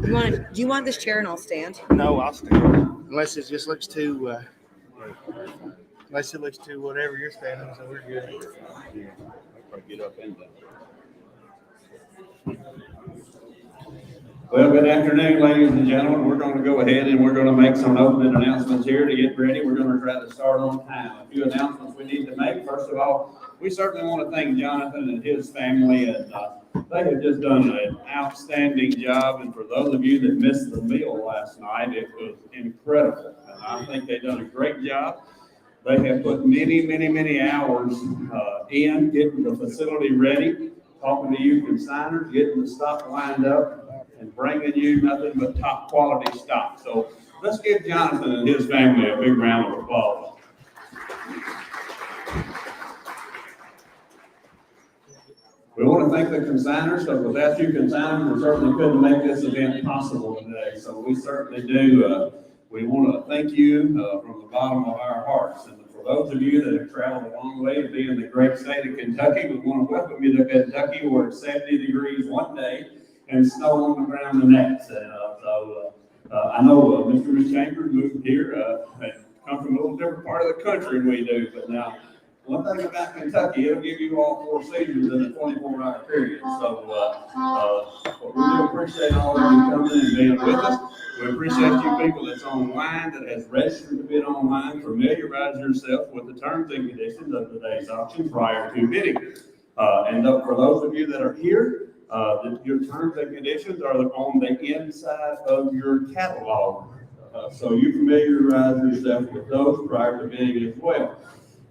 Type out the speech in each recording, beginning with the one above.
Do you want this chair and I'll stand? No, I'll stand. Unless it just looks too, unless it looks too whatever you're standing, so we're good. Yeah, I'll probably get up and down. Well, good afternoon, ladies and gentlemen. We're going to go ahead and we're going to make some opening announcements here to get ready. We're going to try to start on time. A few announcements we need to make. First of all, we certainly want to thank Jonathan and his family, and they have just done an outstanding job. And for those of you that missed the meal last night, it was incredible. And I think they've done a great job. They have put many hours in getting the facility ready, talking to you consigners, getting the stock lined up, and bringing you nothing but top quality stock. So let's give Jonathan and his family a big round of applause. We want to thank the consigners, because without you consigners, we certainly couldn't make this event possible today. So we certainly do. We want to thank you from the bottom of our hearts. And for those of you that have traveled a long way to be in the great state of Kentucky, we want to welcome you to Kentucky, where it's 70 degrees one day and snow on the ground the next. And I know Mr. Chambers moved here and come from a little different part of the country than we do. But now, one thing about Kentucky, it'll give you all 4 seasons in a 24-hour period. So we do appreciate all of you coming and being with us. We appreciate you people that's online, that has registered to bid online. Familiarize yourself with the terms and conditions of today's auction prior to bidding. And for those of you that are here, your terms and conditions are on the inside of your catalog. So you familiarize yourself with those prior to bidding as well.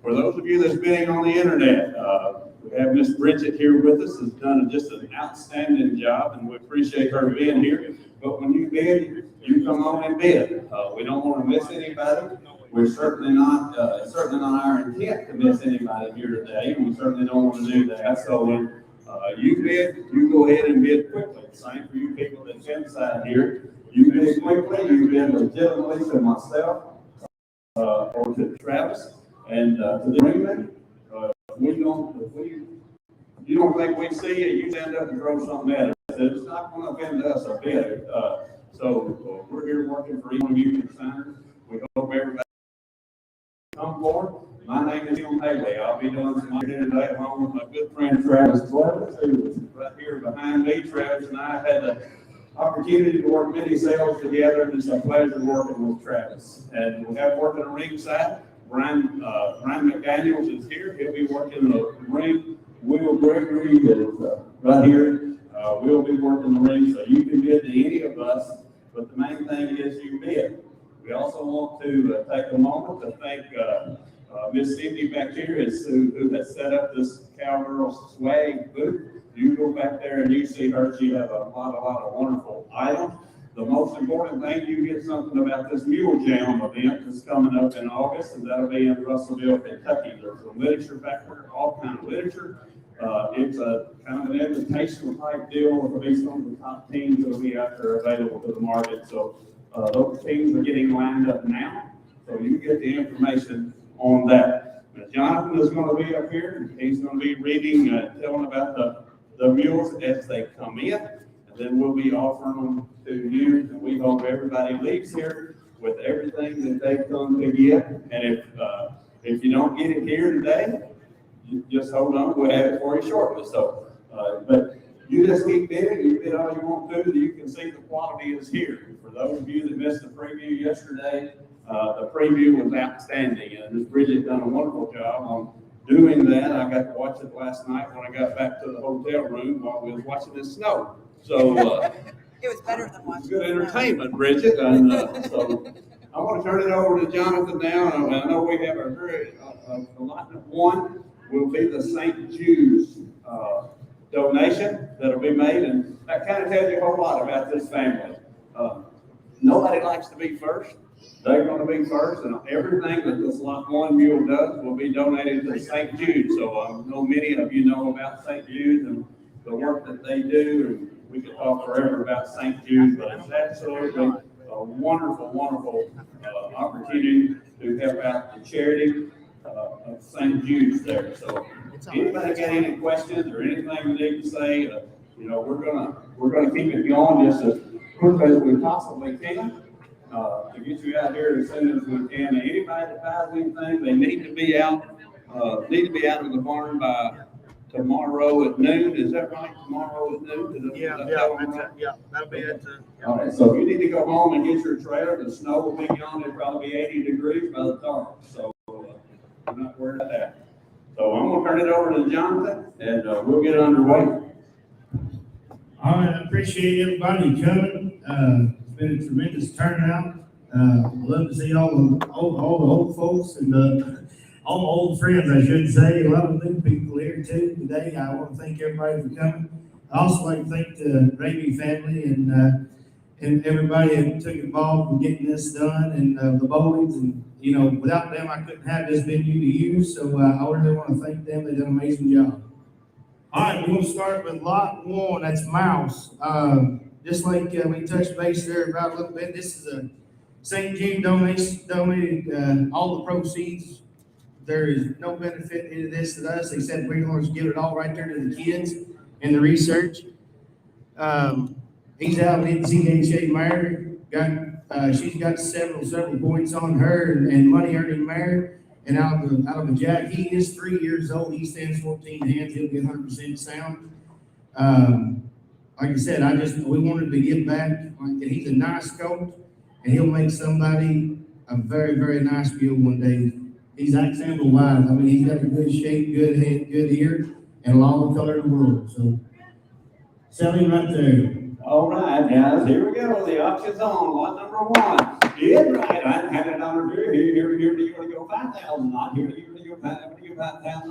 For those of you that's bidding on the internet, we have Miss Bridget here with us, has done just an outstanding job, and we appreciate her being here. But when you bid, you come on and bid. We don't want to miss anybody. We're certainly not, it's certainly not our intent to miss anybody here today, and we certainly don't want to do that. So when you bid, you go ahead and bid quickly. Same for you people that's inside here. You bid quickly, you bid legitimately to myself or to Travis. And to the agreement, you don't think we see it, you stand up and throw something at us. It's not going to offend us a bit. So we're here working for each one of you consigners. We hope everybody come forward. My name is Ewing. I'll be doing some here today along with my good friend Travis Clevis, who is right here behind me. Travis and I had the opportunity to work many sales together, and it's a pleasure working with Travis. And we have working a ringside. Brian McDaniels is here. He'll be working the ring. Will Gregory is right here. We'll be working the ring, so you can bid to any of us, but the main thing is you bid. We also want to take a moment to thank Miss Cindy back here, who has set up this Cowgirl swag booth. You go back there and you see her. She has a lot of wonderful items. The most important thing, you get something about this Mule Jam event that's coming up in August, and that'll be in Russellville, Kentucky. There's a literature back there, all kind of literature. It's a kind of an invitational type deal. It'll be some of the top teams that'll be out there available to the market. So those teams are getting lined up now. So you get the information on that. Now, Jonathan is going to be up here. He's going to be reading, telling about the mules as they come in. And then we'll be offering them to you. And we hope everybody leaves here with everything that they've come to get. And if you don't get it here today, you just hold on. We'll have it for you shortly. So, but you just keep bidding. You bid all you want to. You can see the quality is here. For those of you that missed the preview yesterday, the preview was outstanding. And Ms. Bridget done a wonderful job on doing that. I got to watch it last night when I got back to the hotel room while we was watching the snow. So it was better than watching. Good entertainment, Bridget. And so I want to turn it over to Jonathan now. I know we have a allotment one will be the St. Jude's donation that'll be made, and that kind of tells you a whole lot about this family. Nobody likes to be first. They're going to be first, and everything that this Lot 1 Mule does will be donated to St. Jude. So I know many of you know about St. Jude and the work that they do, and we could talk forever about St. Jude, but it's absolutely a wonderful opportunity to help out the charity of St. Jude's there. So anybody got any questions or anything we need to say, we're gonna keep it going just quick as we possibly can, to get you out here as soon as we can. And anybody that buys anything, they need to be out of the barn by tomorrow at noon. Is that right? Tomorrow at noon? Yeah, that'll be it. All right, so you need to go home and get your trailer. The snow will be gone. It'll probably be 80 degrees by the dark. So I'm not worried about that. So I'm gonna turn it over to Jonathan and we'll get underway. All right, I appreciate everybody coming. It's been a tremendous turnout. I love to see all the old folks and all my old friends, I should say. A lot of new people here too today. I want to thank everybody for coming. I also like to thank the Raby family and everybody that took involved in getting this done and the bowlings. And you know, without them, I couldn't have this venue to use. So I really want to thank them. They did an amazing job. All right, we're going to start with lot 1. That's Mouse. Just like we touched base there about a little bit, this is a St. Jude donated all the proceeds. There is no benefit to this to us, except we're going to give it all right there to the kids and the research. He's out in CHA Mare. She's got several points on her and money earning mare. And out of the jack, he is 3 years old. He stands 14 hands. He'll be 100% sound. Like I said, we wanted to give back. He's a nice colt, and he'll make somebody a very, very nice mule one day. He's Alexander wide. I mean, he's got a good shape, good head, good ear, and all the color in the world. So, sell him right there. All right, guys, here we go. The auction's on. Lot number 1. Yeah, right. I had it on here. Here, you want to go 5,000. Not here. You want to go 5,000.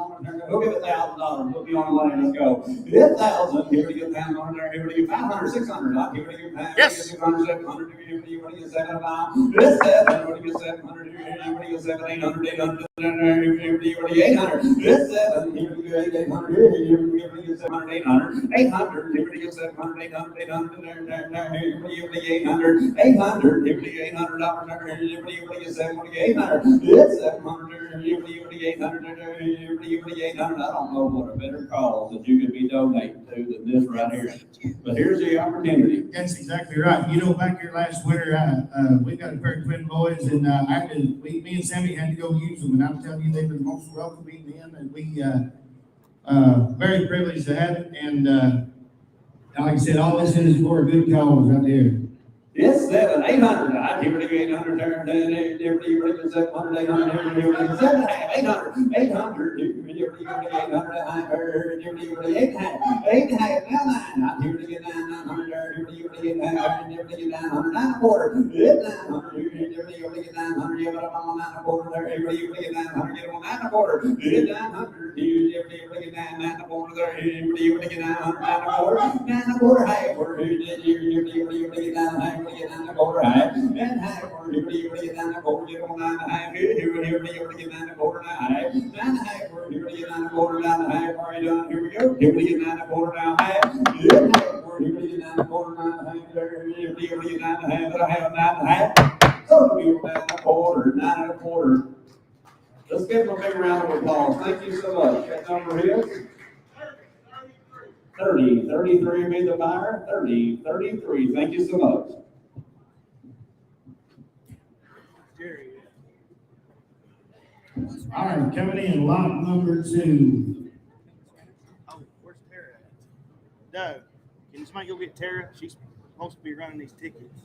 Go give it $1,000. We'll be on the line. Let's go. 1,000. Here to get $1,000. Here to get 500, 600. Not here to get 500. Yes. 600, 700. Here you want to get 700. This 7. What do you get 700? Here you want to get 7, 800, 800. Here you want to get 800. This 7. Here you get 800. Here you want to get 700, 800. 800. Here you get 700, 800, 800. Here you want to get 800. 800. Here you get 800. Here you want to get 700. 800. This 700. Here you want to get 800. Here you want to get 800. I don't know what a better cause that you could be donating to than this right here. But here's the opportunity. That's exactly right. You know, back here last winter, we got a pair of twin boys, and me and Sammy had to go use them, and I'm telling you, they were the most welcoming men, and we very privileged to have it. And like I said, all this is for a good cause right there. It's 7, 800. I give it 800. Here you want to get 700, 800. Here you want to get 7, 800, 800. Here you want to get 800. Here you want to get 800. Now 9. Not here to get 900. Here you want to get 900. Here to get 900. 9 quarter. It's 900. Here you want to get 900. You got them on 9 quarter there. Here you want to get 900. Get them on 9 quarter. It's 900. Here you want to get 9 quarter there. Here you want to get 900. 9 quarter. 9 quarter. Half quarter. Here you want to get 900. Get down the quarter high, and high quarter, here you get down the quarter, get on 9 high, here you get down the quarter high, 9 high quarter, here you get down the quarter down the high, are you done? Here we go, here we get down the quarter down high, here we get down the quarter down high, here you get down the high, but I have 9 high, so we go down the quarter, 9 and a quarter. Let's give them a big round of applause. Thank you so much. That number is 30, 33 will be the buyer, 30, 33. Thank you so much. All right, coming in, lot number 2. Oh, where's Tara at? Doug, can somebody go get Tara? She's supposed to be running these tickets.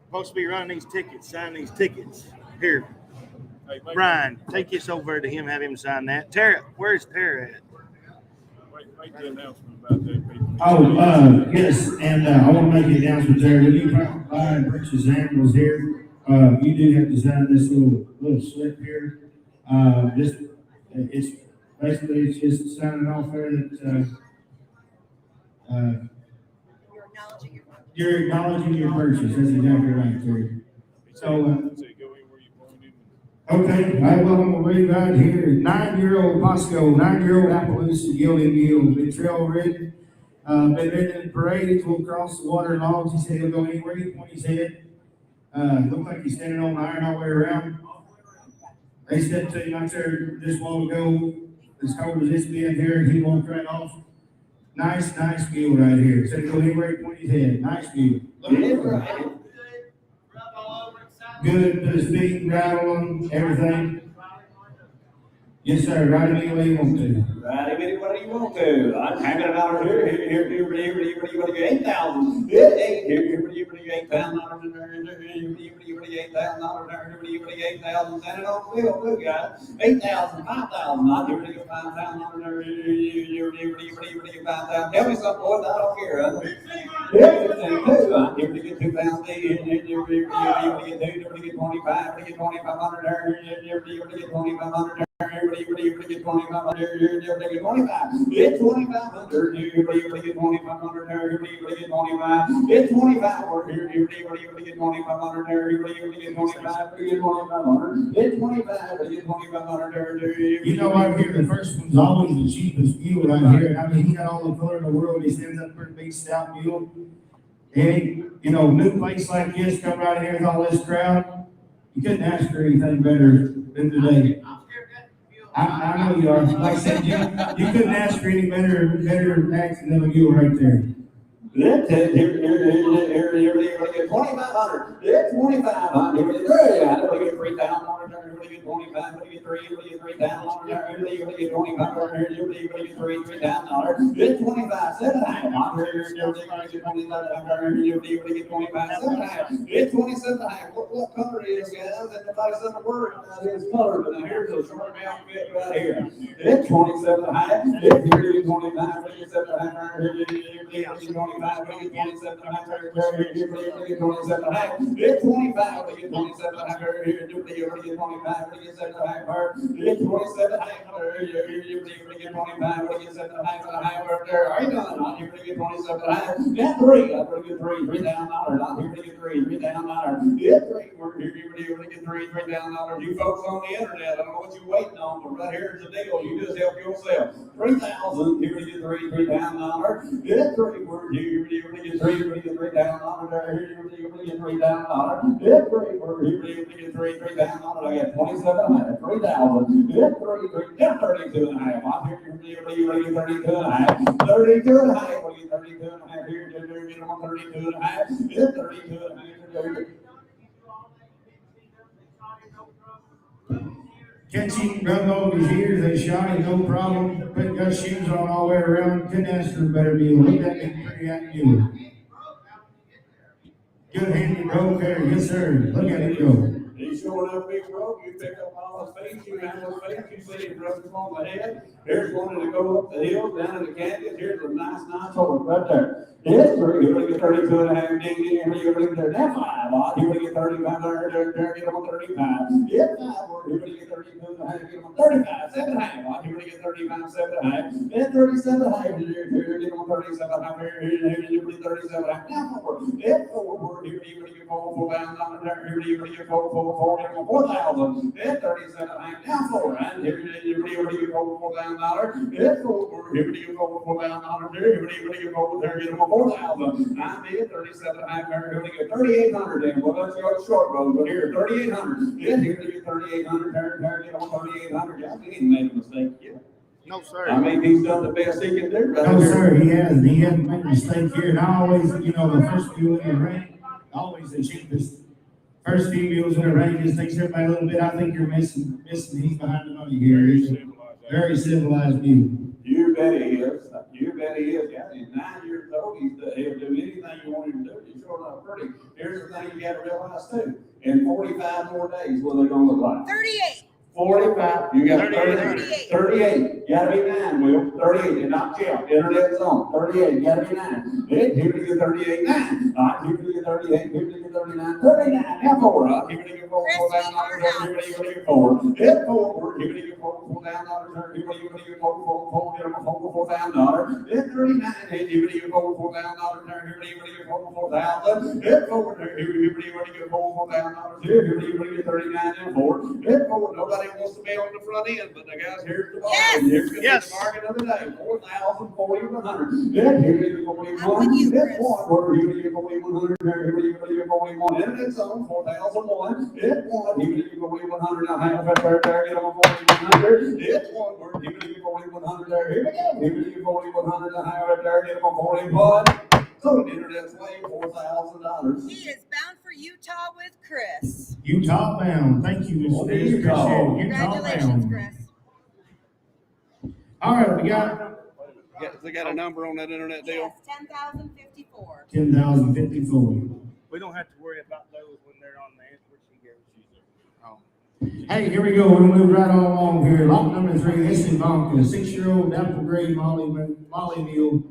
Supposed to be running these tickets, sign these tickets. Here. Hey, Brian, take this over to him, have him sign that. Tara, where's Tara at? Make the announcement about that. Yes, and I want to make the announcement there. When you buy and purchase animals here, you do have to sign this little slip here. It's just signing off there that you're acknowledging your purchase. That's exactly right, Terry. So, okay, I welcome a read right here. 9-year-old Bosco, 9-year-old Appaloosa Gilded Mule, been trail ridden, been ridden in the parades, will cross the water logs. He said he'll go anywhere he point his head. Looked like he's standing on iron all the way around. They said to him out there this while ago, as cold as this being here, he walked right off. Nice mule right here. Said go anywhere he point his head. Nice mule. Look at him. Good, put his feet, rattle him, everything. Yes, sir. Ride him any way you want to. Right, anybody you want to. I'm hanging out here, 8,000. Here, 8,000. $8,000. Send it on the wheel, too, guys. 8,000, 5,000. Not here to get 5,000. Tell me something, boys. I don't care. Yeah, 15 too. I'm here to get 2,000. Here to get 25. To get 2,500. Here to get 2,500. Everybody get 2,500. Everybody get 25. It's 2,500. Everybody get 2,500. Everybody get 25. It's 25. Everybody get 2,500. Everybody get 25. Get 2,500. It's 25. Get 2,500. You know, right here, the first one's always the cheapest mule right here. I mean, he got all the color in the world. He stands up for a big stout mule. And, you know, new place like this, come right here with all this crowd. You couldn't ask for anything better than today. I know you are. Like I said, you couldn't ask for any better action than a mule right there. Here, get 2,500. It's 2,500. Here, get 3,000. Everybody get 3,000. Everybody get 25. Everybody get 3. Everybody get 3,000. Everybody get 25. Everybody get 3,000. It's 25. 7,500. Everybody get 27. Everybody get 25. 7,500. It's 27,500. What color is, guys? And nobody said a word about his color, but here's a short outfit right here. It's 27,500. It's 25. It's 7,500. It's 25. It's 27,500. It's 25. It's 27,500. It's 25. It's 27,500. It's 27,500. Are you done? Not here to get 27,500. Get 3. I'm going to get 3. $3,000. Not here to get 3. $3,000. Get 3. We're here to get 3. $3,000. You folks on the internet, I don't know what you're waiting on, but right here's the deal. You just help yourself. 3,000. Here to get 3. $3,000. Get 3. We're here. $3,000. Here to get $3,000. Get 3. We're here to get $3,000. I got 27,500. 3,000. Get 3. Get 32,500. I'm here to get 32,500. 32,500. We'll get 32,500. Here to get 32,500. Get 32,500. Catch him, run over his ears, they shot him, no problem. Put got shoes on all the way around. Couldn't ask for a better deal. Look at that big pretty out mule. Good handy broke there, yes sir. Look at it go. He's showing up big rope. You pick up all his face, you handle his face, you see him rubbing on the head. Here's one to go up the hill, down in the canyon. Here's a nice horse right there. Yes, sir. You're going to get 32,500. Ding, ding, and you're going to get that 5. You're going to get 35. There, get them on 35. Get 5. You're going to get 32,500. Get them on 35. 7,500. You're going to get 35. 7,500. Get 37,500. You're going to get them on 37,500. You're going to get 37,500. Now 4. Get 4. You're going to get 4,000 there. You're going to get 4,000. Get 37,500. Now 4. And you're going to get 4,000. Get 4. You're going to get 4,000. You're going to get 4,000. 4,000. I did 37,500. Going to get 3,800. Then well, let's go to short road. But here 3,800. Then here to get 3,800. There, get on 3,800. Y'all ain't made a mistake yet. No, sir. I mean, he's done the best he can do. Right No here. sir, he hasn't. He hasn't made a mistake here. And I always, you know, the first mule in the ring, always the cheapest. First few mules in the ring just takes everybody a little bit. I think you're missing. He's behind the money here. He's a very civilized mule. You bet he is. You bet he is. Yeah, he's 9 years old. He'll do anything you want him to do. He's showing up pretty. Here's the thing you got to realize too. In 45 more days, what are they going to look like? 38. 45. You got 38. 38. You gotta be 9, Will. 38. You're not Jeff. Internet's on. 38. You gotta be 9. Here to get 38. 9. All right. Here to get 38. Here to get 39. 39. Now 4. Here to get 4. 4 down. Here to get 4. Hit 4. Here to get 4. 4 down. Here to get 4. 4 down. Hit 39. Here to get 4 down. Here to get 4,000. Hit 4. Here to get 4 down. Here to get 39 and 4. Hit 4. Nobody wants to be on the front end, but the guys, here's the ball. Yes. Here's the Yes. bargain of the day, 4,000, 4,100. Yeah, here you go, 41. I'm with you, It's Chris. one, where here you go, 100. Here you go, 41. And it's on 4,001. It's one, here you go, 100. Now, hang on, there, get on 4,100. It's one, where here you go, 4,100. There, here we go. Here you go, 4,100. Now, hang on, there, get on 41. So the internet's way $4,000. He is bound for Utah with Chris. Utah bound. Thank you, Mr. Davis. Utah. Appreciate it. Utah Congratulations, bound. Chris. All right, we got They got a number on that internet deal? Yes, 10,054. 10,054. We don't have to worry about those when they're on the where she goes. Hey, here we go. We'll move right on along here. Lot number 3. This is Ivanka, 6-year-old apple gray Molly Mule.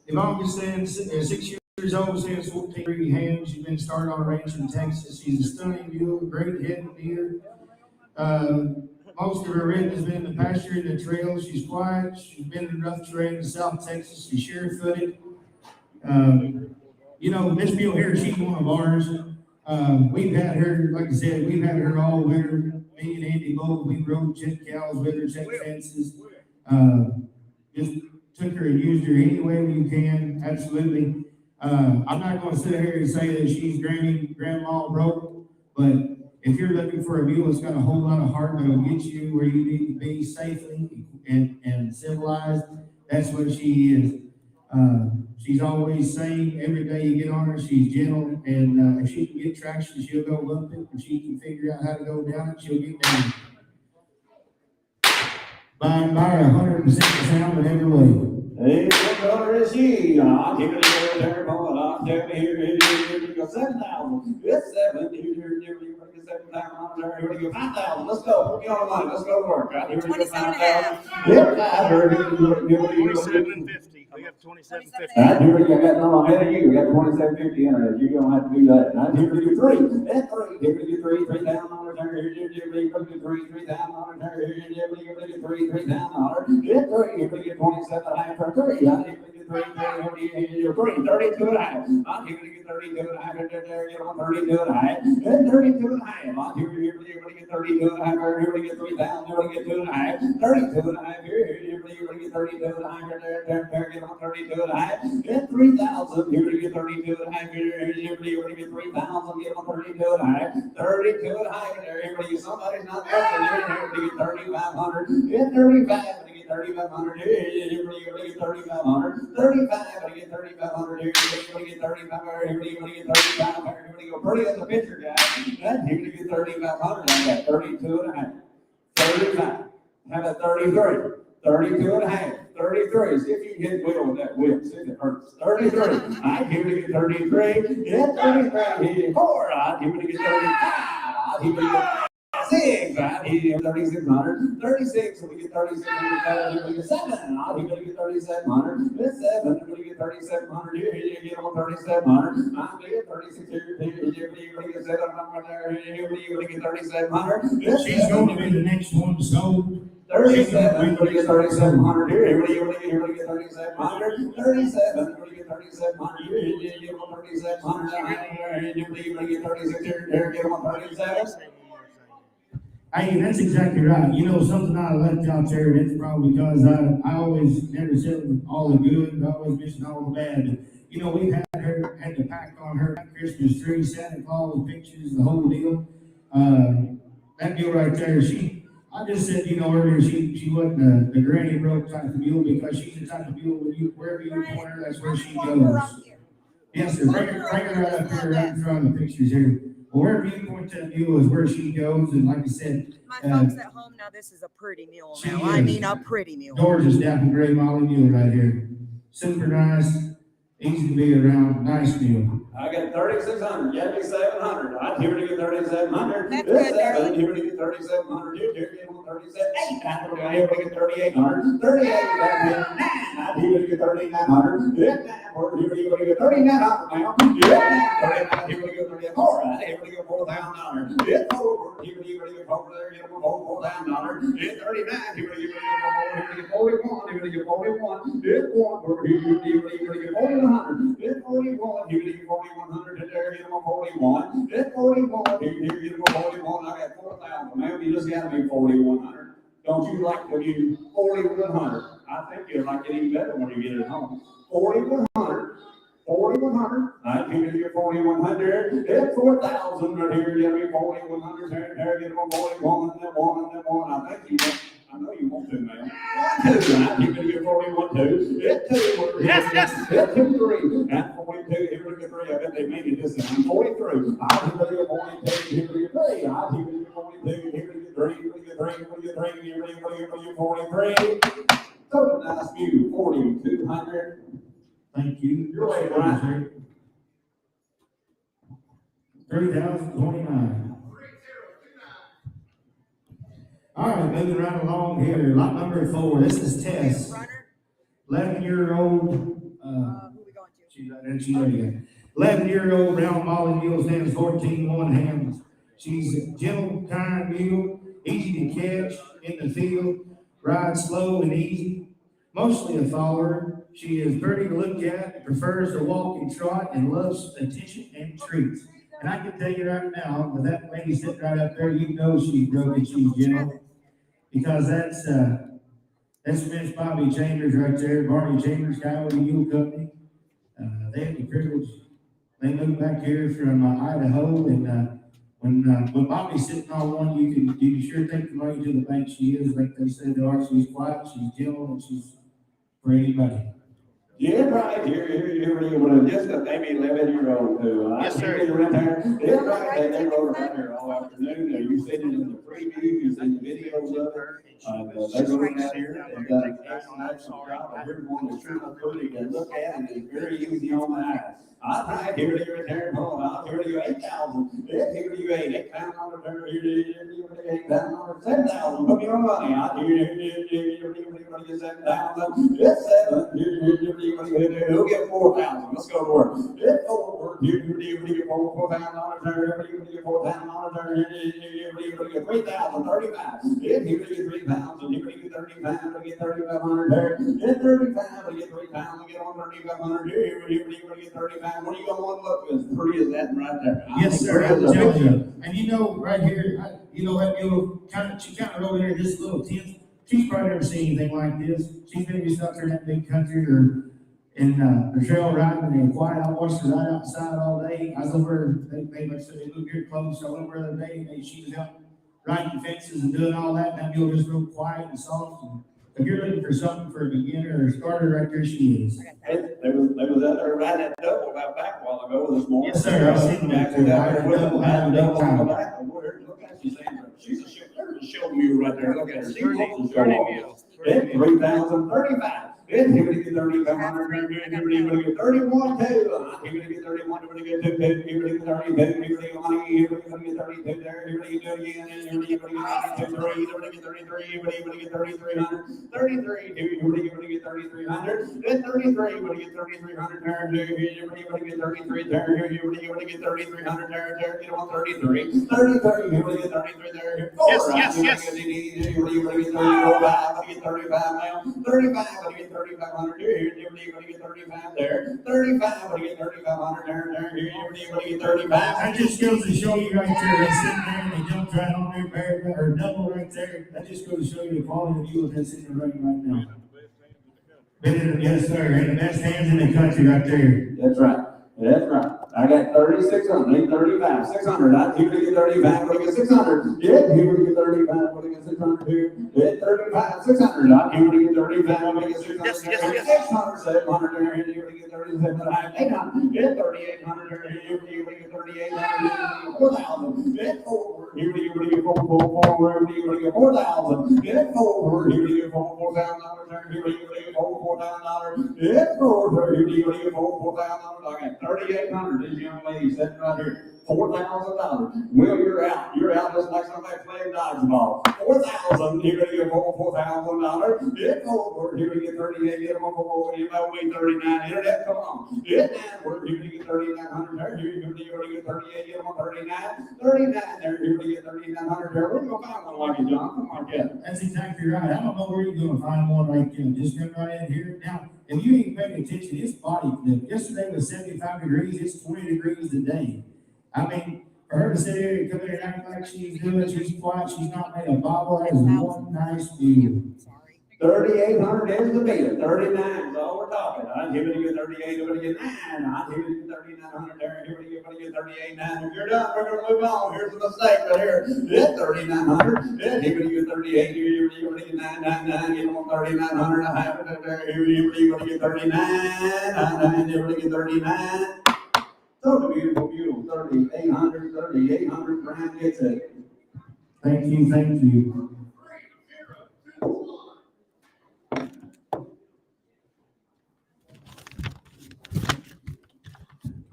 Ivanka stands 6 years old, stands 14 hands. She's been started on a ranch in Texas. She's a stunning mule, great head and ear. Most of her riding has been in the pasture and the trail. She's quiet. She's been in rough terrain in South Texas. She's sure-footed. This mule here, she's one of ours. We've had her, like I said, we've had her all winter. Me and Andy both, we rode check cows with her, check fences. Just took her and used her any way we can, absolutely. I'm not going to sit here and say that she's grandma broke, but if you're looking for a mule that's got a whole lot of heart that'll get you where you need to be safely and civilized, that's what she is. She's always sane. Every day you get on her, she's gentle, and if she can get traction, she'll go up it. If she can figure out how to go down it, she'll get down. By 100% sound in every way. Hey, what color is she? I'll give it a there, boy. I'll tell me here, 7,000. It's 7. Here, 7,000. Here we go, 5,000. Let's go. Put me on the line. Let's go to work. Here we go, 5,000. Yep, I heard it. 2750. We have 2750. Here we go. I got no ahead of you. We got 2750 internet. You don't have to do that. Now here we go, 3. That's 3. Here we go, 3. $3,000. Here we go, 3. $3,000. Here we go, 3. $3,000. Get 3. Here we go, 27.5 for 3. Here we go, 3. 32 and a half. I'm here to get 32 and a half. There, get on 32 and a half. And 32 and a half. I'm here to get 32 and a half. Here we get 3,000. Here we get 2 and a half. 32 and a half. Here we get 32 and a half. There, get on 32 and a half. And 3,000. Here we get 32 and a half. Here we get 3,000. Get on 32 and a half. 32 and a half. Here we get somebody's not there. Here we get 3,500. And 35. 3,500. Here we get 3,500. 35. I get 3,500. Here we get 3,500. Here we get 3,500. Here we go. Pretty as a picture, guys. And here we get 3,500. I got 32 and a half. 35. How about 33? 32 and a half. 33. See if you can hit Will with that whip. See if it hurts. 33. I give it to get 33. Get 33. 4. I give it to get 35. I give it to get 6. I give it 3,600. 36. We get 3,600. We get 7. I give it to get 3,700. Get 7. We get 3,700. Here you get on 3,700. I get 36. Here we get 7. Here we get 3,700. She's going to be the next one sold. 37, we get 3,700 here. Here we get 3,700. 37, we get 3,700 here. You get 3,700. Here we get 36 here. Get on 37. Hey, that's exactly right. Something I left out there, that's probably because I always never said all the good, I always mentioned all the bad. We've had the pack on her Christmas tree, Santa Claus pictures, the whole deal. That deal right there, I just said, earlier, she wasn't the granny broke type of mule because she's the type of mule wherever you point her, that's where she goes. Yes, sir. Bring her right up here, right in front of the pictures here. Wherever you point that mule is where she goes, and like I said, My folks at home now, this is a pretty mule she now. is. I mean, a pretty mule. Gorgeous apple gray Molly mule right here. Super nice, easy to be around, nice mule. I got 3,600. You me 700. I'm here to get 3,700. That's good, I'm here to get 3,700. Here to get 37. I'm here to get 3,800. 38. I'm here to get 3,900. We're here to get 3,900 now. Yeah, here we go 34. I'm here to get $4,000. Here we go over there. Get $4,000. It's 39. Here we get 41. Here we get 41. It's 1. We're here to get 4,100. It's 41. Here we get 4,100. there, get them a 41. At 41, here, get them a 41. I got 4,000. Man, you just got me 4,100. Don't you like to do 4,100? I think you'll like it even better when you get it home. 4,100. 4,100. I give you 4,100. At 4,000 right here, give me 4,100. There, get them a 41. Then one. I know you want to, man. I give you 41 too. At 2. Yes. At 2, 3. At 42. Here we go 3. I bet they made it this time. 43. I'll give you 42. Here we go 3. I'll give you 42. Here we go 3. Here we go 3. Here we go 3. Here we go 43. So nice view. 4,200. Thank you. You're right, Brian. 3,029. All right, moving right along here. Lot number 4. This is Tess, Runner. 11-year-old. Who we going to? She's right there. She's there again. 11-year-old brown Molly mule, stands 14 hands. She's a gentle, kind mule, easy to catch in the field, rides slow and easy. Mostly a follower. She is pretty to look at, prefers to walk and trot, and loves attention and treats. And I can tell you right now, with that lady sitting right up there, you know she's broken, she's gentle. Because that's Miss Bobby Chambers right there, Barney Chambers, Coyote Mule Company. They had the privilege. They moved back here from Idaho, and when Bobby's sitting on one, you can sure take the money to the bank. She is, like they said to her, she's quiet, she's gentle, and she's for anybody. Yeah, right. You're just a maybe 11-year-old too. Yes, sir. Right there. Yeah, right. They rode around here all afternoon. You seen it in the preview, you seen the videos of her. They rode around here and done an excellent job. Everyone is trying to pretty and look at it. It's very easy on the eye. I hear you right there. I'll hear you 8,000. Yeah, hear you 8. $8 on the turn. You 8,000 on 10,000. Put me on money. I hear you 7,000. It's 7. Who get 4,000? Let's go to work. It's 4. You get 4,000 on the turn. You get 4,000 on the turn. You get 3,000. 35. If you get 3,000, you get 35. You get 3,500 there. Get 35. You get 3,000. Get on 3,500. You get 35. What are you going to want to look as pretty as that right there? Yes, sir. I'm telling you. And you know, right here, that mule she kind of rode in here this little tent. She's probably never seen anything like this. She's been just up there in that big country or in the trail riding and quiet. I watched her ride outside all day. I was over, they look here close. So I went over the other day and she was out riding fences and doing all that. That mule just real quiet and soft. And if you're looking for something for a beginner or a starter, right there she is. They was out there riding that double about back a while ago this morning. Yes, sir. I've seen that too. Double on the back. Look at she's a show mule right there. Look at her. She's a show mule. 3,035. It's here to get 3,500. Here to get 31 too. Here to get 31. Here to get 32. Here to get 32. Here to get money. Here to get 32 there. Here to get again. Here to get 33. Here to get 33. Here to get 3,300. 33. Here to get 3,300. At 33. Here to get 3,300 there. Here to get 33 there. Here to get 3,300 there. There. Get on 33. 33. Here to get 33 there. Yes. Here to get 35. Get 35 now. 35. Get 3,500 here. You're going to get 35 there. 35. Going to get 3,500 there. Here. You're going to get 35. That just goes to show you right there. They sitting there and they jumped right on their bear or double right there. That just goes to show you the quality of mule that's in the ring right now. Yes, sir. And the best hands in the country right there. That's right. That's right. I got 3,600, 35, 600. I here to get 35, but I get 600. Yeah, here to get 35, but I get 600 here. Yeah, 35, 600. I here to get 35, but I get 600. Yes. 600, 700 there. Here to get 37, 800. Yeah, 3,800 there. Here to get 3,800. 4,000. Yeah, 4. Here to get 4,400. Here to get 4,000. Yeah, 4. Here to get $4,000 there. Here to get $4,000. Yeah, 4. Here to get $4,000. I got 3,800. This young lady sitting right here, $4,000. Well, you're out. You're out just like somebody playing dodgeball. 4,000. You're gonna get $4,000. Get over. You're gonna get 38. Get them over. You might wait 39. Internet, come on. Get down. You're gonna get 3,900 there. You're gonna get 38. Get them on 39. 39 there. You're gonna get 3,900 there. Where you gonna find one like you, John? Come on, get it. That's exactly right. I don't know where you're gonna find one like you. Just come right in here now. if you ain't paying attention, it's body flip. Yesterday was 75 degrees, it's 20 degrees today. I mean, for her to sit here and come in and act like she's doing, she's quiet, she's not made a bobble, that is one nice view. 3,800 is the bid. 39 is all we're talking. I'm giving you 38, I'm gonna get 9. I'm giving you 3,900 there. I'm giving you 38,900. If you're done, we're gonna move on. Here's the mistake right here. Yeah, 3,900. Yeah, giving you 38. You're gonna get 999. Give them 3,900. I have it there. You're gonna get 39. You're gonna get 39. So beautiful, beautiful. 3,800. 3,800. Brian gets it. Thank you, thank you.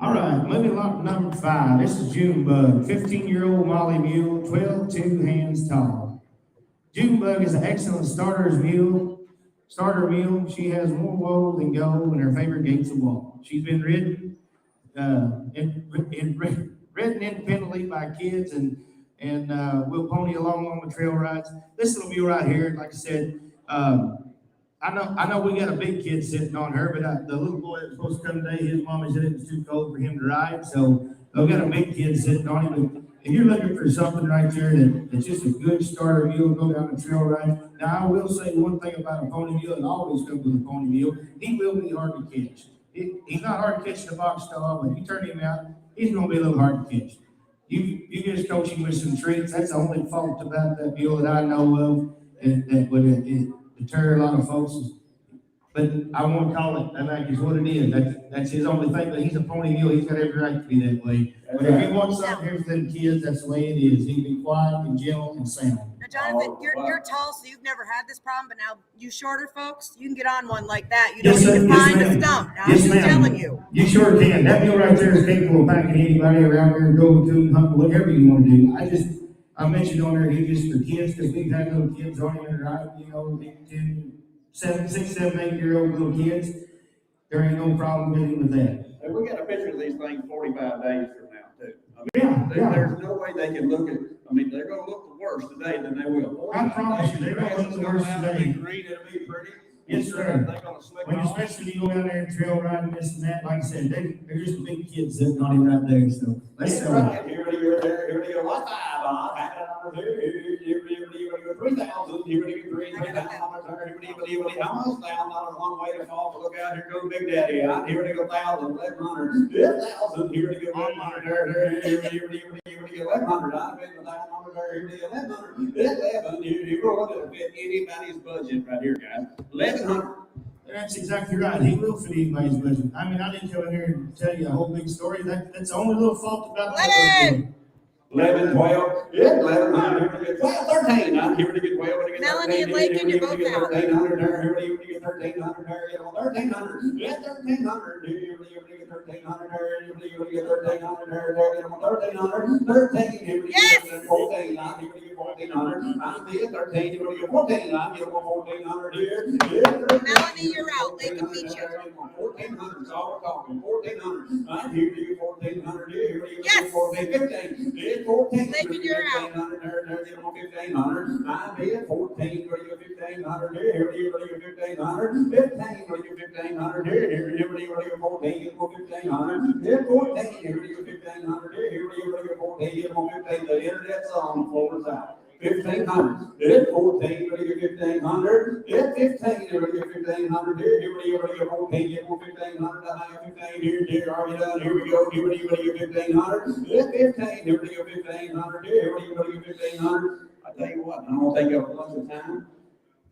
All right, moving on to number 5. This is Junebug, 15-year-old Molly Mule, 12 hands tall. Junebug is an excellent starter mule. She has more wool than gold, and her favorite game's the wall. She's been ridden independently by kids and will pony along on the trail rides. This little mule right here, like I said, I know we got a big kid sitting on her, but the little boy that was supposed to come today, his mama said it was too cold for him to ride, so I've got a big kid sitting on him. If you're looking for something right there that's just a good starter mule, go down the trail ride. Now, I will say one thing about a pony mule, and always comes with a pony mule, he will be hard to catch. He's not hard to catch in the box stall, but if you turn him out, he's going to be a little hard to catch. You just coach him with some treats. That's the only fault about that mule that I know of, and that would deter a lot of folks. But I won't call it, that is what it is. That's his only thing, but he's a pony mule, he's got every right to be that way. But if he wants something here for them kids, that's the way it is. He can be quiet and gentle and sound. Now, Jonathan, you're tall, so you've never had this problem, but now you shorter folks, you can get on one like that. You don't need to find a stump. Now, I'm just telling you. You sure can. That mule right there is capable of packing anybody around here, go to, hunt, whatever you want to do. I mentioned on there, he's just for kids, because we've had little kids on here, right? 6, 7, 8-year-old little kids. There ain't no problem with that. And we got a picture of these things 45 days from now, too. There's no way they can look at, they're going to look the worst today than they will. I promise you, they're going to look the worst today. Green, it'll be pretty. Yes, sir. They're going to slick When off. especially you go down there and trail riding this and that, like I said, they're just big kids sitting on him right there. So let's That's go. right. Here we go. What's that? Here we go. 3,000. Here we go. 3,000. Almost down. Not a long way to fall. But look out. Here goes Big Daddy. Here we go. 1,000. 1,100. 1,000. Here we go. 100. Here we go. 1,100. I've been 1,000 there. Here we go. 1,100. 11. You're going to fit anybody's budget right here, guys. 1,100. That's exactly right. He will fit anybody's budget. I didn't come in here and tell you a whole big story. That's the only little fault about that. 11, 12, yeah, 11, 12, 13. Here we go, 12. Melanie and Lakin, you're both out. 1,300 there. Here we go, 1,300 there. 1,300. Yeah, 1,300. Here we go, 1,300 there. Here we go, 1,300 there. 1,300. 13. Here we go, 14. Here we go, 1,400. I'm being 13. Here we go, 14. I'm getting 1,400 here. Melanie, you're out. Lakin beat you. 1,400 is all we're talking. 1,400. I'm here to 1,400 here. Here we go, Yes. 15. 14. Lakin, you're out. 1,500. I'm here 14. Where you 1,500 here? Here you 1,500. 15. Where you 1,500 here? Here you 14. 1,500. Here 14. Here you 1,500 here? Here you 14. 15. The internet's on. The floor is out. 1,500. It's 14. Where you 1,500. It's 15. Where you 1,500 here? Here you 14. 1,500. I have 15 here. Here are you done? Here we go. Here you 1,500. It's 15. Here you 1,500 here. Here you 1,500. I tell you what, I'm gonna take up a bunch of time.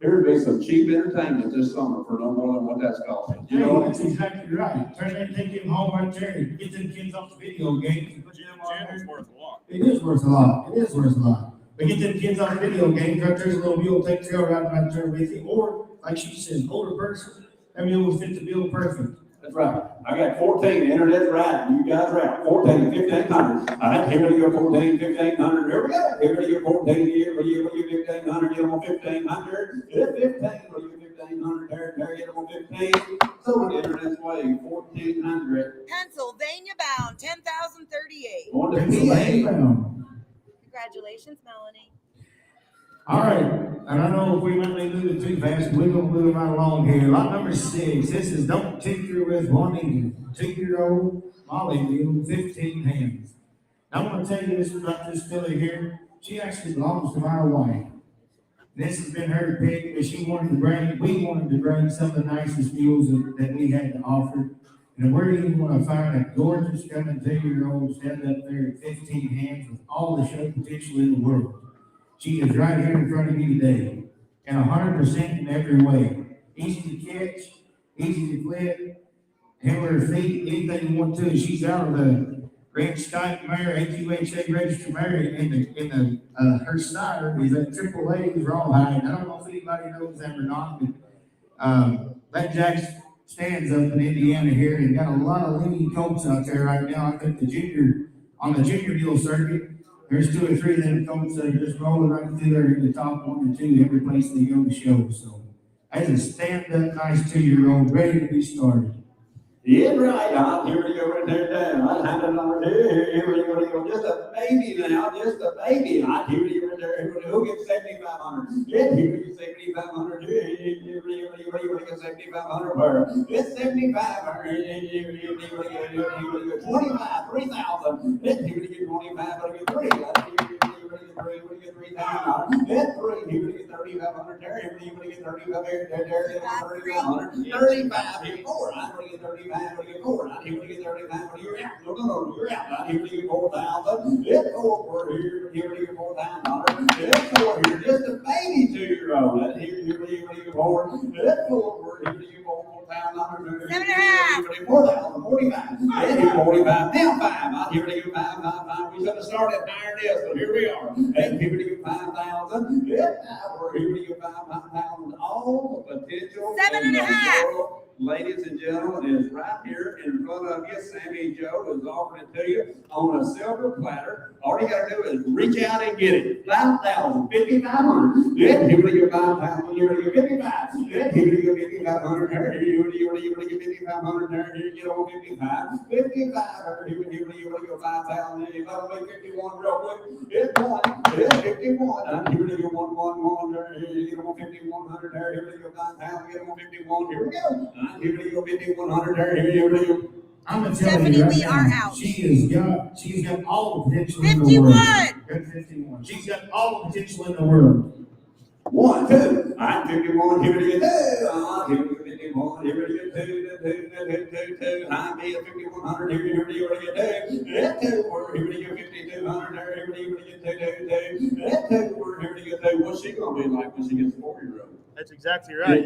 There'll be some cheap entertainment this summer for no more than what that's costing. You know, that's exactly right. Turn that and take him home right there and get them kids off the video games and put them on there. It's worth a lot. It is worth a lot. It is worth a lot. But get them kids off the video games right there's a little mule take trail riding right there with you. Or, like she said, older person, that mule will fit the bill perfect. that's right. I got 14. The internet's right. You guys are out. 14, 1,500. All right, here we go. 14, 1,500. Here we go. Here we go. 14. Here we go. 1,500. Get them on 1,500. 15. 1,500. There. Get them on 15. So the internet's way. 1,400. Pennsylvania bound, 10,038. Going to PA. Congratulations, Melanie. All right, and I know if we might be moving too fast, we're gonna move right along here. Lot number 6, this is don't tinker with Juanita, 2-year-old Molly Mule, 15 hands. I want to tell you this about this filly here. She actually belongs to my wife. This has been her pick, but we wanted to bring some of the nicest mules that we had to offer. And we're even going to find a gorgeous young 2-year-old stand up there at 15 hands with all the show potential in the world. She is right here in front of you today, and 100% in every way. Easy to catch, easy to flip, handle her feet, anything you want to. She's out of the Grand Scott mare, AQHA registered mare, in the her sire is a AAA rawhide. I don't know if anybody knows them or not, but that Jack stands up in Indiana here and got a lot of leading colts out there right now. I think on the junior deal circuit, there's 2 or 3 of them colts that are just rolling right through there in the top 1 or 2 every place they go to show. So as a stand-up nice 2-year-old ready to be started. Yeah, right. Here we go, right there, down. I'll hand it over there. Here we go. Just a baby now, just a baby. Here we go, right there. Who gets 7,500? Yeah, here we get 7,500. Here we get 7,500. Where? It's 7,500. Here we go. 25, 3,000. Here we get 25. Here we get 3. Here we get 3,000. That's 3. Here we get 3,500. Here we get 35. There. 3,500. 35. Here 4. I'm going to get 35. Here 4. Here we get 35. You're out. No, you're out. Here we get 4,000. It's 4. Here we get 4,000. It's 4. You're just a baby 2-year-old. Here we get 4. It's 4. Here we get 4,000. 7.5. 4,000. 45. Here 45. Now 5. Here we go 5. We should have started higher this, but here we are. And here we go 5,000. Here we go 5,000. All the potential. 7.5. Ladies and gentlemen, is right here in front of you. Sammy Joe is offering it to you on a silver platter. All you got to do is reach out and get it. 5,000, 5,500. Yeah, here we go 5,000. Here we go 55. Yeah, here we go 5,500. Here we go 5,500. Here you get on 55. 55. Here we go 5,000. You got to make 51 real quick. It's 1. Yeah, 51. Here we go 111. Here you get on 5,100. Here we go 5,000. Get on 51. Here we go. Here we go 5,100. Here we go. I'm gonna tell Stephanie, you right we now, are out. she's got all the potential in the world. 51. Good 51. She's got all the potential in the world. 1, 2. I'm 51. Here we go 2. Here we go 51. Here we go 2. I'm 5,100. Here we go 2. That's 2. Here we go 5,200. Here we go 2. That's 2. Here we go 2. What's she gonna be like when she gets a 4-year-old? That's exactly right.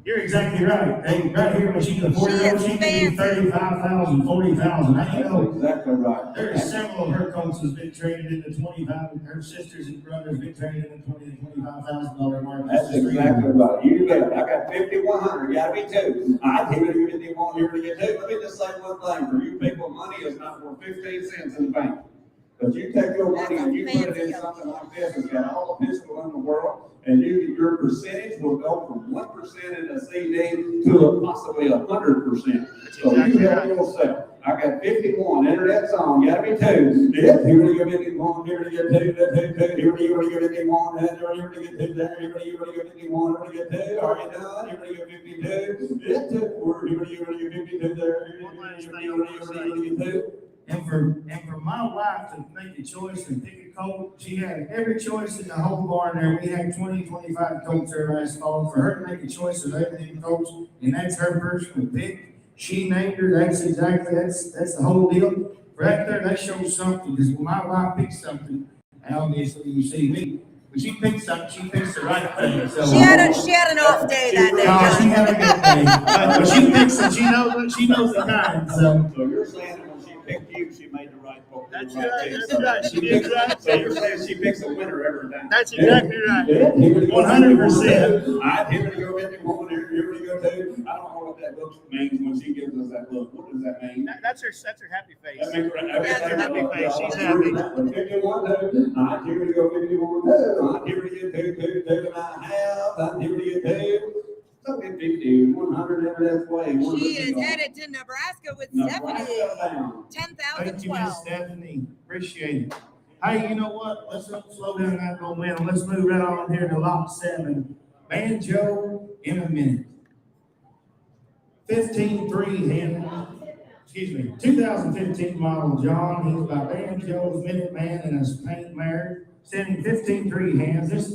You're exactly right. Hey, right here when she's a 4-year-old, she can be 35,000, 40,000. I know. Exactly right. There are several of her coaches has been traded in the 25. Her sisters and brothers been traded in the $20,000 to $25,000 mark. That's exactly right. You got it. I got 5,100. Got to be 2. I give it 51. Here we get 2. Let me just say one thing for you people: money is not worth 15 cents in the bank. But you take your money and you put it in something like this, it's got all the physical in the world, and your percentage will go from 1% in a CD to possibly 100%. So you help yourself. I got 51. Enter that song. Got to be 2. Yep. Here we go 51. Here we go 2. Here we go 51. Here we go 2. Here we go 51. Here we go 2. Are you done? Here we go 52. It's 2. Here we go 52. There. Here we go 2. And for my wife to make a choice and pick a colt, she had every choice in the whole barn there. We had 20, 25 colts there last fall. For her to make a choice of everything colts, and that's her personal pick. She named her. That's the whole deal. Right there, that shows something. Because when my wife picks something, and obviously you see me, when she picks something, she picks the right thing. So She had an off day that day. no, she had a good day. But she picks it. She knows the kind. So you're saying that when she picked you, she made the right call. That's right. That's right. She did right. So you're saying she picks a winner every time. That's exactly right. 100%. Here we go 51. Here we go 2. I don't know what that look means when she gives us that look. What does that mean? That's her happy face. That means That's her happy face. She's happy. 51, 2. Here we go 51, 2. Here we go 2, 2.5. Here we go 2. So 50, 100 that's way. She is headed to Nebraska with Stephanie. thank you, Miss 10,012. Stephanie. Appreciate it. Hey, you know what? Let's not slow down that momentum. Let's move right on here to lot 7. Banjo in a minute. 2015 model John. He's by Banjo's Minute Man and a paint mare. Standing 15-3 hands. This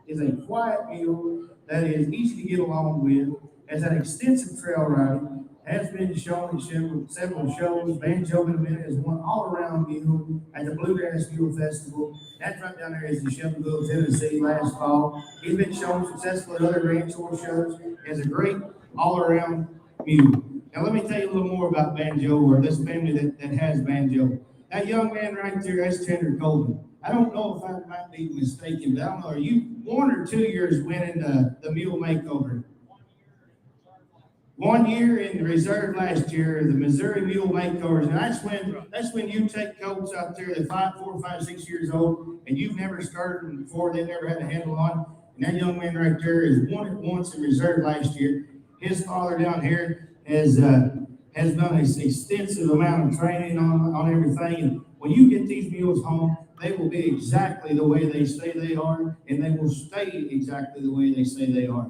is a quiet mule that is easy to get along with. Has had extensive trail riding. Has been shown in several shows. Banjo in a Minute has won all-around mule at the Bluegrass Mule Festival. That right down there is in Shelbyville, Tennessee last fall. He's been shown successful at other ranch horse shows. Has a great all-around mule. Now let me tell you a little more about Banjo, or this family that has Banjo. That young man right there, that's Tender Colvin. I don't know if I might be mistaken, but I don't know. Are you 1 or 2 years winning the mule makeover? 1 year in the reserve last year, the Missouri Mule Makeovers. And that's when you take colts out there that 4, 5, 6 years old, and you've never started them before, they never had a handle on. And that young man right there is won it once in reserve last year. His father down here has done an extensive amount of training on everything. And when you get these mules home, they will be exactly the way they say they are, and they will stay exactly the way they say they are.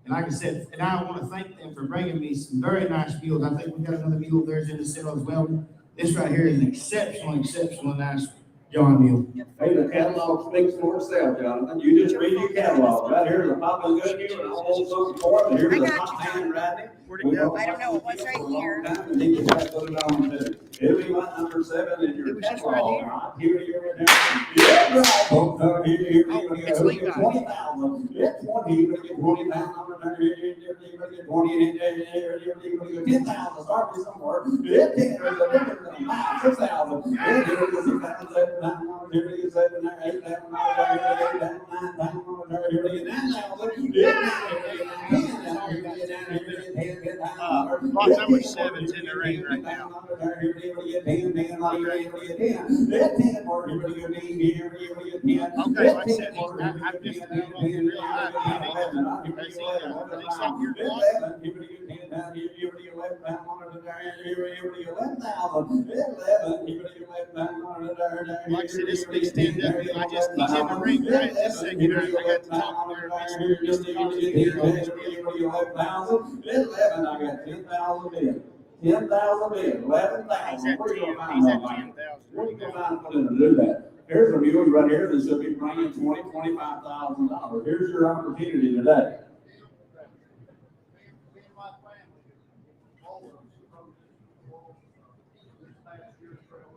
And like I said, and I want to thank them for bringing me some very nice mules. I think we got another mule there in the center as well. This right here is an exceptional nice John mule. Hey, the catalog speaks for itself, Jonathan. You just read your catalog. Right here's a Papa Good Mule and almost something for it. Here's a Top Hand Riding. Where'd it go? I don't know, it was right here. And then you got to put it on too. It'll be my number 7 in your catalog. Here you are now. Yeah, right. Folks, here you go. It's legal. 20,000. It's 20. You get 20 pounds on it. You get 20. You get 10,000. Start with somewhere. It's 10. There's a difference in a mile. 6,000. Here you go. 6,000, 7,000. Here you go. 7,000, 8,000. Here you go. 9,000. Lot number 7's in the ring right now. Okay, like I said, I'm just really like I said, this big stand up. He's in the ring right this second. I got to talk to her. Just to talk to you. 11, I got 10,000 bid. 10,000 bid. 11,000. Where you gonna find one? Where you gonna find one to do that? Here's a mule right here that should be bringing $25,000. Here's your opportunity today.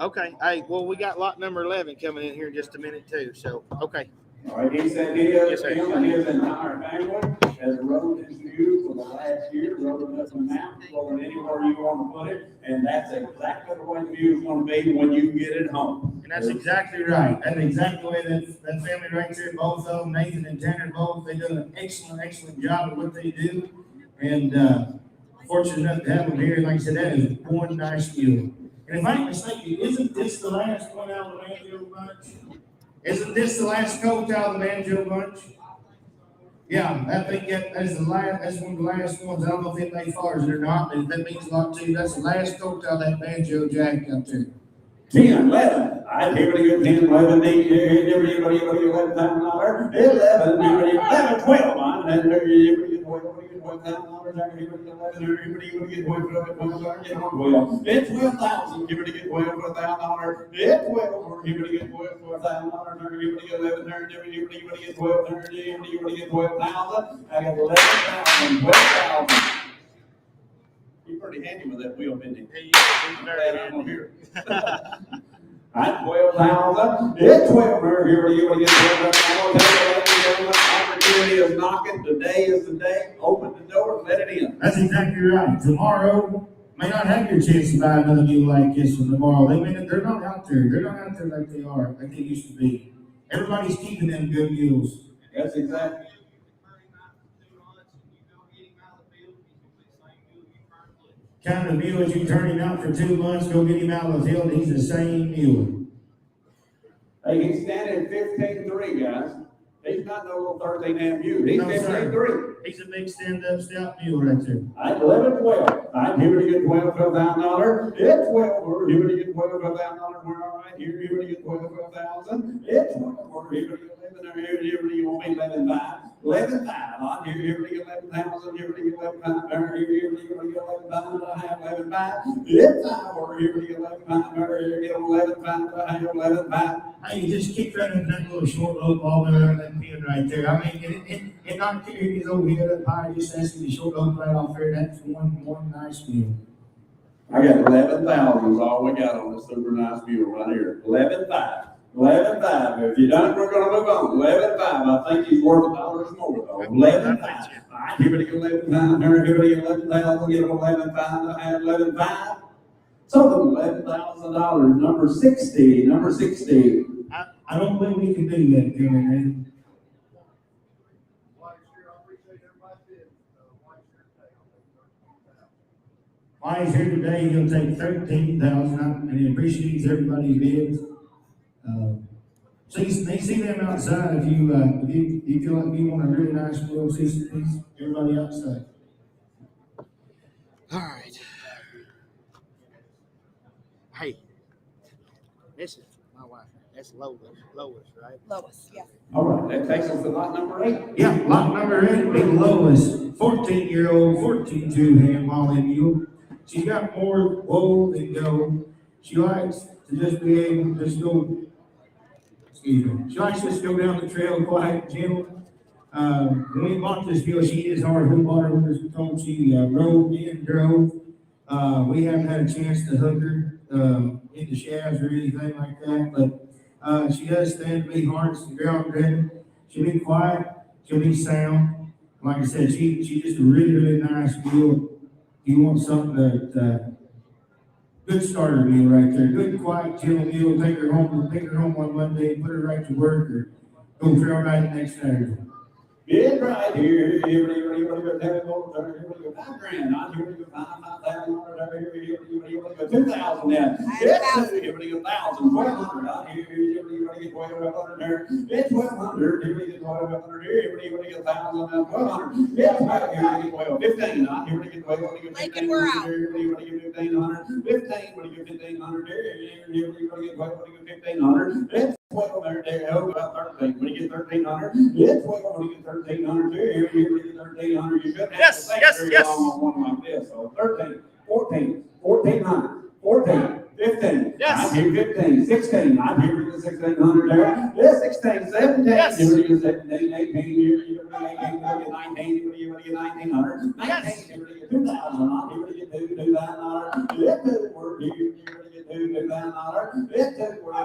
Okay. Hey, well, we got lot number 11 coming in here in just a minute too. So, okay. All right, he said his entire family has rode this mule for the last year, rode it up and down, rode it anywhere you want to put it, and that's exactly the way the mule's going to be when you get it home. And that's exactly right. That's exactly the way that family right there, both of them, Nathan and Tanner, both, they do an excellent job of what they do. And fortunate enough to have them here. Like I said, that is one nice mule. And if I'm mistaken, isn't this the last one out of the Banjo bunch? Isn't this the last colt out of the Banjo bunch? Yeah, I think that's the last. That's one of the last ones. I don't know if it made fars or not, but that means a lot too. That's the last colt out of that Banjo jack up there. 10, 11. I give it a good 10, 11, 8, 11, 11, 12, it's 12,000. Give it a good 12 for $1,000. It's 12. Give it a good 12 for $1,000. Give it a good 11. Give it a good 12. Give it a good 12,000. I got 11,000. 12,000. He's pretty handy with that wheel, isn't he? He's very handy. At 12,000. It's 12. Here you want to get 12,000. Opportunity is knocking. Today is the day. Open the door and let it in. That's exactly right. Tomorrow may not have your chance to buy another mule like this one tomorrow. They're not out there. They're not out there like they are, like they used to be. Everybody's keeping them good mules. That's exactly. Kind of mule as you turn him out for 2 months, go get him out of the field, he's the same mule. Hey, he's standing 15-3, guys. He's not no little 13 mule. He's No, sir. 53. He's a big stand-up stout mule right there. I'd 11, 12. I'd here to get $12,000. It's 12. We're here to get $12,000. We're all right. Here to get 12,000. It's 12. We're here to get 11. Here to you want me 11,500. 11,500. I'm here to get 11,000. Here to get 11,500. Here to get 11,500. I have 11,500. It's 5. We're here to get 11,500. Here to get 11,500. I have 11,500. Hey, you just keep running that little short low ball around that pin right there. I mean, and not carrying his old head up high, just asking the short low right off there. That's one nice mule. I got 11,000 is all we got on this super nice mule right here. 11,500. 11,500. If you done, we're gonna move on. 11,500. I think he's worth $1 more though. 11,500. All right, here we go. 11,500. Here we go. 11,000. We'll get him 11,500. I have 11,500. So $11,000. Number 60. Number 60. I don't believe we can do that, Kevin. Why he's here today, he'll take 13,000, and he appreciates everybody's bids. See them outside if you feel like you want a really nice mule, see everybody outside. All right. Hey, this is my wife. That's Lois, right? Lois, yeah. All right, that takes us to lot number 8. Yeah, lot number 8, big Lois, 14-year-old, 14-2 hand molly mule. She's got more wool than go. She likes to just be able to just go, she likes to just go down the trail quiet and gentle. When we bought this mule, she is hard. We bought her when we was told she rode and drove. We haven't had a chance to hook her into shafts or anything like that, but she does stand to be harnessed and ground driven. She'll be quiet, she'll be sound. Like I said, she's just a really nice mule. You want something that good starter mule right there. Good, quiet, gentle mule. Take her home on Monday and put her right to work, or go trail ride next Saturday. Get right here, here we go, $5,000, not here we go, $5,000, here we go, $2,000 now. It's here we go, $1,000, $1,200, not here we go, $1,200 there. It's $1,200, here we go, $1,200, here we go, $1,000 now, $1,200. It's right here we go, $15, not here we go, $1,200, Lincoln, we're out. here we go, $1,500, $15, we go, $1,500, here we go, $1,500. It's 12 there, about 13. When you get 1,300, it's 12. When you get 1,300, here you get 1,300. You shouldn't have to think very long on one like this. So 13, 14, 1,400, 14, 15. Yes. I hear 15, 16. I hear you get 1,600 there. It's 16, 17. Yes. Here you get 17, 18. Here you get 18. Here you get 19. Here you get 1,900. 19. Here you get 2,000. Here you get $2,000. It's $2,000. $2,000. It's $1.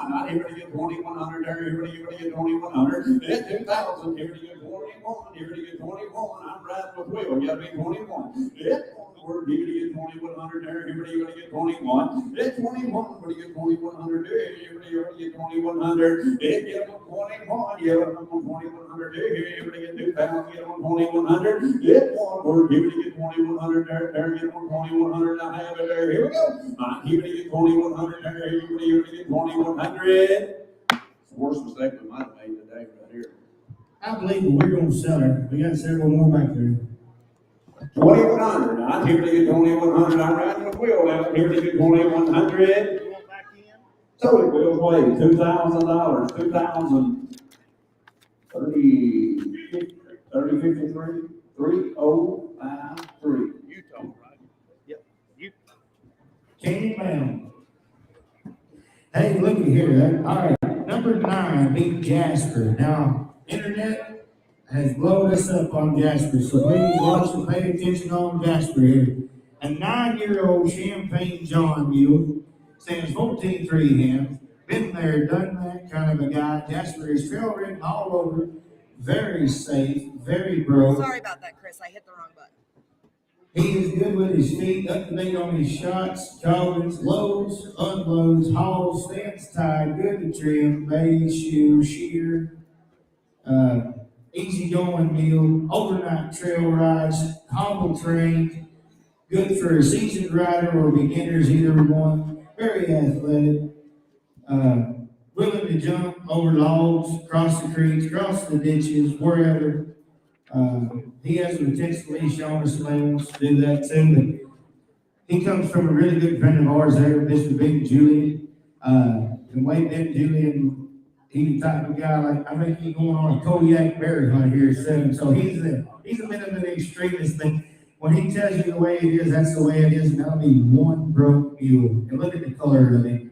Not here to get 2,100. Here to get 2,100. It's 2,000. Here to get 21. Here to get 21. I'm riding with Will. You gotta be 21. It's $1. Here to get 2,100. Here to get 21. It's 21. Here to get 2,100. Here to get 2,100. It gives them 21. You have them 2,100. Here to get 2,000. Get them 2,100. It's $1. Here to get 2,100. There get them 2,100. I have it there. Here we go. Here to get 2,100 there, here to get 2,100. It's the worst mistake we might have made today right here. I believe we're going to sell her. We got several more back there. 2,100. I'm here to get 2,100. I'm riding with Will out here to get 2,100. You want back in? So it will play $2,000. 2,000. 3053. 3053. Utah, right? Yep. You. Candy Mound. Hey, look at here. All right, number 9, Big Jasper. Now, internet has blown us up on Jasper, so please watch and pay attention on Jasper here. A 9-year-old Champagne John mule, stands 14.3 hands. Been there, done that kind of a guy. Jasper is trail ridden all over, very safe, very broke. Sorry about that, Chris. I hit the wrong button. He is good with his feet, up to date on his shots, joggings, loads, unloads, hauls, stands tied, good to trim, bays, shoe, shear, easy going mule, overnight trail rides, hobble trained, good for a seasoned rider or beginners, either one, very athletic. willing to jump over logs, cross the creeks, cross the ditches, wherever. He has intentionally shown us plans to do that too, but he comes from a really good friend of ours there, Mr. Big Julian. And way back Julian, he's the type of guy, like, I think he's going on a Kodiak bear hunt here soon, so he's a bit of an extremist, but when he tells you the way it is, that's the way it is, and that'll be one broke mule. And look at the color of it.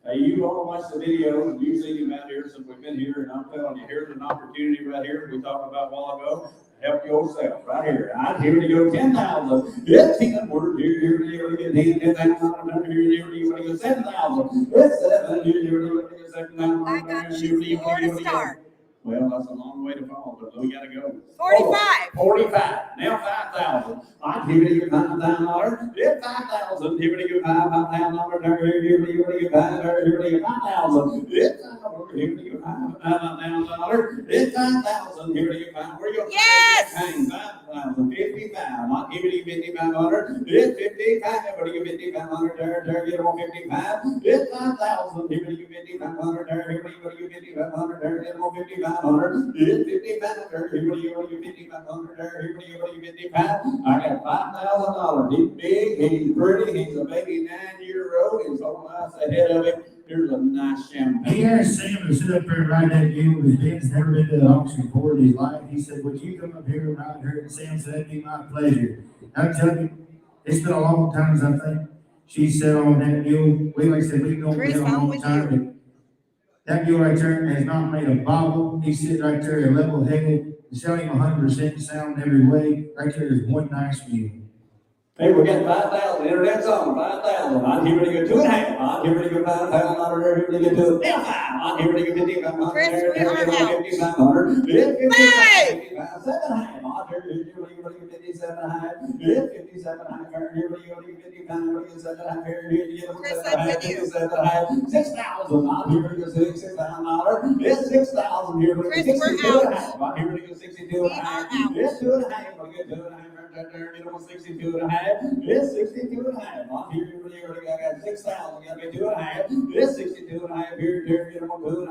Hey, you all watched the video, and you've seen him out here since we've been here, and I'm telling you, here's an opportunity right here we talked about a while ago. Help yourself right here. I'm here to go 10,000. It's 10. We're here to get 10,000. I'm here to go 7,000. It's 7. Here to go 7,000. I got you 4 to start. Well, that's a long way to fall, but we gotta go. 45. 45. Now 5,000. I'm here to go $5,000. It's 5,000. Here to go $5,000. Here to go 5,000. Here to go 5,000. It's 5,000. Here to go $5,000. It's 5,000. Here to go 5,000. Where you? Yes. 5,000. 55. I'm here to go 5,500. It's 55. Here to go 5,500. There, get on 55. It's 5,000. Here to go 5,500. Here to go 5,500. There, get on 55. It's 55. Everybody go to 5,500. Everybody go to 55. I got $5,000. He's big. He's pretty. He's a baby 9-year-old. He's so nice ahead of him. Here's a nice champagne. He asked Sam to sit up there and ride that mule with Ben's never been to an auction before in his life. He said, would you come up here and ride her? And Sam said, that'd be my pleasure. I'm telling you, it's been a long time since I think she sat on that mule. Like I said, we've known Chris, him a I'm long with time. you. But that mule right there has not made a bobble. He's sitting right there level-headed. Sounding 100% sound every way. Right there is one nice mule. Hey, we got 5,000. Internet song, 5,000. I'm here to go 2.5. I'm here to go $5,000. Here to go 2. I'm here to go 5,500. Chris, we are out. 5,500. It's 5. 7.5. I'm here to go 57.5. It's 57.5. Here to go 55. 57.5. Here to go Chris, that's with you. 57.5. 6,000. I'm here to go $6,000. It's 6,000. Here to go Chris, we're 62.5. I'm here to go 62.5. We are out. It's 2.5. We'll get 2.5. Get on 62.5. It's 62.5. I'm here to I got 6,000. Got to be 2.5. It's 62.5. Here, get on 2.5.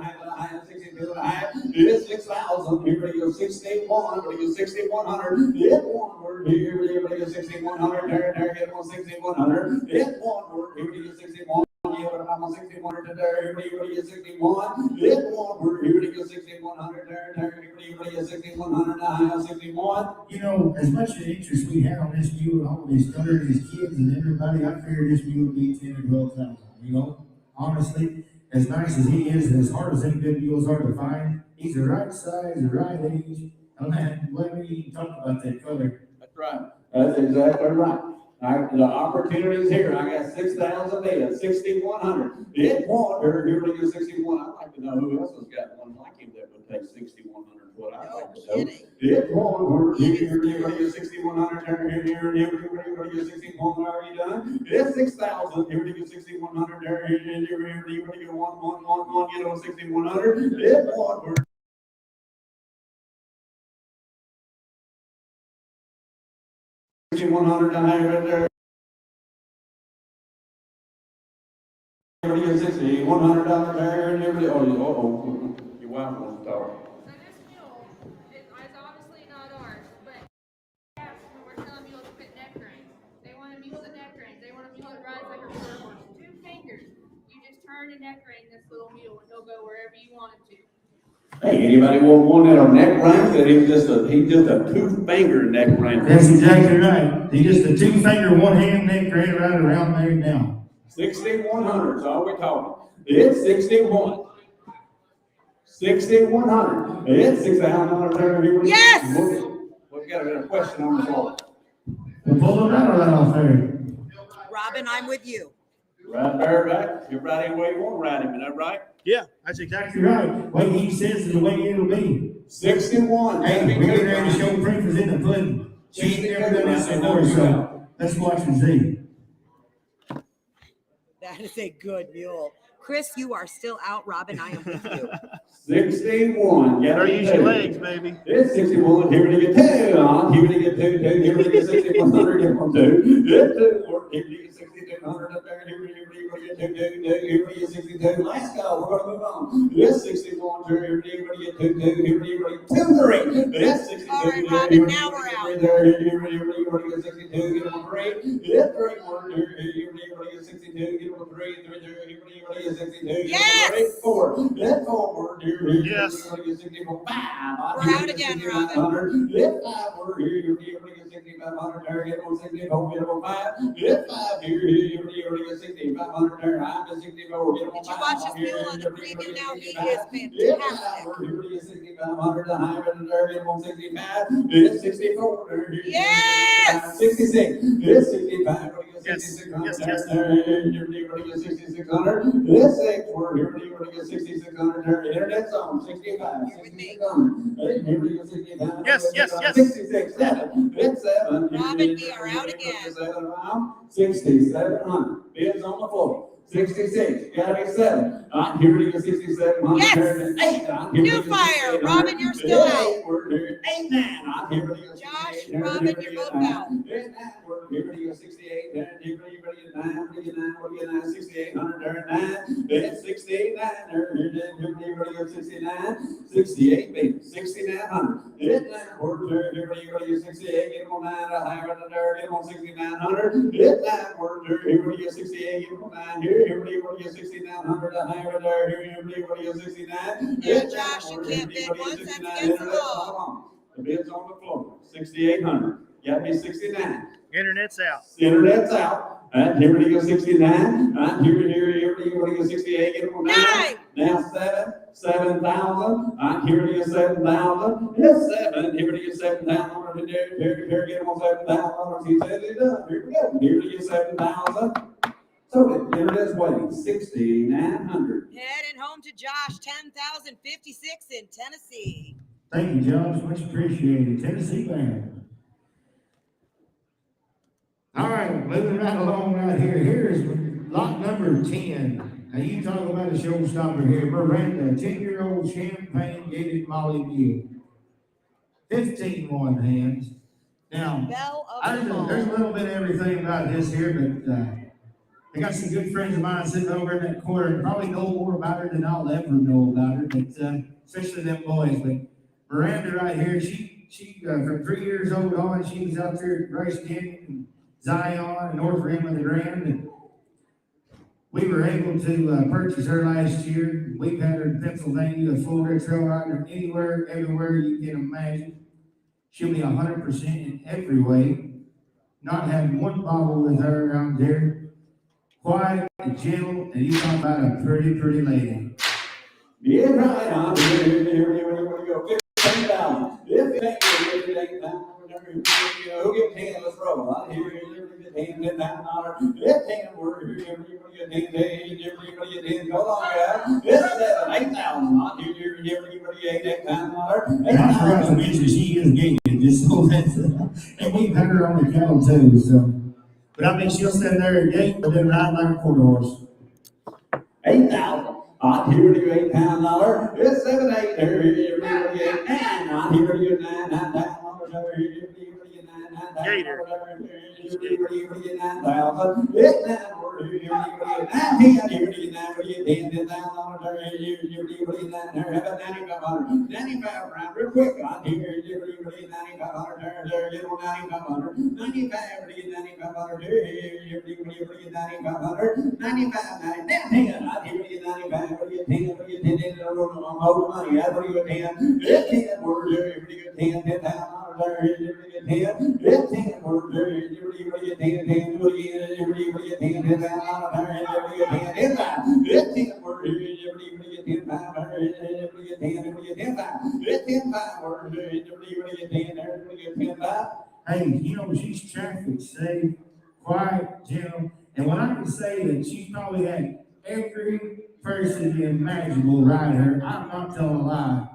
62.5. It's 6,000. Here to go 61. We're going to go 6,100. It's 1 word. Here to go 6,100. There, get on 6,100. It's 1 word. Here to go 61. I'm on 6,100 today. Everybody get 61. It's 1 word. Everybody get 6,100 there. Everybody get 6,100. I have 61. You know, as much interest we had on this mule and all these thunder, these kids and everybody, I figured this mule would be 10 or 12,000. You know, honestly, as nice as he is, and as hard as them good mules are to find, he's the right size, the right age. Oh man, let me talk about that color. That's right. That's exactly right. The opportunity's here. I got 6,000 bids, 6,100. It won't. Everybody get 61. I'd like to know who else has got one like him that would take 6,100. What I'd like to know. It won't. Everybody get 6,100. Everybody get 61. Already done. It's 6,000. Everybody get 6,100. Everybody get 1. Get on 6,100. It won't. 6,100 right there. Everybody gets $6,100 there, and everybody. Oh, your wife wants to talk. So this mule is obviously not ours, but when we're telling mules to put neck reins, they want a mule with a neck reins. They want a mule that rides like a quarter horse. 2 fingers. You just turn a neck rein this little mule, and he'll go wherever you want it to. Hey, anybody want one that on neck reins? That he's just a 2-finger neck rein. That's exactly right. He's just a 2-finger, 1-hand neck right around there now. 6,100 is all we're talking. It's 61. 6,100. It's 6,000. Yes! We've got a question on the floor. We'll pull the rattle right off there. Robin, I'm with you. Right there, back. You're right any way you want to ride him, is that right? Yeah, that's exactly You're right. What he says is the way it'll be. 61. Hey, we get ready to show proof is in the pudding. She's never done this before, so let's watch and see. That is a good mule. Chris, you are still out. Robin, I am with you. 61. Gotta use your legs, baby. It's 61. Here we get 2 on. Here we get 2. Here we get 6100. Get 1, 2. Get 2 more. Here we get 6200 up there. Here we get 2. Here we get 62. Let's go. We're gonna move on. It's 61. Here we get 2. Here we get 2, 3. It's 62. All right, Robin, now we're out. Here we get 62. Get 1, 3. Get 3 more. Here we get 62. Get 1, 3. Here we get 62. Yes! 4. Get 4. Yes. We're out again, Robin. Get 5. We're here. Get 6,500. Get 1, 64. Get 1, 5. Get 5 here. Get 6,500. I'm to 64. Get 1, 5. Did you watch his mule on the preview now? He is Get fantastic. 5. We're here. Get 6,500. I'm to get 165. Get 64. Yes! 66. Get 65. Yes. Yes. Yes. You're going to get 6,600. This 6, we're here to get 6,600. Internet's on 65. 6,600. Here we go, 65. Yes, yes, yes. 66, 7. It's 7. Robin, we are out again. 6,700. Bids on the floor. 66, gotta be 7. Here we go, 6,700. Yes! 8. New fire. Robin, you're still out. We're here. 8, 9. Here we go. Josh, Robin, you're both out. 8, 9. Here we go, 68. Here we go, 9. We're getting 9. 6,800. 9. It's 69. Here we go, 69. 68, baby. 6,900. It's 9. Here we go, 68. Get on 9. Higher than there. Get on 6,900. It's 9. Here we go, 68. Get on 9. Here we go, 6,900. Higher than there. Here we go, 69. Yeah, Josh, you can't bid 1 cent against the law. The bid's on the floor. 6,800. Gotta be 69. Internet's out. Internet's out. And here we go, 69. And here we go, 68. Get on 9. 9. Now 7,000. And here we go, 7,000. It's 7. Here we go, 7,000. Here get on 7,000. He said it done. Here we go. Here we go, 7,000. So the internet's waiting. 6,900. Heading home to Josh, 10,056 in Tennessee. Thank you, Josh. Much appreciated. Tennessee band. All right, moving right along right here. Here is lot number 10. Now you talk about a showstopper here. Miranda, 10-year-old champagne gated Molly Mule. 15 one hands. Now, Bell of the there's a ball. little bit of everything about this here, but I got some good friends of mine sitting over in that corner and probably know more about her than I'll ever know about her, but especially them boys. But Miranda right here, she from 3 years old on, she was out there at Bryce Canyon and Zion and North Rim of the Grand, and we were able to purchase her last year. We've had her in Pennsylvania, Florida, trail rider, anywhere, everywhere you can imagine. She'll be 100% in every way. Not having one bobble with her around there. Quiet and gentle, and you talk about a pretty, pretty lady. Yeah, right on. Here we go. 15,000. If it ain't who get 10, let's roll. Here we get 10, $10,000. It's 10, we're here. We get 10, go on, guys. It's 7, 8,000. Here we get $8,000. I forgot to mention she is gated, just so that's, and we've had her on the cattle too, so. But I mean, she'll stand there and gate, but then ride like a quarter horse. 8,000. Here we go, $8,000. It's 7, 8. Here we get 9. Here we get 9,000. Gator. It's 9. It's 9. Here we get 9. Here we get 9. We get 10, $10,000. Here we get 9. How about 9,500? 95 round, real quick. Here we get 9,500. There, get on 9,500. 95. We get 9,500. Here we get 9,500. 95. 10. Here we get 95. We get 10. We get 10. Hold the money. That's what you get 10. It's 10. We're here. We get 10. $10,000. Here we get 10. It's 10. We're here. We get 10. 10. We get 10. $10,000. Here we get 10. It's 5. It's 10. We're here. We get 10. 5. Here we get 10. We get 10. 5. It's 10. 5. We're here. We get 10. Here we get 10. 5. Hey, you know, she's traffic safe, quiet, gentle, and when I can say that she's probably had every person imaginable ride her, I'm not telling a lie.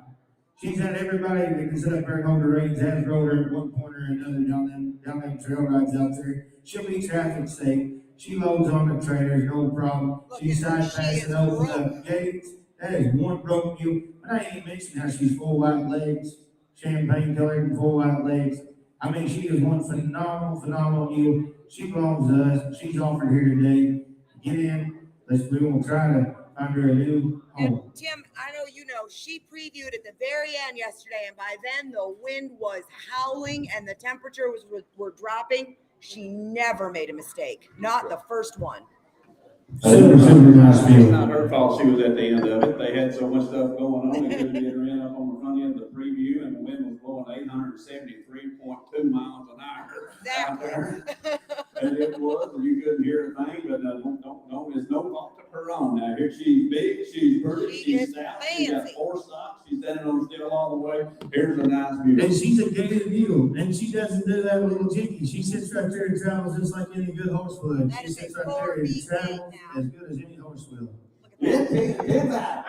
She's had everybody that can sit up there and hold the reins, has rode her at one point or another down them trail rides out there. She'll be traffic safe. She loads on the trailers, no problem. Look She at her, decides she passing is over broke. the gates. That is one broke mule. But I ain't mentioned how she's full white legs, champagne colored and full white legs. I mean, she is one phenomenal mule. She belongs to us. She's offered here today. Get in. We will try to find her a new And home. Tim, I know you know, she previewed at the very end yesterday, and by then the wind was howling and the temperature were dropping. She never made a mistake. Not the first one. Super nice It's mule. not her fault she was at the end of it. They had so much stuff going on, they couldn't get her in up on the front end of the preview, and the wind was blowing 873.2 miles an hour out there. And it was, and you couldn't hear a thing, but it's no fault of her own. Now, here she's big, she's pretty, She she's is stout, she's got fancy. 4 stops, she's standing on still all the way. Here's a nice view. And she's a gated mule, and she doesn't do that with little jiggy. She sits right there and travels just like any good horse would. That She is sits a right there and 4B travels now. as good as any horse will. It's that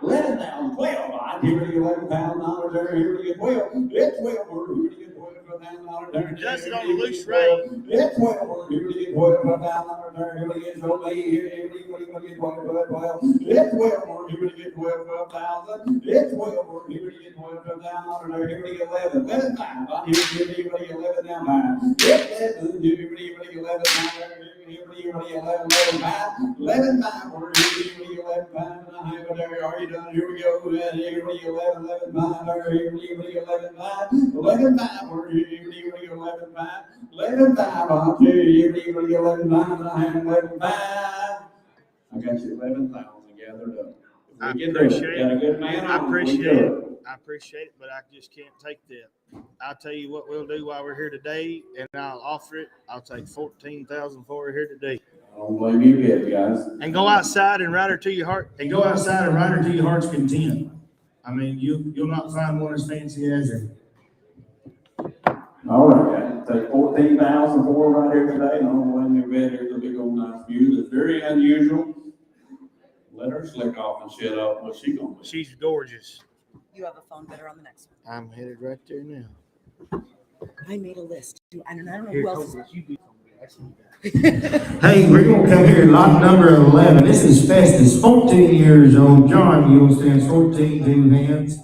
11,000, 12. I give her $11,000 there, here we get 12. It's 12, here we get $12,000 there. Does it on a loose rein. It's 12, here we get $12,000 there, here we get so many, here we get 12. It's 12, here we get 12,000. It's 12, here we get $12,000 there, here we get 11. 11,500, here we get 11 down by. It's 11, here we get 11 down there, here we get 11, 11,500. 11,500, here we get 11,500 there. Are you done? Here we go. Here we go. 11,500 there. Here we go. 11,500. 11,500. Here we go. 11,500. 11,500. Here we go. 11,500. 11,500. I got you 11,000 gathered up. I We can do appreciate it. Got a good man I on. We appreciate do it. I appreciate it, but I just can't take that. I'll tell you what we'll do while we're here today, and I'll offer it. I'll take 14,000 for her here today. I don't blame you a bit, guys. And go outside and ride her to your heart. And go outside and ride her to your heart's content. I mean, you'll not find one as fancy as her. All right, guys. Take 14,000 for right here today. And I'm going to bed. Here's a big old nice view that's very unusual. Let her slick off and shut up. What's she going to do? She's gorgeous. You have a phone better on the next one. I'm headed right there now. I made a list. I don't know Here, who else. Cobra, you do something. I see that. Hey, we're gonna come here, lot number 11. This is Festus, 14 years old. John Mule stands 14, 2 hands.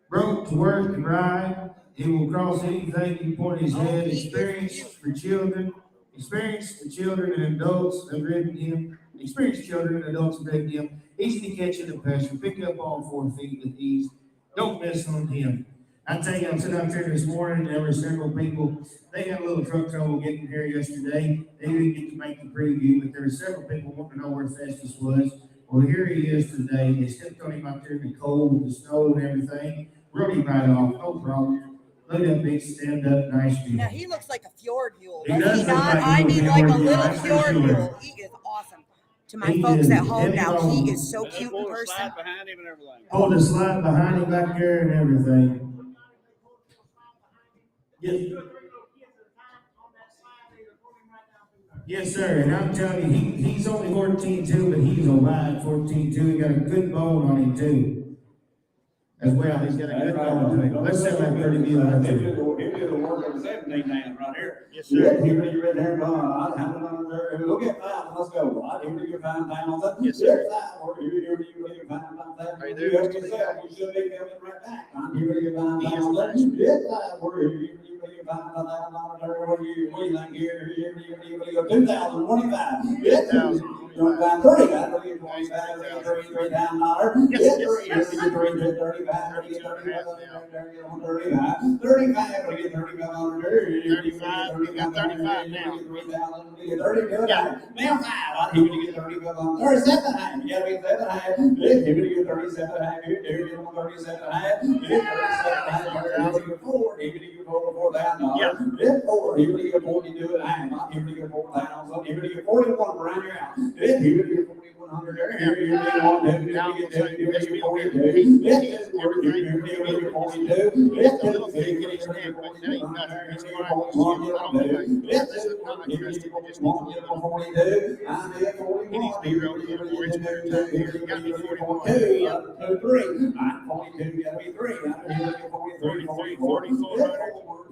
Broke to work and ride. He will cross anything you point his head. Experienced for children and adults have ridden him. Experienced children and adults have ridden him. Easy to catch in the pasture. Pick up all 4 feet with ease. Don't miss on him. I tell you, I'm sitting out there this morning, there were several people, they had a little truck trouble getting here yesterday. They didn't get to make the preview, but there were several people wanting to know where Festus was. Well, here he is today. They stepped on him out there in the cold with the snow and everything. Rode him right off, no problem. Look at that big stand up, nice view. Now he looks like a fjord mule. He Does does he look not? like a I little mean, like a fjord mule, little that's for fjord sure. mule. He is awesome. To my He folks is at home heavy now, bone. he is so cute in person. behind him and everything. Hold the slide behind him back there and everything. Yes, sir. And I'm telling you, he's only 14-2, but he's a wide 14-2. He got a good bone on him, too. As well, he's got a good bone to him. Let's sell that 30 mule right there. He'll do the work of 17 hands right here. Yes, sir. Here you right there, I'd have it under there. Look at 5, let's go. I'd here you 5,000. Yes, sir. Here you 5,000. Right there. You have yourself, you should be coming right back. I'm here you He is 5,000. Yes, we're here you $5,000 there. What do you think here? Here you 2,025. Yes, 25, 35, $33,000. Yes, $35, 35 now. Now 5, I need to get 35 37 high. You gotta be 7 high. Here we get 37 high. Here you go 37 high. Here 37 high. Here you 4. Here you go $4,000. This 4. Here you get 42 and a half. Here you get 4,000. Here you get 41 around your house. Here you get 41. 100 there. Here you go. Now, Here you so get this meal here, 42. he's Here you get 42. just a little thing in his neck, but now you've got his line. I don't know why. This is not interesting. We just need to get him. He needs to be real in for his winter time here. He got me 41. 43. I'm 42, got me 3. 33, 44.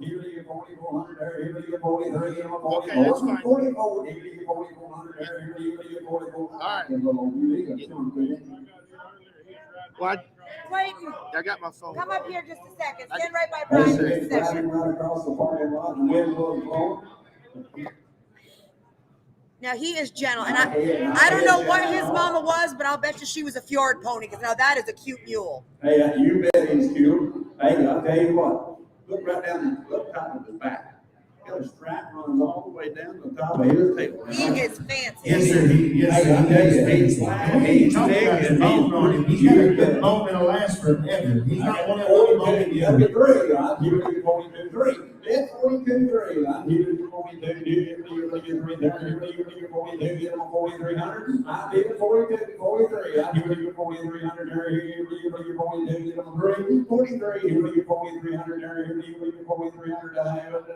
Here you get 4400 there. Here you get 43. Okay, that's fine. 44. Here you get 4400 there. Here you get 44. All right. Well, Clayton, I got my phone. come up here just a second. Stand right by Brian for just a second. Right across the parking lot, the wind was blowing. Now he is gentle, and I don't know what his mama was, but I'll bet you she was a fjord pony, because now that is a cute mule. Hey, you bet he's cute. Hey, I'll tell you what. Look right down the top of his back. Got a strap runs all the way down to the top of his tail. He is fancy. Yes, sir. Yes, sir. Hey, I tell you, he's black, he's thick, and bone on him. He's got a good bone that'll last forever. He's not one of those bone you got 3. I'll give you 42-3. It's 42-3. I'll give you 42. You get 3 there. You get 42. Get him a 4300. I'll give you 42, 43. I'll give you 4300 there. You get 42. Get him a 3. 43. You get 4300 there. You get 4300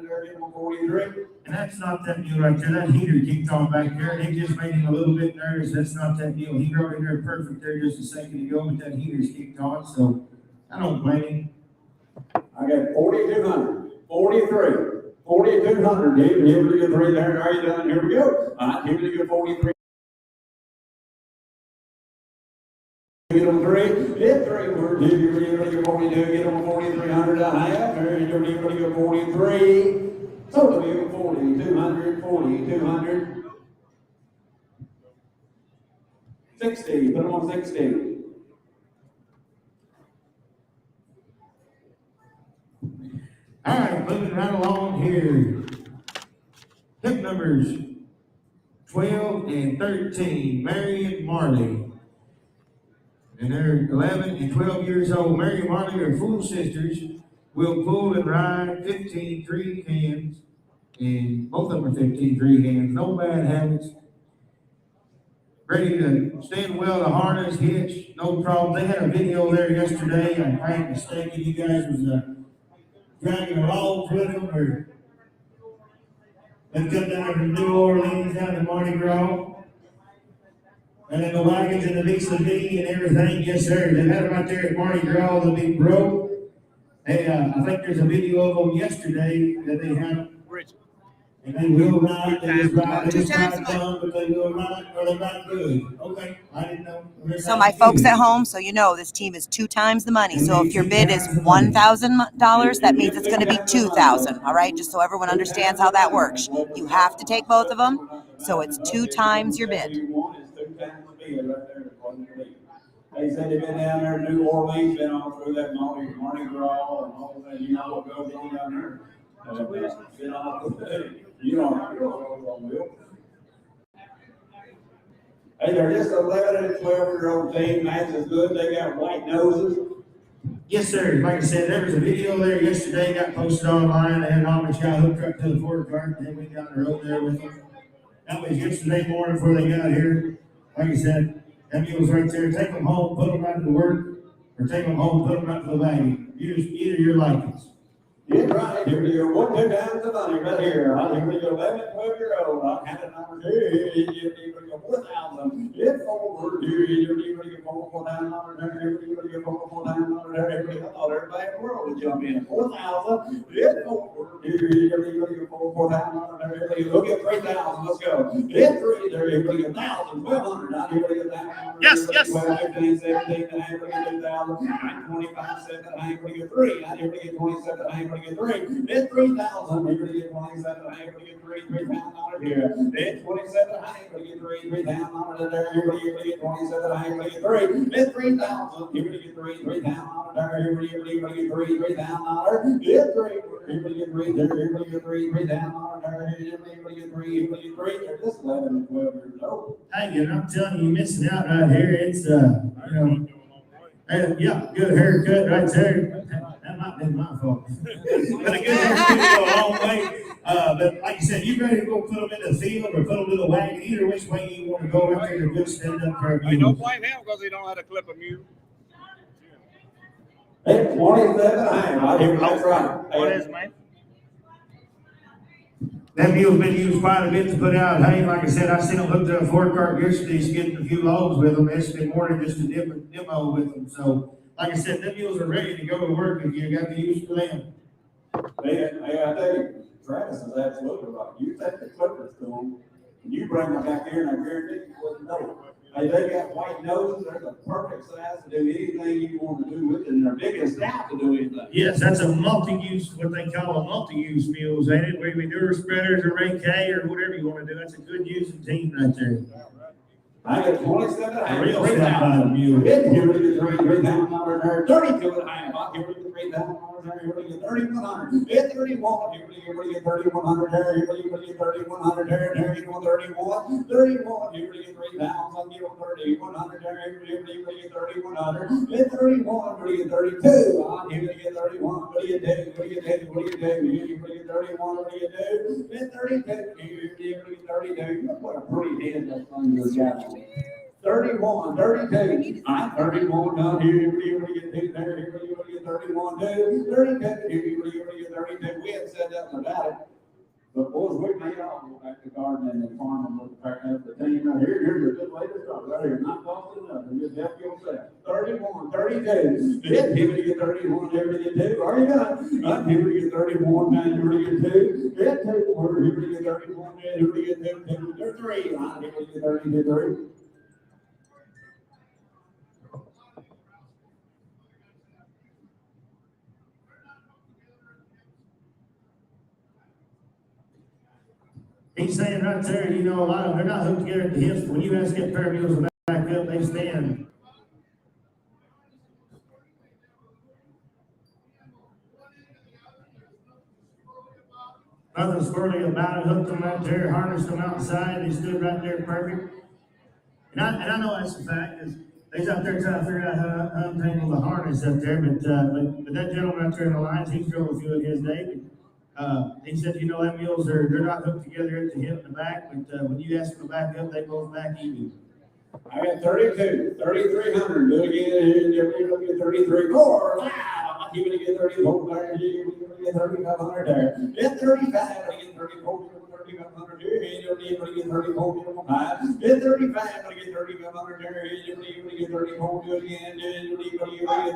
there. Get him a 43. And that's not that mule right there. That heater kicked on back there. It just made him a little bit nervous. That's not that mule. He rode in there perfect there just a second ago, but that heater's kicked on, so I don't blame him. I got 4200, 43, 4200. Here we get 3 there. Are you done? Here we go. Here we get 43. Get them 3. Get 3 words. Here we get 42. Get them 4300 a half. Here we get 43. So we get 40, 200, 40, 200. 60. Put them on 60. All right, moving right along here. Hip numbers 12 and 13, Mary and Marley. And they're 11 and 12 years old. Mary and Marley are full sisters. Will pull and ride 15 3 hands. And both of them are 15 3 hands. No bad habits. Ready to stand well to harness, hitch, no problem. They had a video there yesterday. If I ain't mistaken, you guys was dragging along with them, or they come down from New Orleans down to Mardi Gras. And then the wagons and the vis-a-vis and everything, yes sir. They had them right there at Mardi Gras, the big bro. Hey, I think there's a video of them yesterday that they had. And they will ride, they just ride, they just ride down, but they will ride, or they ride good. Okay, I didn't know. So my folks at home, so you know, this team is 2 times the money. So if your bid is $1,000, that means it's going to be $2,000. All right, just so everyone understands how that works. You have to take both of them, so it's 2 times your bid. They said they've been down there in New Orleans, been all through that Mardi Gras and all that, you know what goes on down there. Been all through that. You know what goes on, Bill. Hey, they're just 11 and 12-year-old team. That's as good. They got white noses. Yes, sir. Like I said, there was a video there yesterday, got posted online. They had an Amish guy hooked up to the Ford cart, and they went down the road there with them. That was yesterday morning before they got here. Like I said, that mule was right there. Take them home, put them out to work, or take them home, put them out to the wagon. Either your likings. Yeah, right. Here we go. 1, 2 times the money right here. Here we go. 11, 12-year-old. I counted numbers here. Here we go. 4,000. It's forward. Here we go. 4,000 there. Here we go. 4,000 there. Here we go. I thought everybody in the world would jump in. 4,000. It's forward. Here we go. 4,000 there. Here we go. Look at 3,000. Let's go. It's 3 there. Here we go. 1,000. 1,200. Here we go. 1,000. Yes, yes. 12, 15, 17. Here we go. 2,000. 25, 7. Here we go. 3. Here we go. 27. Here we go. 3. It's 3,000. Here we get 27. Here we get 3,000 here. It's 27. Here we get 3,000 there. Here we get 27. Here we get 3. It's 3,000. Here we get 3,000 there. Here we get 3,000. It's 3. Here we get 3 there. Here we get 3,000 there. Here we get 3. Here we get 3. They're just 11 and 12 years old. Hey, and I'm telling you, you're missing out right here. It's yeah, good haircut right there. That might be my fault. But a good haircut go a long way. But like you said, you ready to go put them in the field or put them in the wagon, either which way you want to go, right there, they're good stand-up pair of Hey, don't mules. blame him because he don't know how to clip a mule. Hey, 27 and a half, I hear that's right. What is it, man? That mule's been used quite a bit to put out hay. Like I said, I seen them hooked to a fork cart yesterday, skidding a few loads with them. It's been more than just a demo with them. So, like I said, them mules are ready to go to work if you got the use for them. Hey, I tell you, Travis is absolutely right. You take the clippers to them, and you bring them back here, and I guarantee you wouldn't know it. Hey, they got white noses, they're the perfect size to do anything you want to do with it, and they're big as out to do anything. Yes, that's a multi-use, what they call a multi-use mules, ain't it? Where we do our spreaders or rake hay or whatever you want to do. That's a good using team right there. I got 27 and a half. Real sound mule. Here we get $3,000 there, 32 and a half. Here we get $3,000 there, here we get 3,100. At 31, here we get 3,100 there, here we get 3,100 there, there you go 31. 31, here we get 3,000, you go 3,100 there, here we get 3,100. At 31, we get 32. Here we get 31. What do you do? What do you do? What do you do? Here we get 31. What do you do? At 32, here we get 32. Look what a pretty head that thing has got. 31, 32. I'm 31 down here. We get 2 there. Here we get 31, 2. 32. Here we get 32. We hadn't said nothing about it. But boys, we may all go back to gardening and farming with the team right here. Here's a good way to start right here. Not costing nothing. Just help yourself. 31, 32. Here we get 31. Here we get 2. Are you done? Here we get 31. Man, here we get 2. Get 2. Here we get 31. Man, here we get 2. 2. There's 3. Here we get 32. 3. He's saying right there, you know, a lot of them, they're not hooked together at the hips. When you ask that pair of mules to back up, they stand. Nothing squirrely about it. Hooked them right there, harnessed them outside. They stood right there perfect. And I know that's a fact, because they's out there trying to figure out how to untangle the harness up there. But that gentleman out there in the lines, he's drove a few of his day. He said, you know, that mules they're not hooked together at the hip and the back, but when you ask them to back up, they both back even. I got 32, 3,300. Do it again. You're get 33 more. Wow. You're going to get 34 there. You're going to get 3,500 there. Get 35. I get 34. 3,500 here. You're going to get 34. 5. Get 35. I get 3,500 there. You're going to get 34. Do it again. You're going to get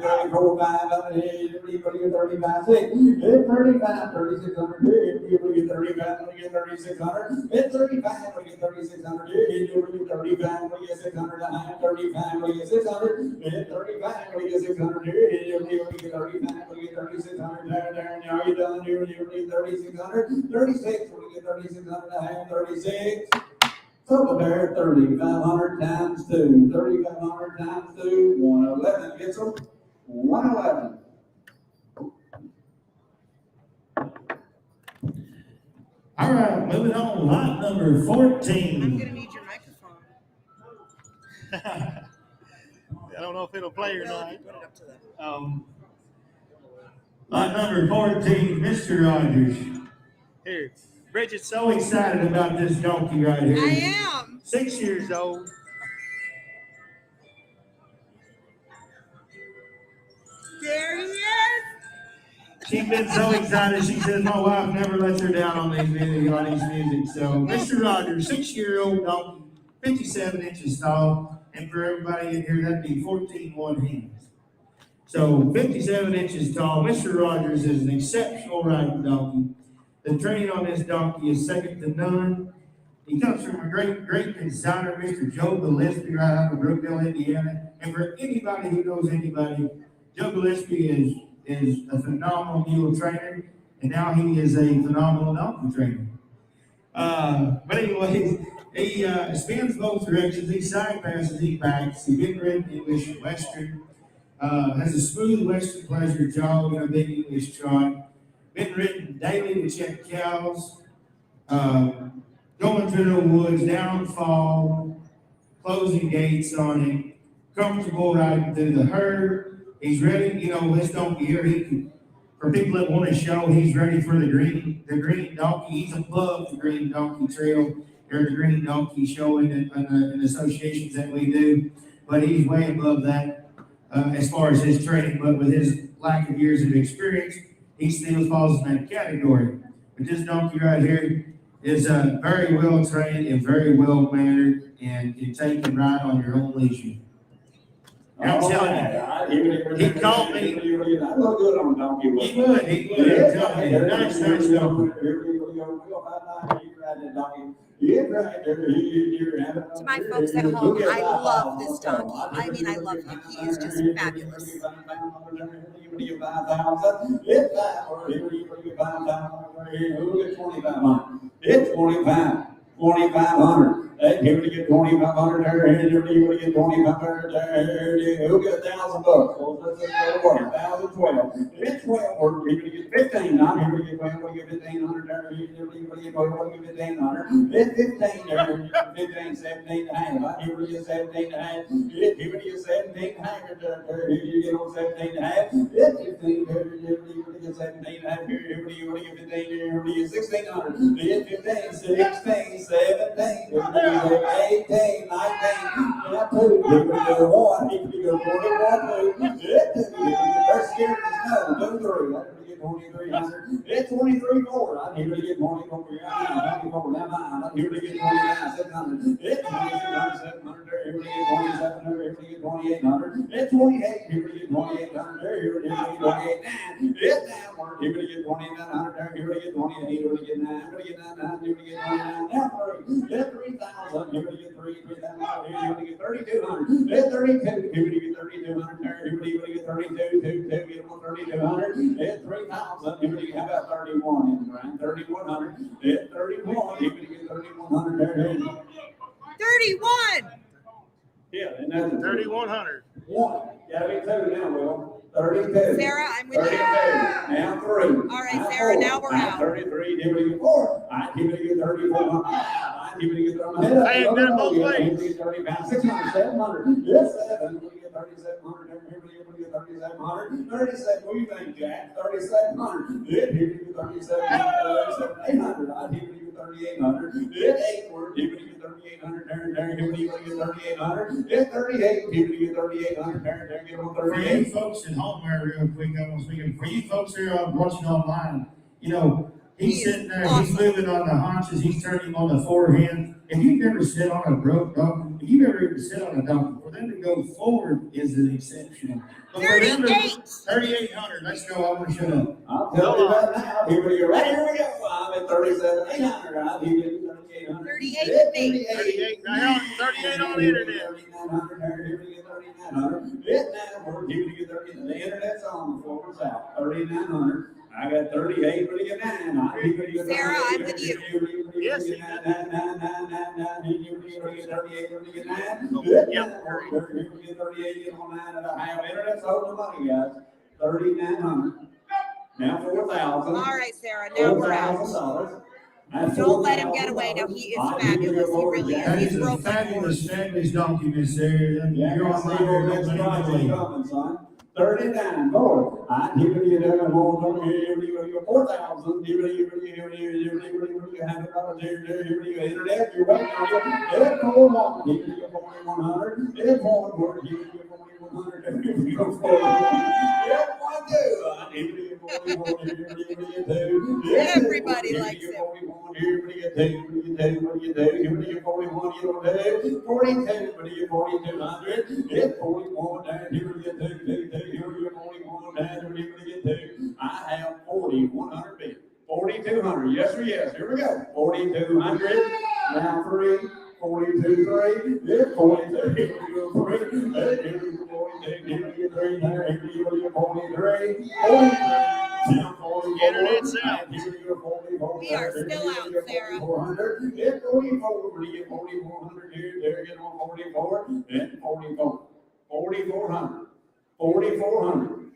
34. 5. You're going to get 35. 6. Get 35. 3,600 here. You're going to get 35. I get 3,600. Get 35. I get 3,600 here. You're going to get 35. I get 600. I have 35. I get 600. Get 35. I get 600 here. You're going to get 35. I get 3,600 there. Now you're done. You're going to get 3,600. 36. We get 3,600. I have 36. Total there, 3,500 times 2. 3,500 times 2. 111 gets them. 111. All right, moving on. Lot number 14. I'm gonna need your microphone. I don't know if it'll play or not. Put it up to them. Lot number 14, Mr. Rogers. Here, Bridget's So excited about this donkey right here. I am. 6 years old. There he is. She's been so excited. She says my wife never lets her down on these music. So, Mr. Rogers, 6-year-old donkey, 57 inches tall, and for everybody in here, that'd be 14 one hands. So, 57 inches tall. Mr. Rogers is an exceptional riding donkey. The training on this donkey is second to none. He comes from a great designer, Mr. Joe Gillespie, right out of Brookville, Indiana. And for anybody who knows anybody, Joe Gillespie is a phenomenal mule trainer, and now he is a phenomenal donkey trainer. But anyway, he spins both directions. He side passes, he backs. He's been ridden English Western. Has a smooth Western pleasure jog and a big English trot. Been ridden daily to check cows. Going through the woods, downfall, closing gates on him. Comfortable riding through the herd. He's ready, you know, this donkey here, he can for people that want to show he's ready for the green donkey, he's above the green donkey trail or the green donkey show in associations that we do, but he's way above that as far as his training. But with his lack of years of experience, he still falls in that category. But this donkey right here is very well trained and very well mannered, and can take and ride on your own leash. I'm telling you, he called me. I look good on donkey. He would. I'm telling you, nice donkey. To my folks at home, I love this donkey. I mean, I love him. He is just fabulous. It's 2,500. Here we get 2,500 there. Here we get 2,500 there. Who get $1,000 bucks? So let's go to work. 1,012. It's 12. Here we get 15. Now here we get 12. We get 1,500 there. Here we get 12. We get 1,500. It's 15 there. 15, 17 and a half. Here we get 17 and a half. Here we get 17 and a half. Here you get on 17 and a half. It's 15 there. Here we get 17 and a half. Here we get 15. Here we get 1,600. It's 15, 16, 17. 18, 19, now 2, here we go 1, here we go 41, 2, they're scared of the snow, 2, 3, here we get 2,300, it's 23,400, I'm here to get 24, now 9, I'm here to get 29,700, it's 27,700, here we get 27,00, here we get 2,800, it's 28, here we get 2,800, here we get 28,900, it's downward, here we get 2,900, here we get 28, here we get 9, here we get 9, here we get 29, now 3, it's 3,000, here we get 3,000, here we get 3,200, it's 32, here we get 3,200, here we get 32, 2, get 3,200, it's 3,000, here we get, how about 31, Brian, 3,100, it's 31, here we get 3,100, there, 31! yeah, and that's 3,100. 1, gotta be 2 now, Will. 32. Sarah, I'm with 32. you. Now 3. All right, Sarah, now we're out. 33. Here we go 4. I give it to 34. I give it to Hey, it's done both ways. 30 pounds. 600, 700. Yes, 7. We get 3,700. Here we get 3,700. 37. What do you think, Jack? 3,700. Here we get 3,700. 800. I give it to 3,800. It's 8 word. Here we get 3,800. Here we get 3,800. It's 38. Here we get 3,800. There, get on For you 38. folks at home there, real quick, I was thinking, for you folks here watching online, you know, he's sitting there, he's moving on the haunches, he's turning on the forehand. If you've never sit on a broke donkey, if you've ever even sit on a donkey, for them to go forward is an exception. 3,800, let's go, I want to shut up. I'll tell you right now. Here we go. Right here we go. I'm at 37,800. I'll give you 3,800. 38. 38. Now, 38 on the internet. 3,900. Here we get 3,900. It's now. We're giving you 30. The internet's on before it's out. 3,900. I got 38. What do you get 9? Sarah, I'm with you. Yes. 9. You get 38. What do you get 9? Yep. You get 38. Get on 9 and a half. Internet's holding the money, guys. 3,900. Now 4,000. All right, Sarah, now we're out. $4,000. Don't let him get away. No, he is fabulous. He really That is. is He's a broken. fabulous donkey, Miss Sarah. Yeah, You're on my coming, son. 39 more. I give you that more. Here you go 4,000. Here you have it internet. You're waiting on it. It's 41. Here you go 4,100. It's 4,100. Here you go 4,100. Here you go 4,100. Everybody likes him. 41. Here we get 2. What do you do? Here we get 41. You don't do 42. What do you 4,200? It's 41. Here we get 2. Here we get 41. Here we get 2. I have 4,100 feet. 4,200. Yes or yes. Here we go. 4,200. Now 3. 42, 3. Yeah, 42. Here we go 3. Here we go 42. Here we get 3. Here we go 43. 43. Internet's out. We are still out, Sarah. 400. It's 44. We get 4,400 here. There, get on 44. And 44. 4,400. 4,400.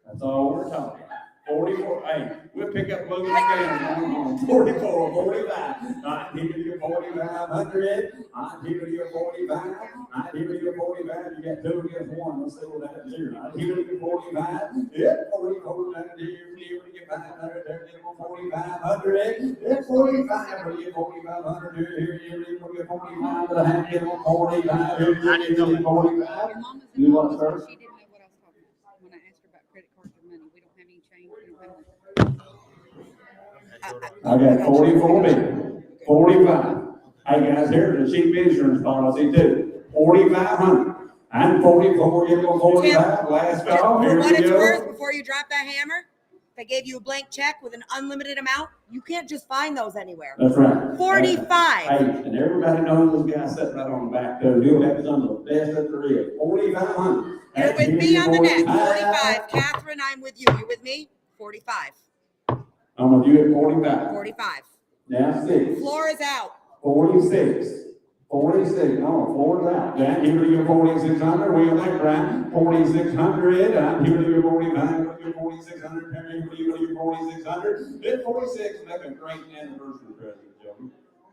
That's all we're talking about. 44. Hey, we'll pick up moving again. 44, 45. I give you 4,500. I give you 45. I give you 45. 45, you got 2 against 1, let's see what happens here. Now, here we go, 45, yeah, 44, down here we get 500, there we go, 4,500, yeah, 45, we get 4,500, here we get 45, and a half, get 45, here we get 45. You want to start? She didn't know what I was talking about when I asked her about credit cards or money. We don't have any change. We don't have I got 44 million, 45. Hey guys, here's the cheap insurance policy too, 4,500. I'm 44, you go 45, last call, For here what we it's go. worth, before you drop that hammer, if I gave you a blank check with an unlimited amount, you can't just find those anywhere. That's right. 45. Hey, and everybody knows this guy sitting right on the back there. He'll have some of the best that there is. 4,500. You're with me on the net. 45. Catherine, I'm with you. You with me? 45. I'm with you at 45. 45. Now 6. Floor is out. 46. 46. No, floor's out. Down here to your 4,600. We on that right. 4,600. I'm here to your 45. Your 4,600. Here to your 4,600. Then 46. Make a great anniversary present, Joe.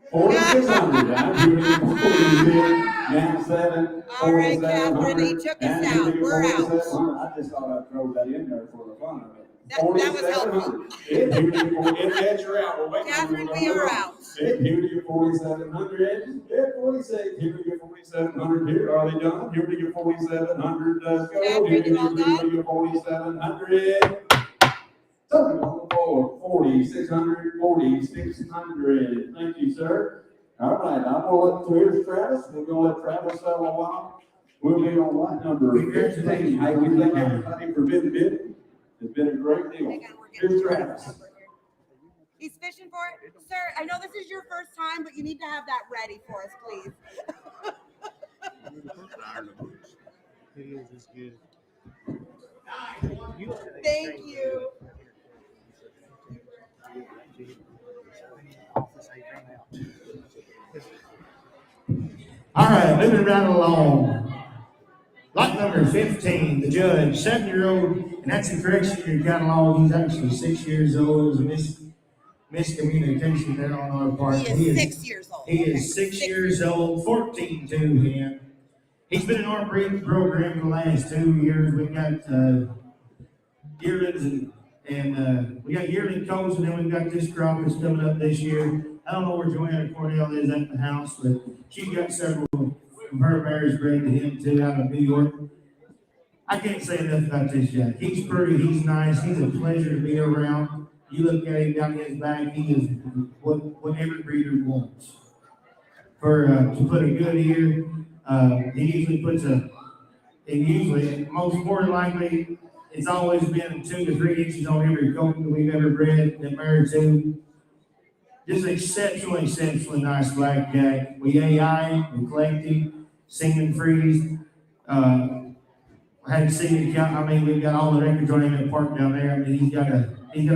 4,600. I'm here to your 46. Now 7. All right, Catherine, he took us out. We're out. I just thought I'd throw that in there for the fun of it. That was helpful. Catherine, we are out. Here to your 4,700. Yeah, 46. Here to your 4,700. Here, are they done? Here to your 4,700. Let's go. Here to your 4,700. Something on the floor. 4,600. 4,600. Thank you, sir. All right, I'm going to here's Travis. We're going to let Travis settle a while. We'll be on line number 15. Hey, we thank everybody for bidding. It's been a great deal. Here's Travis. He's fishing for it. Sir, I know this is your first time, but you need to have that ready for us, please. Thank you. All right, moving right along. Lot number 15, the judge, 7-year-old, and that's a correction in your catalog. He's actually 6 years old. It was a miscommunication there on our part. He is 6 years old. He is 6 years old, 14 to him. He's been in our breeding program for the last 2 years. We've got yearlings and we got yearling colts, and then we've got this crop that's coming up this year. I don't know where Joanna Cornell is at the house, but she's got several from her mares bred to him too out of New York. I can't say enough about this guy. He's pretty, he's nice, he's a pleasure to be around. You look at him down his back, he is what every breeder wants. For to put a good ear, he usually puts most more than likely, it's always been 2 to 3 inches on every colt that we've ever bred and married to. Just exceptionally nice blackjack. We AI, we collect him, sing and freeze. I hadn't seen him count. I mean, we've got all the records on him at the park down there. I mean, he's got a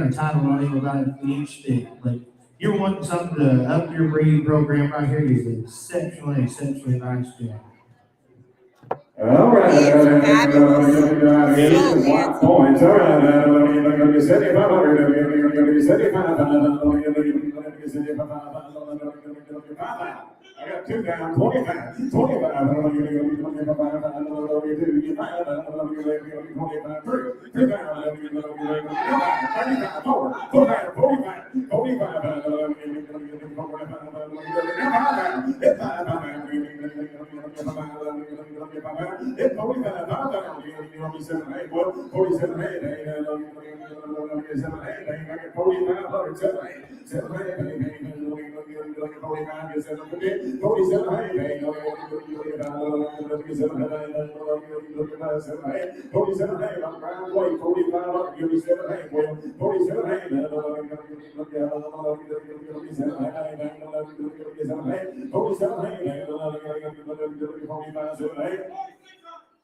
title on him about an inch thick. But you're wanting something to up your breeding program right here. He's exceptionally nice guy. All right, He is fabulous. here's the 1 points. All right, 75. I got 2 down, 25, 25,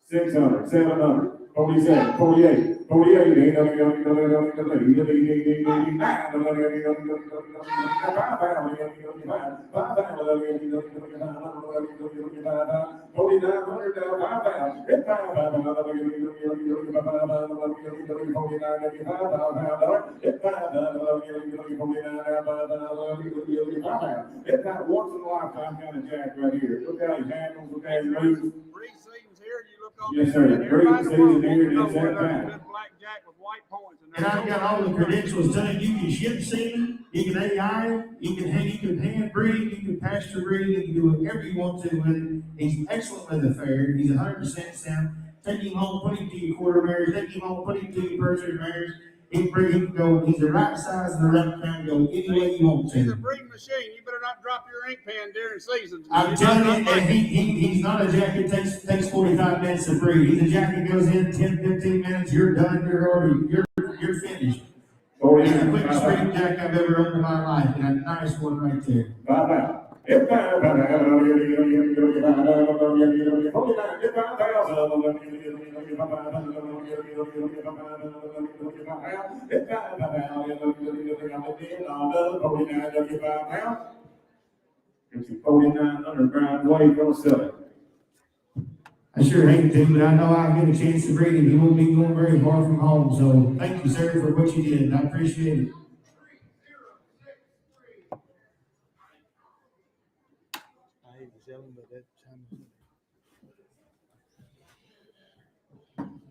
600, 700, 47, 48, 48, it's not once in a lifetime kind of jack right here. Look how he handles, look how he moves. Yes, sir. And Breeding everybody in the world season wants here to know is at whether that it's time. good blackjack with white points. And I've got all the credentials done. You can ship semen, you can AI, you can hand breed, you can pasture breed, you can do whatever you want to with it. He's excellent with the fair. He's 100% sound. Take him home, put him to your quarter mares, take him home, put him to your purchase mares. He can go, he's the right size and the right kind, go any way you want He's a to. breeding machine. You better not drop your ink pen during seasons. I'm telling you, and he's not a jack that takes 45 minutes to breed. He's a jack that goes in 10, 15 minutes, you're done, you're finished. He's the quickest breeding jack I've ever owned in my life, and a nice one right there. It's 4,900 grand weight, gonna sell it. I sure hate to, but I know I'll get a chance to breed him. He won't be going very far from home, so thank you, sir, for what you did. I appreciate it. I hate to sell him, but that's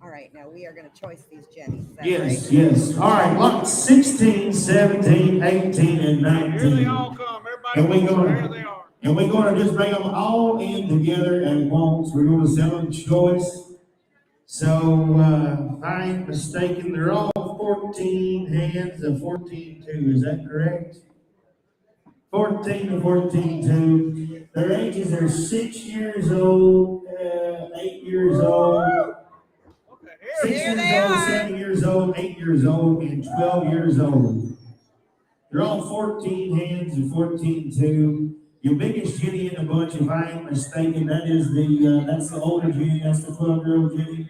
All right, now we are gonna choice these jennies. Is that Yes, right? yes. All right, lots 16, 17, 18, and 19. Here they all come. Everybody And we wants them. gonna- Here they are. And we're going to just bring them all in together at once. We're going to sell them choice. So, if I ain't mistaken, they're all 14 hands of 14-2. Is that correct? 14 to 14-2. Their ages are 6 years old, 8 years old, Okay, 6 Here years they old, are. 7 years old, 8 years old, and 12 years old. They're all 14 hands and 14-2. Your biggest Jenny in the bunch, if I ain't mistaken, that's the older Jenny, that's the 12-year-old Jenny.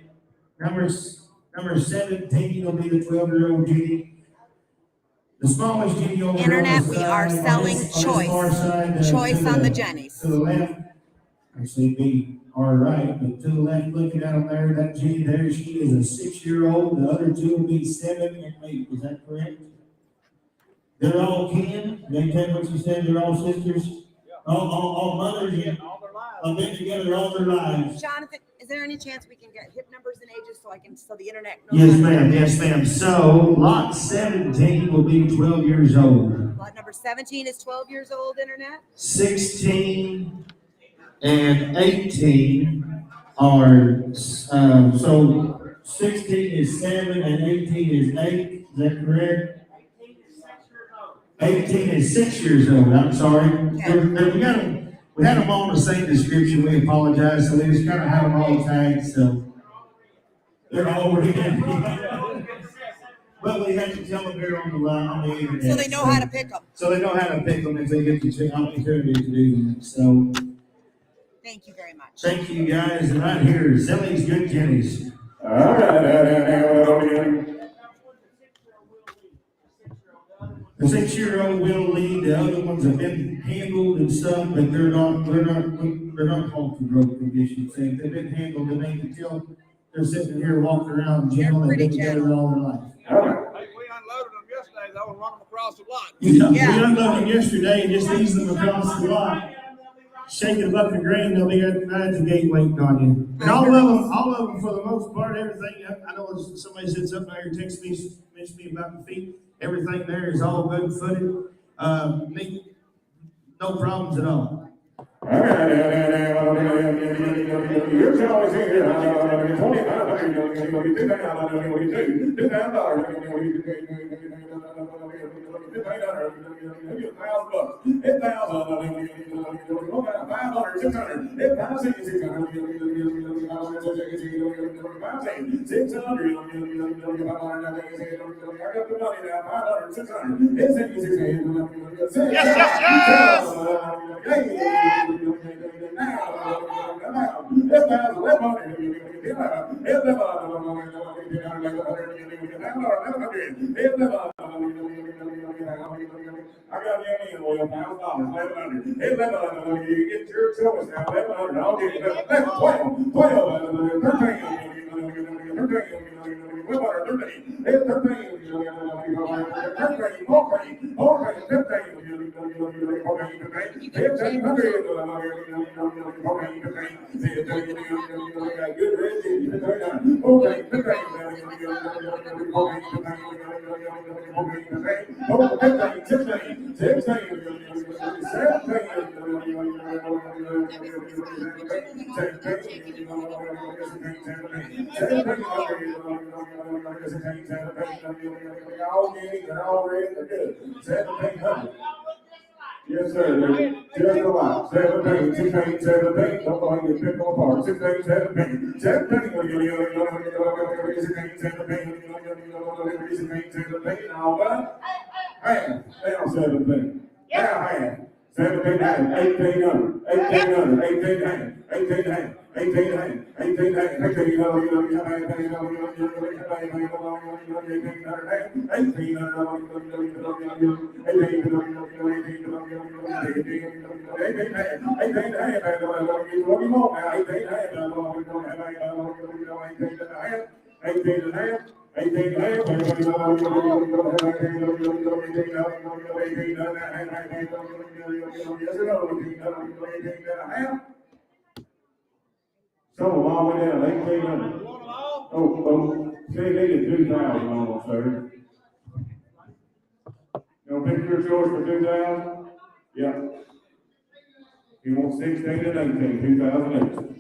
Number 17 will be the 12-year-old Jenny. The smallest Jenny over Internet, on the we are side, selling on this choice. far side, Choice on the jennies. To the left, actually be all right, but to the left, looking at them there, that Jenny there, she is a 6-year-old. The other two will be 7 and 8. Is that correct? They're all kin. They tell what you said. They're all sisters. All mothers and all their lives. been together all their lives. Jonathan, is there any chance we can get hip numbers and ages so the internet knows? Yes, ma'am. Yes, ma'am. So lot 17 will be 12 years old. Lot number 17 is 12 years old, internet? 16 and 18 are, so 16 is 7 and 18 is 8. Is that correct? 18 is 6 years old. I'm sorry. We had them all in the same description. We apologize. So we just kind of had them all tagged. So they're all within. But we had to tell them they're on the line on the internet. So they know how to pick them. So they know how to pick them if they get the opportunity to do that. So Thank you very much. thank you guys. And right here, Zellie's Good Jennies. All right. The 6-year-old will lead. The other ones have been handled and stuff, but they're not called for growth conditions. They've been handled, and they can tell they're sitting here walking around gentle and been together all their life. All right. Hey, we unloaded them yesterday, though, and run them across the lot. Yeah. Yeah. We unloaded them yesterday and just eased them across the lot. Shake a bucket of grain, they'll be at the gate waiting on you. And all of them, for the most part, everything. I know somebody said something there, text me, mentioned me about the feet. Everything there is all good footed. No problems at all. All right. Your choice here. I got you $1,000, $1,100. It's your choice now, $1,100. I'll give you that. 12, 13. good red city. Okay, Yes, sir. Just a lot. 17, 16, 17. Don't go ahead and pick them apart. 16, 17. 17. 17. All that. Hand. Down 17. Now hand. 17 hand. 18 under. 18 under. 18 hand. 18 hand. 18 hand. 18 hand. 18 So long way down, 1800. Oh, say they did 2,000 almost, sir. You want to pick your choice for 2,000? Yeah. You want 16 and 18, 2008.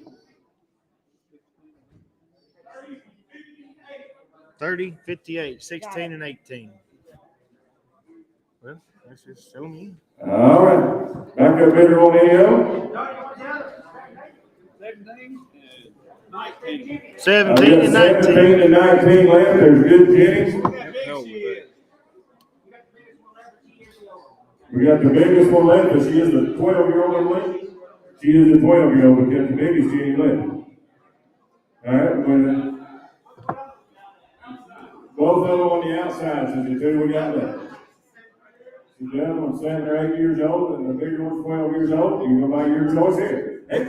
30, 58, 16, and 18. Well, that's just show me. All right. Back up bigger on AO. 17 and 19. 17 and 19 left. There's good Jennings. We got the biggest one left, but she is the 12-year-old in the league. She is the 12-year-old, but got the biggest Jenny left. All right, when both of them on the outside, so the two we got left. She's the other one's 7 or 8 years old, and the bigger one's 12 years old. You can go by your choice here. Yes,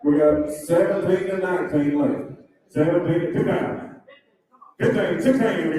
we got 17 and 19 left. 17 to 9. 15, 16,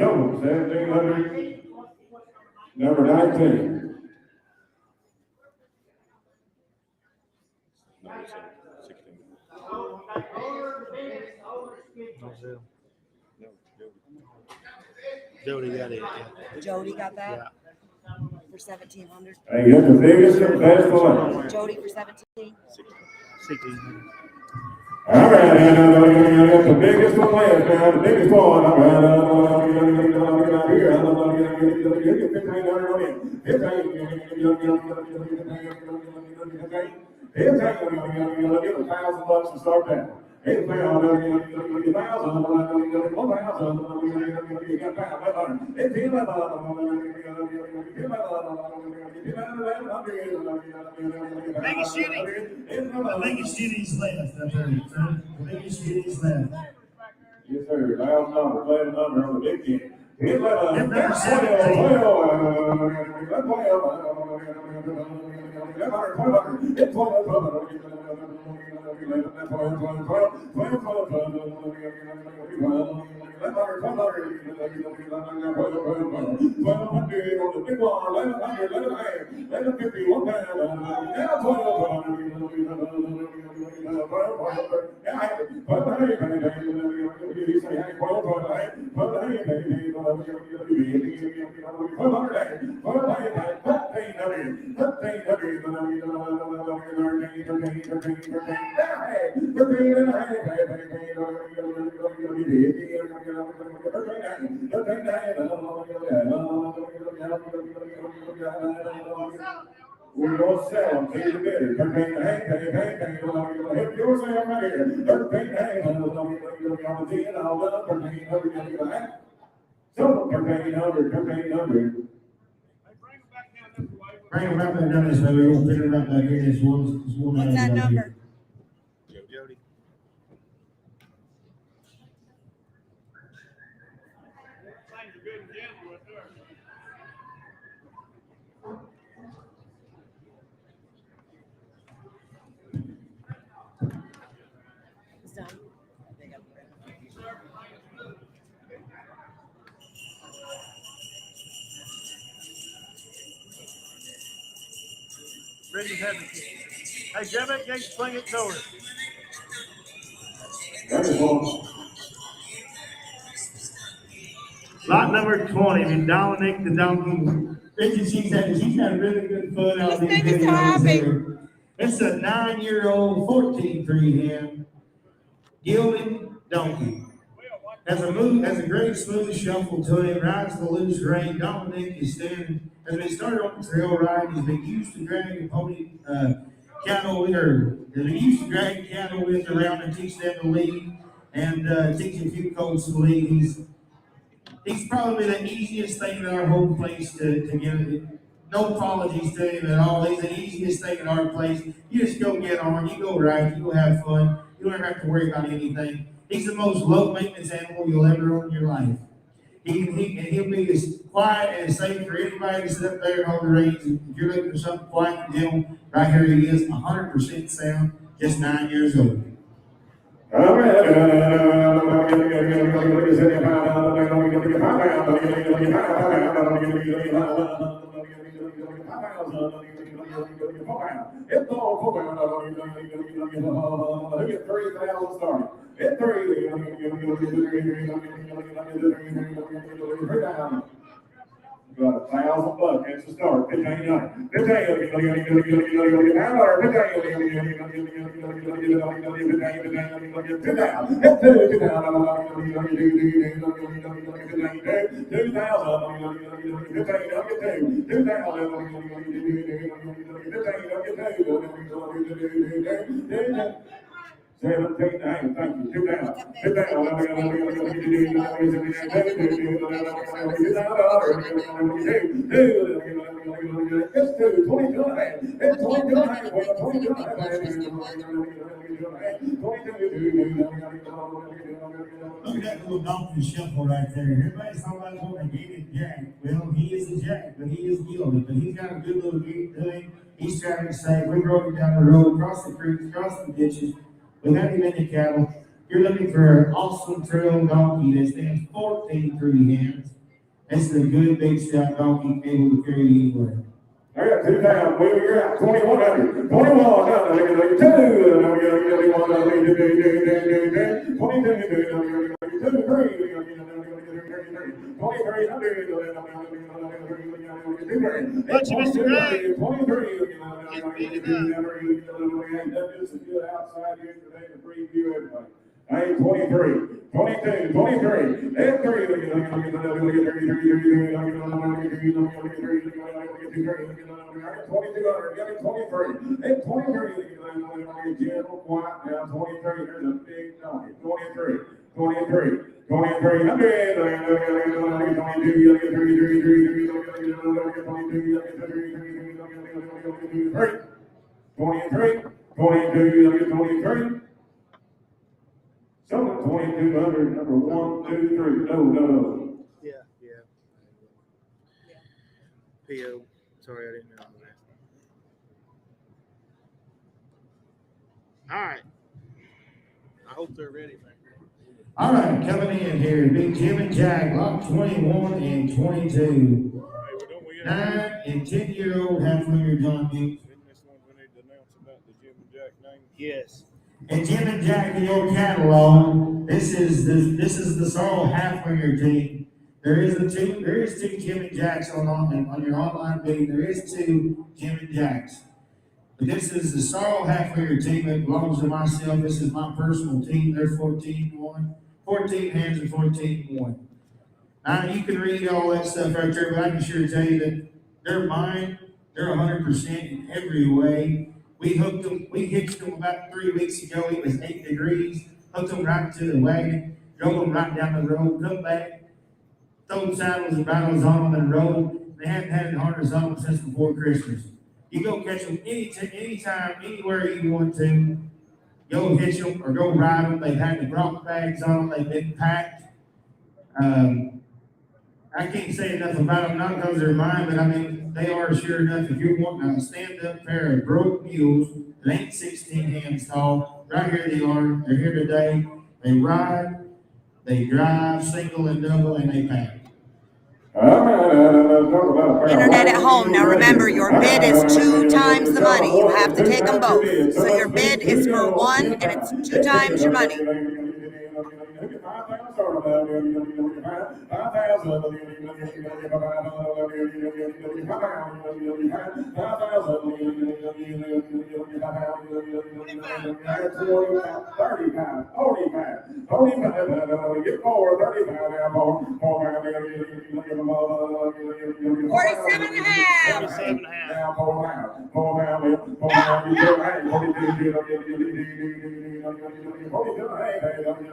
So, 1,700, number 19. Jody got it. Yeah. Jody got that for 1,700. Hey, that's the biggest and best one. Jody for 17. 16. All right, that's the biggest one left, man. The biggest one. All right, here. 1,000 give $1,000 to start that. Hey, play on there, you got 1,000, you got 1,000, Biggest Jenny's left up there, son. The biggest Jenny's left. Yes, sir. $1,000. Play the number on the big game. Number 17. We're gonna sell them to the bidder. 13 to hang, help yourself right here. 13 to hang, I'm gonna see it all up. 1300, gonna hang. So 1300. Bring them right back down this way, we're gonna pick it right back here, this one. What's that number? Jody. Things are good and gentle up there. It's done. Brendan's having. Hey, grab that gate, swing it toward it. Lot number 20, and Dominic the donkey. She's had really good fun out This these thing is so videos happy. here. It's a 9-year-old 14-3 hen, gilded donkey. Has a great smooth shuffle to him, rides the loose rein. Dominic is standing, as they started on the trail ride, he's been used to dragging pony, cattle with her. They're used to dragging cattle with around and teach them to lead and teach a few colts to lead. He's probably the easiest thing in our whole place to get. No apologies to him at all. He's the easiest thing in our place. You just go get on, you go ride, you go have fun. You don't have to worry about anything. He's the most low maintenance animal you'll ever own in your life. He'll be as quiet and as safe for anybody to sit up there and hold the reins. If you're looking for something quiet and gentle, right here he is, 100% sound, just 9 years old. It's all 3,000 starting. At 3, got $1,000 that's the start. 1500. 17, thank you. 2 down. 2 down. It's 2, 22 and a half. It's 22 and a half. 22 and a half. Look at that little donkey shuffle right there. Everybody's talking about what a gated jack. Well, he is a jack, but he is gilded. But he's got a good little gait to him. He's trying to say, we rode down the road, across the creeks, across the ditches. We got him in the cattle. You're looking for an awesome trail donkey that stands 14-3 hands. That's a good big stout donkey able to carry you anywhere. I got 2 down. We're out. 2100. 21. Bunch of Mr. Gray. 23. This is good outside here today to preview everybody. Hey, 23, 22, 23, and 3. 2200, get it 23, and 23, gentle, quiet, down 23, there's a big donkey, 23, 23, 2300, 23, 23. Someone 2200, number 1, 2, 3. No. Yeah. P.O. Sorry, I didn't know that. All right. I hope they're ready, man. All right, coming in here, big Jim and Jack, lot 21 and 22. 9 and 10-year-old half-liter John Mule. Yes. And Jim and Jack in your catalog, this is the Sorrel half-liter team. There is 2 Jim and Jacks on your online feed. There is 2 Jim and Jacks. But this is the Sorrel half-acre team that belongs to myself. This is my personal team. They're 14-1, 14 hands and 14-1. Now, you can read all that stuff right there, but I can sure tell you that they're mine. They're 100% in every way. We hitched them about 3 weeks ago. It was 8 degrees. Hooked them right to the wagon, drove them right down the road, come back, throw saddles and bridles on them and rode. They hadn't had a harness on them since before Christmas. You go catch them anytime, anywhere you want to. Go hitch them or go ride them. They've had the rock bags on them. They've been packed. I can't say enough about them, not because they're mine, but I mean, they are sure enough. If you're wanting a stand-up pair of broke mules that ain't 16 hands tall, right here they are. They're here today. They ride, they drive, single and double, and they pack. Internet at home. Now remember, your bid is 2 times the money. You have to take them both. So your bid is for one, and it's 2 times your money.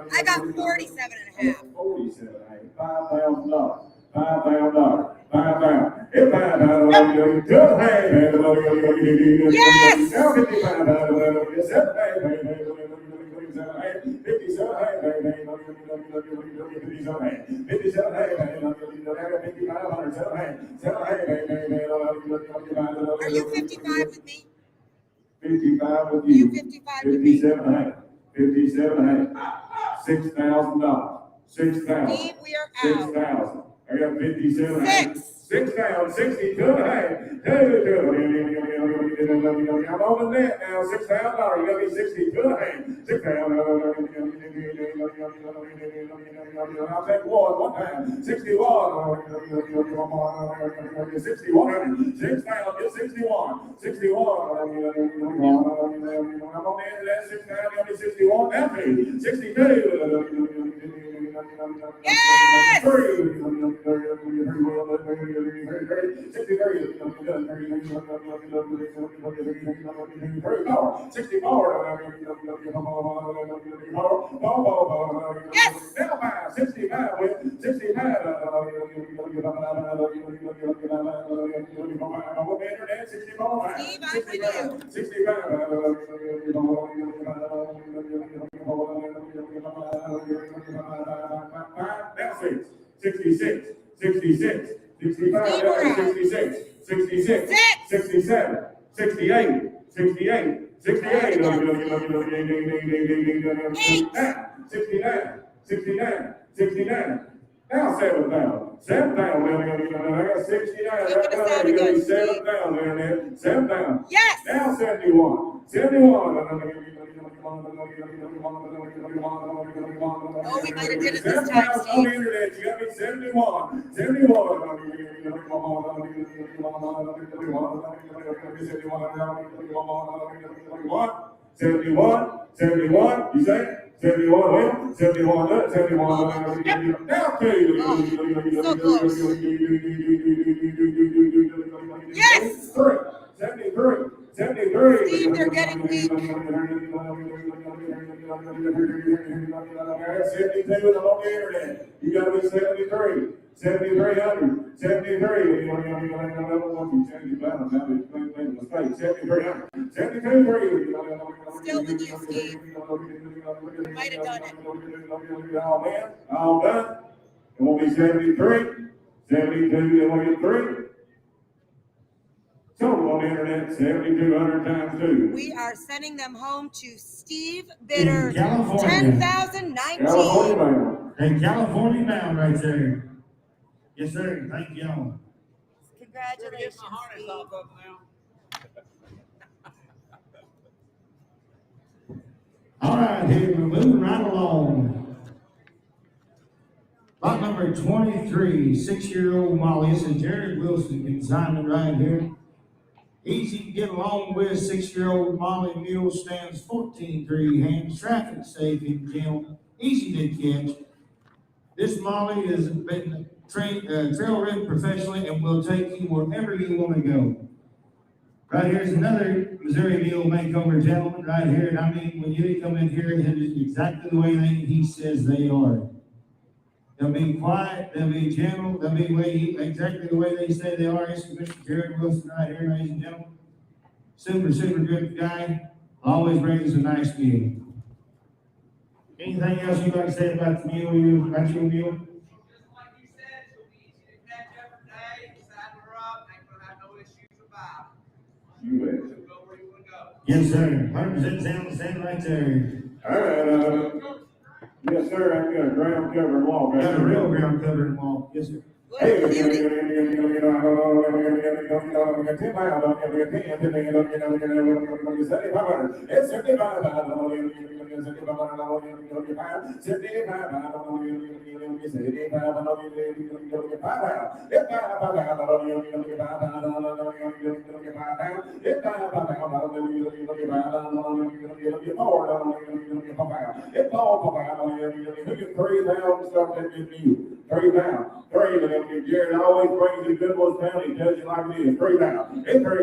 I got 47.5. $5,000. Yes! Are you 55 with me? 55 with you. You 55 with me? 57.5. $6,000. 6,000. Steve, we are out. 6,000. I got 57. 6 down, 62. Hey, I'm on the net now. $6,000. You got me 62. Hey, 6 down. I'll take one time. 61. 61. 6 down. Get 61. 61. I'm on the end of that. 6 down. You got me 61. That's me. 62. Yes! 66, 66, 65, 66, 66, 67, 68, 68, 68, 69, 69, 69. Now 7,000. 7,000. I got 69. Right now, you got 7,000 in there. 7,000. Yes. Now 71. 71. Oh, we might have did it this time, Steve. You got me 71. 71. 71. 71. You say? 71, well, 71, 71, now, So close. Yes! 73, 73. Steve, they're getting weak. 72, I'm on the internet. You got to be 73. 7,300, 73. You want to change your balance. Now we mistake. 7,300, 72. Still with you, Steve. Might have done it. All done. It won't be 73. 72. It won't be 3. So on the internet, 7,200 times 2. We are sending them home to Steve Bitter, In California. 10,019. California bound. And California bound right there. Yes, sir. Thank y'all. Congratulations, Get my harness Steve. off of now. All right, here we're moving right along. Lot number 23, 6-year-old Molly. This is Jared Wilson consignment right here. Easy to get along with. 6-year-old Molly Mule stands 14-3, hands traffic safe and gentle, easy to catch. This Molly has been trail ridden professionally and will take you wherever you want to go. Right here's another Missouri Mule makeover gentleman right here. And I mean, when you come in here, it is exactly the way he says they are. They'll be quiet, they'll be gentle, they'll be exactly the way they say they are. This is Mr. Jared Wilson right here, ladies and gentlemen. Super good guy. Always brings a nice meal. Anything else you'd like to say about the mule, about your mule? Just like you said, she'll be easy to catch every day, saddle her up, ain't gonna have no issues about it. You bet. She'll go where you wanna go. Yes, sir. 100% sound right there. All right, yes, sir, I got a ground cover walk. Got a real ground cover and wall. Yes, sir. Hey, Jared always brings the good ones down. He tells you like it is. 3 down. It's 3.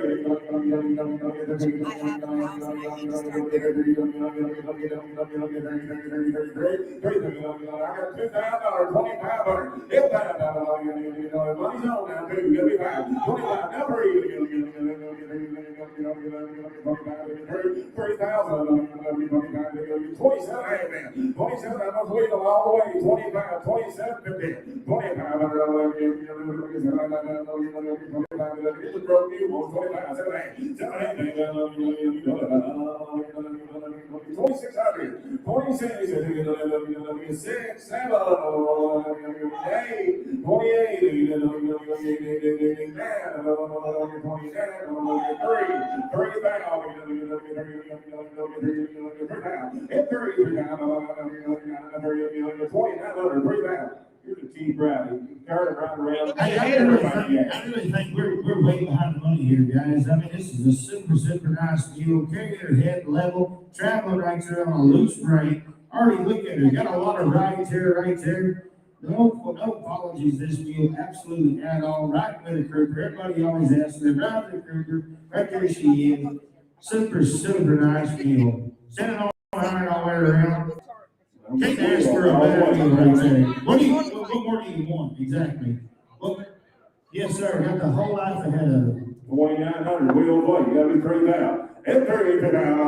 Here's a cheap rally. Turn it around. I really think we're way behind the money here, guys. I mean, this is a super nice mule. Carrying her head level, traveling right there on a loose rein. Already look at her. Got a lot of rides here, right there. No apologies, this mule, absolutely at all. Right with the Kruger. Everybody always asks them, right with the Kruger. Right there she is. Super nice mule. Standing on iron all the way around. Can't ask for a better mule right there. What more do you want? Exactly. Well, yes, sir. Got the whole life ahead of it. 2,900 wheels away. You gotta be 3 down. And 30 down.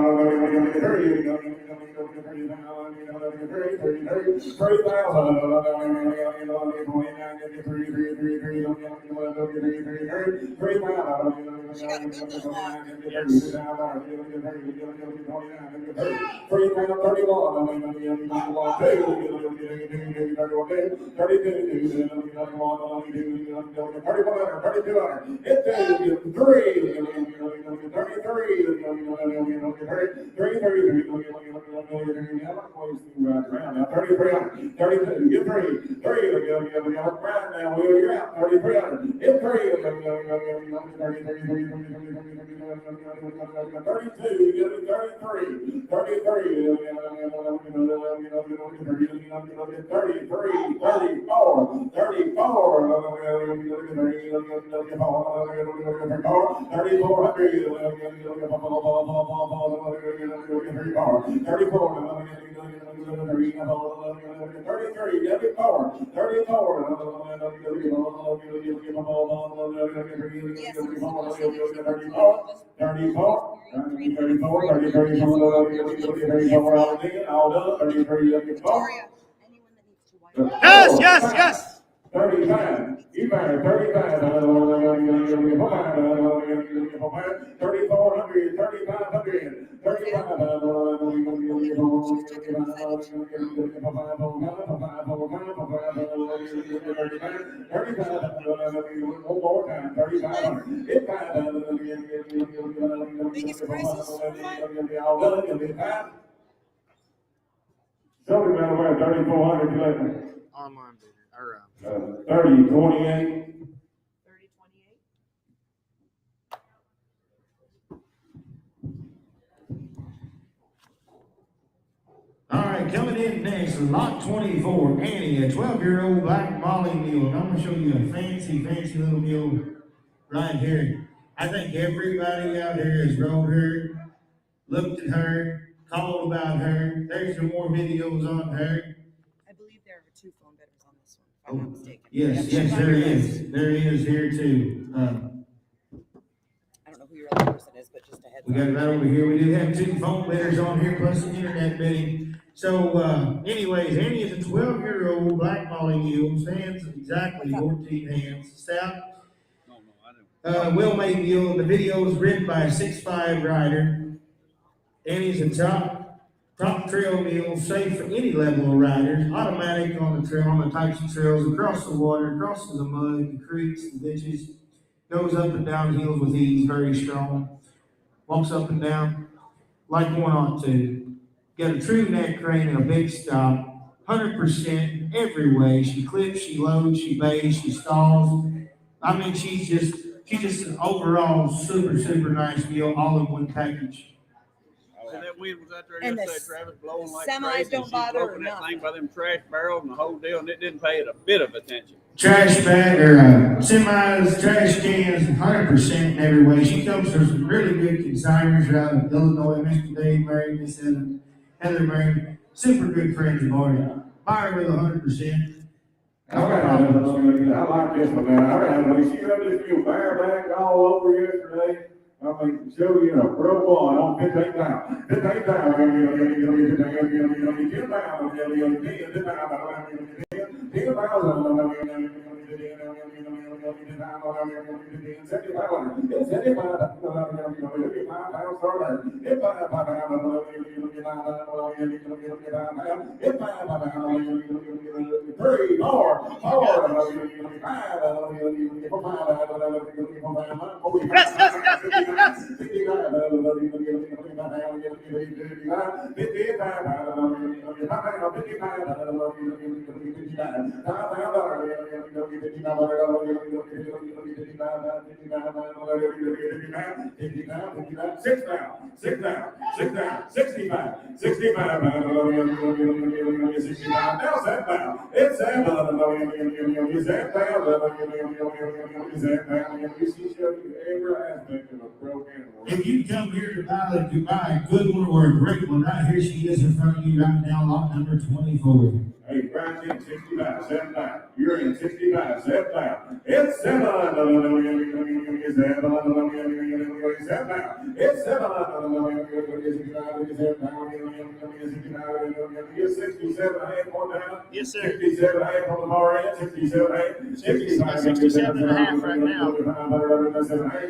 Yes. 35. You better 35. 3,400, 3,500, 3,500. Somebody better wear 3,400. Online bidder. Or 30, 28. 30, 28. All right, coming in next, lot 24, Annie, a 12-year-old black Molly mule. And I'm gonna show you a fancy little mule right here. I think everybody out there has rode her, looked at her, called about her. There's some more videos on her. I believe there are 2 phone bidders on this one, if I'm not mistaken. Yes, there is. There is here too. I don't know who your other person is, but just a heads We up. got it right over here. We do have 2 phone bidders on here, plus the internet bidding. So, anyways, Annie is a 12-year-old black Molly mule, stands exactly 14 hands, stout. Well-made mule. The video was written by a 6'5" rider. Annie's a top trail mule, safe for any level of riders. Automatic on the trail, on the types of trails, across the water, crosses the mud, the creeks, the ditches. Goes up and down hills with ease, very strong. Walks up and down like one ought to. Got a true neck crane and a big stop. 100% every way. She clips, she loads, she bays, she stalls. I mean, she's just an overall super nice mule, all in one package. And that wind was out there And yesterday, Travis, blowing like semis crazy. don't She bother broken or that nothing. thing by them trash barrels and the whole deal, and it didn't pay it a bit of attention. Trash bag or semis, trash cans, 100% in every way. She comes from some really good consigners out of Illinois. Mr. Dave Murray, Miss Heather Murray, super good friends of ours. Buy her with 100%. I like this one, man. She got this few bareback all over yesterday. I mean, show you a pro one on 15 pounds. 15 pounds. If you come here to buy a good one or a great one, right here she is in front of you right now, lot number 24. Hey, Brian's in 65, 75. You're in 65, 75. It's 7. It's 7. It's 7. It's 67, 8 more down. Yes, sir. 67, 8 on the far end. 67, 8. 65, 67 and a half right now.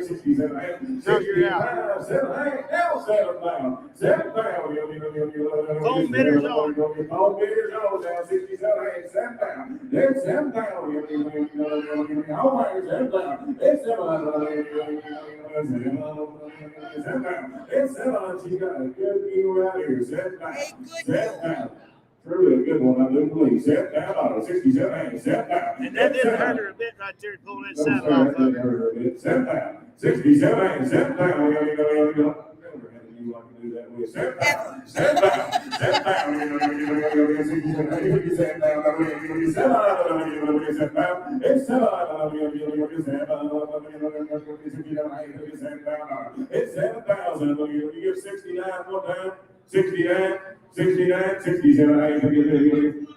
67, 8. No, you're out. 7, 8. Now 7 down. 7 down. Phone bidders on. Phone bidders on now. 67, 8. 7 down. It's 7 down. Always 7 down. It's 7 down. It's 7. She's got a good view out here. 7 down. 7 down. Truly a good one, I do believe. 7 down. 67, 8. 7 down. And that didn't hurt her a bit right there pulling that saddle off of her. 7 down. 67, 8. 7 down. Set down. It's 7 down. It's 7,000. You give 69 one time. 69, 69, 67.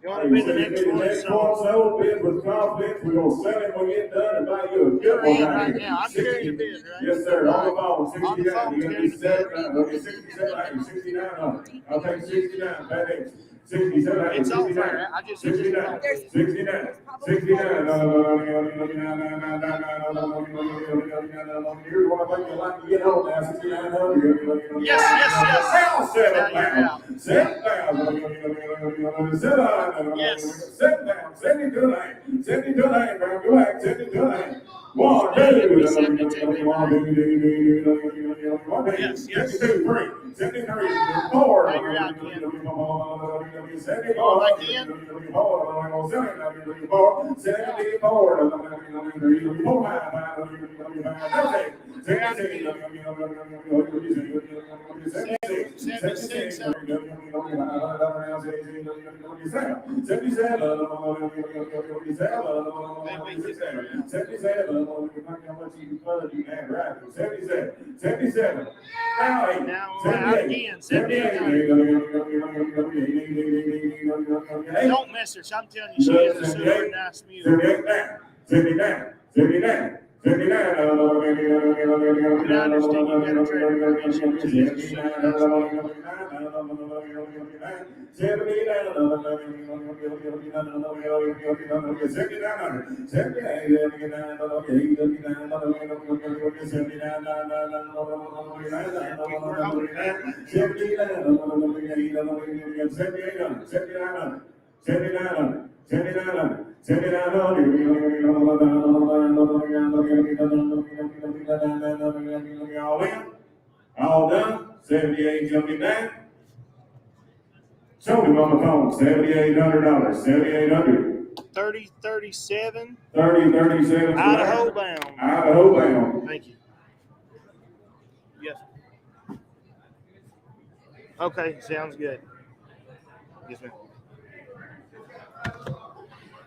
You want to bid the next one? Next So, one, sold bid with confidence. We're gonna sell it when we get done and buy you a good one right now. I'm carrying your bid, right? Yes, sir. On the phone, On the 69. phone, You gotta be 7. Okay, 67, 69 on it. I'll take 69. That is 67. It's on there. I just said 69. 69. 69. Here's what I think you'd like to get on now. 69. Yes. Now 7 Now you're down. out. 7 down. 7 Yes. 7 down. 72 lane. 72 lane, bro. Go back. 72 lane. 1, 2, Yes. 72, 3, 73, 4. Now you're out, Ken. 74. Like Ken? 74. Don't miss her. I'm telling you, she is a super nice mule. 79. I understand you got a trailer commission. She is a super nice mule. All done. 78 jumping down. Show him on the phone. $7,800. 7,800. 3037. 3037. Idaho bound. Idaho bound. Thank you. Yes. Okay, sounds good. Yes, ma'am.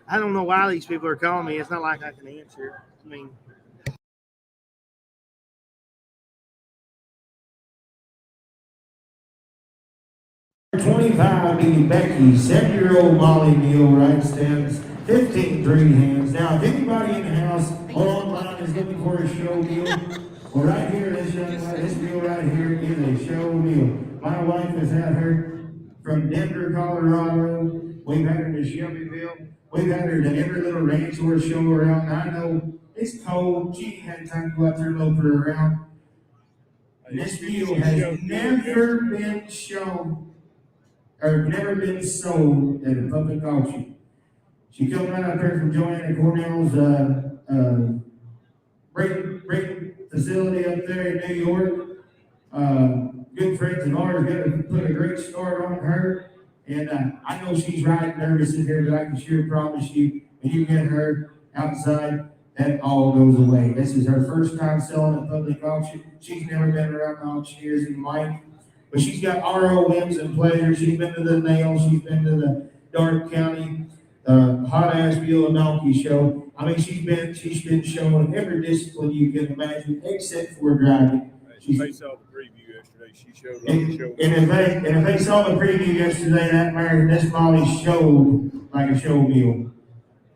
I don't know why these people are calling me. It's not like I can answer. I mean, $25 to Becky, 7-year-old Molly Mule, right stands, 15 3 hands. Now, if anybody in the house or online is looking for a show mule, well, right here, this mule right here is a show mule. My wife has had her from Denver, Colorado. We've had her to Shelbyville. We've had her to every little ranch or show around. I know it's cold. She ain't had time to go out there and lope her around. This mule has never been shown or never been sold at a public auction. She come right out there from Joanna Cornell's break facility up there in New York. Good friends of ours got to put a great start on her. And I know she's right nervous in here, but I can sure promise you, when you get her outside, that all goes away. This is her first time selling at public auction. She's never been around auctioneers in life. But she's got ROMs and pleasure. She's been to the nail. She's been to the Dark County Hot Ass Mule and Donkey Show. I mean, she's been showing every discipline you can imagine, except for driving. They saw the preview yesterday. She showed like a show. And if they saw the preview yesterday, that mare, this Molly showed like a show mule.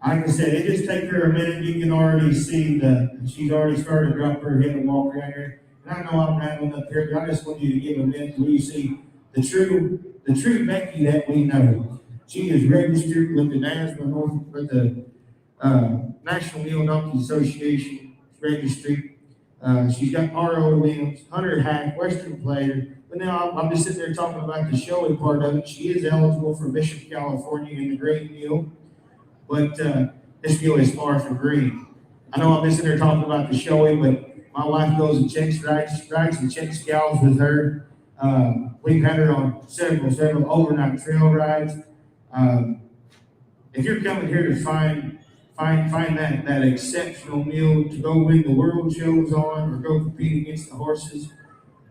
Like I said, it just takes her a minute. You can already see she's already started to drop her head and walk around here. And I know I'm rattling up here, but I just want you to give a minute where you see the true Becky that we know. She is registered with the National Mule Donkey Association registry. She's got RO wheels, hunter hack, Western player. But now I'm just sitting there talking about the showing part of it. She is eligible for Bishop, California in the Great Mule, but this mule is far from green. I know I'm just sitting there talking about the showing, but my wife goes and checks rides and checks gals with her. We've had her on several overnight trail rides. If you're coming here to find that exceptional mule to go win the world shows on, or go compete against the horses,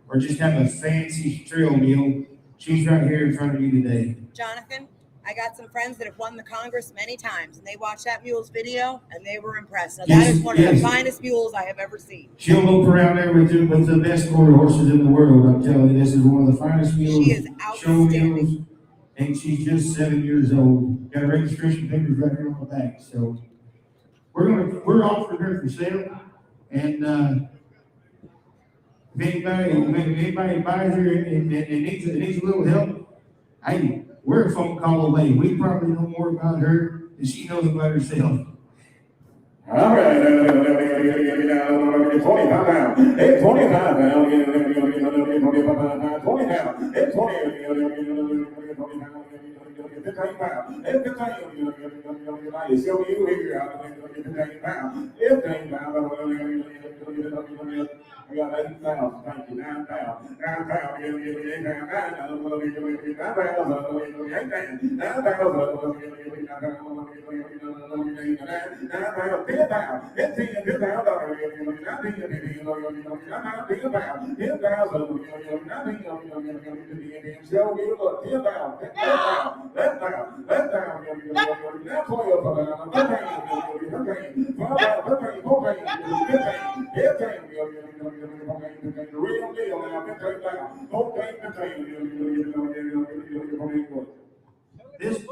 or just have a fancy trail mule, she's right here in front of you today. Jonathan, I got some friends that have won the Congress many times, and they watched that mule's video, and they were impressed. Now, that is one of the finest mules I have ever seen. She'll loop around there with the best quarter horses in the world. I'm telling you, this is one of the finest mules. She is outstanding. Mules, and she's just 7 years old. Got registration papers right here on the back. So we're offering her for sale, and if anybody buys her and needs a little help, hey, we're a phone call away. We probably know more about her than she knows about herself. All right, 25 pounds. It's 25 pounds. 20 pounds. It's 20. 15 pounds. It's 15. Show you here. 15 pounds. 15 pounds. We got 8,000. Thank you. 9,000. 9,000. Give me 8,000. 9,000. Give me 9,000. 8,000. 9,000. Give me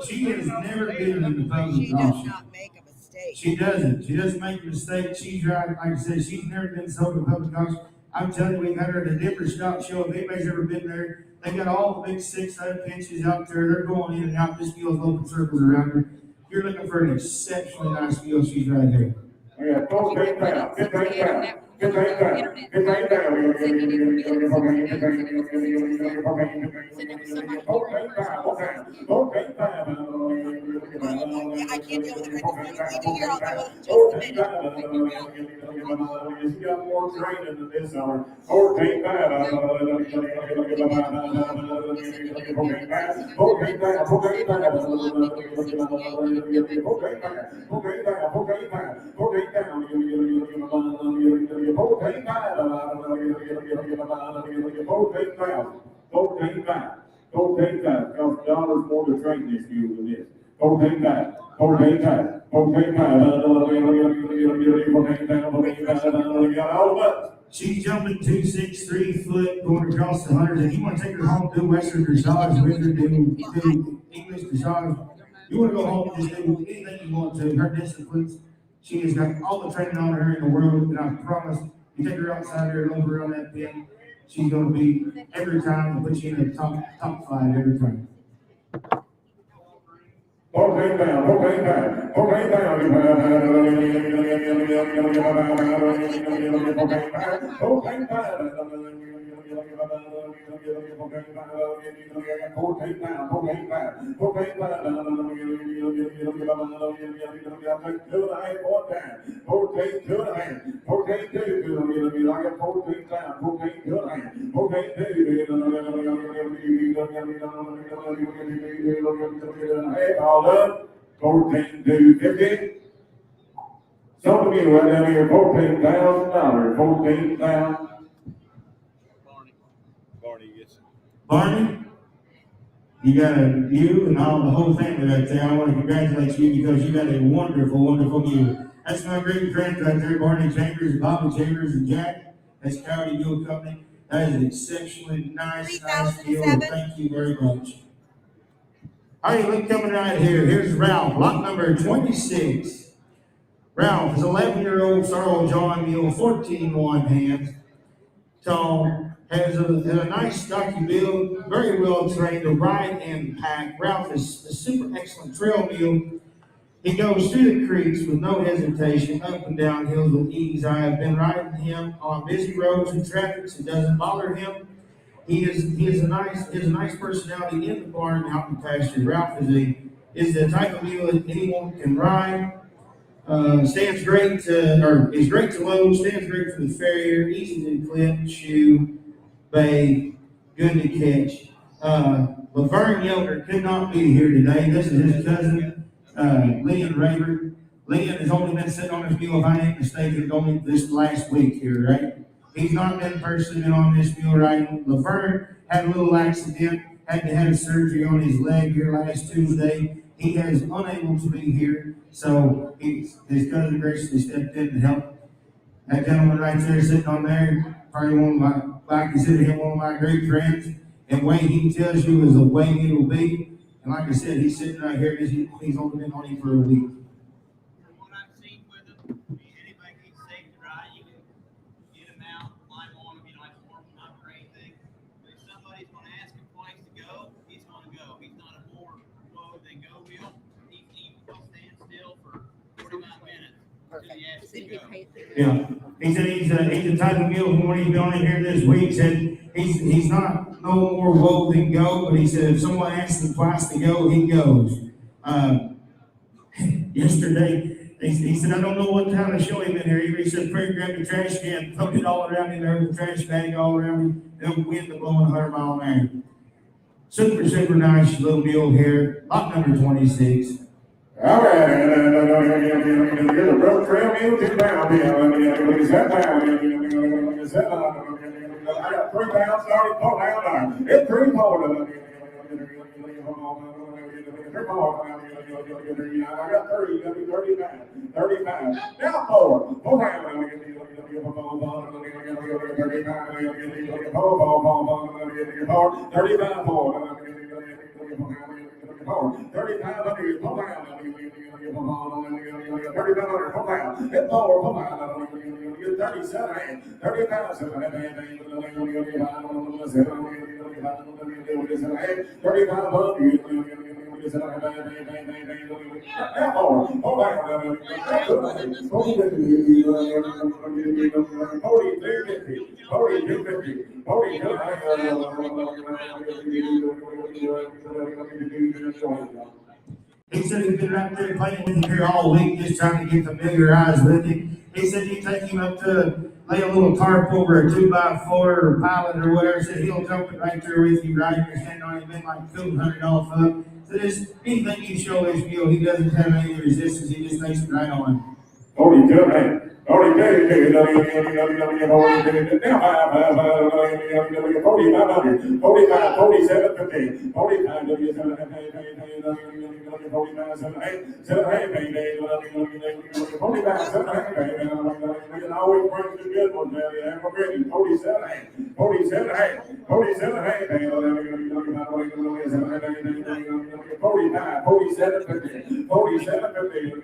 she has never been in the public She does auction. not make a mistake. She doesn't. She doesn't make a mistake. She's right. Like I said, she's never been sold in public auction. I'm telling you, we've had her at a different stock show. If anybody's ever been there, they got all the big 600 pinches out there. They're going in and out. This mule's open circles around her. You're looking for an exceptionally nice mule. She's right here. I got 14 pounds, 15 pounds, 15 pounds, 15 I can't deal with it right this minute. Wait a year, I'll deal with it in just a minute. You got more training than this hour. 14 pounds. 14 pounds. Cost dollars more to train this mule than this. 14 pounds. 14 pounds. 14 pounds. All of she's jumping 2, 6, 3 foot, going across the hunters. If you want to take her home, do Western dressage with her, do English dressage. You want to go home and just do anything you want to. Her disciplines, she has got all the training on her in the world, and I promise, you take her outside there and over on that pin, she's going to be every time, put you in the top 5 every time. 14 pounds, 14 pounds, 14 pounds, 14 pounds. 14 pounds, 14 pounds, 14 pounds. 14 to the hand, 14 to I got 14 pounds, 14 to the hand, 14 to all up, 14 to 50. Some of you right down here, $14,000, 14,000. Barney gets it. Barney, you and all the whole family right there. I want to congratulate you because you got a wonderful, wonderful mule. That's my great friends right there, Barney Chambers, Bobby Chambers, and Jack. That's Coyote Mule Company. That is an exceptionally nice mule. Thank you very much. All right, look coming right here. Here's Ralph, lot number 26. Ralph is 11-year-old Sorrel John mule, 14-1 hands, tall, has a nice stocky build, very well trained to ride and pack. Ralph is a super excellent trail mule. He goes through the creeks with no hesitation, up and down hills with ease. I have been riding him on busy roads and traffic. It doesn't bother him. He has a nice personality in the barn and out in pasture. Ralph is the type of mule that anyone can ride. Stands great is great to load, stands great for the farrier, easy to clip, shoe, bay, good to catch. Laverne Yoder could not be here today. This is his cousin, Leon Raver. Leon has only been sitting on his mule, if I ain't mistaken, only this last week here, right? He's not been personally on this mule riding. Laverne had a little accident, had to have surgery on his leg here last Tuesday. He is unable to be here, so his cousin graciously stepped in to help. That gentleman right there sitting on there, probably I consider him one of my great friends. And way he tells you is the way it will be. And like I said, he's sitting right here. He's only been on him for a week. From what I've seen with him, anybody gets safe to ride, you can get him out, climb on him, you don't have to warm him up or anything. But if somebody's going to ask him twice to go, he's going to go. He's not a more whoa than go mule. He will stand still for 45 minutes until he asks to go. Yeah, he said he's the type of mule who when he's been on here this week said he's not no more whoa than go, but he said if someone asks him twice to go, he goes. Yesterday He said, I don't know what kind of show him in here. He said, Fred grabbed the trash can, put it all around in there, the trash bag all around him, and the wind blowing 100 mile an hour. Super, super nice little mule here. Lot number 26. All right, here's a road trail mule, 2 pound deal. Is that pound? I got 3 pounds starting, 4 pound. It's 3 more. I got 30 pounds. 30 pounds. Now 4 pounds. 30 pounds more. 3,500, come on. 3,500, come on. It's over, come on. 37, 30 pounds. 42. He said he's been right there playing with him here all week, just trying to get familiarized with him. He said you take him up to lay a little tarp over a 2x4 or pilot or whatever. Said he'll jump it right there with you, right in your hand on him, been like cool 100 off up. So there's anything you show this mule, he doesn't have any resistance. He just makes it right on. 42, man. 42, 45, 47, 50, 45, always brings the good ones, man. 47, 47, 47, 45, 47, 50, 47, 50,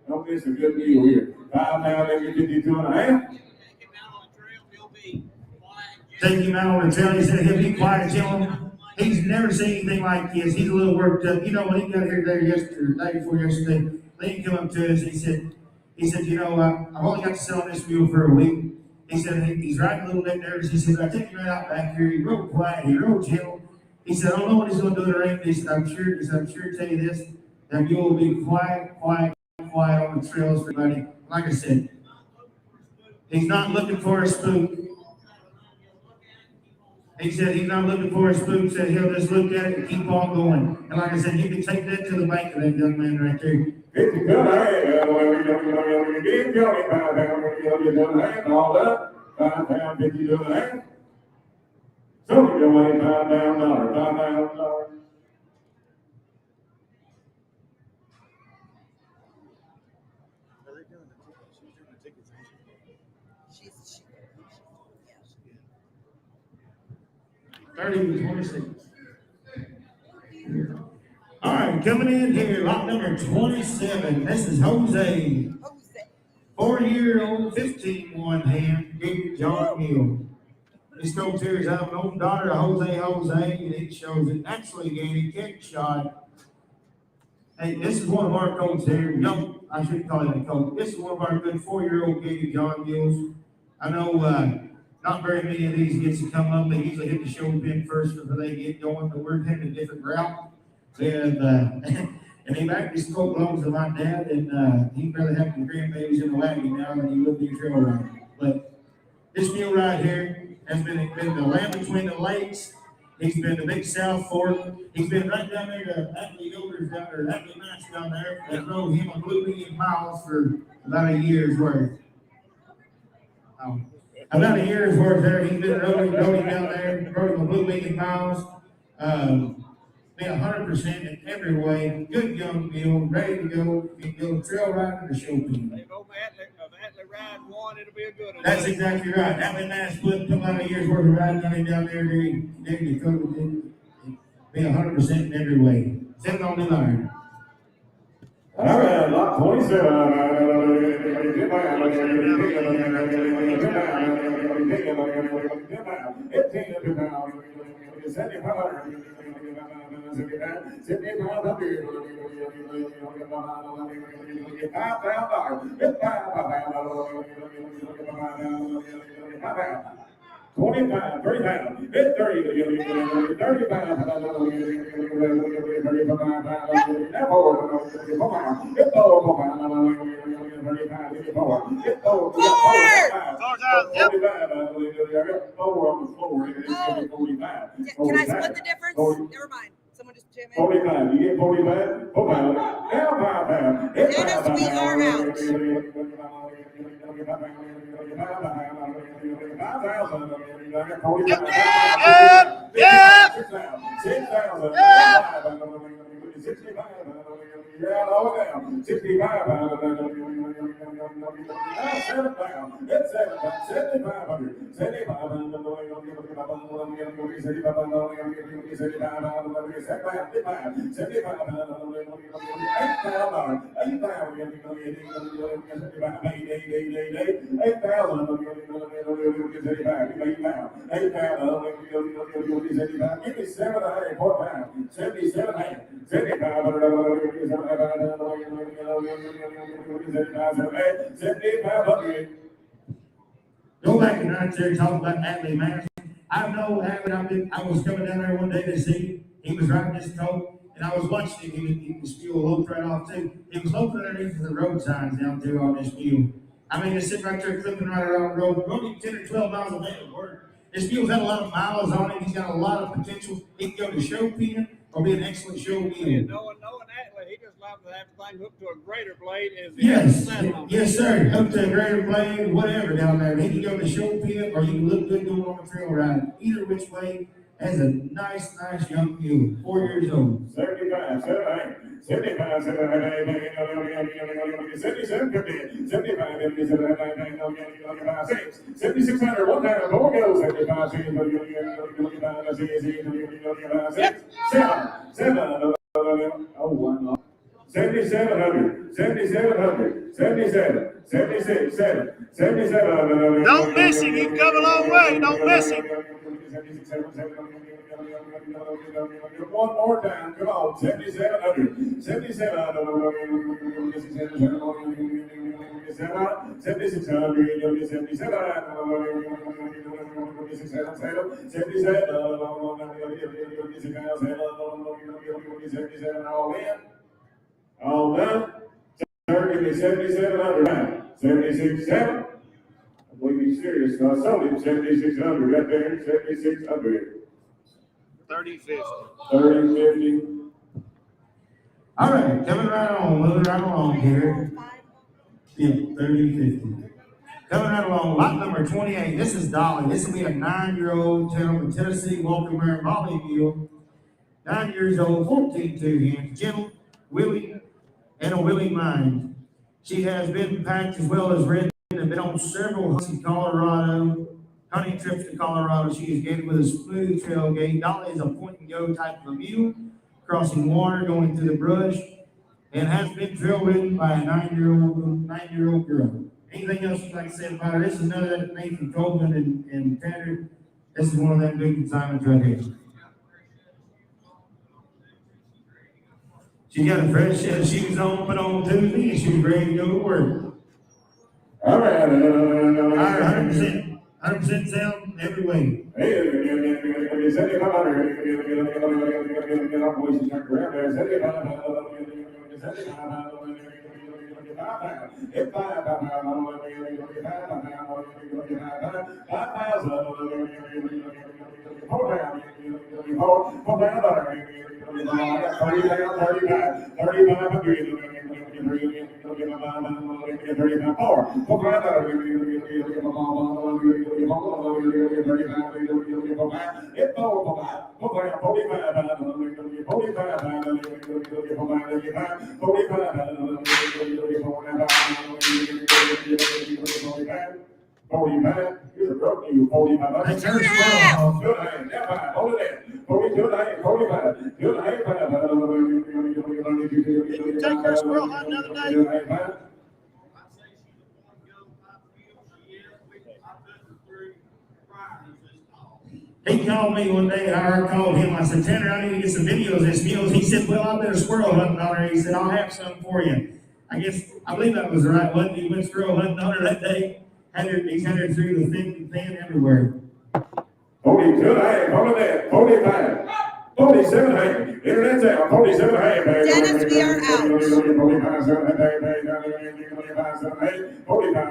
Don't miss a good deal here. 5 pound every 52.5. Take him out on the trail. He said he'll be quiet, chilling. He's never seen anything like this. He's a little worked up. You know, when he got here there yesterday, day before yesterday, Lee came up to us. He said, you know, I've only got to sit on this mule for a week. He said he's riding a little bit nervous. He said, I take him right out back here. He's real quiet. He's real chill. He said, I don't know what he's going to do to rain. He said, I'm sure to tell you this, that mule will be quiet on the trails for everybody. Like I said, he's not looking for a spook. He said he's not looking for a spook. Said he'll just look at it and keep on going. And like I said, you can take that to the bank of that young man right there. 50 good, all up, 5 pound, 50 to the hand. So we go away, $5 pound. She's 30 to 26. All right, coming in here, lot number 27. This is Jose. 4-year-old, 15-1 hand, big John Mule. This goes here is our own daughter, Jose, and it shows it. Actually, Danny, kick shot. Hey, this is one of our colts here. No, I shouldn't call it a colt. This is one of our good 4-year-old baby John Mules. I know not very many of these gets to come up. They usually hit the show pin first before they get going, but we're taking a different route. And he back this colt belongs to my dad, and he'd rather have the grandbabies in the wagon now than he would be trail riding. But this mule right here has been the land between the lakes He's been to Big South Fork. He's been right down there to Ackley Yoders down there, Ackley Nights down there. They rode him a blue million miles for about a year's worth. About a year's worth there. He's been rode him down there, rode him a blue million miles. Been 100% in every way. Good young mule, ready to go. He can go trail riding or show people. If Atlee ride one, it'll be a good one. That's exactly right. Atlee Nash put about a year's worth of riding on him down there. There you go. Be 100% in every way. Sitting on the line. All right, lot 27. $25, 35, hit 30, 35, Can I split the difference? Never mind. Someone just jam in. 45, you get 45, 4 pounds, now 5 pounds. Dennis, we are out. You're out all down. 65 pounds. 7 pounds. It's 7 pounds. 7,500. 7,500. 7,500. Go back and right there and talk about Atlee Mass. I know Atlee. I was coming down there one day to see him. He was riding his coat, and I was watching him. He was still loped right off too. He was loping underneath the road signs down there on this mule. I mean, he's sitting right there clipping right around the road, running 10 or 12 miles a day to work. This mule's had a lot of miles on him. He's got a lot of potential. He can go to show pen or be an excellent show mule. And knowing Atlee, he just likes to have the thing hooked to a greater blade as the Yes, saddle. yes, sir. Up to a greater blade, whatever down there. He can go to show pen or you can look good going on the trail ride. Either which way, has a nice young mule, 4 years old. 75, 78, 75, 78, 77, 50, 75, 50, 75, 6, 7,600, one time, 4 goes, 75, 6, 7, oh, 1 off. 7,700, 7,700, 77, 76, 7, 77. Don't miss him. You've come a long way. Don't miss him. One more time, come on, 7,700, 7,700, 77, all done. Sir, give me 7,700. 76, 7. I believe he's serious. I sold him 7,600 right there. 7,600. 30-50. 30-50. All right, coming right on, moving right along here. Yeah, 30-50. Coming right along, lot number 28. This is Dolly. This will be a 9-year-old gentleman, Tennessee Walker Mare Bobby mule. 9 years old, 14-2 hands, gentle, willing, and a willing mind. She has been packed as well as ridden and been on several hunts in Colorado, hunting trips to Colorado. She is gated with a smooth trail gait. Dolly is a point and go type of a mule, crossing water, going through the brush, and has been trail ridden by a 9-year-old girl. Anything else you'd like to say about her? This is another Nathan Coleman and Tanner. This is one of them big consignments right here. She got a fresh set of shoes on, put on Tuesday, and she was ready to go to work. All right. 100% sound every way. That's her squirrel. Didn't you take her squirrel hunting the other day? I say she's the one to go by the field. She is. I put her through Fridays this fall. He called me one day, and I called him. I said, Tanner, I need to get some videos of this mule. He said, well, I've been a squirrel hunting on her. He said, I'll have some for you. I believe that was the right one. He went squirrel hunting on her that day. He's had her through the thick and thin everywhere. 42 and 45, 47, internet's out, 47, Dennis, we are out. 45,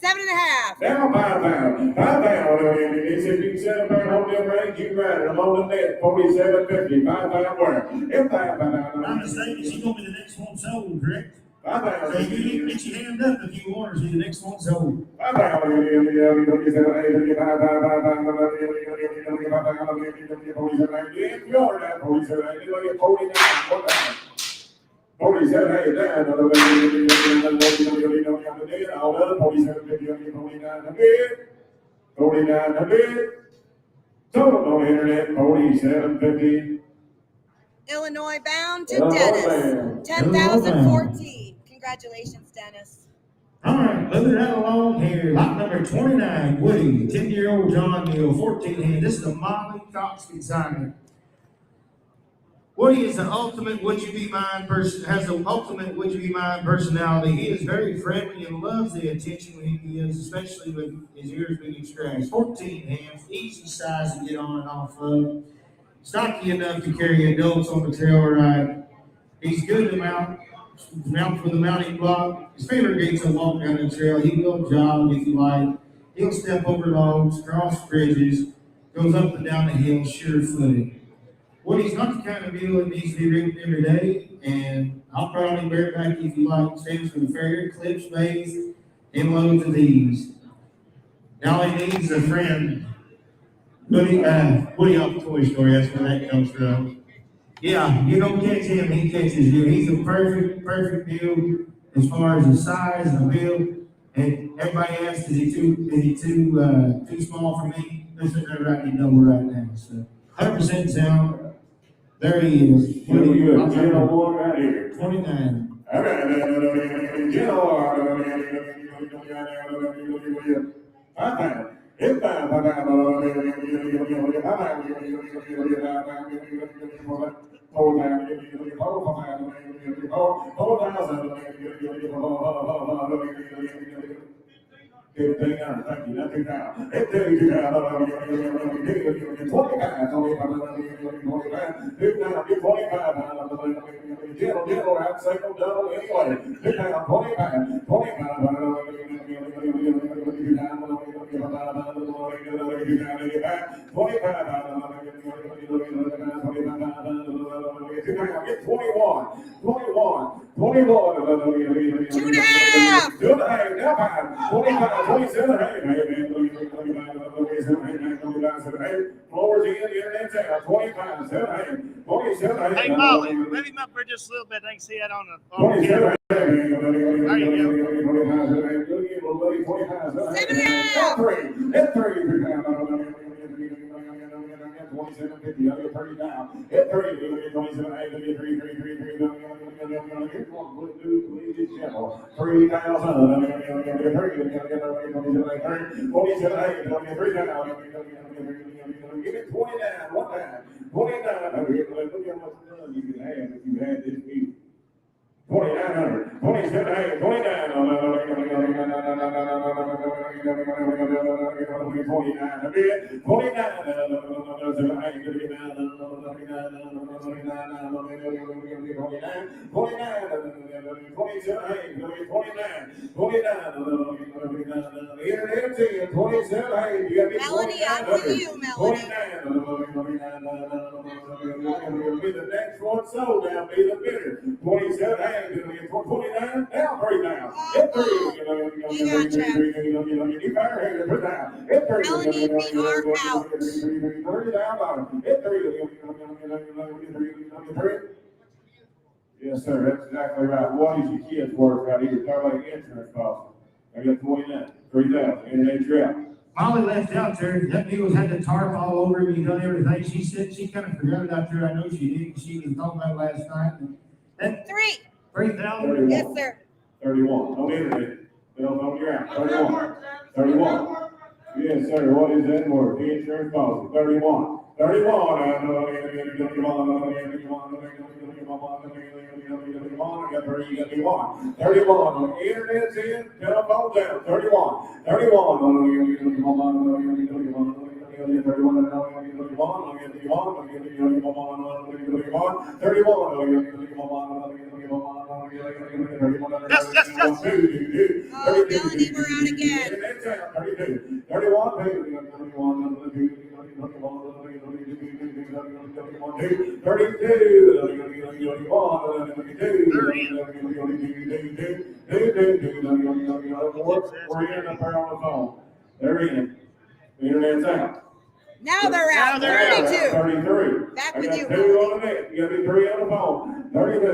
7.5. Now 5 pounds. 5 pounds. He said you can set up there and hold them range, you ride it along the net. 47.50. 5 pound where? If 5 If I'm not pounds. mistaken, she's going to be the next one sold, correct? 5 pounds. So if you get your hand up if you want her, she's the next one sold. 5 pounds. 47, hey, down, all the 47, 49, total on the internet, 47.50. Illinois bound to Illinois Dennis. bound. 10,014. Congratulations, Dennis. All right, moving right along here. Lot number 29, Woody, 10-year-old John Mule, 14 hand. This is a Molly Cox consignment. Woody is the ultimate would you be mine person, has the ultimate would you be mine personality. He is very friendly and loves the attention when he gives, especially with his ears being scratched. 14 hands, easy size to get on and off of. Stocky enough to carry adults on the trail ride. He's good to mount for the mounting block. His favorite gate's a walk down the trail. He will jog if you like. He'll step over logs, cross bridges, goes up and down the hill, sure-footed. Woody's not the kind of mule that needs to be ridden every day, and I'll probably bareback if you like. Stands for the farrier, clips, bays, and loads of these. Now he needs a friend. Woody off Toy Story, that's where that comes from. Yeah, you don't catch him, he catches you. He's a perfect mule as far as the size and the build. And everybody asks, is he too small for me? They're sitting there writing a number right now. So 100% sound. There he is. What you got? 1 right here. 29. All right. 5 pounds. If 5 thank you, nothing now. If 32 pounds, 25, only 25, 25, gentle, out, single, double, anyway. 25, 25, Floors in, internet's out, 25, 7, 27, Hey, Molly, move him up there just a little bit. I can see that on the 27, There you At 27.50, I'll get 30 down. At 30, you'll get 27, 8, you'll get 3, give it 29, 1 time, 29. Look at how much fun you can have if you had this view. 2,900, 27, 29. Melanie, on to you, Melanie. Be the next one sold now, be the bidder. 27, hey, 29, down 3 now. Hit 3. You gotcha. You better hit it, put down. Hit 3. Melanie, we are out. 30 down bottom. Hit 3. Yes, sir, that's exactly right. What is your kid's worth out here? Talk about insurance costs. I got 29, 3,000, internet trap. Molly left out there. That mule had the tarp all over him. He done everything. She said she kind of forgot it out there. I know she did. She was talking about it last night. That 3,000. Yes, sir. 31. On the internet. Bill, on your app. 31. 31. Yes, sir. What is that worth? The insurance policy. 31. 31. I got 31. 31 on the internet's in, telephone down. 31. 31 on the Yes, yes, yes. Oh, Melanie, we're out again. 31. We're in the power on the phone. They're in. The internet's out. Now they're out. 32. 33. Back I with got you. 2 on the net. You got me 3 on the phone. 32.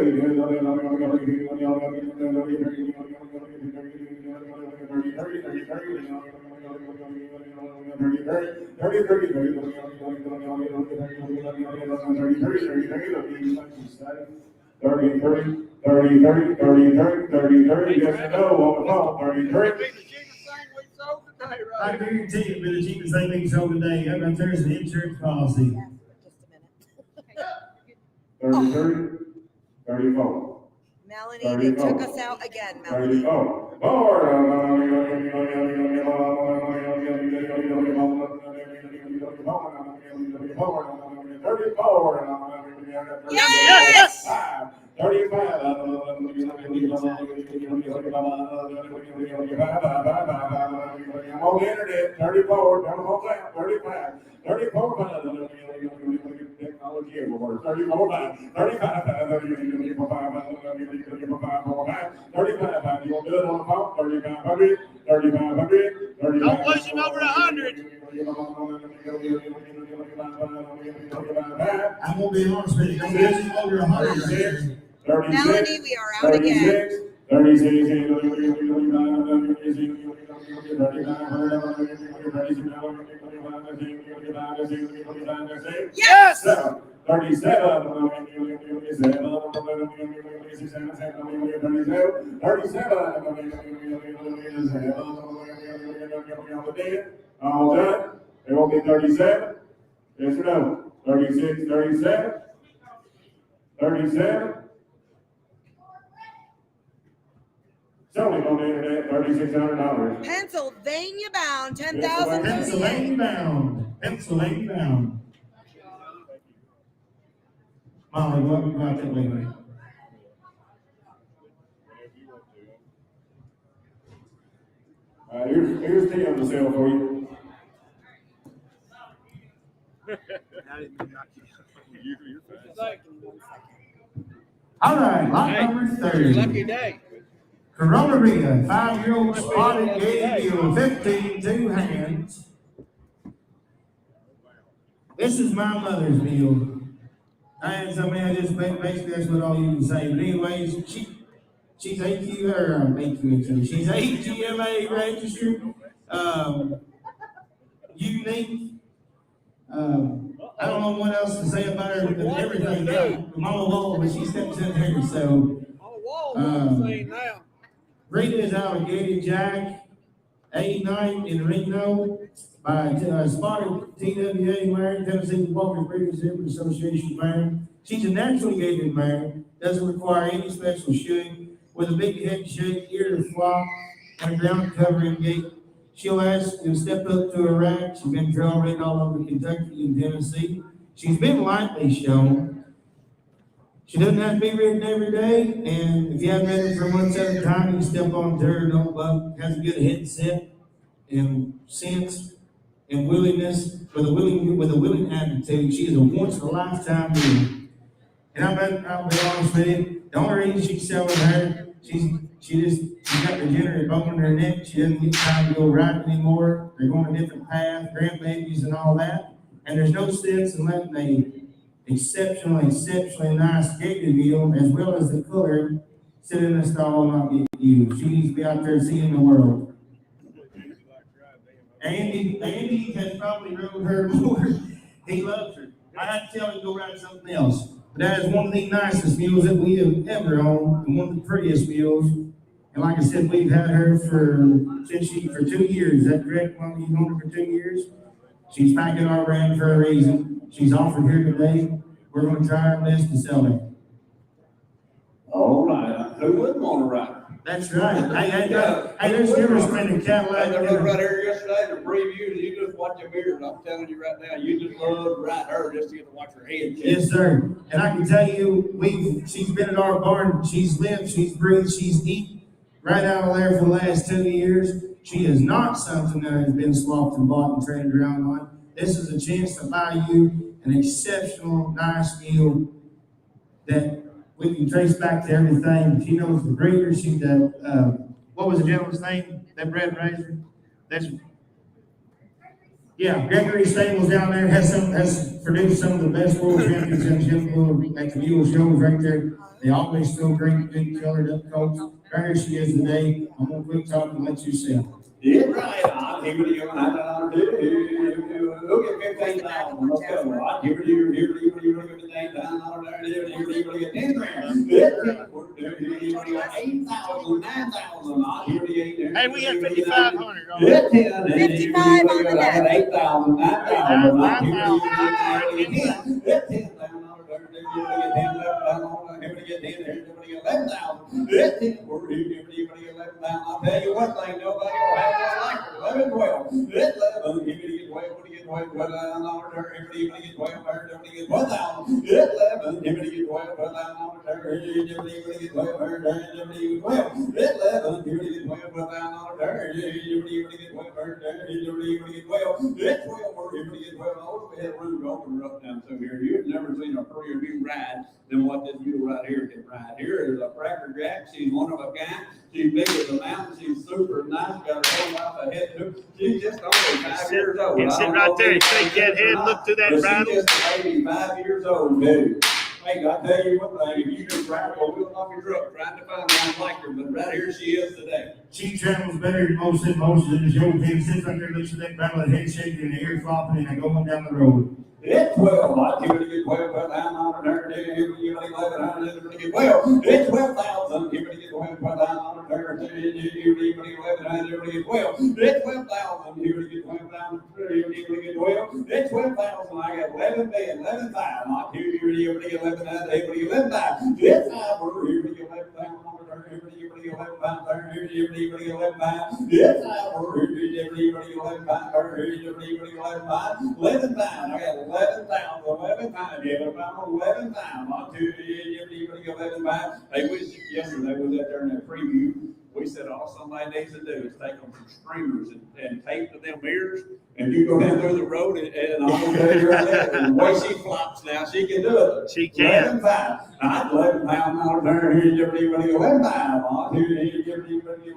Yes and no on the phone. 33. I guarantee it'll be the cheapest thing we sold today. That right there is the insurance policy. Just a minute. 33. 34. Melanie, they took us out again, Melanie. 34. Yes! 35. I'm on the internet. 34. Telephone down. 35. 34. Technology everywhere. 34. 35. 35. You want to do it on the phone? 3,500. 3,500. Don't push him over 100. I'm gonna be honest with you. Don't get him over 100. 36. Melanie, we are out again. 36. Yes! 37. 37. All done. It won't be 37. Yes or no? 36, 37. 37. Selling on the internet, $3,600. Pennsylvania bound, 10,000. Pennsylvania bound. Pennsylvania bound. Molly, what about that lady? Here's Tim to sell for you. All right, lot number 30. Lucky day. Corona Riga, 5-year-old spotted gated mule, 15 2 hands. This is my mother's mule. And so, man, just basically that's what all you can say. But anyways, she's she's AGMA registered, unique. I don't know what else to say about her than everything. I'm on the wall, but she steps in here. So, Rita is out of Gated Jack, 89 in Reno, by spotted TWA mare, Tennessee Walker Breeders' Association mare. She's a naturally gated mare, doesn't require any special shoeing, with a big head shape, ear to flop, and a ground covering gait. she'll ask, you'll step up to her rack. She's been trail ridden all over Kentucky and Tennessee. She's been lightly shown. She doesn't have to be ridden every day, and if you haven't ridden for months at a time, you step on her, don't buck, has a good headset and sense and willingness, with a willing attitude. She is a once in a lifetime mule. And I'll be honest with you, the only reason she's selling her, she's got degenerative bone in her neck. She doesn't get time to go riding anymore. They're going a different path, grandbabies and all that. And there's no sense in letting a exceptionally nice gated mule, as well as the color, sit in a stall and not get used. She needs to be out there seeing the world. Andy has probably rode her more. He loves her. I had to tell him to go ride something else. But that is one of the nicest mules that we have ever owned, and one of the prettiest mules. And like I said, we've had her for 2 years. Is that correct, Mom? You've owned her for 2 years? She's back in our brand for a reason. She's offered here today. We're going to try our best to sell her. All right, who wouldn't want to ride? That's right. Hey, there's difference between a Cadillac I and rode a... right here yesterday to preview, and you just watch your mirror. I'm telling you right now, you just love to ride her just to get to watch her head. Yes, sir. And I can tell you, she's been at our barn. She's lived, she's breathed, she's eaten right out of there for the last 2 years. She is not something that has been sloughed and bought and traded around on. This is a chance to buy you an exceptional, nice mule that we can trace back to everything. She knows the breeder. What was the gentleman's name that bred and raised her? Gregory Stables down there has produced some of the best world champions at the mule shows right there. They always still great, big colored up coats. Right here she is today. I'm gonna quick talk and let you see her. Yeah, right. I'll give it to you. Look at 15,000. Let's go. I'll give it to you. Give it to you. 15,000. Hey, we had 5,500 on it. 55 on the deck. 8,000, 9,000. I'll tell you one thing, nobody will have one like her. 11, 12. 11, if you get 12, when you get 12, $12,000, if you get 12, if you get 1,000. 11, if you get 12, $12,000, if you get 12, 11, if you get 12, $12,000, if you get 12, $12,000, if you get 12, it's 12, or if you get 12, all we had room to open up down through here. You've never seen a prettier mule ride than what this mule right here can ride. Here is a cracker jack. She's one of a kind. She's big as a mountain. She's super nice. Got her whole life ahead of her. She's just only 5 years old. And sit right there and shake that head, look through that bridle. She's just maybe 5 years old, dude. Hey, I tell you one thing, if you just ride a wheel off your truck trying to find one like her, but right here she is today. She travels better than most in the show. Pen sits right there, looks at that battle, and head shaking and the ear flopping, and they going down the road. It's 12. I give it to get 12, but I'm on her. Give it 11, get 12. It's 12,000. Give it to get 12, but I'm on her. Give it 11, get 12. It's 12,000. Give it to get 12,000. Give it to get 12. It's 12,000. I got 11 bed, 11,000. I give it to get 11,000. Give it to get 11,000. It's 5. Give it to get 11,000. Yesterday was out there in that preview. We said all somebody needs to do is take them some stringers and tape to them ears, and you go down through the road and all the way she flops now, she can do it. She can. 11,500. I'm 11,000 out there. Here's everybody 11,500. Here's everybody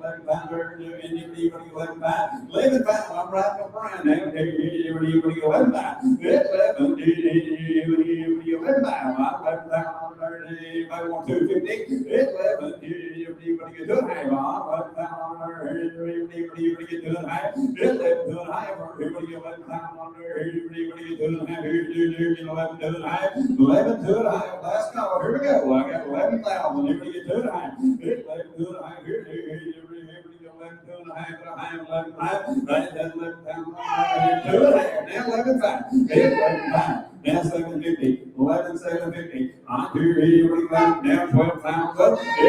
11,500. 11,500. I'm riding a brand now. Here's everybody 11,500. 11,500. I'm 11,000. Anybody want 250? 11. Here's everybody get 2.5. I'm 11,000. Here's everybody get 2.5. 11,500. Everybody get 11,000. Everybody get 2.5. Here's 11,500. 11,500. Last call. Here we go. I got 11,000. Everybody get 2.5. 11,500. Here's everybody get 11,500. 11,500. Now 11,500. 11,500. Now 750. 11,750. I'm here. Now 12,000. Here we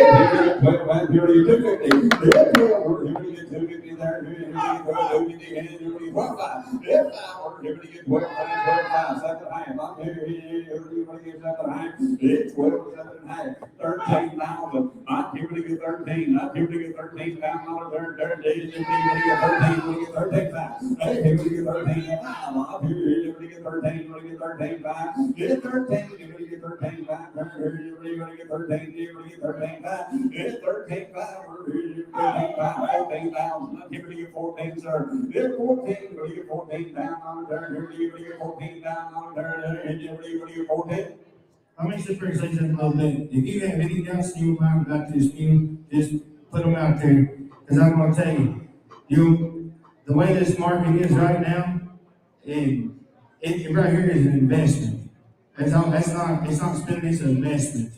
get 12,000. Here we get 250. Here we get 250 there. It's 12, 7.5, 13,000. I'm giving you 13. I'm giving you 13 pounds on the third day. You're giving you 13 pounds. Hey, giving you 13 pounds. I'm giving you 13. You're giving you 13 pounds. Get 13. You're gonna get 13 pounds. You're gonna get 13. You're gonna get 13 pounds. Get 13 pounds. You're gonna get 13 pounds. 14,000. I'm giving you 14, sir. Get 14. You're gonna get 14 pounds on the third. You're gonna get 14 pounds on the third. You're gonna get 14. How many super say something a little bit? If you have any doubts in your mind about this mule, just put them out there. Because I'm going to tell you, the way this market is right now, and it right here is an investment. It's not spending, it's an investment.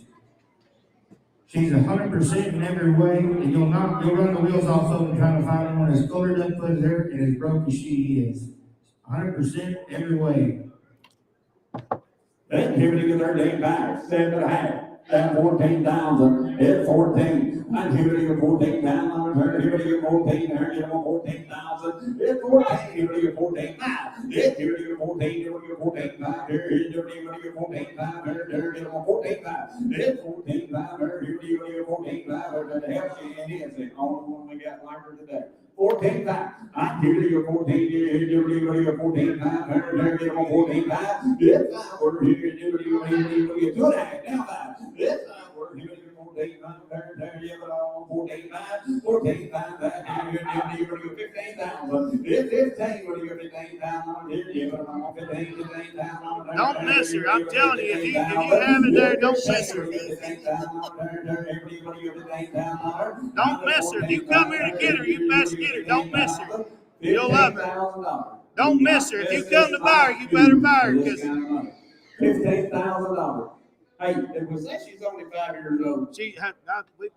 She's 100% in every way, and you'll run the wheels off of them trying to find one as colored up as her and as broke as she is. 100% every way. Then here we go, 13 back, 7.5. At 14,000, hit 14. I'm here to 14,000. Here we go, 14. Here we go, 14,000. Hit 14. Here we go, 14. Hit here we go, 14. Here we go, 14. Here we go, 14. Here we go, 14. Hit 14. Here we go, 14. The hell she is the only one we got longer today. 14 times. I'm here to go 14. Here we go, 14 times. Here we go, 14 times. This time we're here to get to that. Now that. This time we're here to go 14 times. There you go, 14 times. 14 times. Here we go, 15,000. It's 15. We're going to go 15,000. Here you go, 15,000. Don't miss her. I'm telling you, if you have it there, don't miss her. Don't miss her. If you come here to get her, you best get her. Don't miss her. You'll love her. Don't miss her. If you come to buy her, you better buy her. $15,000. Hey, it was that she's only 5 years old.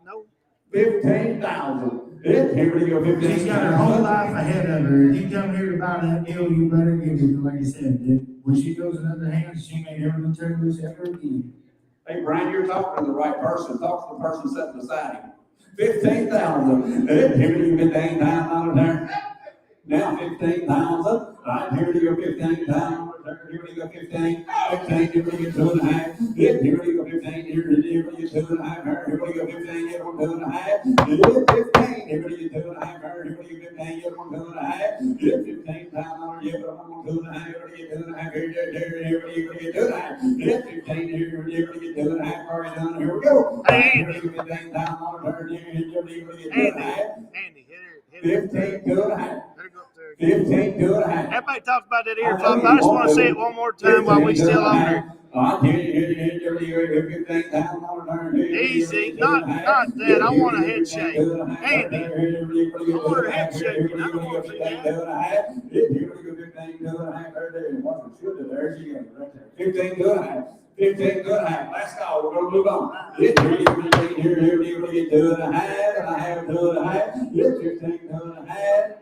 No. 15,000. Here we go, 15,000. She's got her whole life ahead of her. If you come here to buy that deal, you better give it, like I said. When she goes in other hands, she may never return this ever again. Hey, Brian, you're talking to the right person. Talk to the person sitting beside him. 15,000. Here we go, 15,000 there. Now 15,000. Right here we go, 15,000. Here we go, 15. 15. Here we go, 2.5. Here we go, 15. Here we go, 2.5. Here we go, 15. Here we go, 2.5. Here we go, 15. Here we go, 2.5. Here we go, 15. Here we go, 2.5. Here 15,000. Here we go, 2.5. Here we go, 2.5. Here we go, 2.5. Here 15. Here we go, 2.5. Already done. Here we go. Here we go, 15,000. Here we go, 2.5. Andy, hit her. 15, 2.5. 15, 2.5. Everybody talks about that earphone, but I just want to say it one more time while we still on here. Easy, not that. I want a head shake. Andy, I want a head shake. I don't want to see that. 15 2.5. 15 2.5. Let's go. We're going to move on. Here, 2.5, and I have 2.5. Here, 15 2.5.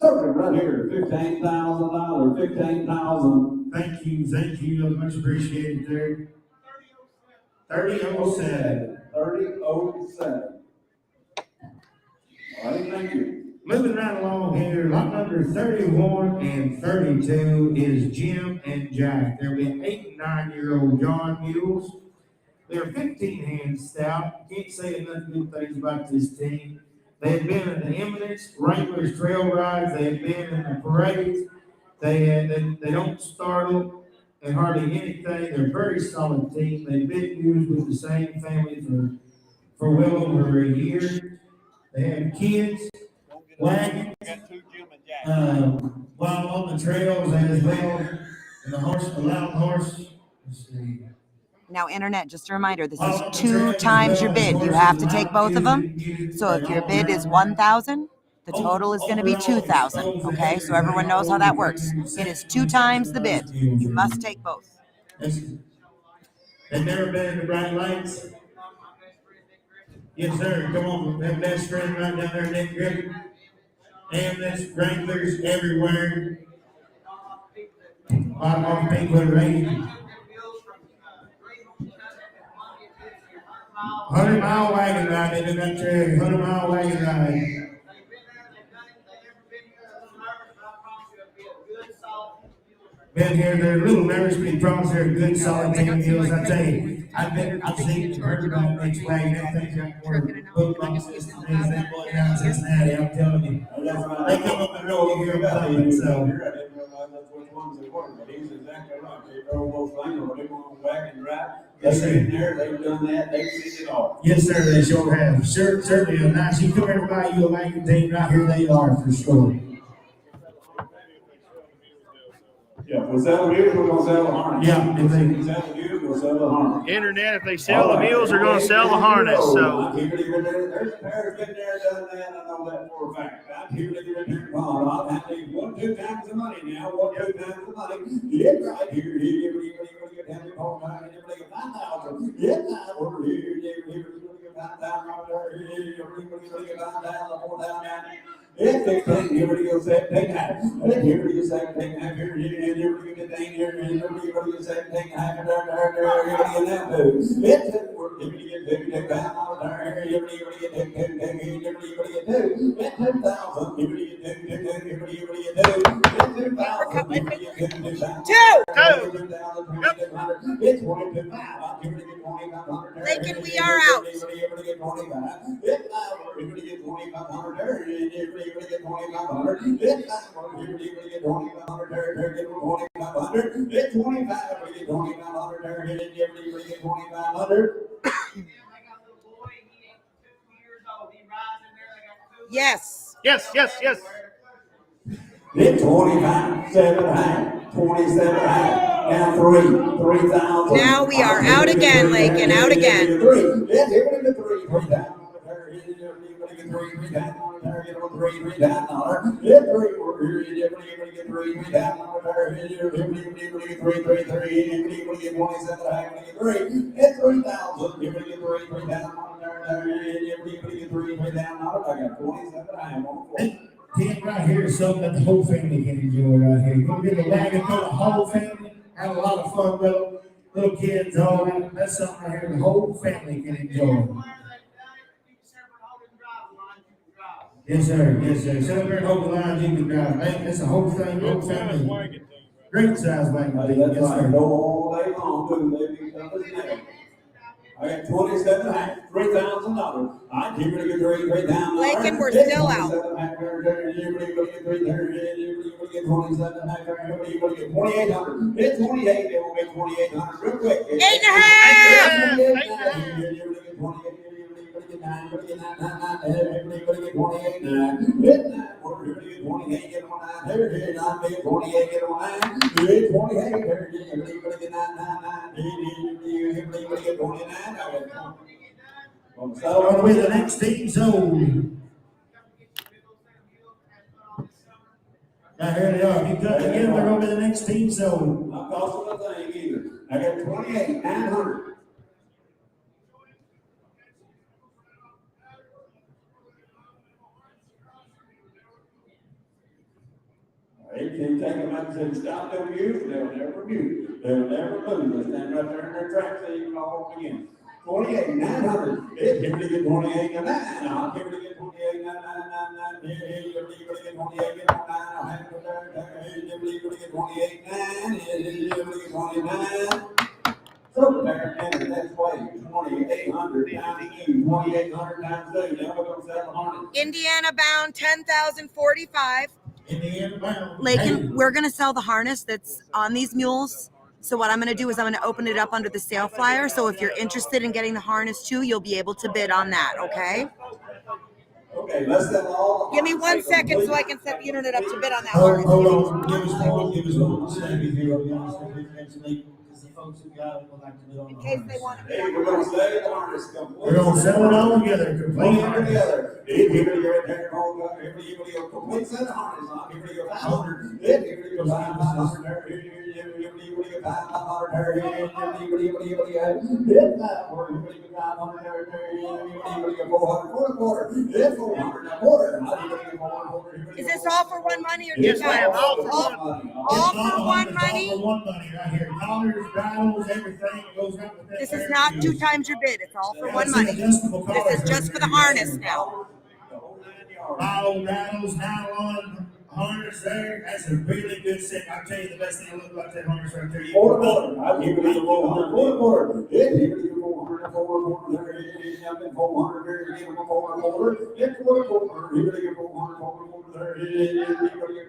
Something right here, $15,000, 15,000. Thank you, much appreciated there. 3007. 3007. All right, thank you. Moving right along here, lot number 31 and 32 is Jim and Jack. They're with 8 and 9-year-old John Mules. They're 15 hands stout. Can't say enough good things about this team. They've been in the Eminence, Wranglers trail rides. They've been in the parades. They don't startle and hardly anything. They're a very solid team. They've been used with the same family for well over a year. They have kids, wagons, while on the trails as well. And the loud horse. Let's see. Now, internet, just a reminder, this is 2 times your bid. You have to take both of them. So if your bid is 1,000, the total is going to be 2,000. Okay, so everyone knows how that works. It is 2 times the bid. You must take both. They've never been in the bright lights. Yes, sir. Come on, that best friend right down there, Nick Griffin. Ambulance, Wranglers everywhere. Bottom off Pinkwood Rain. 100-mile wagon ride into that trail. 100-mile wagon ride. been here, they're a little nervous, but he promised they're good, solid team deals. I tell you, I've seen and heard about next flag, and things got more book boxes than anything going down in Cincinnati, I'm telling you. They come up and roll here about it, so. That's which ones they were, but he's exactly right. They throw those things, or they want to whack and drive. Yes, They've sir. been there, they've done that, they've seen it all. Yes, sir, they sure have. Certainly a nice, you come everybody, you'll like your team right here, they are for sure. Yeah, we'll sell the mules, we're gonna sell the harness. Yeah, if they- We sell the mules, we'll sell the harness. Internet, if they sell the mules, they're gonna sell the harness, so. There's a pair been there, done that, I know that for a fact. I'm here to get in there, I'll have to 1-2 times the money now, 1-2 times the money. Yeah, right here, get down the whole time, and everybody get 5,000. Yeah, over here, get 5,000 over there, everybody get 5,000, 4,000. It's 16, everybody goes 17. Everybody gets 17, everybody get thing here, and everybody gets 17, everybody get that too. It's it work, everybody get 2,000 over there, everybody get 2, everybody get 2. It's 2,000, everybody get 2, everybody get 2. It's 2,000, everybody get 2. It's 22,500, everybody get 2,500. Lincoln, we are out. Everybody get 25. It's 500, everybody get 2,500, everybody get 2,500. It's 500, everybody get 2,500, everybody get 2,500. It's 25, everybody get 2,500, everybody get 2,500. Yes. Yes, yes, yes. It's 25, 7,500, 27,500, now 3,000. Now we are out again, Lakin, out again. 3. Yes, everybody get 3. 3,000. Everybody get 3. 3,000. $3,000. Yeah, 3. Everybody get 3. 3,000. Everybody get 3. 3. 3. Everybody get 27,500. 3. It's 3,000. Everybody get 3. 3,000. Everybody get 3. 3,000. I got 27,500 on the floor. Tent right here is something that the whole family can enjoy right here. You're gonna get a wagon for the whole family, have a lot of fun with them, little kids, all that. That's something right here the whole family can enjoy. Yes, sir. Yes, sir. Sit up there and hold the line, you can drive. That's the whole thing, whole family. Great size wagon. That's Yes, right. sir. Go all day long, too. They be tough as nails. I got 27,500, $3,000. I keep it to get 3,000. Lakin, we're still out. Everybody get 3,000. Everybody get 27,500. Everybody get 2,800. It's 28. They will make 2,800 real quick. 8.5. Everybody get 28. Everybody get 9. Everybody get 28. 9. Everybody get 28. Get on 9. Everybody get 9. 28. Get on 9. 28. Everybody get 9. 9. Everybody get 29. So with the next team sold. Now here they are. If you cut together, they're gonna be the next team sold. Not costing a thing either. I got 28,900. They can take them out and say, stop them mules, they'll never mute. They'll never move. They stand right there in their tracks, they can all again. 28,900. Everybody get 28,900. I'll give it to get 28,999. Everybody get 28,999. Everybody get 28,900. Everybody get 29. So there, and that's why 2,800 times 2. 2,800 times 2. Now we're going to sell the harness. Indiana bound 10,045. Indiana bound. Lakin, we're gonna sell the harness that's on these mules. So what I'm gonna do is I'm gonna open it up under the sale flyer. So if you're interested in getting the harness too, you'll be able to bid on that, okay? Okay, let's sell all the Give me 1 harness. second so I can set the internet up to bid on that Hold harness. on, give us one second here, I'll be honest with you, eventually, because the folks who got it will like to bid on the In case they harness. want to. Hey, we're gonna sell the harness complete. We're gonna sell it all together, complete All harness. together. Everybody go right there, hold up, everybody go complete set of harness on, everybody go 500. Everybody go 500. Everybody go 500. Everybody go 400 for a quarter. It's 400 a quarter. Is this all for one money or Yes, two ma'am. times? All for one money. All for one money? All for one money right here. Dollars, battles, everything goes right with that. This is not 2 times your bid. It's all for one money. This is just for the harness now. The whole 9 yards. Bottle, rattles, nylon, harness there, that's a really good set. I'll tell you the best thing I love about that harness right there. Quarter, I give it a 400, quarter. It give it a 400, quarter, there it is, up in 400, there it is, quarter. It's quarter, here it is, 400, quarter, there it is, here it is,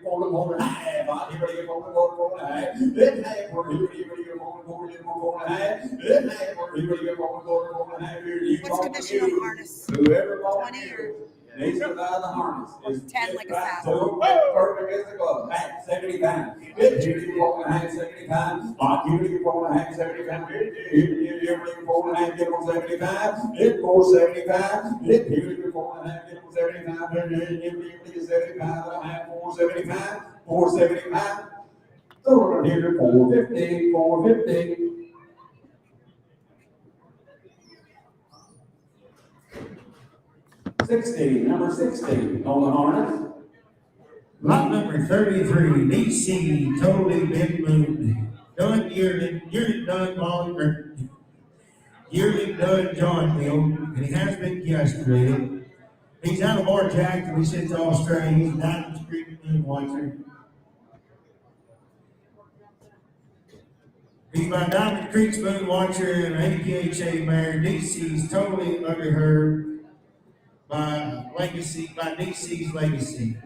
quarter, half, here it is, quarter, half. Then half, here it is, quarter, half. Then half, here it is, quarter, half. What's condition on the harness? Whoever 20 or needs to buy the harness. Is 10 like a saddle. so perfect as the glove. Hat 75. It's you for a hat 75. Lock you for a hat 75. You for a hat, get on 75. It's 475. It's you for a hat, get on 75. You 75. I have 475. 475. So we're here 450. 450. 16, number 16 on the harness. Lot number 33, DC, totally been moved. Done yearly done longer. Yearly done John Mule, and he has been castrated. He's out of our jack and we sent to Australia. He's Diamond Creek Moon Watcher. He's by Diamond Creek's Moon Watcher and APHA mare. DC's totally under her by DC's Legacy.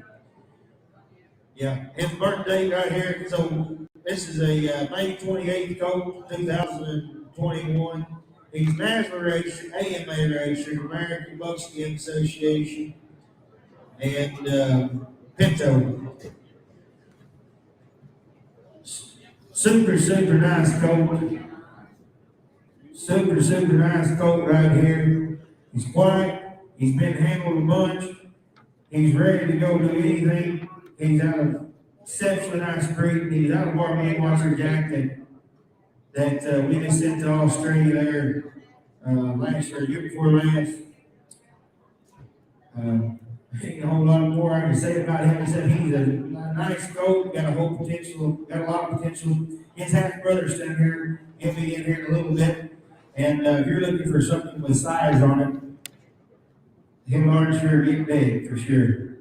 Yeah, his birthday right here. So this is a May 28th colt, 2021. He's NASMA registered, AMA registered, American Buckskin Association, and Pinto. Super nice colt. Super nice colt right here. He's quiet. He's been handled a bunch. He's ready to go do anything. He's out of exceptionally nice breed. He's out of our main watcher jack that we just sent to Australia there last year, year before last. Ain't a whole lot more I can say about him except he's a nice colt, got a lot of potential. His half brother's down here, he'll be in here in a little bit. And if you're looking for something with size on it, him and sure get big for sure.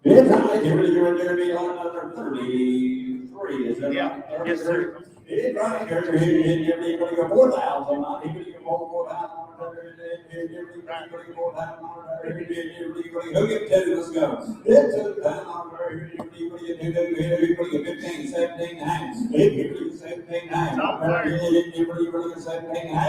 It's high, you're going to be on number 33, is that right? Yes, sir. It's right, you're going to go 4,000, not even you go 4,000. Who get 2? Let's go. It's 15, 17, 9. 17, 9. 17, 9. It's 17, 9. 17, 9.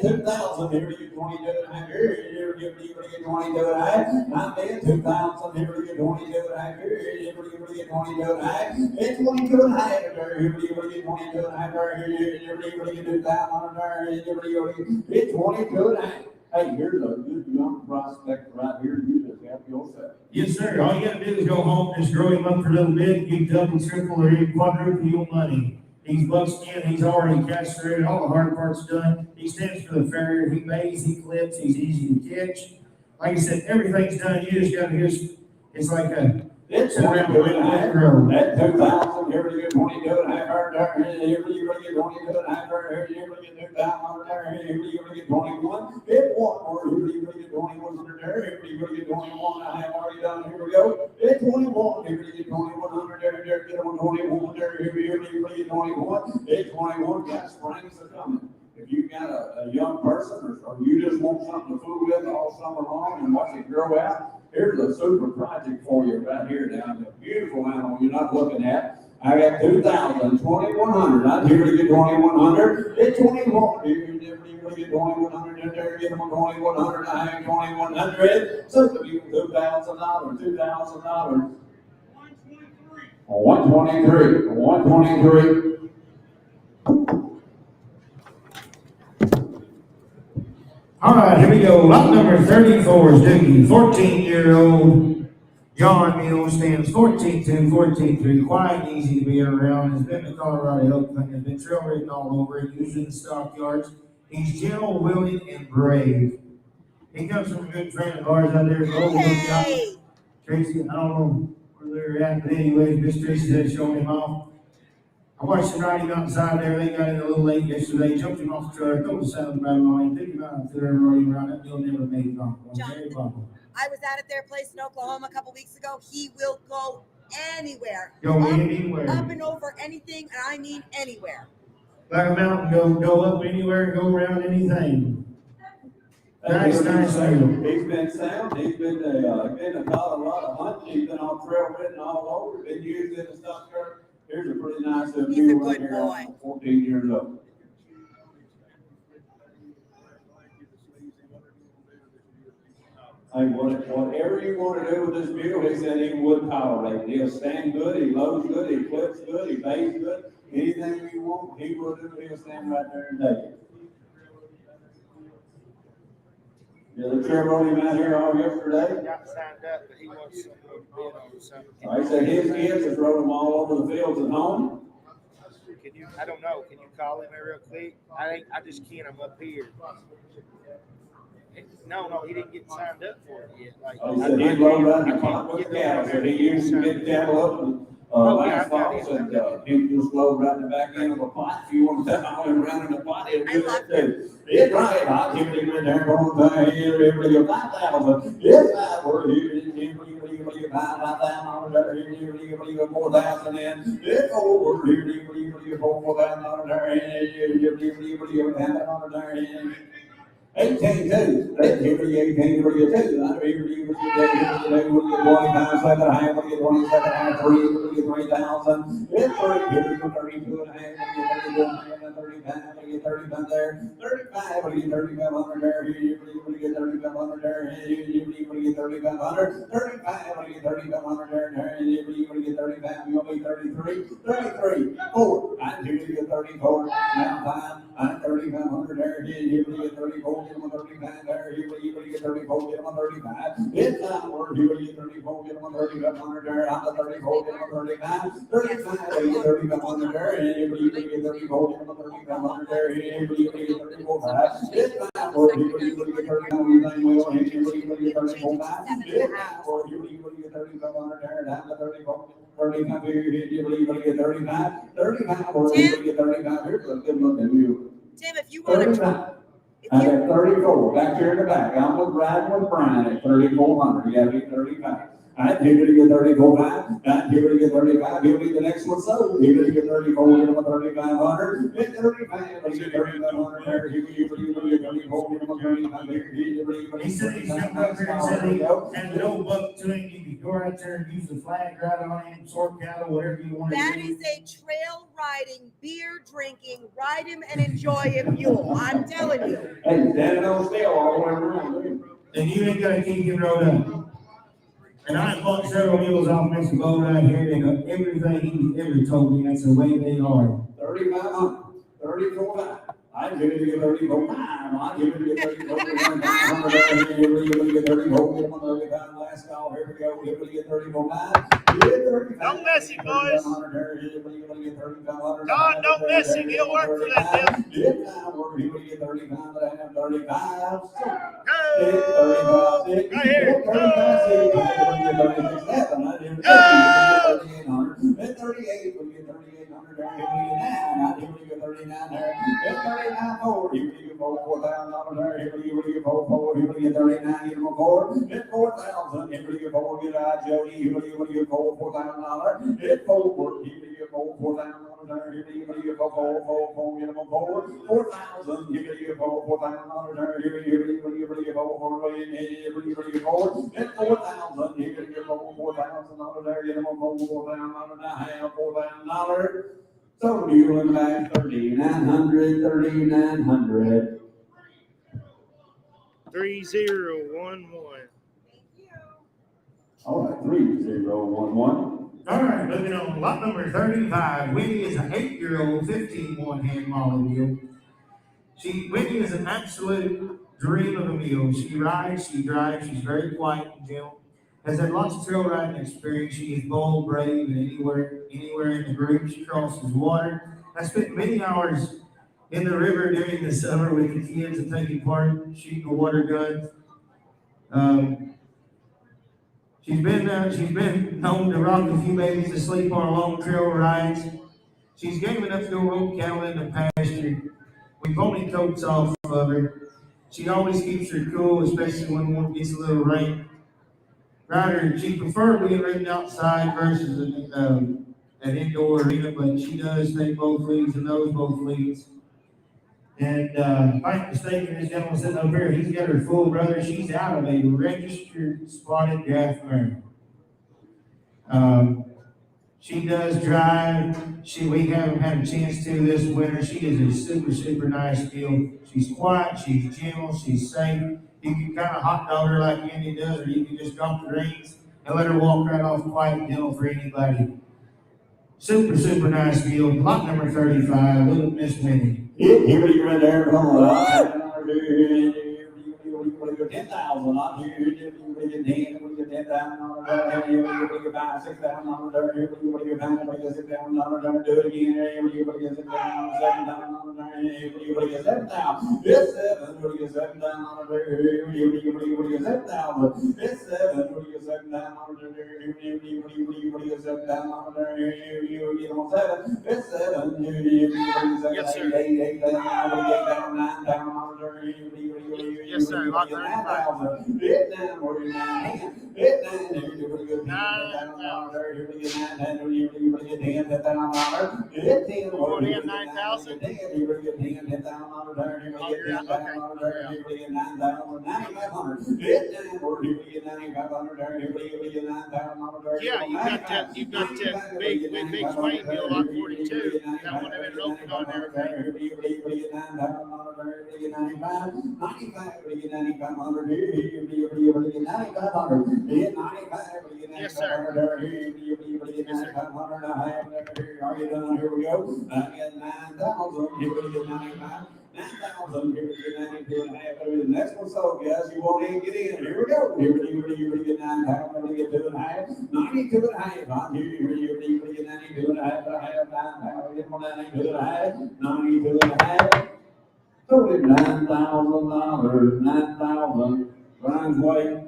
2,000. Here you 22. Here you 22. I'm there 2,000. Here you 22. Here you 22. It's 22 and a half. Here you 22 and a half. Here you 2,000. It's 22 and a half. Hey, here's a good young prospect right here. You just help yourself. Yes, sir. All you gotta do is go home, just grow him up for a little bit, you double, triple, or even quadruple your money. He's buckskin, he's already castrated, all the hard parts done. He stands for the farrier, he mays, he clips, he's easy to catch. Like I said, everything's done. You just gotta it's like It's 22 and a half. That 2,000, here you get 22 and a half. Here you get 22 and a half. Here you get 2,000. Here you get 21. It's 1 more. Here you get 2100 there. Here you get 21 and a half. Already done. Here we go. It's 21. Here you get 2100 there. There get 21 there. Here you get 21. It's 21. Gas springs are coming. If you've got a young person or you just want something to fool with all summer long and watch it grow out, here's a super project for you right here down there. Beautiful animal you're not looking at. I got 2,000, 2,100. I'm here to get 2,100. It's 21. Here you get 2,100. There get them 2,100. I have 2,100. So if you $2,000, $2,000. 123. 123. All right, here we go. Lot number 34 is Doogie, 14-year-old. John Mule stands 14-2, 14-3, quiet and easy to be around. Has been to Colorado elk hunting, has been trail ridden all over it, used in the stockyards. He's gentle, willing, and brave. He comes from a good friend of ours out there. Hey. Tracy, I don't know where they're at, but anyways, Miss Tracy had shown him off. I watched him riding outside there. They got in a little late yesterday. Jumped him off the truck. Told the sound right on him. Took him out there and rode him around. That mule never made it off. Very popular. I was out at their place in Oklahoma a couple weeks ago. He will go anywhere. Go anywhere. Up and over anything, and I mean anywhere. Like a mountain, go up anywhere, go around anything. Nice He's been sound. mule. He's been a Colorado hunt. He's been on trail ridden all over. Been used in the stock car. Here's a pretty nice He's a mule right good here. boy. 14 years old. Hey, whatever you want to do with this mule, he said he would tolerate. He'll stand good, he loads good, he clips good, he baits good. Anything you want, he will do. He'll stand right there and take it. Yeah, the chair rode him out here all yesterday. Got signed up, but he wants some more bid on something. He said his kids just rode him all over the fields at home. Can you? I don't know. Can you call him real quick? I just can't. I'm up here. No, he didn't get signed up for it yet. Like, He said he'd rode right in the pot with the cattle. Said he used to get the cattle up and last fall, said he just rode right in the back end of a pot. If you want to set him around in the pot, he'll do that too. It's right. I'll give him in there going down here, everybody 5,000. It's that word here. $5,000 there, here, 4,000 in. It's over here, $4,000 there, $10,000 there. 18 too. Let's give it 18 for you too. I mean, you get 25 second half, we get 20 second half, 3, we get 3,000. It's 30, give it 32 and a half, we get 32 and a half, 35, we get 35 there. 35, we get 3,500 there. We get 3,500 there. We get 3,500. 35, we get 3,500 there. We get 35, you'll be 33. 33, 4. I do you get 34. Now 5. I'm 3,500 there. You get 34. Get him 35 there. You get 34. Get him 35. It's not worth. You get 34. Get him 3,500 there. I'm 34. Get him 35. 35. You get 3,500 there. You get 34. Get him 3,500 there. You get 34. 5. It's not worth. You get 35. You get 34. 5. It's not worth. You get 3,500 there. I'm 34. 35 here, you get 35. 35 or you get 35 here. So good looking you. Tim, if you want to. I got 34 back here in the back. I'm riding with Brian at 3,400. You got to be 35. I'd give it to get 34.5. I'd give it to get 35. He'll be the next one sold. He'll get 34. Get him a 3,500. Get 35. He'll get 3,500 there. He'll get 34. Get him a 35. He said he jumped up there and said he had an old buck to him. You could go right there and use the flag right on him, sort cattle, whatever you want to do. That is a trail riding, beer drinking, ride him and enjoy him mule. I'm telling you. Hey, standing on still all the way around. And you ain't got to keep him rode up. And I bought several mules off Mr. Bo right here. They know everything he ever told me. That's the way they are. 3,500. 34. I give it to you 34. I give it to you 34. Get 34. Get him a 35. Last call. Here we go. Give it to you 34. Don't mess him, boys. Don, don't mess him. He'll work for that deal. Get 35. But I have 35. Go! Right here. Go! 38. We get 3,800 there. I give you 39 there. It's 39 more. You get $4,000 there. Here you get 4. Here you get 39. Get them 4. It's 4,000. Here you get 4. Get out, Jody. Here you get $4,000. It's 4. Here you get $4,000 there. Here you get 4. Get them 4. 4,000. Here you get $4,000 there. Here you get 4. Here you get 4. It's 4,000. Here you get $4,000 there. Get them 4,000 now. Have $4,000. So do you in back 3,900, 3,900. 3011. All right, 3011. All right, looking on lot number 35. Winnie is an 8-year-old, 15 hand Molly mule. Winnie is an absolute dream of a mule. She rides, she drives, she's very quiet and gentle. Has had lots of trail riding experience. She is bold, brave, and anywhere in the group she crosses water. I spent many hours in the river during the summer with the kids and taking part shooting a water gun. She's been known to rock a few babies to sleep on long trail rides. She's game enough to go roll cattle in the pasture. We pony coats off of her. She always keeps her cool, especially when one gets a little rain. Rider, she prefers being ridden outside versus an indoor arena, but she does take both leads and knows both leads. And if I'm not mistaken, this gentleman sitting over here, he's got her full brother. She's out of a registered spotted draft mare. She does drive. We haven't had a chance to this winter. She is a super nice field. She's quiet, she's gentle, she's safe. You can kind of hot dog her like Andy does, or you can just drop the reins and let her walk right off quiet and gentle for anybody. Super nice field. Lot number 35, Little Miss Minnie. Here you right there, come on. 10,000 on here, you get 10,000 on there, you get 5, 6,000 on there, you get 9, you get 6,000 on there, do it again, you get 6,000, 7,000 on there, you get 7,000, it's 7, you get 7,000 on there, you get 7,000, it's 7, you get 7,000 on there, you get 7,000 on there, you get 7, it's 7, you get 7,000, 8,000, 9,000 on there, Yes, sir. Lot 35. Get down, where you down, get down, you get 9,000, you get 9,000, you get 10,000, get 10, Going in 9,000. you get 10,000 there, you get 10,000 there, you get 9,000, 9,500, get down, where you get 9,500 there, you get 9,000 there. Yeah, you got that big swing deal on 42. That one had been open on there. You get 9,000 there, you get 95, 95, you get 9,500, you get 9,500, you get 95, you get 9,500, Yes, sir. you get 9,500, are you done? Here we go. I get 9,000, here we get 95. 9,000, here we get 92.5. The next one, so guys, you won't even get in. Here we go. Here we get 9,000, we get 2.5. 92.5. On here, we get 92.5. 9,000, get 92.5. 92.5. $39,000. 9,000. Brian's way.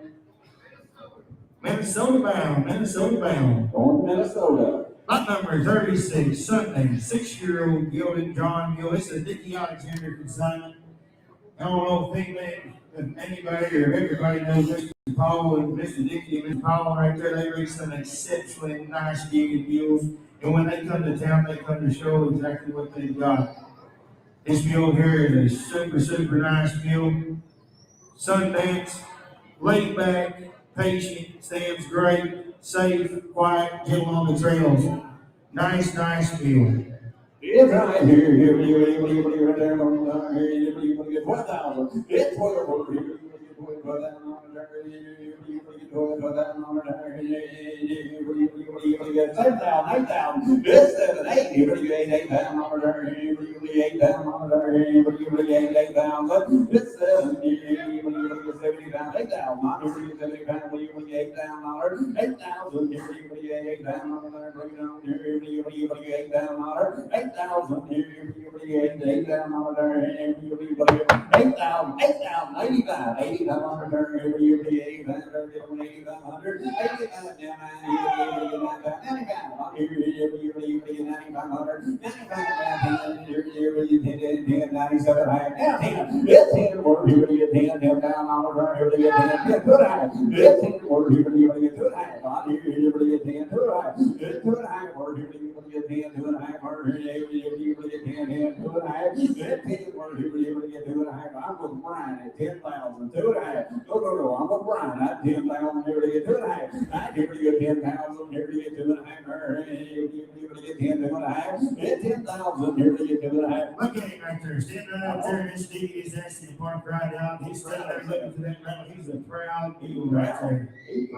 Minnesota bound. Going to Minnesota. Lot number 36, Sunday, 6-year-old gilded John Mule. It's a Dickie Alexander consignment. I don't know if anybody or everybody knows Mr. Paul and Mr. Dickie and Mr. Paul right there. They raise some exceptionally nice gilded mules. And when they come to town, they come to show exactly what they've got. This mule here is a super nice mule. Sundance, laid back, patient, stands great, safe, quiet, gentle on the trails. Nice mule. It's right here, here, right there, you get 12,000. It's 12, here, you get 12,000 on there, you get 12,000 on there, you get 7,000, 8,000. It's 7, 8, here, you get 8,000 on there, you get 8,000 on there, you get 8,000. It's 7, you get 70,000, 8,000 on there, you get 70,000, you get 8,000 on there, 8,000, here, you get 8,000 on there, bring it on here, you get 8,000 on there, 8,000, here, you get 8,000 on there, you get 8,000, 8,000, 85, 85 on there, here, you get 8,000, 8,500, 85 down, 95, here, you get 9,500, 95 down, here, you get 10, 97, down 10, it's 10, or here, you get 10 down on there, here, you get 10, good high, it's 10, or here, you get 2 high, here, you get 10, 2 high, it's 2 high, or here, you get 10, 2 high, or here, you get 10, 2 high, it's 10, or here, you get 2 high, I'm with Brian at 10,000, 2 high, no, I'm with Brian at 10,000, here, you get 2 high, here, you get 10,000, here, you get 2 high, you get 10, 2 high, it's 10,000, here, you get 2 high. Look at him right there, standing right out there, and this Dickie is actually parked right out. He's standing there looking for that ground. He's a proud mule right there.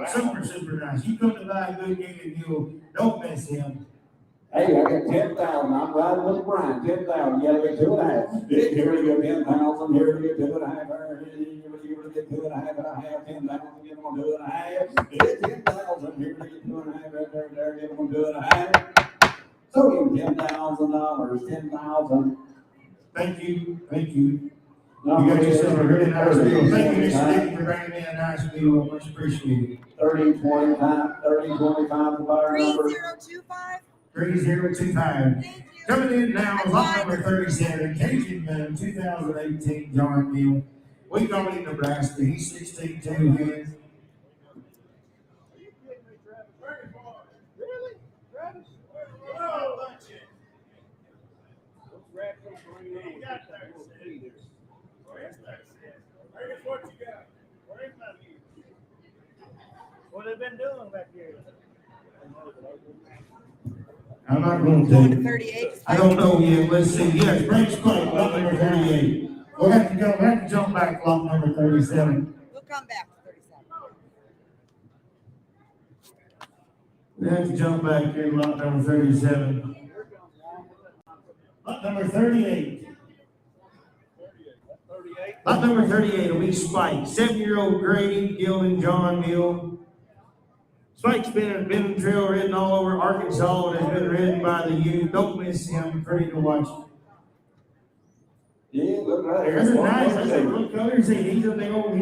Super nice. You come to buy a good gilded mule, don't miss him. Hey, I got 10,000. I'm riding with Brian. 10,000. You gotta get 2.5. Here you get 10,000. Here you get 2.5. Here you get 2.5. 10,000. Get them 2.5. It's 10,000. Here you get 2.5. Right there. Get them 2.5. So you $10,000. 10,000. Thank you. No, You got yourself a really nice deal. Thank you, Mr. Dickie, for bringing me a nice deal. Much appreciated. 30, 25, the buyer number. 3025. 3025. Thank you. Coming in now is lot number 37, Cajun Moon, 2018 John Mule. We call him Nebraska. He's 16-2 hands. What have they been doing back here? I'm not going Going to to. 38. I don't know yet. Let's see. Yes, Frank Spike, lot number 38. We'll have to jump back to lot number 37. We'll come back to 37. We have to jump back here to lot number 37. Lot number 38. Lot number 38 will be Spike. 7-year-old Grady, Gilden, John Mule. Spike's been trail ridden all over Arkansas and has been ridden by the youth. Don't miss him. Pretty to watch. Yeah, look right here. That's a nice. That's a good color. He's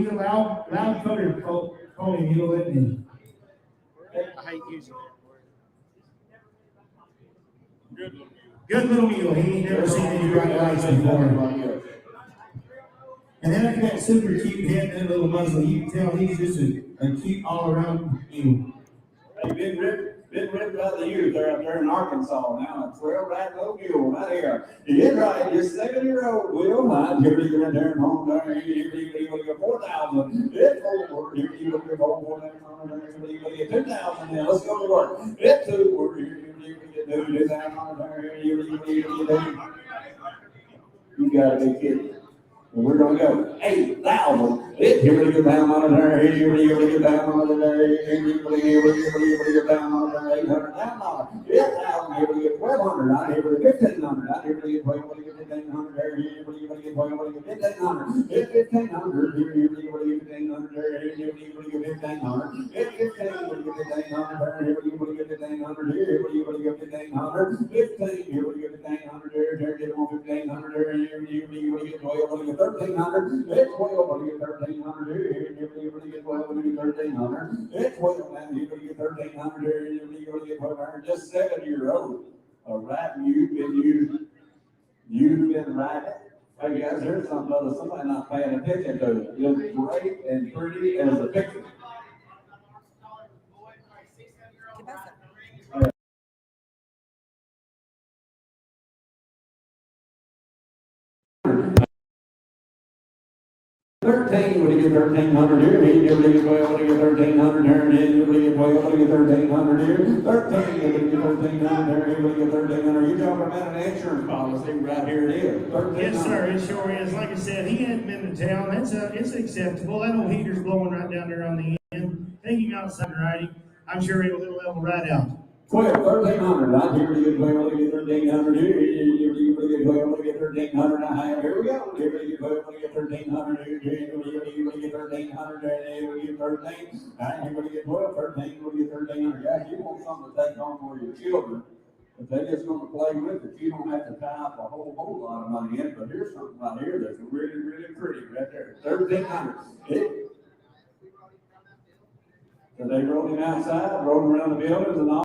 a loud colored pony mule, isn't he? I hate using it. Good little mule. He ain't never seen any bright lights before. And then after that super cute head and that little muzzle, you can tell he's just a cute all around mule. They've been ripped by the youth. They're up there in Arkansas now. It's well right little mule right here. He is right. You're 7-year-old Will. Not here you're in there and home there. You're going to get 4,000. It's over. You're going to get 4,000. You're going to get 2,000 now. Let's go to work. It's over. You're going to get 2,000. You got to be kidding. And we're going to go 8,000. Here we go down on there. Here we go down on there. Here we go down on there. 800 down on it. 8,000. Here we get 1,200. Out here we get 1,500. Out here we get 1,200. Here we get 1,500. It's 1,500. Here we get 1,500. Here we get 1,500. It's 1,500. Here we get 1,500. Here we get 1,500. Here we get 1,500. 15. Here we get 1,500. Here we get 1,500. Here we get 1,200. 1,300. It's 12. You get 1,300 here. You get 12. You get 1,300. It's 12. Man, you get 1,300 here. You get 1,200. Just 7-year-old. All right, you've been right. Hey guys, here's something other. Somebody not paying attention to it. It's great and pretty as a picture. $13, when you get 1,300 here, you get 12, when you get 1,300 here, and then you get 12, when you get 1,300 here, 13, when you get 1,300 here, when you get 1,300, you're talking about an insurance policy right here it is. 1,300. Yes, sir, it sure is. Like I said, he hadn't been to town. It's acceptable. That old heater's blowing right down there on the end. Take him outside riding. I'm sure he'll level right out. 12, 1,300, right here, you get 12, you get 1,300 here, you get 12, you get 1,300, here we go, here you get 12, you get 1,300 here, you get 1,300 there, here you get 13, here you get 12, 13, you get 1,300, guys, you want something to take home for your children, but they're just going to play with it, you don't have to tie up a whole lot of money in it, but here's something right here that's really, really pretty right there, 1,300, so they rolled him outside, rolled around the buildings and all.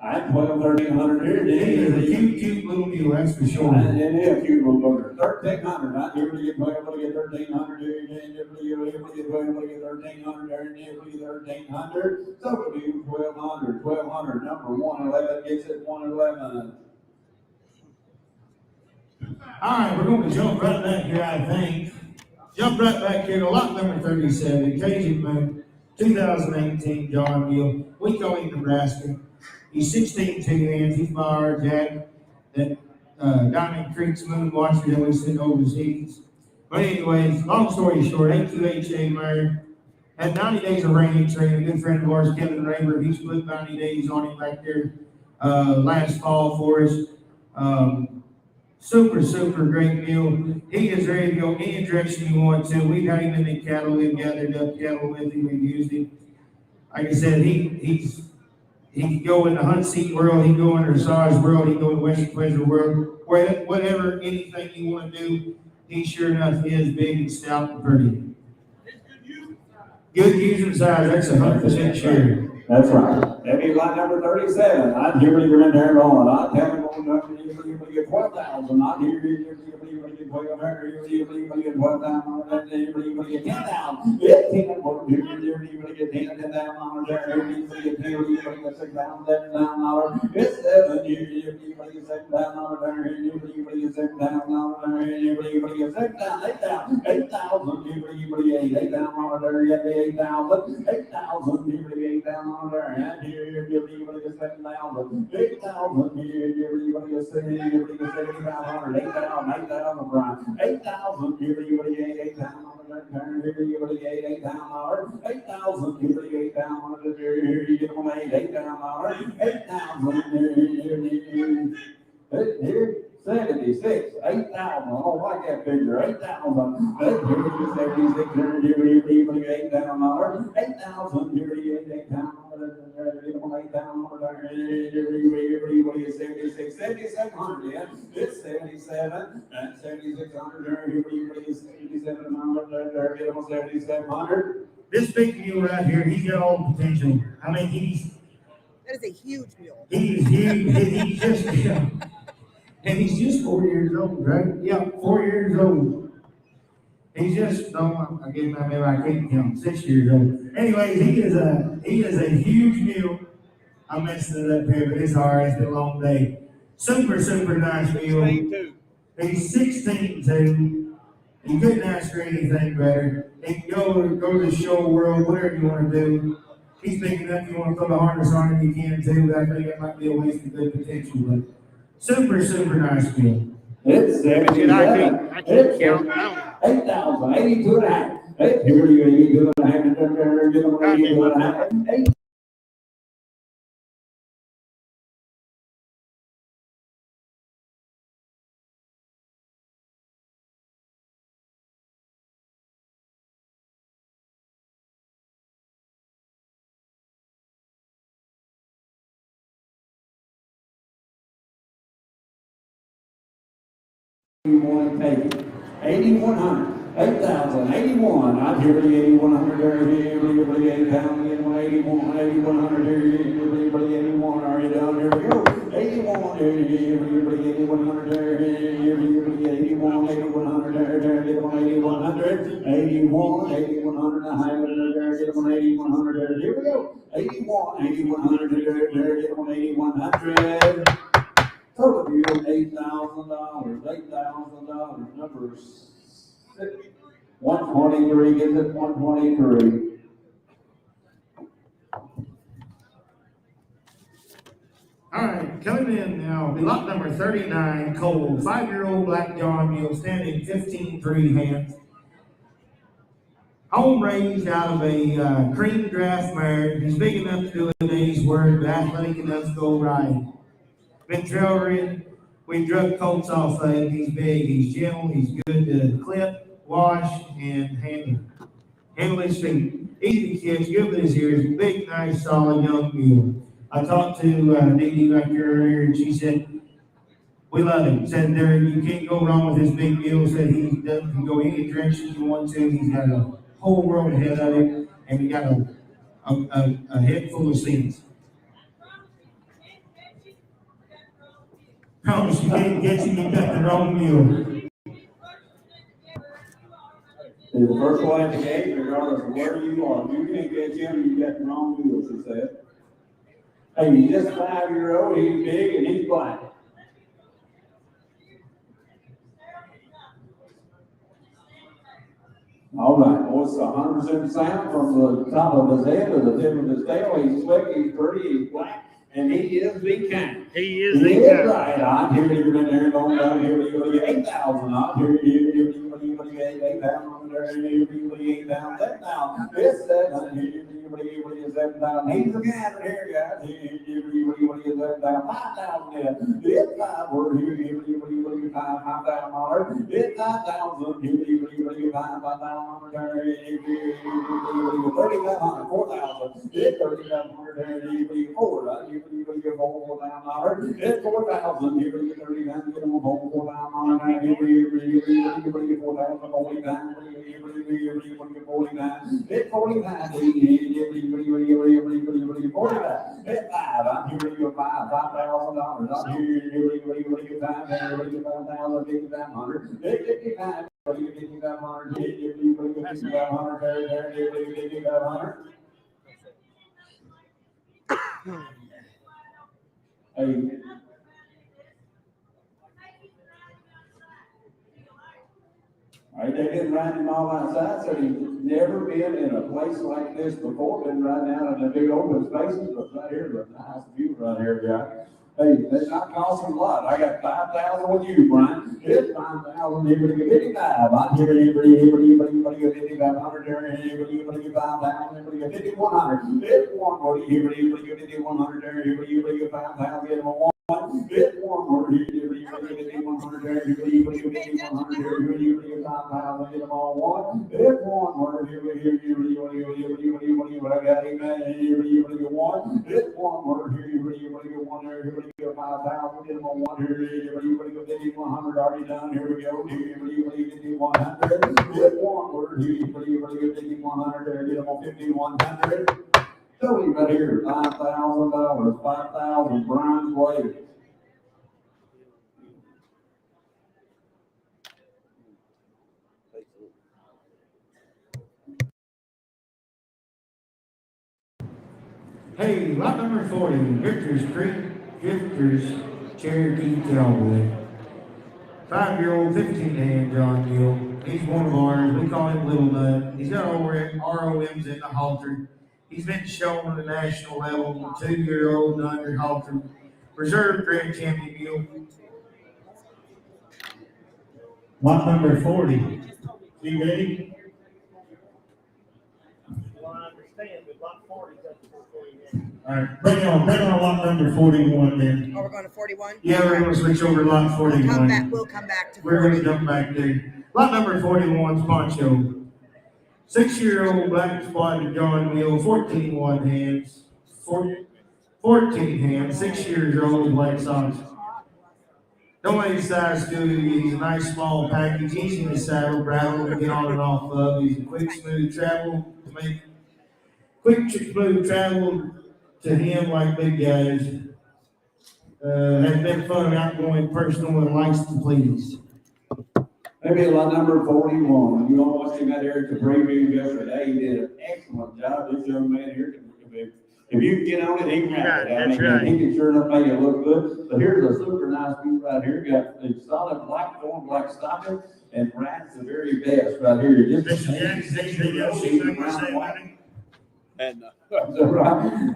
I had 1,300 here. He is a cute little mule, that's for sure. And then a cute little bugger. 1,300. Right here, we get 12, we get 1,300 here. And then we get 12, we get 1,300 there. And then we get 1,300. So we do 1,200. 1,200. Number 111 gets it 111. All right, we're going to jump right back here, I think. Jump right back here to lot number 37, Cajun Moon, 2018 John Mule. We call him Nebraska. He's 16 2 hands. He's by our Jack, that Diamond Creek's moon watcher that we sent overseas. But anyways, long story short, A2HA mare had 90 days of reining training. A good friend of ours, Kevin Raymer, he split 90 days on him back there last fall for us. Super great mule. He is ready to go any direction you want to. We've had him in the cattle. We've gathered up cattle with him. We've used him. Like I said, he can go in the hunt seat world. He can go in the dressage world. He can go in the Western pleasure world. Whatever, anything you want to do, he sure enough is big and stout and pretty. Good user size, that's 100% sure. That's right. That'd be line number 37. I'd hear you in there going, I'd tell him you get 12,000. I'd hear you get 12,000. You get 12,000. You get 10,000. Get 10,000. You get 10,000 there. You get 10,000. You get 6,000. $7,000. It's 7. You get 7,000 there. You get 7,000 there. You get 6,000. 8,000. 8,000. You get 8,000 there. You get 8,000. 8,000. You get 8,000. Here, you want to get 7,000, 8,000, here, you want to get 7,500, 8,000, Brian, 8,000, here, you want to get 8,000, here, you want to get 8,000, 8,000, here, you get 8,000, here, you get 8,000, 8,000, here, 76, 8,000. I don't like that figure. 8,000. Here you 76. Here you want to get 8,000. 8,000. Here you get 8,000. 8,000. Here you want to get 76. 7,700. Yeah, it's 77. And 7,600. Here you want to get 7,700. There, get them 7,700. This big mule right here, he's got all the potential. I mean, That is a huge mule. he's just, and he's just 4 years old, right? Yeah, 4 years old. He's just, I can't count, 6 years old. Anyways, he is a huge mule. I'm messing it up here, but it's all right. It's been a long day. Super nice mule. He's 16 too. You couldn't ask for anything better. He can go to the show world, whatever you want to do. He's big enough. You want to throw the harness on him, you can too. But I think it might be a waste of good potential, but super nice mule. It's 77. I can't count. 8,000, 82 and a half. Hey, here you go, 82 and a half. Get them 82 and a half. 8. You want to take it. 8,100, 8,000, 81. I hear the 8,100 there. Everybody 8,000, 81, 8,100 there. Everybody 81. Are you down? Here we go. 81. Everybody 8,100 there. Everybody 81, 8,100 there. Get them on 8,100. 81, 8,100. I have it there. Get them on 8,100 there. Here we go. 81, 8,100 there. Get them on 8,100. Total view of $8,000, $8,000, number 6, 123, gives it 123. All right, coming in now, lot number 39, Cole, 5-year-old black John mule, standing 15-3 hands. Home raised out of a cream draft mare. He's big enough to do a day's work, but athletic enough to go riding. Been trail ridden. We drug colts off of him. He's big, he's gentle, he's good to clip, wash, and handle his feet. Easy to catch, good with his ears, big, nice, solid young mule. I talked to Dee Dee back here earlier, and she said, we love him. Said there, you can't go wrong with this big mule. Said he can go any direction you want to. He's got a whole world ahead of him, and he got a head full of seeds. Promise you can't get you got the wrong mule. He's the first one at the gate, regardless of where you are. You can't get him, you got the wrong mule, she said. Hey, he's just 5-year-old, he's big, and he's black. All right, well, it's 100% sound from the top of his head to the tip of his tail. He's slick, he's pretty, he's black, and he is the kind. He is the kind. Right. I'm here, you're in there, going down here, you're going to get 8,000. I'm here, you're going to get 8,000 there, you're going to get 8,000. It's 7, you're going to get get 7,000. He's again here, guys. What do you get 7,000? 5,000. It's 5 word here. What do you get $5,000? It's 5,000. What do you get 5,000? 3,500. 4,000. It's 3,500. 4. What do you get $4,000? It's 4,000. What do you get 3,000? Get them on $4,000. What do you get 4,000? 49. What do you get 49? It's 49. What do you get 49? It's 5. I'm here to you $5,000. I'm here to get 5. What do you get 5,000? 5,500. It's 55. What do you get 5,500? What do you get 5,500? 5,500. Hey. Right, they've been riding all outside, so he's never been in a place like this before, been riding out in the big open spaces, but right here, the nice view right here, guy. Hey, that's not costing a lot. I got 5,000 with you, Brian. It's 5,000, everybody get 55. I'm here, everybody get 5,500 there, everybody get 5,000, everybody get 5,100. It's one more, everybody get 5,100 there, everybody get 5,000, get them on one. It's one more, everybody get 100 there, everybody get 100 there, everybody get 5,000, get them all one. It's one more, everybody I got everybody get one. It's one more, everybody get one there, everybody get 5,000, get them on one here, everybody get 5,100 already done. Here we go, everybody get 100. It's one more, everybody get 5,100 there, get them on 5,100. Tony right here, $5,000, 5,000, Brian's way. Hey, lot number 40, Victor's Creek, Victor's Cherokee Cowboy. 5-year-old, 15-hand John Mule. He's one of ours. We call him Little Nut. He's got ROMs in the halter. He's been shown on the national level, 2-year-old and under halter. Reserve Grand Champion Mule. Lot number 40. You ready? Well, I understand, but lot 40 is up to 40. All right, bring on lot number 41 then. Oh, we're going to 41? Yeah, we're going to switch over to lot 41. We'll come back to 40. We're going to come back there. Lot number 41 is Poncho. 6-year-old black spotted John Mule, 14 one hands. 14 hands, 6 years old, Black Sox. Don't let his size do it. He's a nice small package, easy to saddle, brattle, to get on and off of. He's a quick, smooth travel to him like big guys. Has been fun, outgoing, personal, and likes to please. Maybe lot number 41. You all watched him out there at the preview yesterday. He did an excellent job. This young man here, if you can get on it, he can ride it. I mean, right. he can sure enough make it look good. But here's a super nice view right here. Got a solid black form, black stocking, and rides the very best right here. Just And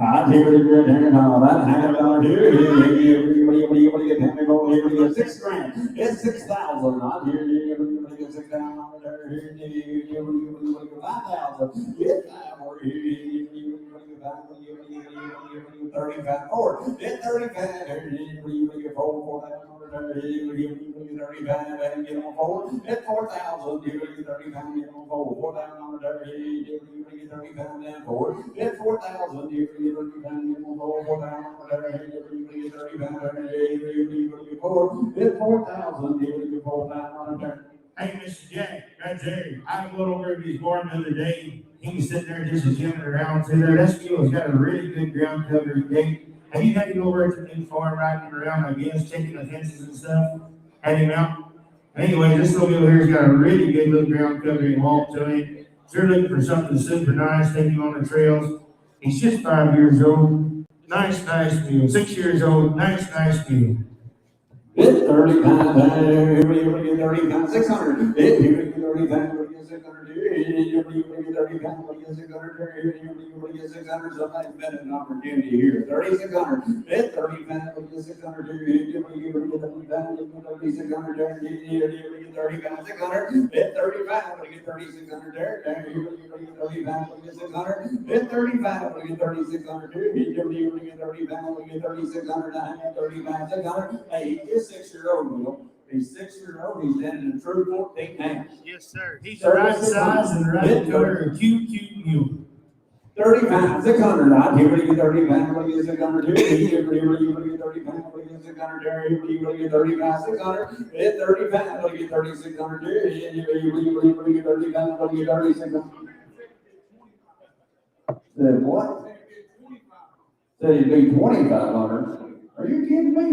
I'm here to get here now. That $100 here. What do you get? Go 6 grand. It's 6,000. I'm here. Everybody get 6,000 there. Here. 5,000. It's 5 more. 35 more. It's 35. Everybody get 4,000. 35 and get on 4. It's 4,000. Give me 35 get on 4. 4,000 there. Give me 35 and 4. It's 4,000. Give me 35 get on 4. 4,000 there. Give me 35 and 4. It's 4,000. Give me 4,000 there. Hey, Mr. Jack, right there. I went over to his barn the other day. He was sitting there just jamming around through there. That mule's got a really good ground cover gait. Have you had him over at the new farm riding around, I guess, checking the fences and stuff? Had him out? Anyway, this little mule here's got a really good little ground covering walk to him. If you're looking for something super nice, take him on the trails. He's just 5 years old. Nice mule. 6 years old. Nice mule. It's 35. Everybody get 35. 600. Everybody get 35. Everybody get 600. Everybody get 35. Everybody get 600. Everybody get 600. Somebody's been an opportunity here. 3,600. It's 35. Everybody get 600. Everybody get 35. Everybody get 600. Everybody get 35, 600, hit 35, we get 3,600 there, everybody get 35, we get 600, hit 35, we get 3,600 there, everybody get 35, we get 3,600, 35, 600, hey, he's 6-year-old, Will. He's 6-year-old, he's standing in true 14 hands. Yes, sir. He's the right size and the right color, a cute mule. 35, 600, right? Here we get 35, we get 600, here we get 35, we get 600, here we get 35, 600, hit 35, we get 3,600, here we get 35, we get 3,600. Said what? Said he'd be 2,500. Are you kidding me?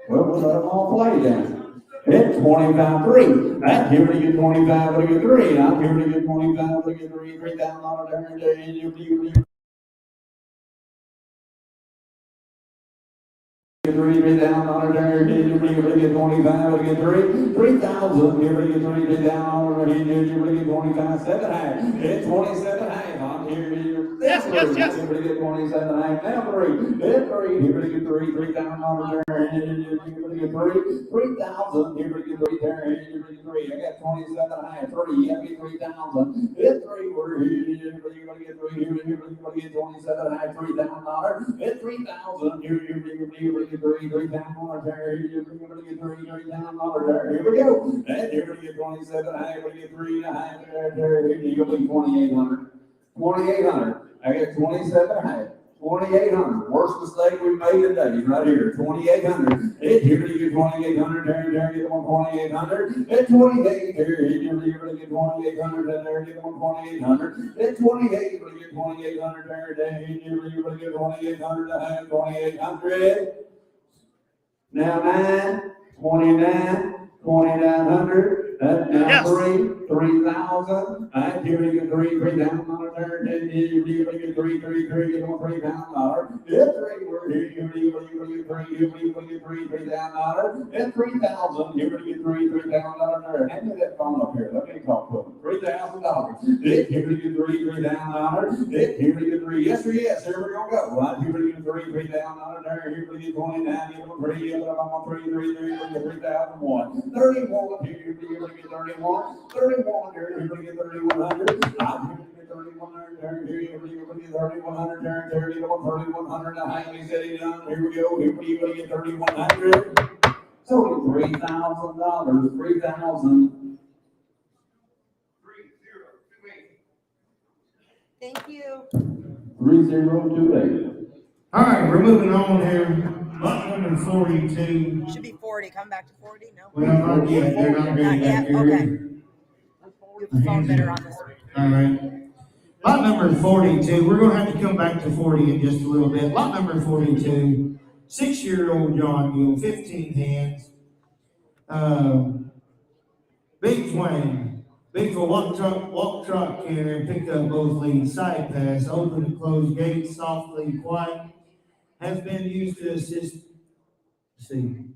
Well, we'll let them all play then. Hit 25, 3. That here we get 25, we get 3. Out here we get 25, we get 3, $3,000 there. $3,000 there, here we get 25, we get 3, 3,000, here we get $3,000, here we get 25, 7.5, hit 27.5, on here, Yes. here we get 27.5, now 3, hit 3, here we get $3,000 there, here we get 3, 3,000, here we get 3 there, here we get 3, I got 27.5, 3, yeah, get 3,000, hit 3, we're here, here we get 3, here we get 27.5, $3,000, hit 3,000, here we get 3,000 there, here we get $3,000 there, here we go, and here we get 27.5, we get 3.5 there, here you go, 2,800, 2,800, I got 27.5. 2,800. Worst mistake we made today, right here. 2,800. Here you get 2,800. There, get 2,800. At 28, here you get 2,800. There, get 2,800. At 28, you get 2,800. There, you get 2,800. 2,800. Now 9, 29, 2,900. Now 3,000. Here you get 3,000 there. Then you get 3, get $3,000. Get 3, we're here. You get 3, $3,000. At 3,000, here you get $3,000 there. Hand me that phone up here. Let me call for it. $3,000. Here you get $3,000. Here you get 3. Yes, sir, yes. Here we're gonna go. Right here you get $3,000 there. Here you get 29. You get 3. I'm on 3, 3,001. 31. Here you get 31. 31 there. Here you get 3,100. I'm here to get 3,100 there. Here you get 3,100 there. Here you get 3,100. I ain't said down. Here we go. Here you get 3,100. So $3,000. 3,000. Thank you. 3,028. All right, we're moving on here. Lot number 42. Should be 40. Come back to 40. No. Well, not yet. They're not Not getting back yet. here. Okay. You have the phone better on this one. All right. Lot number 42. We're going to have to come back to 40 in just a little bit. Lot number 42. 6-year-old John Mule, 15 hands. Big twang. Big for walk truck canter, pick up both leads, side pass, open and close gates, softly, quiet. Has been used to assist me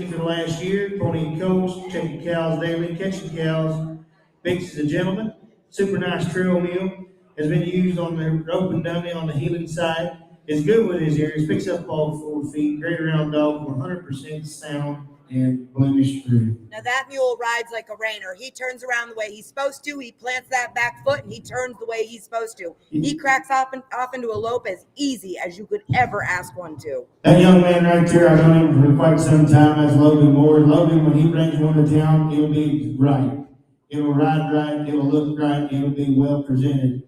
for the last year. Pony coach, checking cows daily, catching cows. Biggs is a gentleman. Super nice trail mule. Has been used on the rope and dummy on the healing side. Is good with his ears. Picks up all 4 feet. Great round dog. 100% sound and blemish free. Now that mule rides like a rainer. He turns around the way he's supposed to. He plants that back foot and he turns the way he's supposed to. He cracks off into a lope as easy as you could ever ask one to. That young man right there, I've known him for quite some time. That's Logan Moore. Logan, when he brings one to town, it'll be right. It'll ride right. It'll look right. It'll be well presented.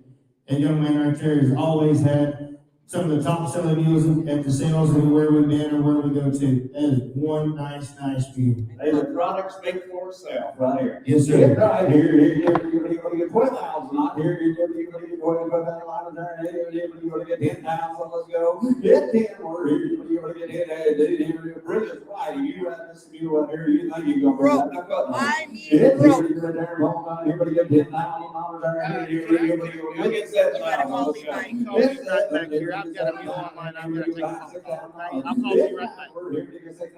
That young man right there has always had some of the top selling mules at the sales and where we've been or where we go to. That is one nice mule. Hey, the product speaks for itself right here. Yes, sir. Get right here, you're going to get 12,000. Not here, you're going to get 12,000. You're going to get 10,000. Let's go. Get 10. We're here. You're going to get 10. Bring it right. You ride this mule right here. You think you're going to bring that? I need Get rope. here, you're there. Hold on. You're going to get $10,000 there. You're going to get 7,000. Let's go. I've got a mule on mine. I'm going to take a phone. I'll call you right back. We're here to get $6,000.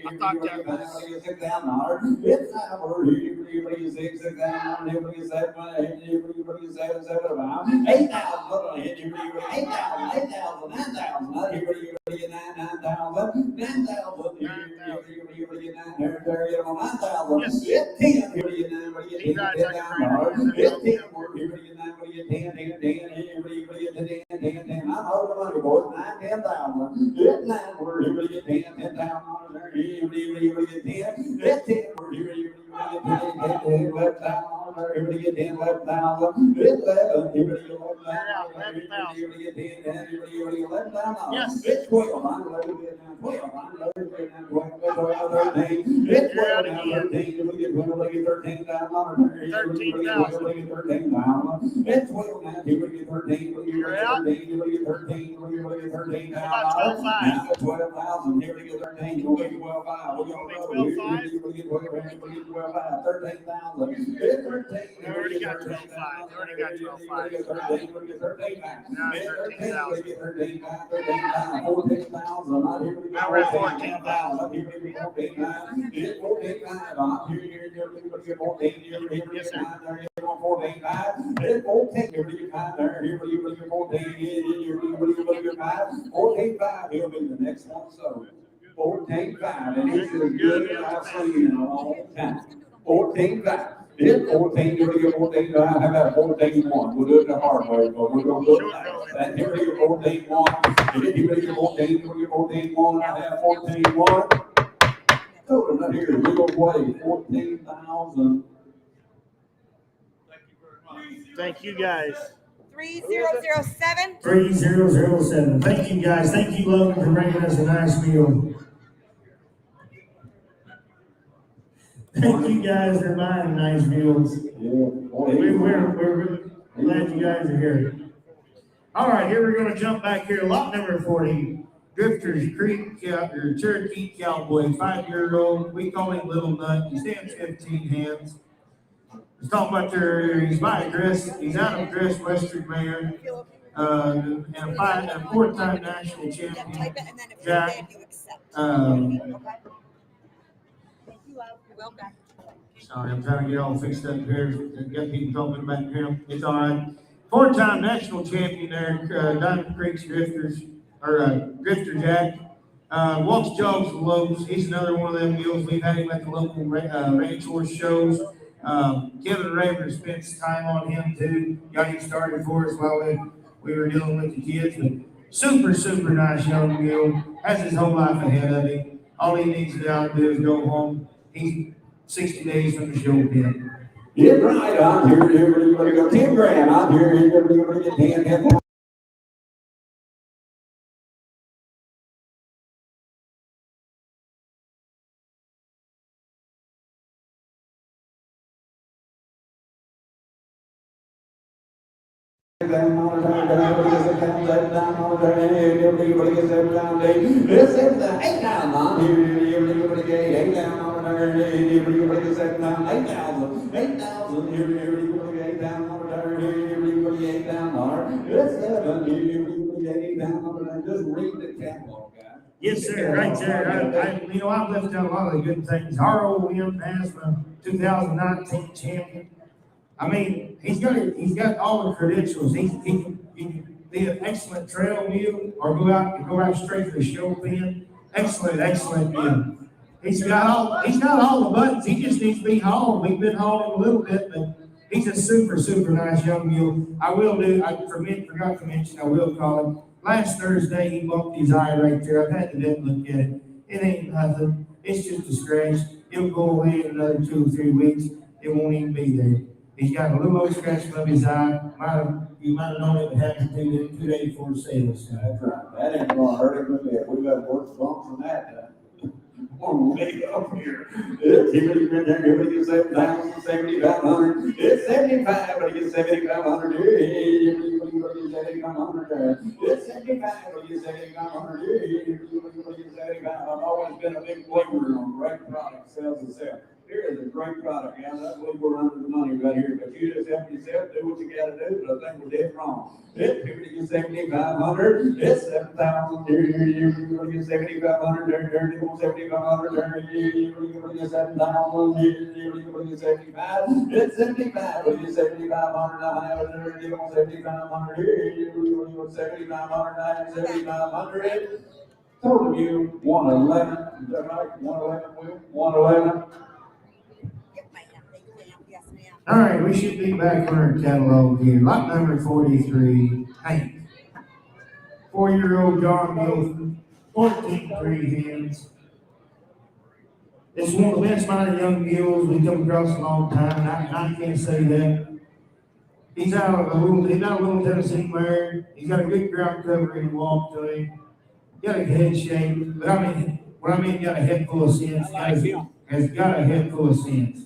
I thought that was. $6,000. It's time we're here to get $6,000. Everybody get 7, everybody get 7, 7, about 8,000. Everybody get 8,000, 8,000, 9,000. Everybody get 9,000, 9,000. Everybody get 9,000. there, you know, 9,000. Yes. It's 10, here you now, but you He get rides like a 10 trainer. dollars. It's 10, here you now, but you 10, I'm holding the money, boys, 10,000. It's 9, we're here to get 10,000. Here you get 10. It's 10, we're here to get 10, 11,000. Here to get 10, 11,000. It's 11, here to get 11,000. Here to get 10, here to get 11,000. Yes. It's 12, I'm loaded in now, 12, I'm loaded in now, 12, 13. It's 12 now, 13, we get 12, we get 13,000. 13,000. 13,000. It's 12 now, here we get 13, we get You're out. 13, we get 13, we get 13,000. About 12,500. Now 12,000, here we get 13, we'll get 12,500. We're going to go, we get 12,500, we get 12,500, 13,000. It's 13. We already got 12,500. We already got 12,500. We get 13, we get 13,000. Now It's 13,000. we get 13,000, 13,000, 14,000. Now here we get Now we're at 14,000. Here we get 14,000. It's 14,000. Here we get 14. Here we get 14. Yes, sir. 14,000. It's 14. Here we get 5 there. Here we get 14. Here we get 5. 14,500. He'll be the next one. So 14,500. And it's as good as I've seen in a long time. 14,500. It's 14, here we get 14,500. How about 14,100? We'll do it the hard way, but we're going to do it like that. Here we get 14,100. Here we get 14, here we get 14,100. I have 14,100. So right here, we're going to play 14,000. Thank you guys. 3007. 3007. Thank you guys. Thank you, Logan, for bringing us a nice meal. Thank you guys for buying nice meals. We're really glad you guys are here. All right, here we're going to jump back here. Lot number 40. Drifters Creek, or Cherokee Cowboy, 5-year-old. We call him Little Nut. He stands 15 hands. He's talking about he's by a dress. He's out of dress, Western Mayor, and a 4-time national champion. Jack. Sorry, I'm trying to get all fixed up here. Got people talking back here. It's all right. 4-time national champion there, Diamond Creek's Drifters, or Drifter Jack. Walks, jogs, and lows. He's another one of them mules. We've had him at the local ranch horse shows. Kevin Raver spent time on him too. Got him started for us while we were dealing with the kids. But super nice young mule. Has his whole life ahead of him. All he needs to do is go home. He's 60 days from the show pin. Yeah, right. I'm here. Everybody go 10 grand. I'm here. Everybody get 10. Just read the catalog, guys. Yes, sir, right there. I've left out a lot of the good things. ROM Asthma 2019 champion. I mean, he's got all the credentials. He can be an excellent trail mule or go out straight to the show pen. Excellent mule. He's got all the buttons. He just needs to be hauled. We've been hauling him a little bit, but he's a super nice young mule. I forgot to mention, I will call him. Last Thursday, he bumped his eye right there. I've had to vet look at it. It ain't nothing. It's just a scratch. It'll go away in another 2 or 3 weeks. It won't even be there. He's got a little old scratch above his eye. You might have known it would happen 2 days before the sale. That's right. That ain't gonna hurt him a bit. We got worse bumps than that. Way up here. Everybody gets 7,000, 7,500. It's 75, but he gets 7,500. Everybody gets 7,500. It's 75, but he gets 7,500. Everybody gets 75. I've always been a big believer on great product, sells itself. Here is a great product, guys. I believe we're under the money right here, but you just help yourself, do what you gotta do, but I think we're dead wrong. It's 7,500, it's 7,000, you're get 7,500, you're 7,500, you're get 7,000, you're get 75, it's 75, but you're 7,500, I have it, you're 7,500, you're 7,500, 7,500, total you 111. Is that right? 111, Will? 111? Yes, ma'am. All right, we should be back on our catalog here. Lot number 43, Hank. 4-year-old John Mule, 14 hands. It's one of the best minor young mules we come across in a long time. I can't say that. He's out of a little Tennessee mare. He's got a good ground cover and walk to him. Got a head shape, but got a head full of sense. Has got a head full of sense.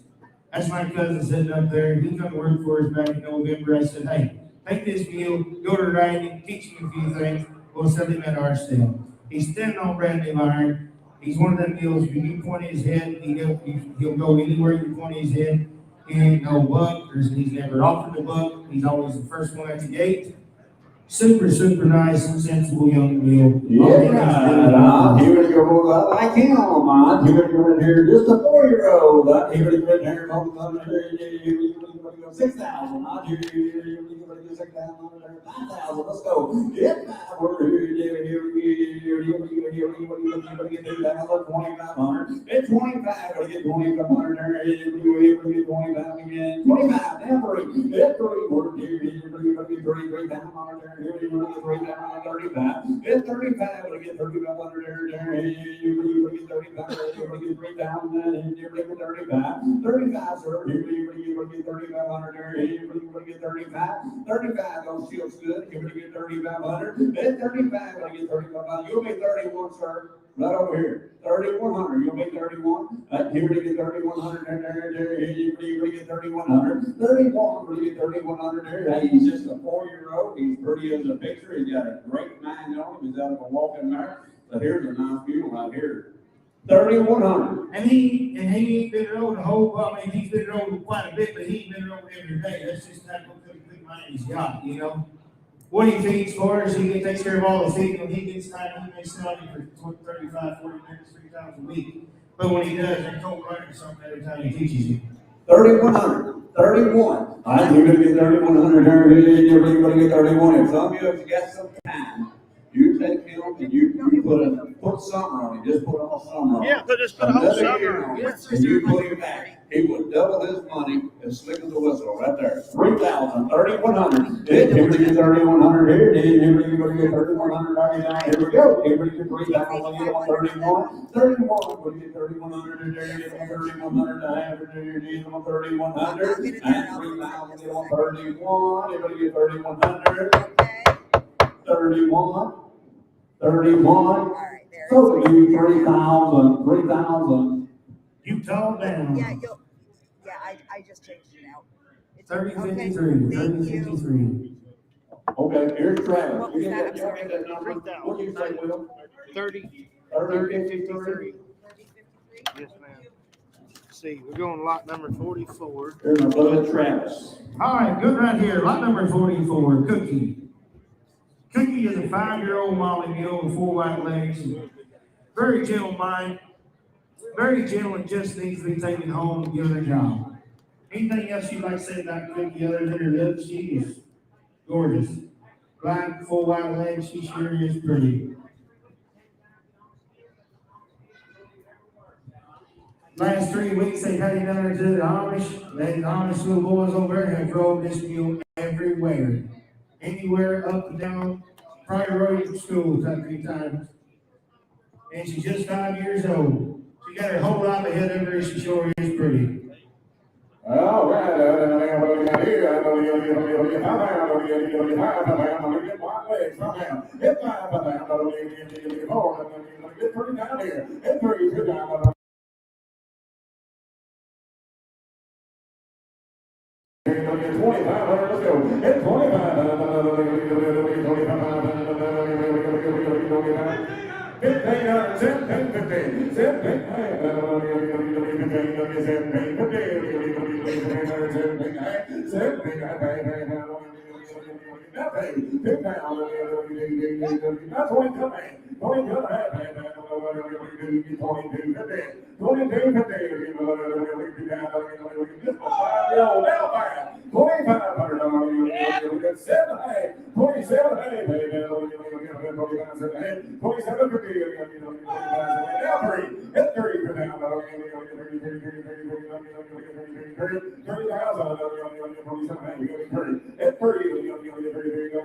That's my cousin sitting up there. He come to work for us back in November. I said, hey, take this mule, go to riding, teach him a few things. We'll sell him at our sale. He's standing on brand new iron. He's one of them mules, when you point his head, he'll go anywhere you point his head. He ain't no buck, he's never offered a buck. He's always the first one at the gate. Super nice, sensible young mule. Yeah, here we go. I like him, man. Here we go in here, just a 4-year-old. Here we go in here, 6,000. Here we go 6,000. 5,000. Let's go. Get back. We're here. 2,500. It's 25. We'll get 2,500 there. Here we get 25 again. 25. Now 3. It's 3. We're here. 3,500 there. Here we go. 3,035. It's 35. We'll get 3,500 there. You get 35. We'll get 3,000. Here we go 35. 35, sir. Here we go. Get 3,500 there. Here we get 35. 35. Those shields good. Here we get 3,500. It's 35. We'll get 3,500. You'll be 31, sir. Right over here. 3,100. You'll be 31. Here we get 3,100 there. Here we get 3,100. 31. We'll get 3,100 there. Hey, he's just a 4-year-old. He's pretty as a picture. He's got a great mind on him. He's out of a walking mare. So here's a nice mule right here. 3,100. And he ain't been rode a whole, he's been rode quite a bit, but he ain't been rode every day. That's just not what good mind he's got, you know. What he feeds for us, he takes care of all the feeding. When he gets time, he may sit on him for 35, 40 minutes, 3 times a week. But when he does, they don't run or something every time he teaches you. 3,100. 31. You're going to get 3,100 there. You're going to get 31. If some of you got some time, you take him and you put summer on him. Just put a whole summer on him. Yeah, put a whole summer on him. And you put him back. He would double his money as slick as a whistle right there. 3,000, 3,100. Here we get 3,100 here. Here we get 3,100 right now. Here we go. Here we get 3,000. You want 31. 31. We get 3,100 there. You want 3,100 to have it there. You want 3,100. And 3,000. You want 31. Here we get 3,100. 31. 31. So you 3,000. 3,000. You tall down. I just changed it out. 3053. 3053. Okay, here's Travis. What was that? I'm sorry. That number. What do you say, Will? 30, 3053. Yes, ma'am. See, we're going lot number 44. Here's my brother Travis. All right, good right here. Lot number 44, Cookie. Cookie is a 5-year-old Molly mule with 4 white legs. Very gentle mind. Very gentle and just needs to be taken home and given a job. Anything else you'd like to say about Cookie other than her lips? She is gorgeous. Black, 4 white legs, she sure is pretty. Last 3 weeks they've had it down there to the Amish. The Amish little boys over there have drove this mule everywhere. Anywhere, up and down, probably rode to school a few times. And she's just 5 years old. She got her whole life ahead of her, she sure is pretty. All right,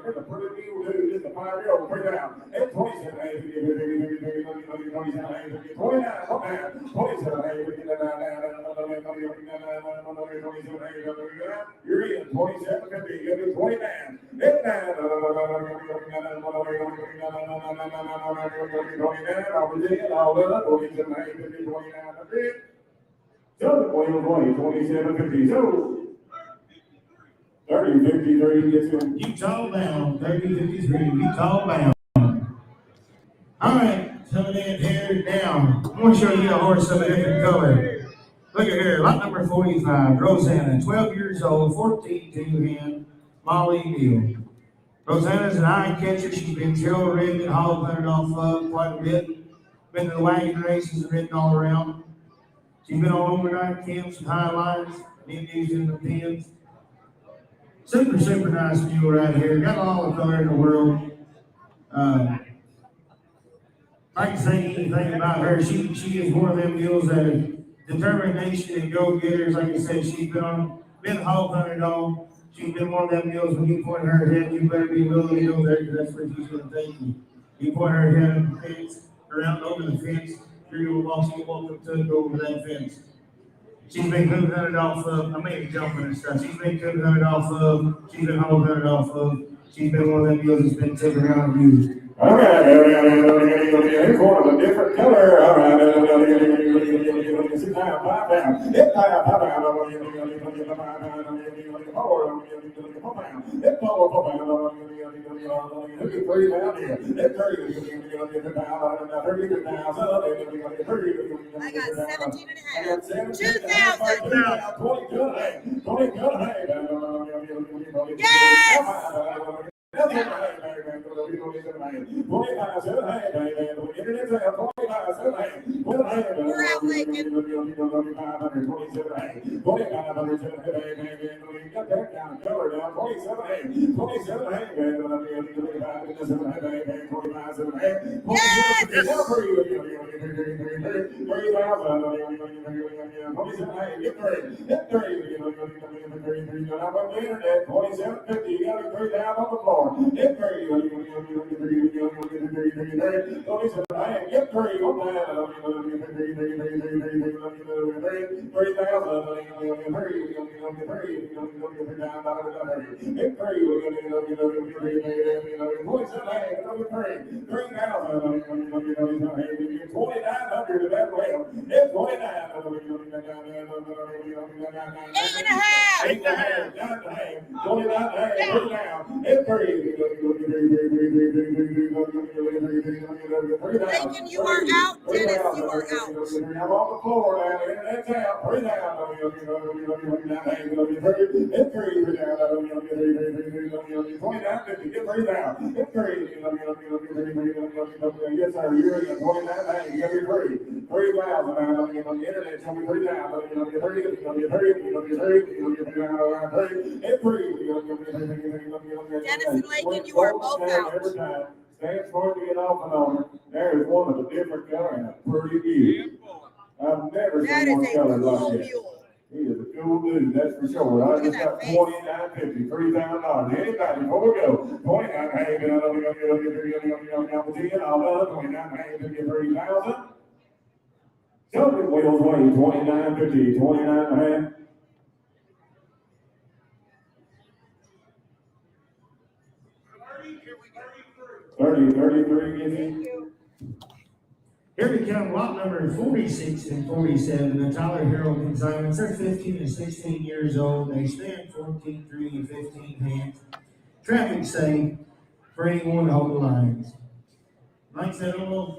It's a pretty mule, dude. It's a 5-year-old. Bring it out. It's 27, 8, 27, 8, 29, come down. 27, 8, you're in. 27, 50, you're in 29. It's down. So, 27, 50. So, 30, 53 gets him. Utah bound, 30-53, Utah bound. All right, coming in here now. I want to show you a horse of a different color. Look at here, lot number 45, Rosanna, 12 years old, 14-2 Molly Mule. Rosanna's an eye catcher. She's been trail ridden and hog hunted off quite a bit. Been to the wagon races and ridden all around. She's been all overnight camps and high lines, and Indians in the pens. Super nice mule right here. Got all the color in the world. I can say anything about her. She is one of them mules that have determination and go-getters. Like I said, she's been hog hunted all. She's been one of them mules. When you point her head, you better be willing to go there because that's where she's going to take you. You point her head on the fence, around over the fence, you're going to walk up to go over that fence. She's been coon hunted off of, jumping and stuff. She's been coon hunted off of, she's been hog hunted off of. She's been one of them mules that's been taken around and used. All right, here's one of a different color. All right, it's now 5 down. It's 5 down. It's 4 down here. It's 30. I got 17 and a half. 2,000. Yes! We're out, Lincoln. Lincoln, you are out. Dennis, you are out. I'm on the floor now. Internet's out. Hurry down. Yes, sir. You're in 29. You got your 3,000 out on the internet. Tell me 3,000. Dennis and Lincoln, you are both out. Stands for to get off and on. There is one of a different color and a pretty beautiful. I've never seen one color like that. He is a cool dude, that's for sure. I just got $29.50, $3,000. Anybody, before we go, 29, hey, $29, $3,000. Jumping wheels weigh $29.50, $29.50. 33 gets in. Here we come, lot number 46 and 47, the Tyler Harold consignments. They're 15 and 16 years old. They stand 14, 3, and 15 hands. Traffic safe for anyone to hold the lines. Like I said, a little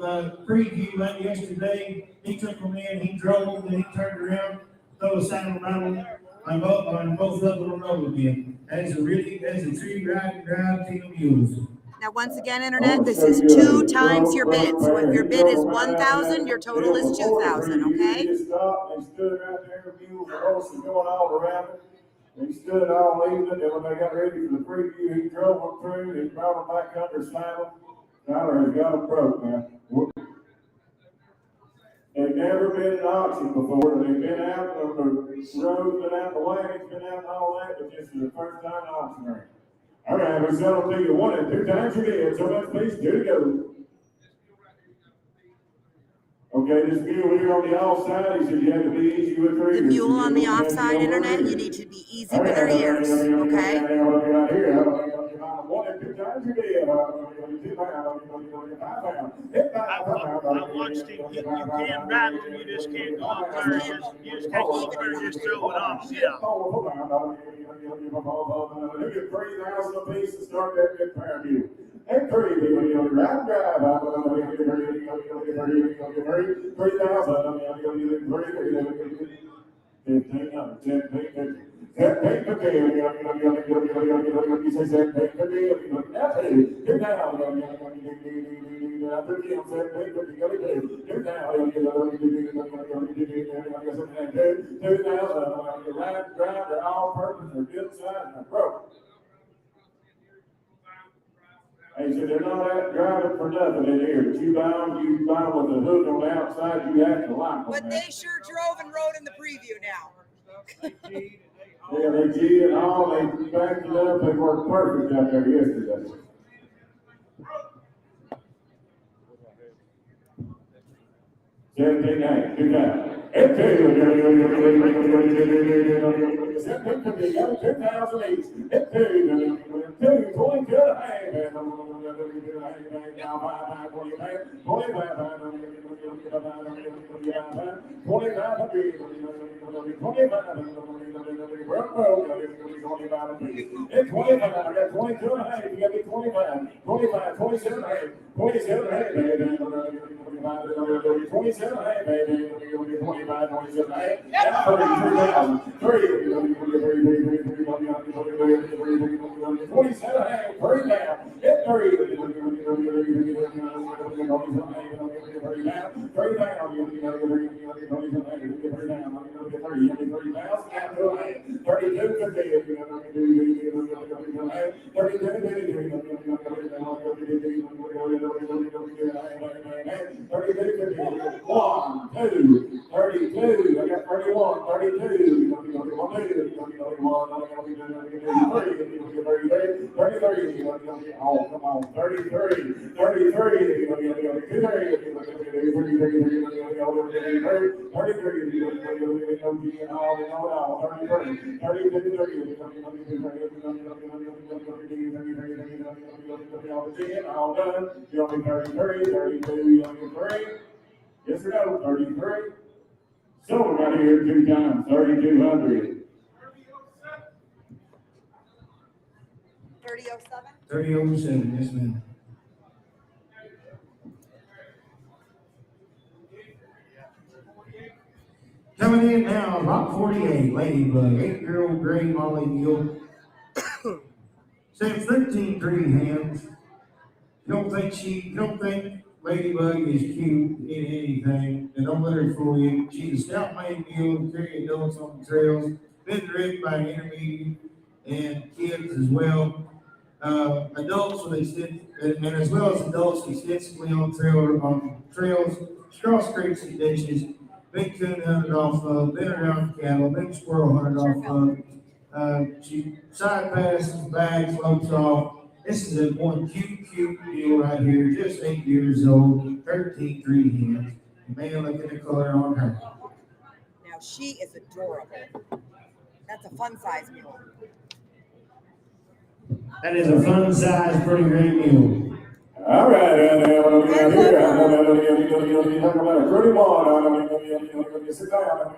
preview like yesterday. He took them in, he drove, then he turned around, threw a saddle around them, and both of them rode again. That is a true ride and drive team of mules. Now, once again, Internet, this is 2 times your bid. So if your bid is 1,000, your total is 2,000, okay? He stopped and stood right there, mules and horses going all around it. He stood all evening, and when they got ready for the preview, he drove them through, he brought them back under saddle. Tyler has got them broke now. They've never been in auction before. They've been out on the roads, been out the wagons, been out and all that, but this is the first time in auction ring. All right, we settled to you 1 and 2 times you did, so let's please 2 to go. Okay, this mule here on the offside, he said you had to be easy with her The ears. mule on the You had to offside know her internet, you ears. need to be easy with her ears, okay? I watched him. You can ride them, you just can't go up there. You just can't go up there and just throw it on them. Yeah. Look at 3,000 apiece to start that good pair of you. And 3,000. Hey, so they're not driving for nothing in here, but you buy them with the hook on the outside, you have to like them. But they sure drove and rode in the preview now. Yeah, they G and all, they backed it up, they worked perfect out there yesterday. Seventeen, nine, 2 times. And 2. 2,000 each. And 2, 2, 20 to the half. Now 5, 25, and 25, I got 22 and a half, you got me 25, 25, 27 and a half, 27 and a half, baby, 27 and a half, baby, 25, 27 and a half, now 3, 27 and a half, 3 down, hit 3, 3 all done. You only 33, 32, you only 3. Yes or no? 33. So we got here 2 times, 3,200. 3007? 3007, yes, ma'am. Coming in now, Rock 48, Ladybug, 8-year-old gray Molly Mule. Stands 13-3 hands. You don't think Ladybug is cute in anything, then don't let her fool you. She's a stout main mule, carry adults on the trails, been ridden by intermediate and kids as well. Adults with and as well as adults extensively on trails, cross creeks and ditches, been coon hunted off of, been around cattle, been squirrel hunted off of. She side passes, bags, lopes off. This is a one cute mule right here, just 8 years old, 13 hands. Man, look at the color on her. Now she is adorable. That's a fun size mule. That is a fun size, pretty great mule. All right, what do we got here? You talk about a pretty one. You sit down.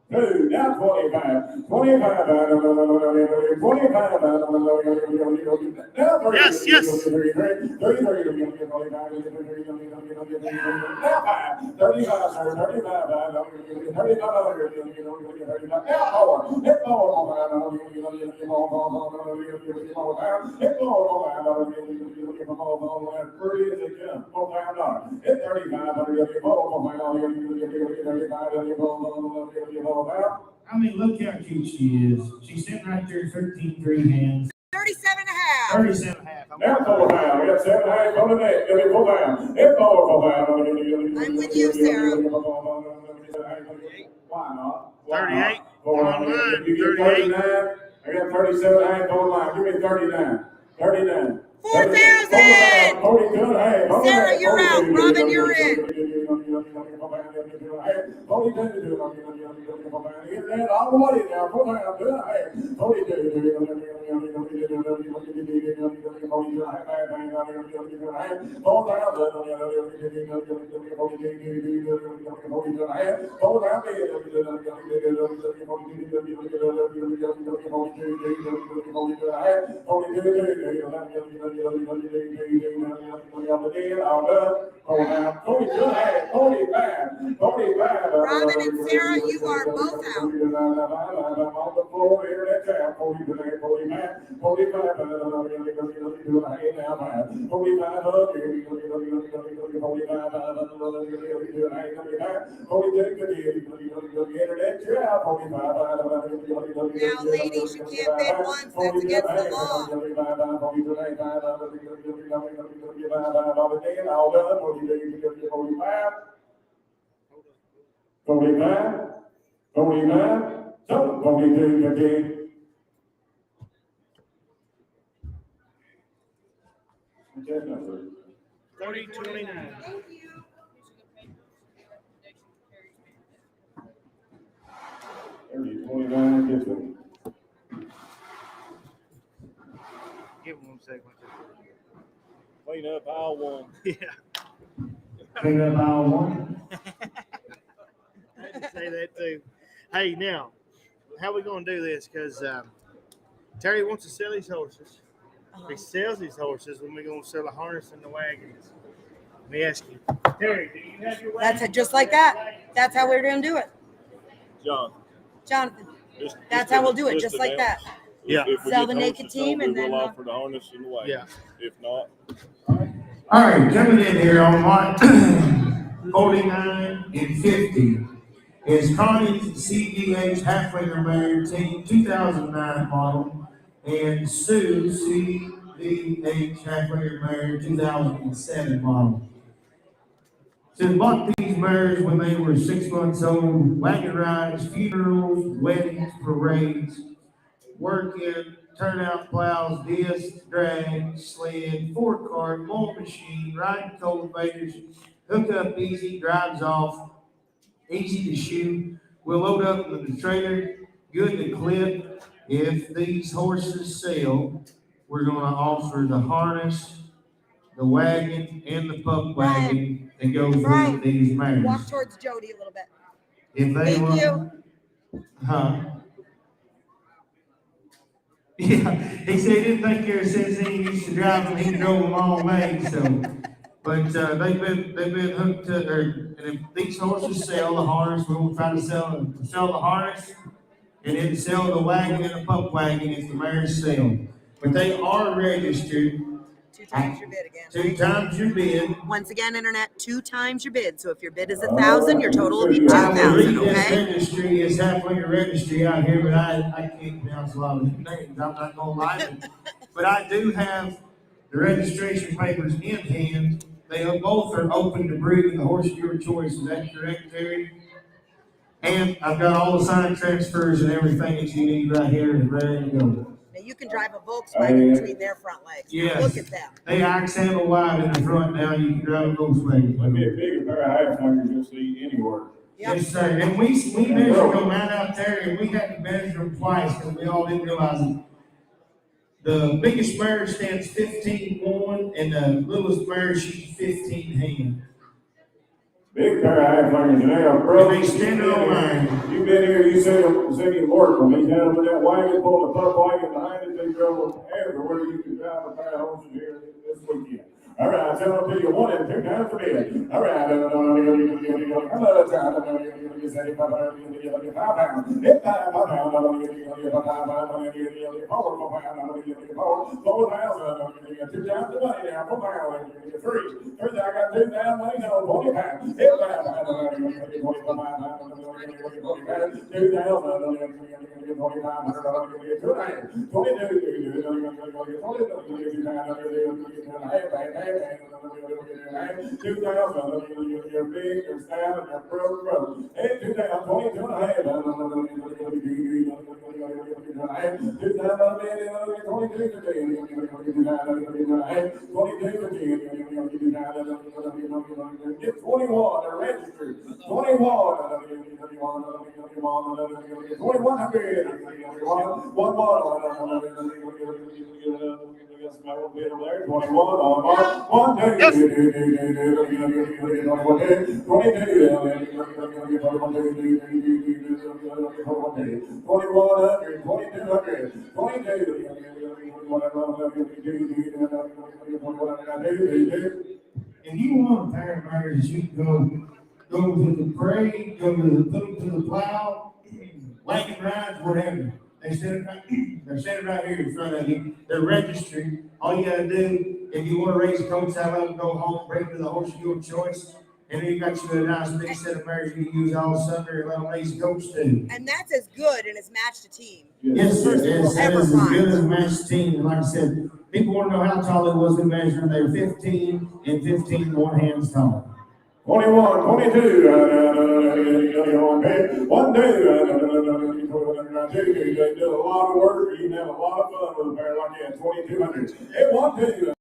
Two, now 25. 25 out of the 25 out of the now 30. Yes, yes. 33. Now 5. 35, sir. 35 out of the 35 now 4. Hit 4. I mean, look how cute she is. She's sitting right there, 13-3 hands. 37 and a half. 37 and a half. Now 4 pounds. We got 7 hands on the net. Give me 4 pounds. It's 4 pounds. I'm with you, Sarah. Why not? 38. Online. You get 39. I got 37 hands on the line. Give me 39. 39. 4,000. 42 and a half. Sarah, you're out. Robin, you're in. Robin and Sarah, you are both out. Now, ladies, you can't bid once. That's against the law. 45, 49, so 42, 15. What's that number? 3029. Thank you. 30, 29, 15. Give him 1 second. Clean up aisle 1. Yeah. Clean up aisle 1. I had to say that too. Hey, now, how we going to do this? Because Terry wants to sell his horses. If he sells his horses, when we going to sell the harness and the wagons? Let me ask you. Terry, do you have your wagon? That's it, just like that. That's how we're going to do it. John. Jonathan, that's how we'll do it, just like that. Yeah. If we Sell get the naked horses team sold, and then, we'll offer the harness and the wagon. Yeah. If not, All right, coming in here on lot 49 and 50 is Connie's CDH Halflinger Mare Team 2009 model and Sue's CDH Halflinger Mare 2007 model. So bought these mares when they were 6 months old, wagon rides, funerals, weddings, parades, work-in, turnout plows, disc, drag, sled, four-cart, mold machine, riding cultivators, hook up easy, drives off, easy to shoot. We'll load up with the trailer, good to clip. If these horses sell, we're gonna offer the harness, the wagon, and the pup wagon that goes with these mares. Walk towards Jody a little bit. If they Thank want, you. huh? Yeah, he said he didn't think there since he used to drive them, he drove them all day, so. But, they've been hooked to, and if these horses sell the harness, we'll try to sell the harness, and then sell the wagon and the pup wagon if the mares sell. But they are registered. 2 times your bid again. 2 times your bid. Once again, internet, 2 times your bid. So if your bid is 1,000, your total will be I 2,000, believe this okay? registry is Halflinger Registry out here, but I can't pronounce a lot of these names, I'm not gonna lie. But I do have the registration papers in hand. They both are open to breed the horse of your choice. Is that correct, Terry? And I've got all the sign transfers and everything that you need right here and ready to go. Now you can drive a Volkswagen between their front legs. Yes. Look at them. They axe handle wide in the front now. You can drive a Volkswagen. That'd be a bigger pair of Halflingers you'll see anywhere. Yep. Yes, sir. And we measured them right out there, and we had to measure them twice because we all didn't realize it. The biggest mare stands 15-1, and the littlest mare, she's 15 hand. Big pair of Halflingers and they are broke. They stand on line. You've been here, you said you work when they had them in that wagon, pulling the pup wagon behind it, they drove them everywhere. You can drive a pair of horses here this weekend. All right, tell them to you 1 and 2 down for me. All right, Get 21 are registered. 21. 2100. One more. If you want a pair of burgers, you can go to the parade, go to the plow, wagon rides, whatever. They're standing right here in front of you. They're registered. All you gotta do, if you wanna raise coats out of them, go home, bring them to the horse of your choice. And then you got you a nice big set of burgers you can use all summer and let them raise coats too. And that's as good and as matched a team. Yes, sir. It's Ever as find. good as a matched team. And like I said, people want to know how tall it was in measuring. They were 15 and 15 one hands tall. 21, 22, one day, they did a lot of work, you can have a lot of fun with a pair like that, 2200. Hey, one day,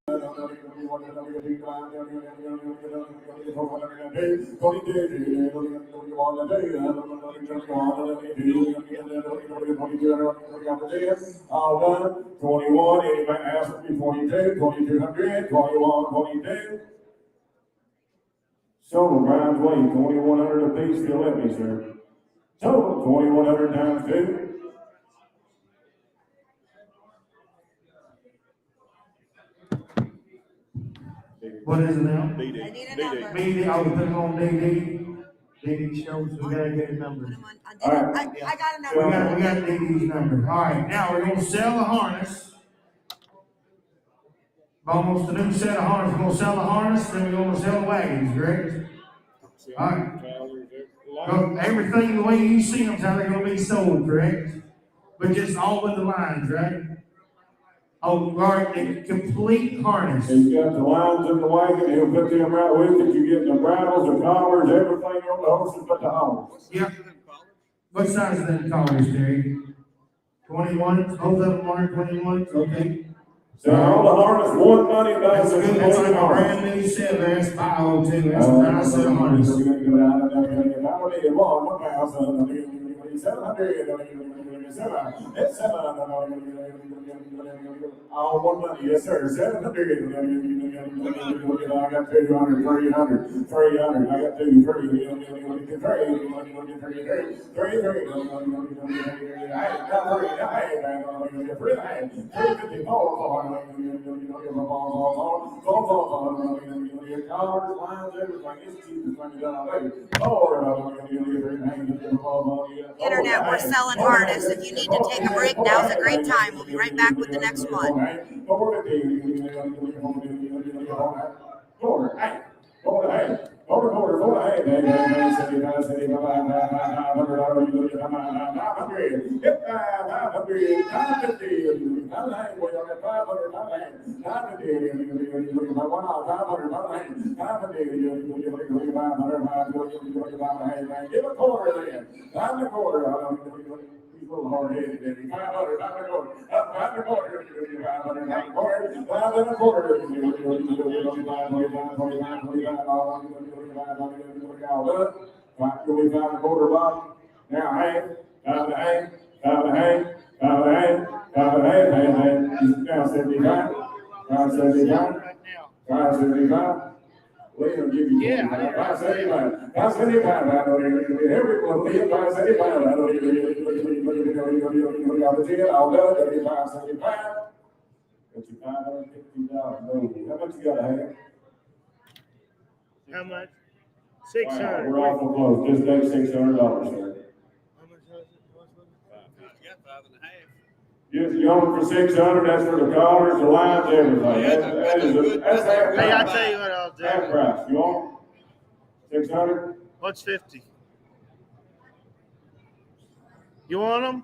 all done, 21, anybody ask me 22, 2200, 21, 22. Total Brian's Way, 2100 apiece, still let me, sir. Total, 2100 times 2. What is it now? I need a number. Maybe I'll put them on DD. DD shows we gotta get a number. Put 'em on All right. I got a We number. got DD's number. All right, now we're gonna sell the harness. Almost a new set of harness. We're gonna sell the harness, then we're gonna sell the wagons, correct? All right. So everything the way you see them, is how they're gonna be sold, correct? But just all with the lines, right? Oh, all right, the complete harness. He's got the lines in the wagon, he'll put them right with it, you get the bridles, the collars, everything on the horses but the harness. Yep. What size is that collars, Terry? 21, both of them are 21, okay. So all the harness, one money That's back. good, that's like a brand new set, that's 502, that's a nice set of harness. All one money, yes, sir. 700. I got 200, 300, 300. I got 2, 3. 3. Internet, we're selling harness. If you need to take a break, now's a great time. We'll be right back with the next one. Give a quarter then. I'm the quarter. He's a little hard-headed, baby. 500, 500, 500, now hang, time to hang, time to hang, time to hang, time to hang, hang. Now 75, 575, 575. We'll give you 575, 575. I don't even everyone leave 575. I don't even all done, 575. Got you $550. How much you gotta have? How much? Wow, 600. we're awful close. Just take $600, sir. How much was it? You own it for 600. That's for the collars, the lines, everything. That's half Hey, I'll price. tell you what I'll do. Half price. You want 600? What's 50? You want them?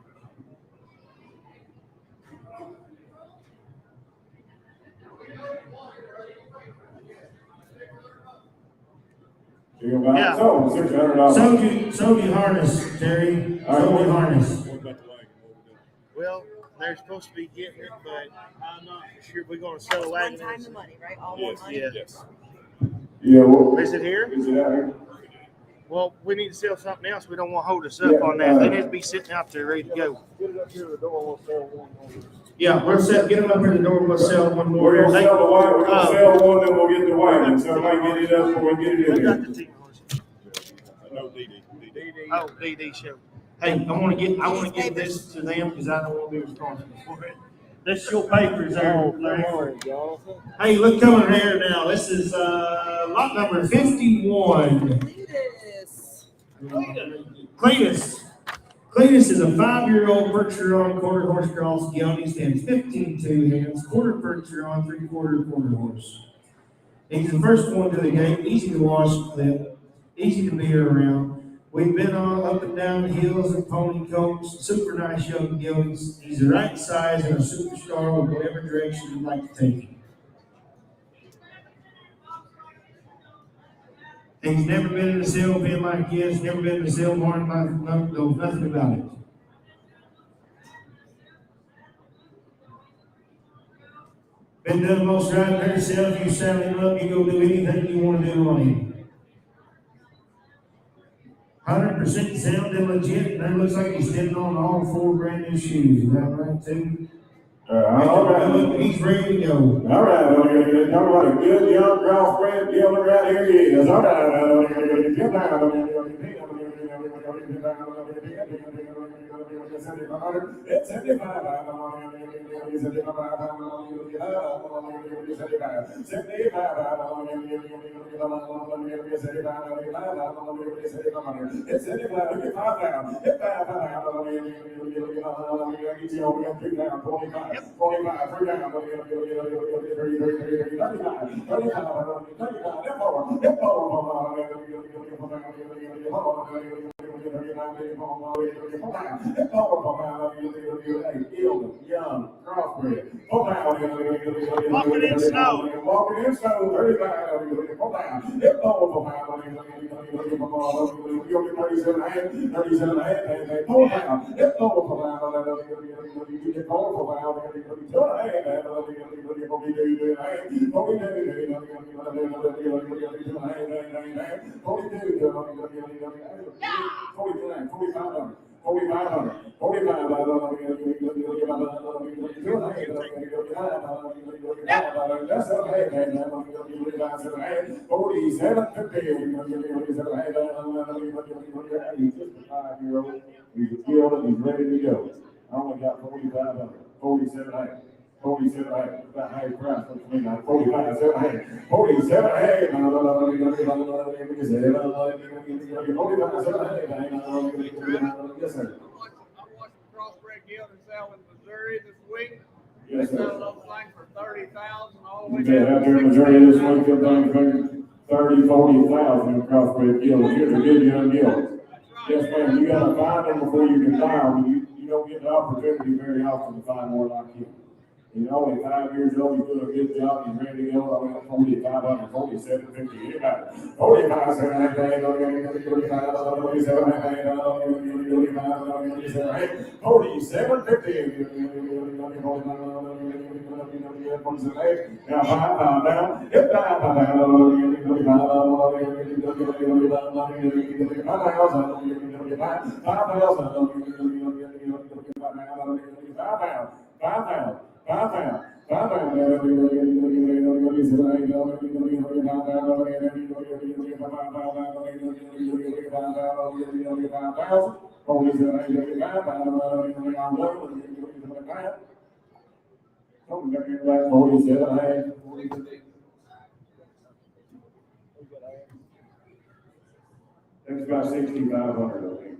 Yeah. So, $600. Sold harness, Terry. Sold harness. What about the wagon? What we doing? Well, they're supposed to be getting it, but I'm not sure if we're going to sell a wagon. One time the money, right? All Yes, one money. Yeah. yes. Yeah, well, Is it here? is it out here? Well, we need to sell something else. We don't want to hold us up on that. They need to be sitting out there ready to go. Get it up here to the door. We'll sell one more. Yeah, we'll sell, get them up here the door, we'll sell one more. We're gonna sell the wagon, we're gonna sell one, then we'll get the wagon, so everybody get it up before we get it in Who got here. the team horse? No, DD. Oh, DD show. Hey, I wanna give this to them, cause I don't wanna be responsible for it. This your papers there, Larry. Hey, look coming here now, this is, lot number 51. Cletus. Cletus is a 5-year-old Berkshire on quarter horse cross gelding, stands 15-2 hands, quarter Berkshire on 3/4 quarter horse. He's the first one to the gate, easy to wash clip, easy to be around. We've been on up and down the hills and pony coats, super nice young geldings. He's the right size and a superstar with whatever direction you'd like to take him. And he's never been in a sale pen like this, never been in a sale barn like, knows nothing about it. Been doing most right there yourself, you saddle him up, you go do anything you want to do on him. 100% sound and legit, and it looks like he's standing on all 4 brand new shoes, is that right too? All right. He's ready to go. All right, talk about a good young crossbred gelding right here he is. All right, get down. It's 75. Young, crossbred. Walking in snow. Walking in snow. 35. He's ready to go. I only got 4,500, 47,000. 47, that high price for me now. 45, 7, 47, hey, I yes, sir. I'm watching crossbred gelding sell in Missouri this week. Yes, They sir. sell those things for 30,000 all the way Yeah, down out to there in Missouri this week, 16,000. 30, 40,000 in crossbred geldings. Here's a good young gelding. Yes, ma'am, you gotta find them before you can buy them. You don't get the opportunity very often to find one like him. He's only 5 years old, he's doing a good job, he's ready to go. I went 45, 47, 50, anybody. 45, 7, 8, 47, 50. Now, 5 down, hit 5 down. 5 pounds. That's about 6,500, I think.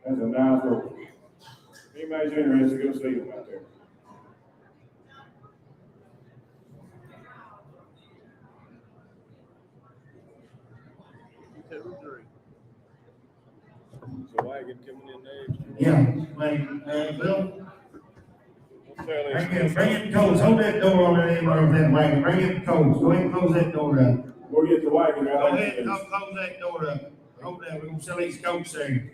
That's a nice rope. Anybody's interested, go see them out there. So wagon coming in next. Yeah, like, Bill, bring in coats, hold that door on that end of that wagon, bring in coats, go ahead and close that door up. We'll get the wagon Go out. ahead and close that door up, hold that, we're gonna sell these coats there.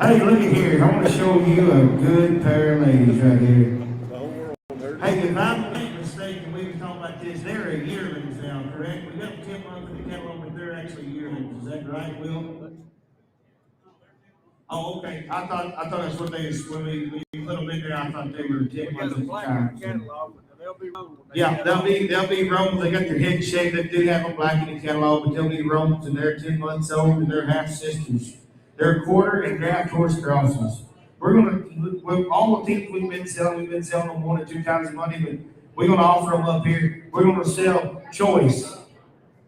Hey, look at here, I wanna show you a good pair of ladies right here. Hey, if I'm not mistaken, we were talking about this, they're a yearlings now, correct? We got 10 months in the catalog, but they're actually yearlings, is that right, Will? Oh, okay, I thought that's what they, when we put them in there, I thought they were 10 months at the time. They'll be rolling. Yeah, they'll be Romans, they got their head shaved, they do have them black in the catalog, but they'll be Romans, and they're 10 months old, and they're half sisters. They're quarter and draft horse crosses. We're gonna, with all the teams we've been selling them 1 or 2 times a month, but we're gonna offer them up here. We're gonna sell choice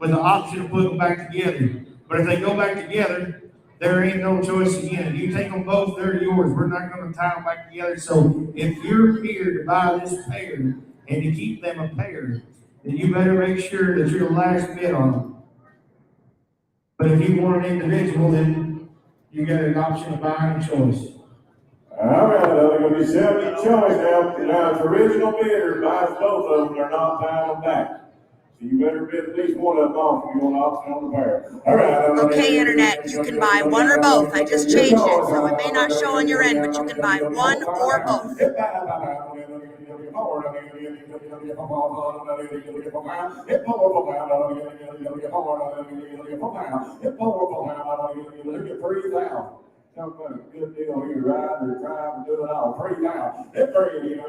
with the option of putting them back together. But if they go back together, there ain't no choice again. If you take them both, they're yours. We're not gonna tie them back together. So if you're here to buy this pair and to keep them a pair, then you better make sure that you're the last bid on them. But if you want an individual, then you get an option of buying a choice. All right, they're gonna be 70 choice now. Now, if the original bidder buys both of them, they're not tying them back. So you better bid at least one of them off if you want an option on the pair. All right. Okay, Internet, you can buy one or both. I just changed it, so it may not show on your end, but you can buy one or both. Good deal here, ride or drive and do it all. Free now. It's free. I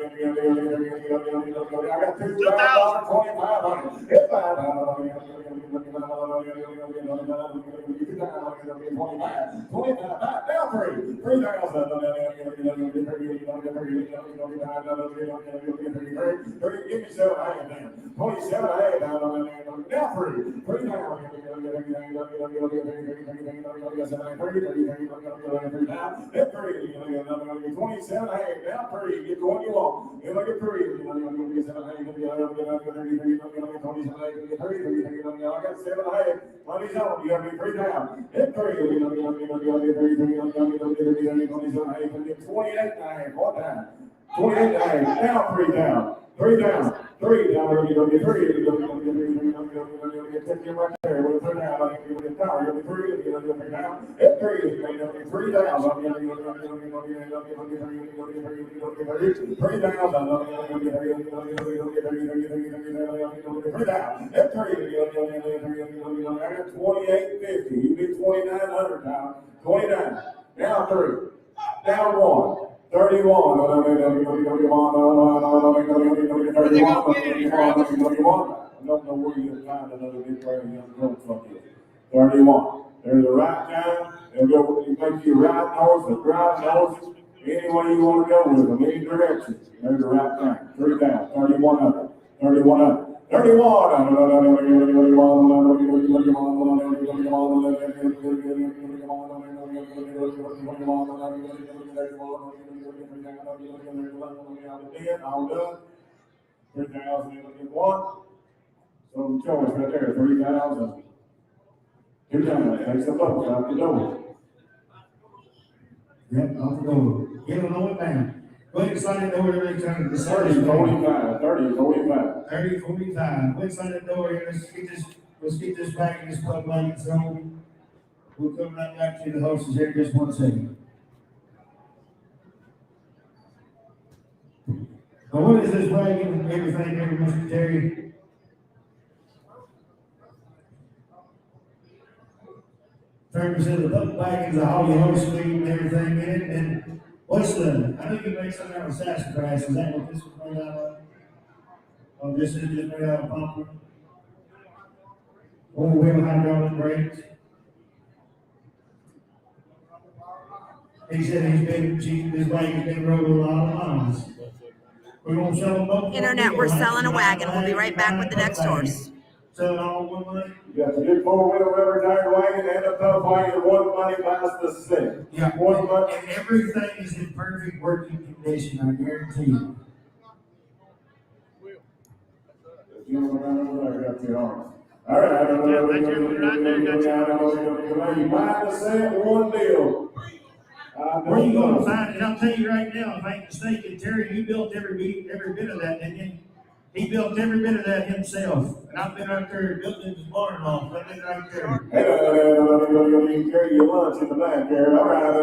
got $2,000, $2,500. It's give me 7.5 27.5 now free. Free now. Now, that's free. 27, hey, now free. Get the one you want. You look at free. I got 7.5. Money's on. You gotta be free now. It's free. 28.5. What time? 28.5. Now free down. 3 down. 3 down. You're gonna get free. You're gonna take him right there. We'll put down. You're gonna get power. You're gonna be free. You're gonna get down. It's free. You're gonna get 3 down. 3 down. It's free. I got 28.50. You be 2,900 now. 29. Now 3. Down 1. 31. I don't know where you find another big player young girls like this. 31. There's a right down. They'll go, you make you right north or drive north. Any way you want to go with them, any direction. There's a right down. 3 down. 31 under. 31 under. 31. All done. 3,001. So choice right there, 3,000. 2 times. Takes the boat out the door. Yep, off the door. Get them on down. Go ahead and slide that door every time. 30, 45. 30, 45. 30, 45. Go ahead and slide that door here. Let's get this back in this plug line zone. We'll come right back to the horses here in just 1 second. Now, what is this wagon and everything here, Mr. Terry? Terry said the book wagons, the Holly horse fleet and everything in it. And what's the, I think you make something out of sassafras. Is that what this was made out of? Oh, this is just made out of poplar? Four-wheel hydraulic brakes. He said this wagon's been rode a lot of miles. We're gonna sell them both. Internet, we're selling a wagon. We'll be right back with the next horse. Sell it all one money? You got the good 4-wheel rubber tire wagon and a tough wagon. One money buys the set. Yeah, one money. And everything is in perfect working condition, I guarantee you. All right. One deal. Where you gonna find it? I'll tell you right now, if I ain't mistaken, Terry, you built every bit of that, didn't you? He built every bit of that himself. And I've been out there building his barn off, right there. Hey, carry your lunch in the back there. All right.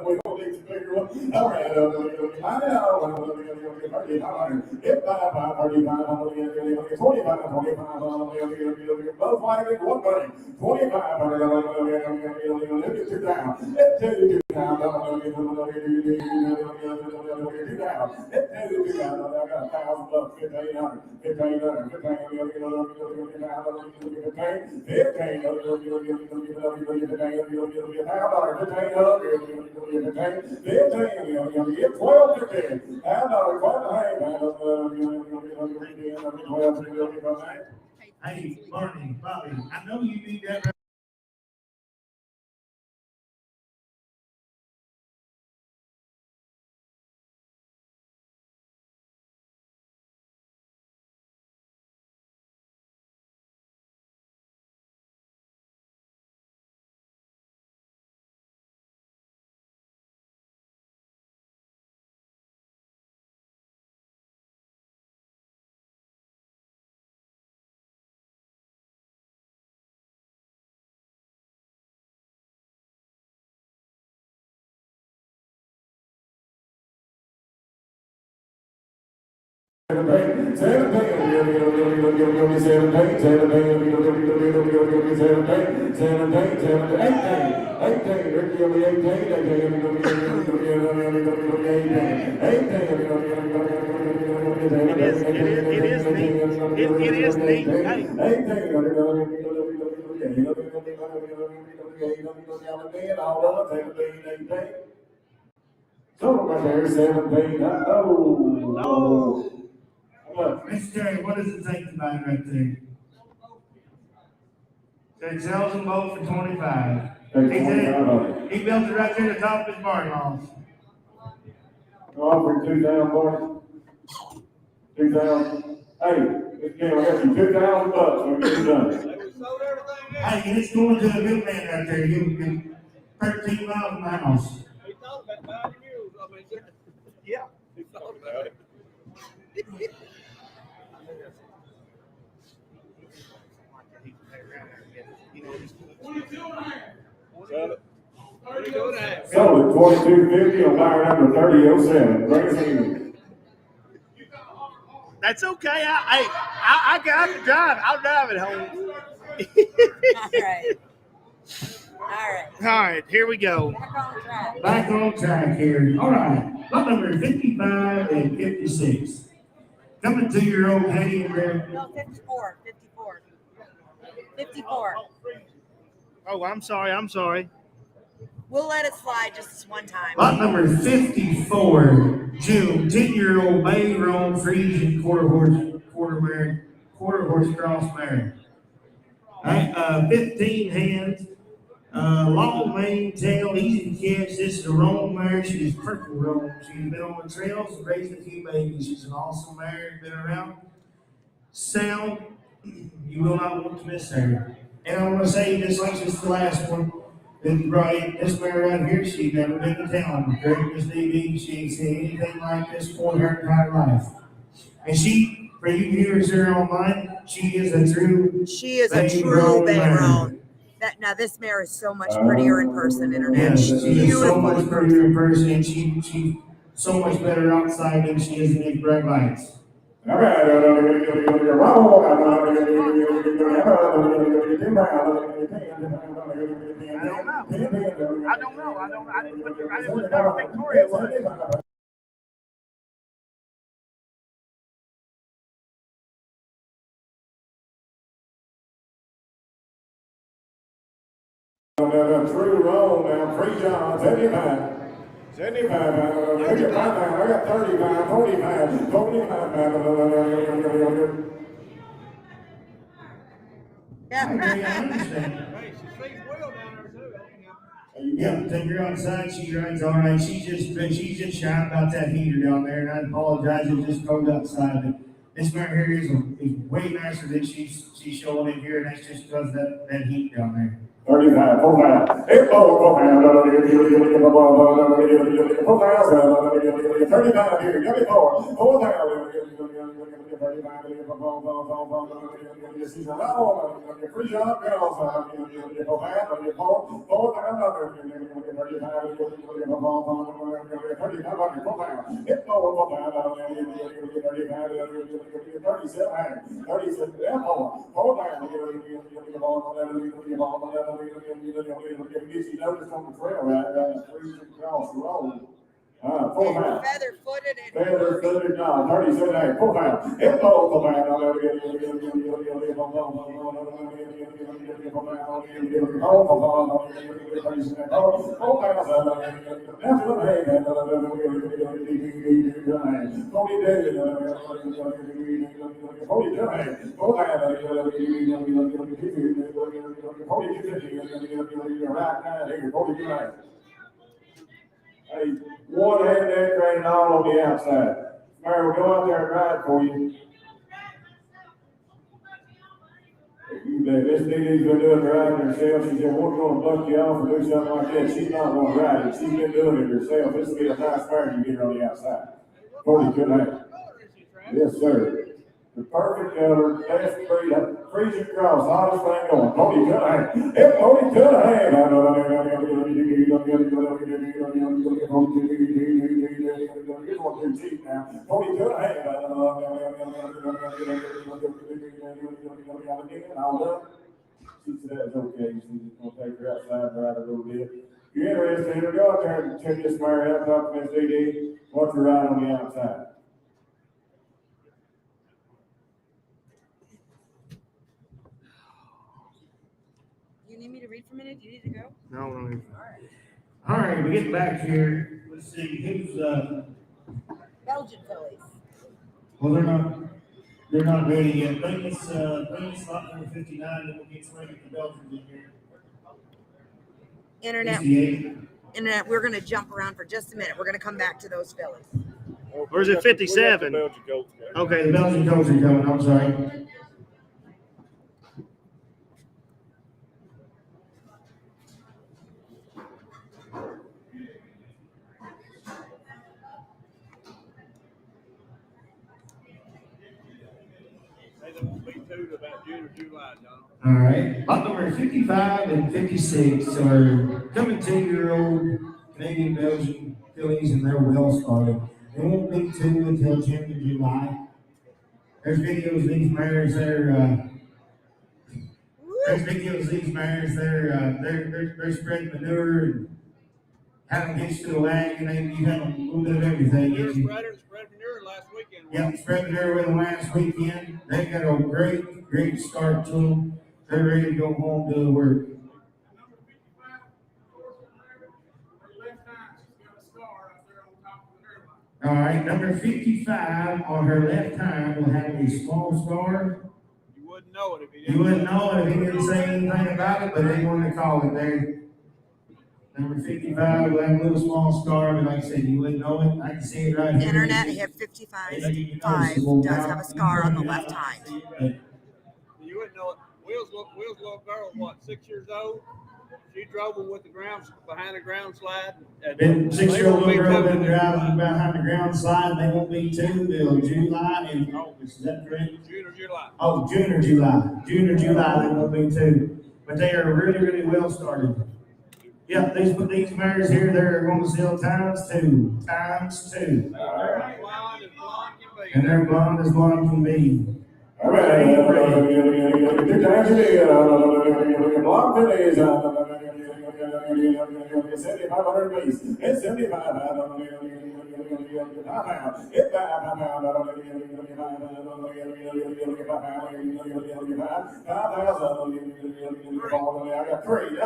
We don't need to figure one. All right. I know. Get 25, both flagging, one buddy. 25, Hey, Barney, Bobby, I know you need that. It is neat. Hey. So right there, 17. Oh. Mr. Terry, what does it take tonight right there? That sells them both for 25. He built it right there at the top of his barn loft. Offering 2,000 for it. 2,000. Hey, again, I got you $2,000 when we get it done. Hey, it's going to a good man right there. You'll get 13 miles from my house. He thought about buying mules. I mean, Yeah. he thought about it. So, 2250 on wire number 3007. Bring us in. That's okay. I can drive. I'll drive it home. All right. All right, here we go. Back on track here. All right. Lot number 55 and 56. Coming to your old hay and rare. No, 54. 54. Oh, I'm sorry. We'll let it slide just this one time. Lot number 54, Jude, 10-year-old Bay Roan Friesian quarter horse cross mare. 15 hands, long mane tail, easy to catch. This is a roan mare. She's purple roan. She's been on the trails and raised a few babies. She's an awesome mare, been around. Sound, you will not want to miss her. And I want to say, just like this the last one, this mare right here, she's never been to town. Great Miss DB, she ain't seen anything like this for her entire life. And she, for you viewers there online, she is a true Bay Roan. Now this mare is so much prettier in person, internet. Yes, She's she is so beautiful much prettier in person, and she's so much better outside than she is in these bright lights. All right. I don't know. I didn't know Victoria was. True roll now, pre-John, 75. 75, I got 35, 45, 45. I understand. Hey, she speaks well down there too. Yeah, take her outside. She runs all right. She's just shy about that heater down there, and I apologize. It just cold outside. But this right here is way nicer than she's showing in here, and that's just because that heat down there. 35, 45. It's over, 35 here, give me 4,000. She's a lot of free job girls. Noticed on the trail right freezing across the road. Feather footed and Feather footed, no, 37, 4 pounds. It's all 4 pounds. Hey, one hand that crane all on the outside. Mary, we'll go out there and ride for you. You bet. This lady's been doing the riding herself. She said, we're going to buck you off or do something like that. She's not going to ride it. She's been doing it herself. This will be a nice mare you get her on the outside. 40 good hand. Yes, sir. The perfect color, best breed, freezing cross, hottest thing going. 40 good hand. It's 40 good hand. Here's one too cheap now. 40 good hand. She said that's okay. She's just going to take her outside and ride a little bit. If you're interested in her, go out there and check this mare out, talk to Miss DD, watch her ride on the outside. You need me to read for a minute? You need to go? No, no. All right, we get back here. Let's see who's Belgian fillies. well, they're not ready yet. I think it's slot number 59, and we'll get ready for Belgium in here. Internet, we're going to jump around for just a minute. We're going to come back to those fillies. Or is it 57? Okay, the Belgian goats are coming. I'm sorry. About June or July, John. All right. Lot number 55 and 56 are coming 10-year-old Canadian Belgian fillies, and they're well started. They won't be 2 until June or July. There's videos of these mares. They're spreading manure and having hitched to the wagon, and you have a little bit of everything. Spread manure last weekend. Yeah, spread manure with them last weekend. They got a great start to them. They're ready to go home to work. All right, number 55 on her left hind will have a small scar. You wouldn't know it if he didn't say anything about it, but they wanted to call it there. Number 55 will have a little small scar, but like I said, you wouldn't know it. I can see it right here. Internet, hip 55 does have a scar on the left hind. You wouldn't know it. Will's little girl, what, 6 years old? She drove her with the ground behind the ground slide. And 6-year-old little girl been driving behind the ground slide. They won't be 2 till July and August. Is that correct? June or July. Oh, June or July. June or July, they won't be 2. But they are really well started. Yeah, these mares here, they're going to sell times 2. Times 2. Blonde as blonde can be. And they're blonde as blonde can be. All right. 7,500 base. It's 75. I got 3.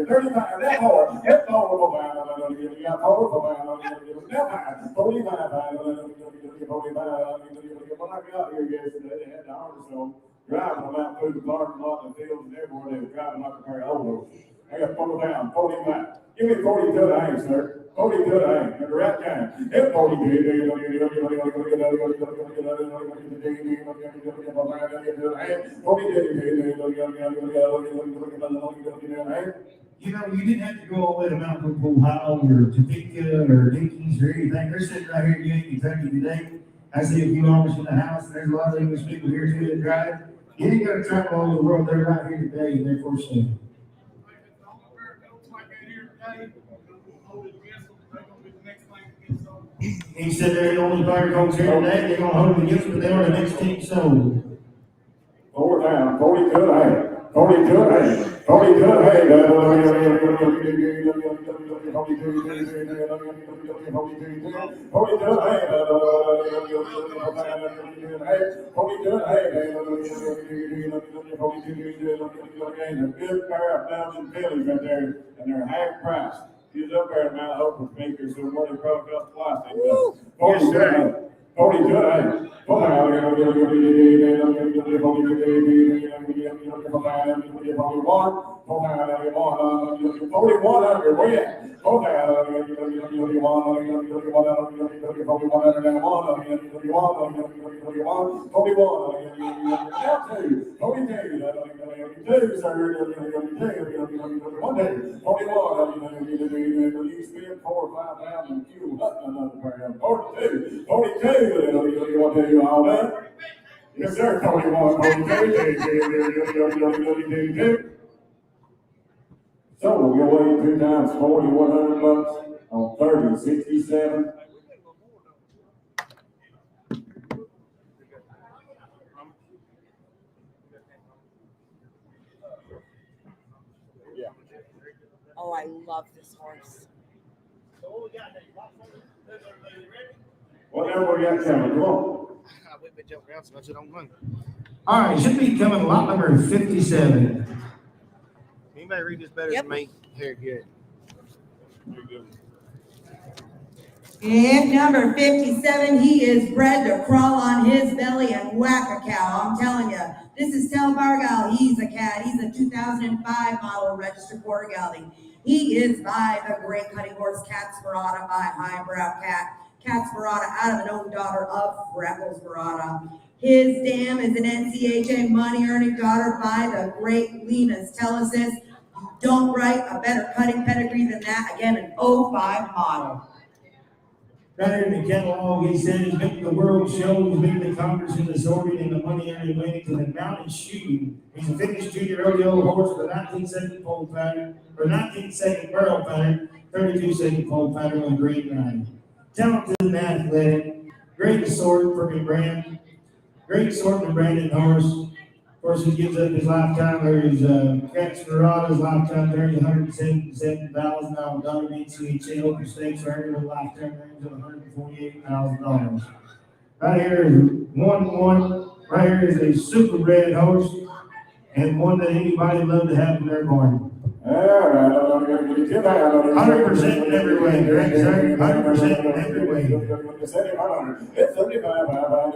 35. That more. It's when I got here yesterday, they had the arms on driving them out through the parking lot and fields and everything. do, driving like a pair of old horses. I got 4 down, 45. Give me 40 to the hang, sir. 40 to the hang, at the right time. Hit 40 to You know, you didn't have to go all the way to Mount Ohio or Topeka or Dickens or anything. They're sitting right here in Ewing, Kentucky today. I see a few hours in the house, and there's a lot of English people here too that drive. You ain't got to travel all over the world. They're right here today, and they're for sale. He said they're the only fire coach here today. They're gonna hold it against them, but they are the next team sold. 4 down, 40 to the hang. 40 to the hang. 40 to the hang. 40 good pair of Belgian Phillies right there, and they're half price. He's up there at Mount Open speakers, so what they probably cost twice. 40 to the hang. 40 to the hang. 4100, where you at? You spend 4 or 5 pounds in fuel, another pair. 42, 42, want to do all that? Yes, sir, 41, 42. So we'll weigh 2 times 40, $100 on 30, 67. Oh, I love this horse. Whatever we got coming, come on. We've been jumping around so much I don't run. All right, should be coming lot number 57. Anybody read this better than me? Here, good. If number 57, he is bred to crawl on his belly and whack a cow. I'm telling you, this is Tel Bargal. He's a cat. He's a 2005 model registered quarter gelding. He is by the great cutting horse Cat Sparata by Highbrow Cat. Cat Sparata out of an own daughter of Freckles Sparata. His dam is an NCHA money-earning daughter by the great Lena's Telesis. You don't write a better cutting pedigree than that. Again, an 05 model. Right here in the catalog, he said he's been to the World Show, he's been to the Congress in the Sorting and the Money Earning Wellington and Mountain Shoe. He's a finished junior rodeo horse with a 19-second pole pattern, or 19-second barrel pattern, 32-second pole pattern on a green line. Talented and athletic, great assortment for his brand, great assortment branded horse. Of course, he gives up his lifetime, or his Cat Sparata's lifetime earnings $177,000. Now, WLS Open Stakes earning a lifetime earnings of $148,000. Right here is one. Right here is a super bred horse, and one that anybody would love to have in their barn. 100% in every way, correct, sir? 100% in every way. 45 now, 5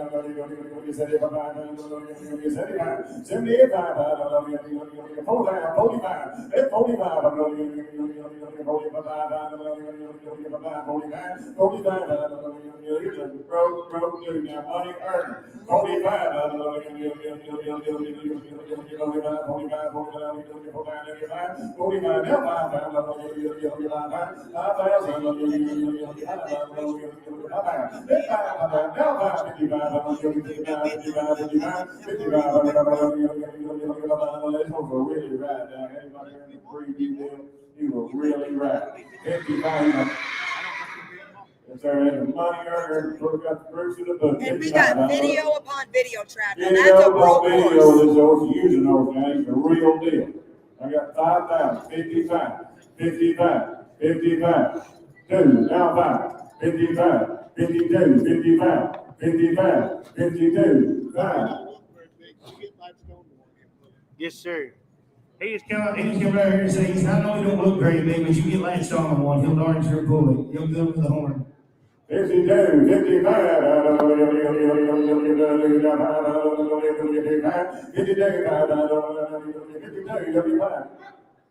really right now. Anybody heard the preview deal? You were really right. 55. Yes, sir. And the money earner got the proofs of the book. And we got video upon video, Trav. Now that's Video a real upon video. horse. This horse using those guys. It's a real deal. I got 5,000, 55, 55, 55, 2, now 5, 55, 52, 55, 55, 52, 5. Yes, sir. He's coming out here and say, I know he don't look very big, but you get latched on one, he'll darn sure pull it. He'll go to the horn. 52, 55,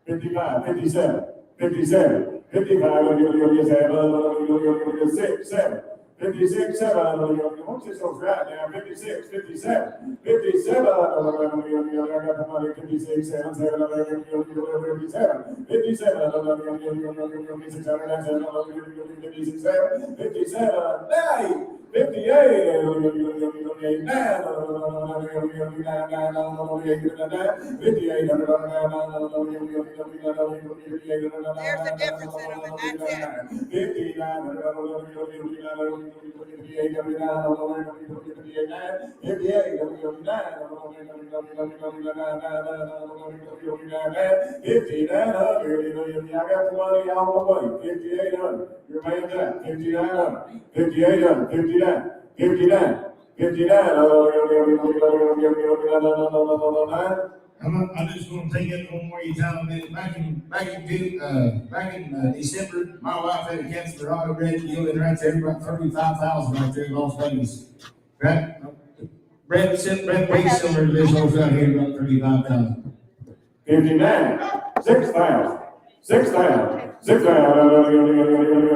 55, 57, 57, 55, 6, 7, 56, 7, what's this one's right now? 56, 57, 57, I got the money, 56, 7, 7, 57, 57, 57, 90, 58, 5800. Your man's at 5900. 5800. 59. 59. 59. I'm just going to take it one more time a minute. Back in December, my wife had a cancer auto red deal in right there, about 35,000 right there in Las Vegas. Right? Brett Bates Silver lives over out here about 35,000. 59. 6,000. 6,000. 61.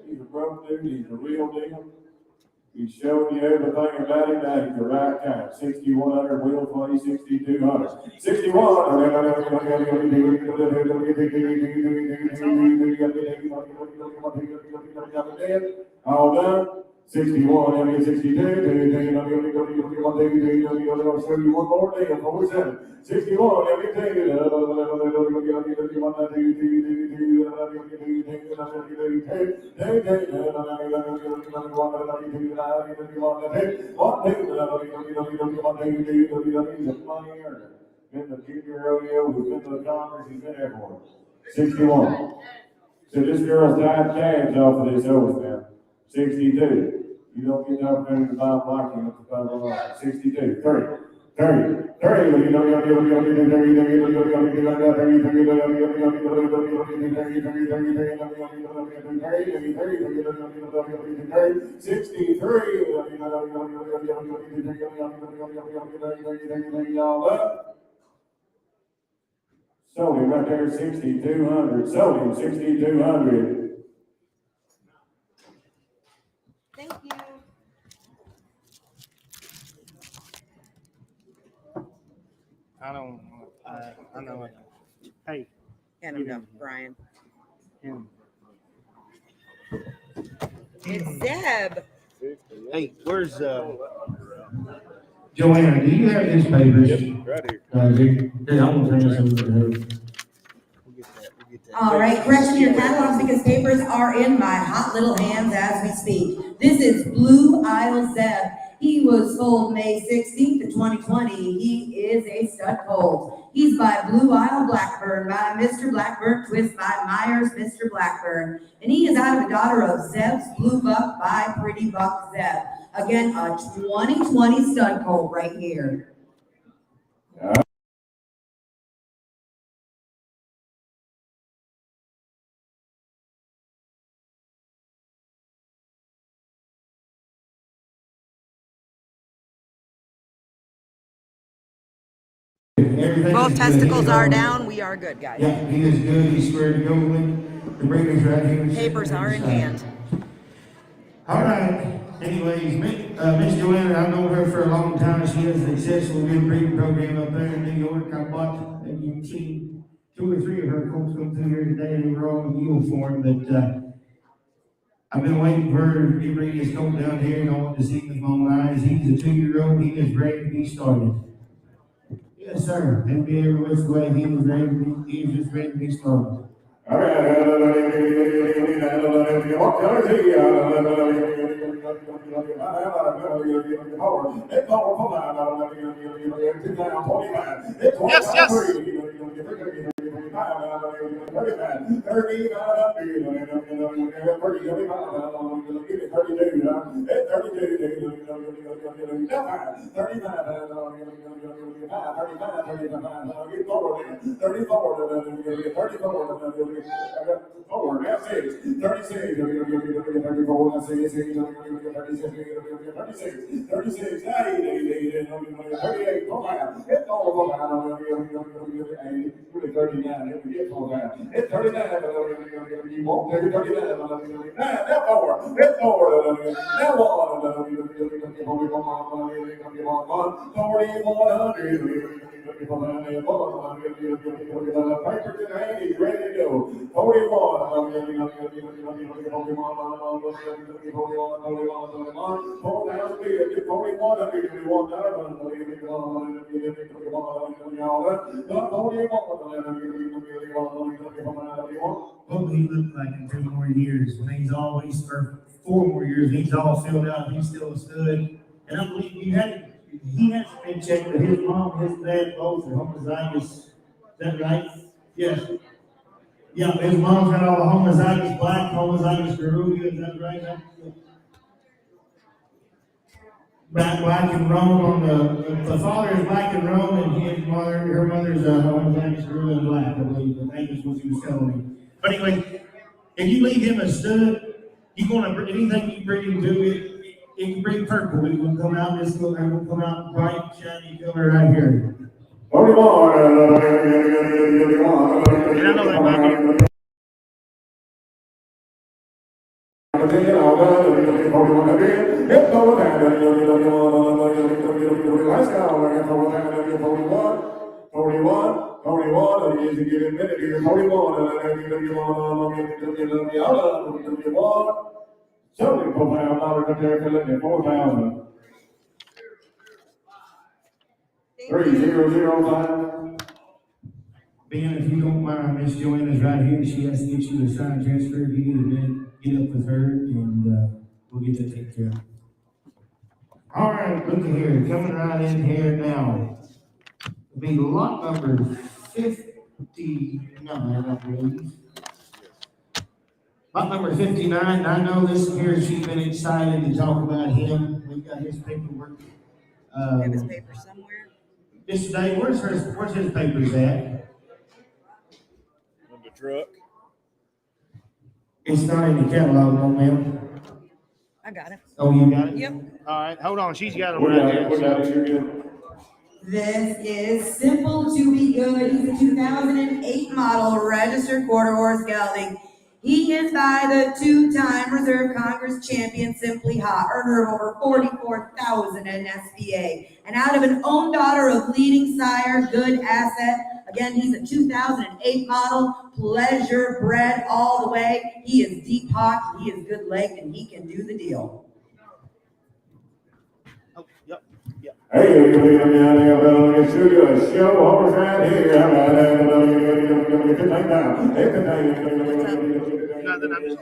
He's a broke dude. He's a real deal. He showed you everything about him at the right time. 6,100 wheel play, 6,200. 61. All done. 61, 62, I'll show you one more day, 47. 61, been the junior rodeo, he's been to the conference, he's been everywhere. 61. So this girl's died tags off of this oath now. 62. You don't get the opportunity to buy them like you have to buy them like 62. 30. 30. 30. 63. Sold him right there, 6,200. Sold him 6,200. Thank you. I don't. I know it. Hey. Hand him down, Brian. Him. It's Zeb. Hey, where's Joanna, do you have these papers? Yep, right here. Here, I'm going to turn this over to her. We'll get that. All right, correction, your catalogs because papers are in my hot little hands as we speak. This is Blue Isle Zeb. He was sold May 16th of 2020. He is a stud colt. He's by Blue Isle Blackburn, by Mr. Blackburn Twist, by Myers Mr. Blackburn. And he is out of a daughter of Zeb's Blue Buck by Pretty Buck Zeb. Again, a 2020 stud colt right here. Both testicles are down. We are good, guys. Yeah, he is good. He's squared to go with. The breakers right here. Papers are in hand. All right. Anyways, Miss Joanna, I've known her for a long time. She has a successful breeding program up there in New York. I bought, as you can see, 2 or 3 of her colts come through here today. They were all in mule form, but I've been waiting for her to bring his colt down here, and I want to see him with my own eyes. He's a 2-year-old. He is ready to be started. Yes, sir. And be every which way he was ready. He was just ready to be started. All right. What color is he? Yes, yes. What will he look like in 2 more years when he's always, or 4 more years, he's all filled out, he's still stood. And I believe he hasn't been checked, but his mom, his dad, both are homozygous. Is that right? Yes. Yeah, his mom's got all the homozygous black, homozygous Garubia, is that right? Black and Rome on the father is black and Rome, and his mother, her mother's homozygous Garubia and black, I believe. I think that's what she was telling me. But anyway, if you leave him a stud, he's gonna anything you bring him to it can bring purple. It will come out this color, it will come out bright, shiny color right here. Ben, if you don't mind, Miss Joanna's right here. She has to get you a sign transfer. If you need to get up with her, and we'll get that taken care of. All right, look at here. Coming right in here now. It'll be lot number 59, I believe. Lot number 59. I know this here, she's been excited to talk about him. We've got his paperwork. Have his paper somewhere? Miss Dave, where's his papers at? On the truck. It's not in the catalog, no, ma'am. I got it. Oh, you got it? Yep. All right, hold on. She's got them right there. This is Simple to Be Good. He's a 2008 model, registered quarter horse gelding. He is by the 2-time Reserve Congress champion Simply Hot, earner of over 44,000 in SBA, and out of an own daughter of leading sire, Good Asset. Again, he's a 2008 model, pleasure bred all the way. He is deep hawk, he is good leg, and he can do the deal. Oh, yep. Hey, it's a show over right here. Nothing, I'm just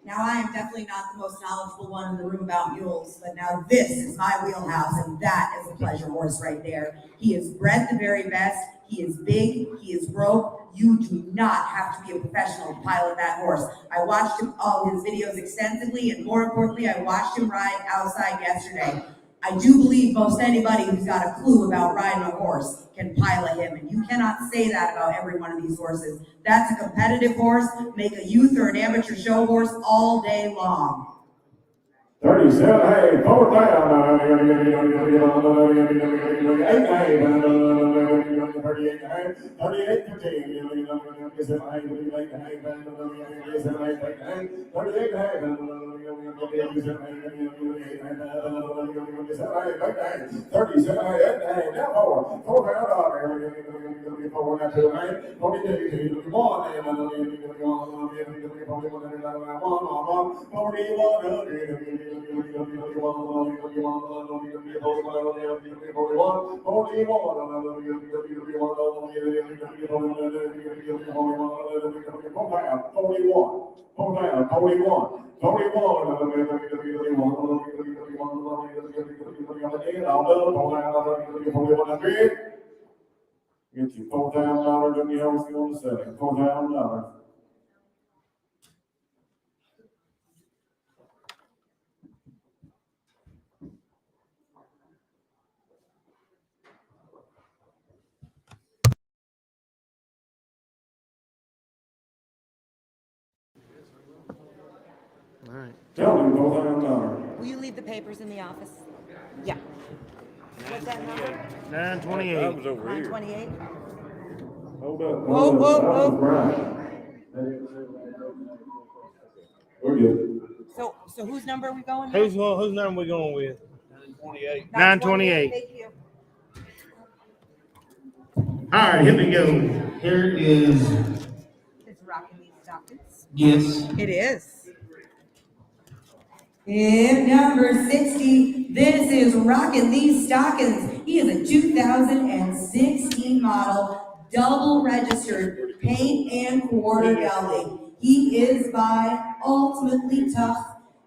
Now, I am definitely not the most knowledgeable one in the room about mules, but now this is my wheelhouse, and that is a pleasure horse right there. He is bred the very best. He is big. He is broke. You do not have to be a professional to pilot that horse. I watched him, all his videos extensively, and more importantly, I watched him ride outside yesterday. I do believe most anybody who's got a clue about riding a horse can pilot him, and you cannot say that about every one of these horses. That's a competitive horse, make a youth or an amateur show horse all day long. 37, hey, 4 down, 8 9, 38 9, 38 15, Get you $4,000 in the house on the second, $4,000. All right. Tell him $4,000. Will you leave the papers in the office? Yeah. What's that number? 928. was over here. 928? Hold up. Whoa, whoa, That was whoa. Brian. We're good. So whose number are we going Whose with? number we going with? 928. 928. Thank you. All right, here we go. Here is, It's rocking these stockings. yes. It is. In number 60, this is Rockin' These Stockings. He is a 2016 model, double registered, paint and quarter gelding. He is by Ultimately Tough,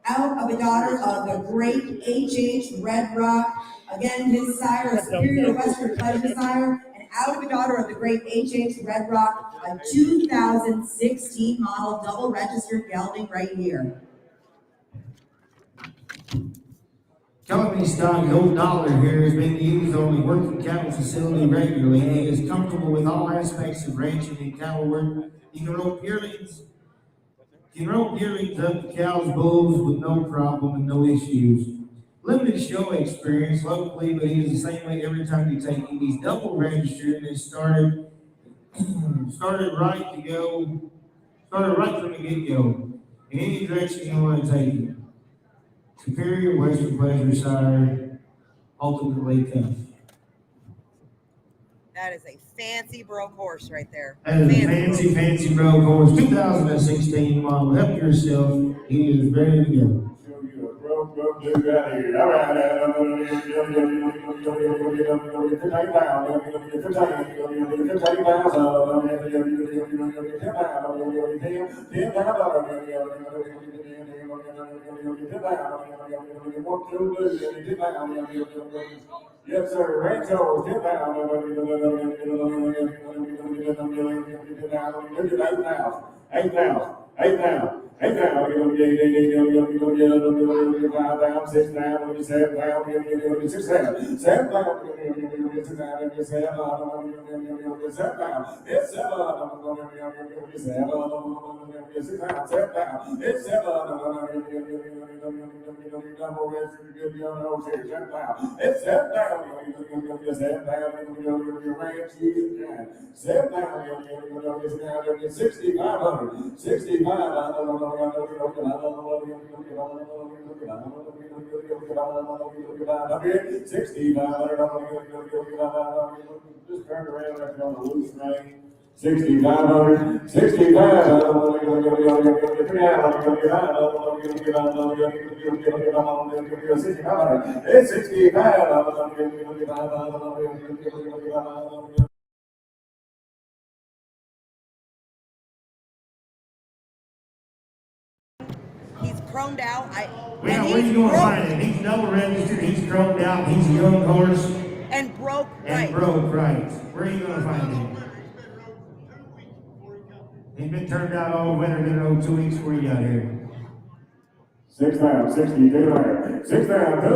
out of a daughter of the great H.H. Red Rock. Again, his sire, a superior Western Pleasure sire, and out of a daughter of the great H.H. Red Rock, a 2016 model, double registered gelding right here. Company stock gold dollar here has been used on the working cattle facility regularly. He is comfortable with all aspects of ranching and cattle work. He can rope yearlings. Up to cows, bulls with no problem and no issues. Limited show experience locally, but he is the same way every time you take him. He's double registered and started right from the get-go. In any direction you want to take him. Superior Western Pleasure sire, Ultimately Tough. That is a fancy broke horse right there. That is a fancy broke horse, 2016 model. Help yourself. He is ready to go. Show you a broke dude out here. All right. Yes, sir. Rancho, get down. 8,000. 8,000. 8,000. 5 down, 6 down, 7 down, 6 down. 7 down. 7 down. It's 7. It's 7 down. It's 7 down. Set down, your ranch, you can. Set down, 6,500. 6,500. Just turn around after on the loose rein. 6,500. 6,500. It's 65. chromed out. Well, where you gonna find him? He's double registered, he's chromed out, he's a young horse. And broke And right. broke right. Where are you gonna find him? He's been turned out all winter, been rode 2 weeks before he got here. 6 down, 60, 2 down, 6 down, 2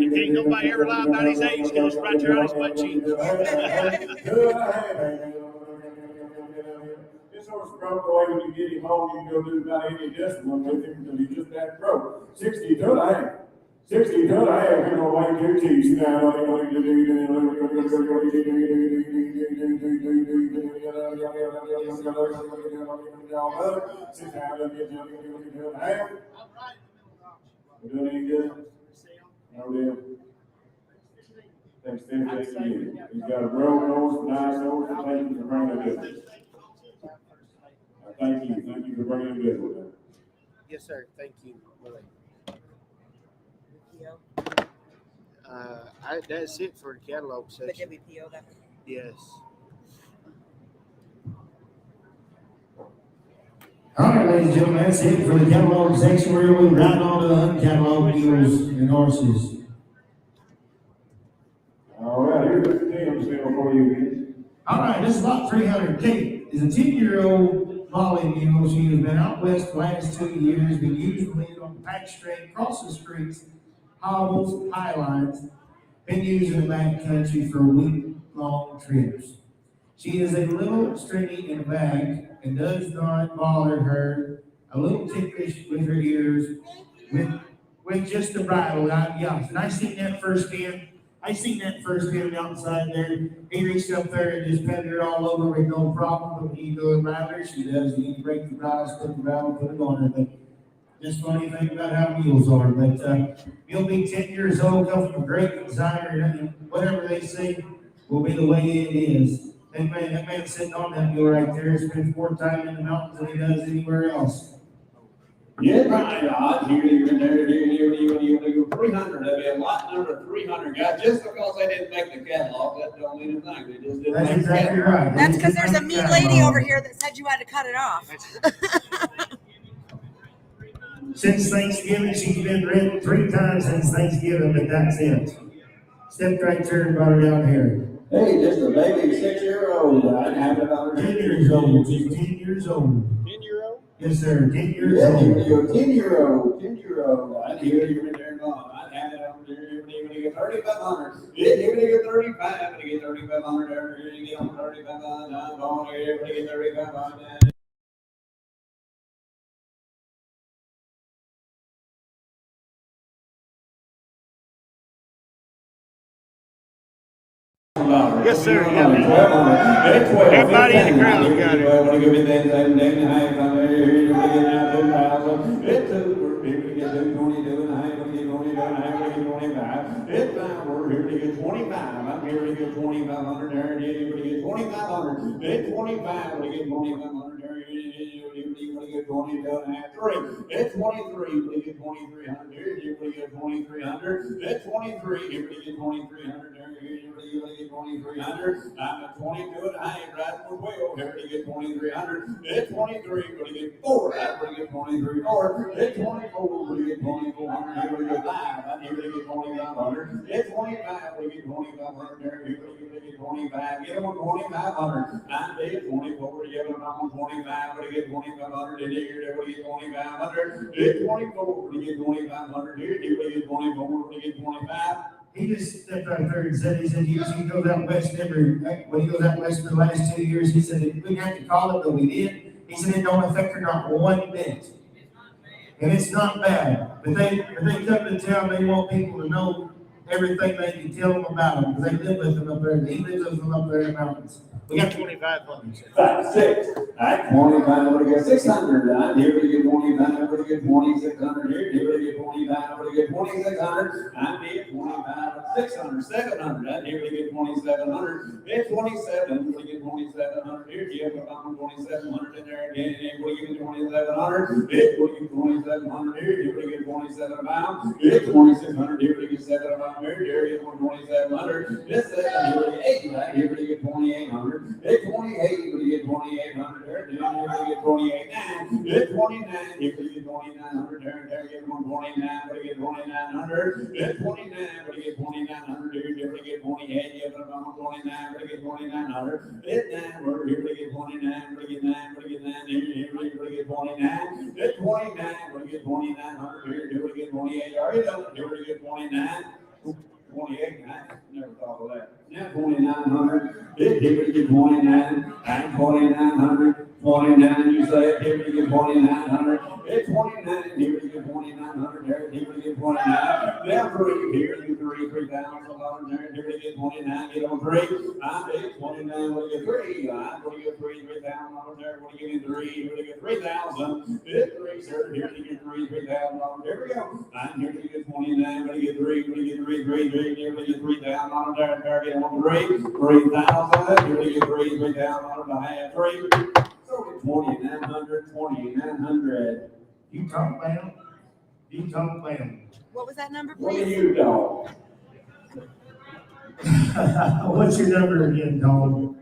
You can't nobody ever lie about his age because it's right there on his butt cheeks. This horse broke away when you get him home, you can go do about any decimal with him because he just that broke. 60 to the half. 60 to the half, you're gonna wait 2 teeth. We're doing any good? No deal. Thanks, Tim. He's got a broken nose, nice nose, and thank you for bringing it in. Thank you for bringing it in. Yes, sir. Thank you. That's it for the catalog But section. did we PO that? Yes. All right, ladies and gentlemen, that's it for the catalog section. We're going to move right on to the uncataloged mules and horses. All right, here's the Tim still for you. All right, this is lot 300. Kate is a 10-year-old Molly mule. She has been out west the last 2 years, been usually on the pack straight, crossing streets, hobbles, high lines, been using the back country for week-long trips. She is a little stringy in the back and does not bother her, a little ticklish with her ears, with just the bridle. And I seen that first in outside there. He reached up there and just petted her all over with no problem. But when you go around her, she does. You break the bridle, put the bridle, put it on her. But just funny thing about how mules are. But you'll be 10 years old, come from a great designer, and whatever they say will be the way it is. That man sitting on that mule right there spends more time in the mountains than he does anywhere else. Yeah, right, here, in there, 300, that'd be a lot number 300, guys, just because they didn't make the catalog, that don't mean a thing, they just didn't That's make the exactly catalog. right. That's because there's a mean lady over here that said you had to cut it off. Since Thanksgiving, she's been ridden 3 times since Thanksgiving, but that's it. Stepped right there and brought her down here. Hey, just a baby 6-year-old, I'd have it on 10 years old. She's 10 years old. 10-year-old? Yes, sir. 10 years Yeah, old. you're a 10-year-old, I'd hear you in there and on, I'd have it on there, you're gonna get 3,500. Yeah, you're gonna get 35, I'm gonna get 3,500 there, you're gonna get on 3,500, I'm going there, you're gonna get 3,500. Yes, sir. Yeah. Everybody in the crowd got it. It's we're here to get 25. I'm here to get 2,500 there. You're going to get 2,500. It's 25. We're going to get 2,500 there. You're going to get 22.5. It's 23. We're going to get 2,300 there. You're going to get 2,300. It's 23. You're going to get 2,300 there. You're going to get 2,300. I'm at 22 and I ain't riding with Will. Here to get 2,300. It's 23. We're going to get 4. I'm going to get 23. 4. It's 24. We're going to get 2,400. Here we go 5. I'm here to get 2,500. It's 25. We get 2,500 there. Here we get 25. Get them on 2,500. I'm dead 24. We get them on 25. We get 2,500 in here. We get 2,500. It's 24. We get 2,500 here. We get 24. We get 25. He just stepped out there and said, he goes out west when he goes out west for the last 2 years, he said, we didn't have to call it, but we did. He said, it don't affect her not one bit. And it's not bad. But they come to town, they want people to know everything they can tell them about them, because they live with them up there. He lives with them up there in the mountains. We got 2,500. 5, 6. At 25, we're going to get 600. I'm here to get 25. We're going to get 2,600 here. Here to get 25. We're going to get 2600. I'm here, 25, 600, 700. I'm here to get 2700. It's 27. We're get 2700 here. Jim, I'm 2700 in there again. And we're getting 2700. It's we're getting 2700 here. You're going to get 27 pounds. It's 2600 here. You get 7 pounds here. Here you get 2700. It's 7 here. 8. Here you get 2800. It's 28. You get 2800 there. Then you're going to get 28. It's 29. Here you get 2900 there. There you get 129. But you get 2900. It's 29. But you get 2900 here. You're going to get 28. You're going to 29. But you get 2900. It's 9. We're here to get 29. But you get 9. But you get 9. Here you're going to get 29. It's 29. But you get 2900 here. You're going to get 28. Are you done? You're going to get 29. 28, I never thought of that. Now 2,900. Here we get 29. And 2,900. 29. You say it. Here we get 2,900. It's 29. Here we get 2,900. Here we get 29. Now 3. Here we get 3. $3,000. Here we get 29. Get on 3. I get 29. What do you get 3? What do you get 3? $3,000. There. What do you get 3? What do you get 3,000? It's 3, sir. Here you get 3. $3,000. There we go. And here you get 29. What do you get 3? What do you get 3? 3. Here we get $3,000. There. Get on 3. 3,000. Here we get 3. $3,000. I have 3. So 2,900. 2,900. You talk about. You talk about. What was that number, What please? do you, dog? What's your number again, dog?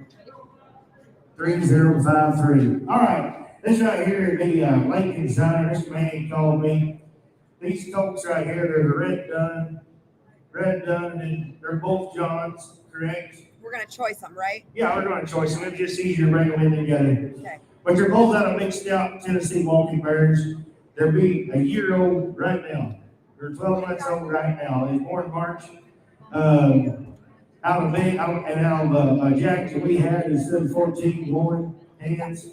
3053. All right, this right here, the Lincoln Center, this man called me. These folks right here, they're the Red Dunn, and they're both Johns, correct? We're gonna choice them, right? Yeah, we're going to choice them. It's just easier to bring them in together. Okay. But they're both out of mixed out Tennessee walking bears. They're be a year old right now. They're 12 months old right now. They was born in March. Out of Jack that we had instead of 14 born hands.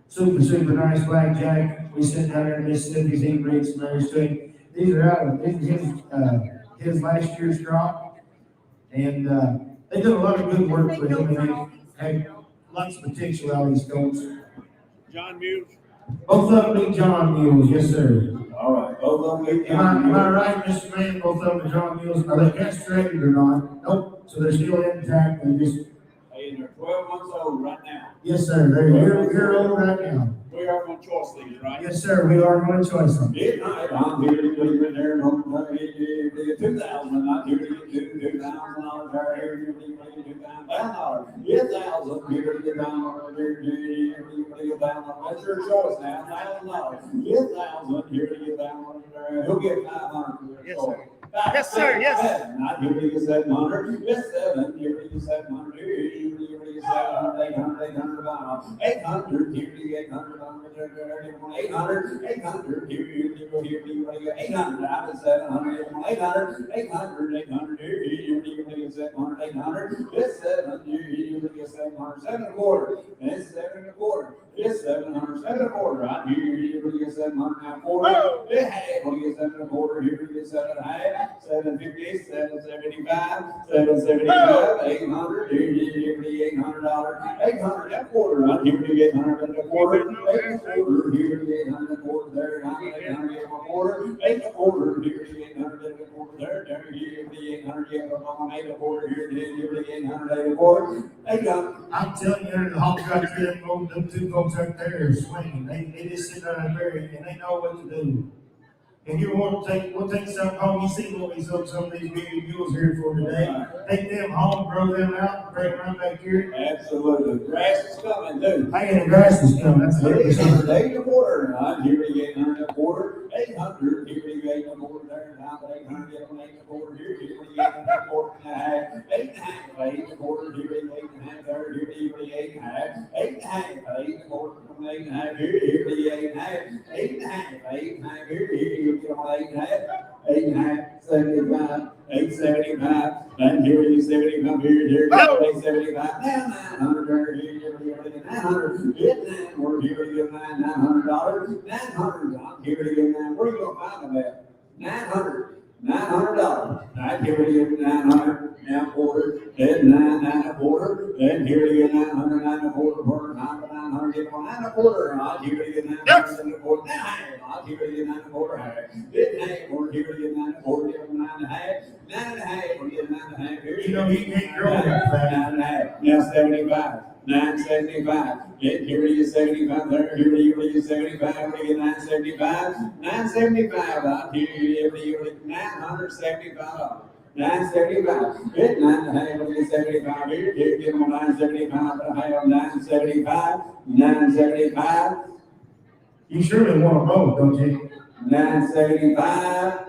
Super nice black Jack. We sent down there in Mississippi, he breeds some bears to him. These are out of his last year's crop. And they did a lot of good work for him. And they had lots of potential out of these goats. John Mule. Both of them be John Mules, yes, sir. All right, both of them. Am I right, Mr. Man? Both of them are John Mules. Are they castrated or not? Nope. So they're still intact. They just. Hey, they're 12 months old right now. Yes, sir. They're a year old right now. We are going to choice these, right? Yes, sir. We are going to choice them. I'm here to get there. $2,000. I'm here to get $2,000. Here to get $2,000. Yes, $1,000. Here to get $1,000. Here to get $1,000. That's your choice now. $1,000. Yes, $1,000. Here to get $1,000. He'll get $500. Yes, sir. Yes, sir. Yes. Not here to get $700. Yes, $7. Here to get $700. Here to get $700. $800. $800. Here to get $800. 800. Here you go. Here you go. 800. I was 700. 800. 800. Here you go. 700. 800. It's 7. You go. 700. 7.25. It's 7.25. It's 700. 7.25. Right here. You go. 700. 4. Hey, we'll get 7.25. Here you get 7.5. 750. 775. 775. 800. Here you go. $800. 800. That quarter. Right here you get 100 and a quarter. Here to get 100 and a quarter there, 800 and a quarter, 8 and a quarter, here to get 100 and a quarter there, here to get 800, get 8 and a quarter, here to get 800 and a quarter, 800. I'm telling you, the Hawks right there, them two folks up there are swinging. They just sit down there and they know what to do. And you want to we'll take some home. You see what we sold some of these big mules here for today. Take them home, grow them out, and bring them right back here. Absolutely. The grass is coming, too. Hey, the grass is coming. That's 800, 8 and a quarter. Here we get 800 and a quarter. 800. Here we get 8 and a quarter there. Now 800, get 8 and a quarter here. Here we get 8 and a quarter and a half. 8 and a half. 8 and a quarter. Here we get 8 and a half there. Here we get 8 and a half. 8 and a half. 8 and a quarter. 8 and a half here. Here we get 8 and a half. 8 and a half. 8 and a half here. Here. 8 and a half, 8 and a half, 75, 875, and here it is 75 here, 875, now 900, here 900, get 9, we're here to get $900, 900, I'm here to get 9, where are you going to find them at? 900, $900. I'd give it to you 900, now quarter, then 9.25, then here to get 900, 9.25, 900, give them 9.25, I'll give it to you 9.25, I'll give it to you 9.25, then 9.25, give it to you 9.25, give them 9.5, 9.5, we'll get 9.5, You know, he can't grow that fast. 9.5, now 75. 975. Here to get 75. There, here to get 75. We get 975. 975. Out here to get 975. 975. Get 9.5. We get 75. Here, get them 975. I have 975. 975. You surely want them both, don't you? 975.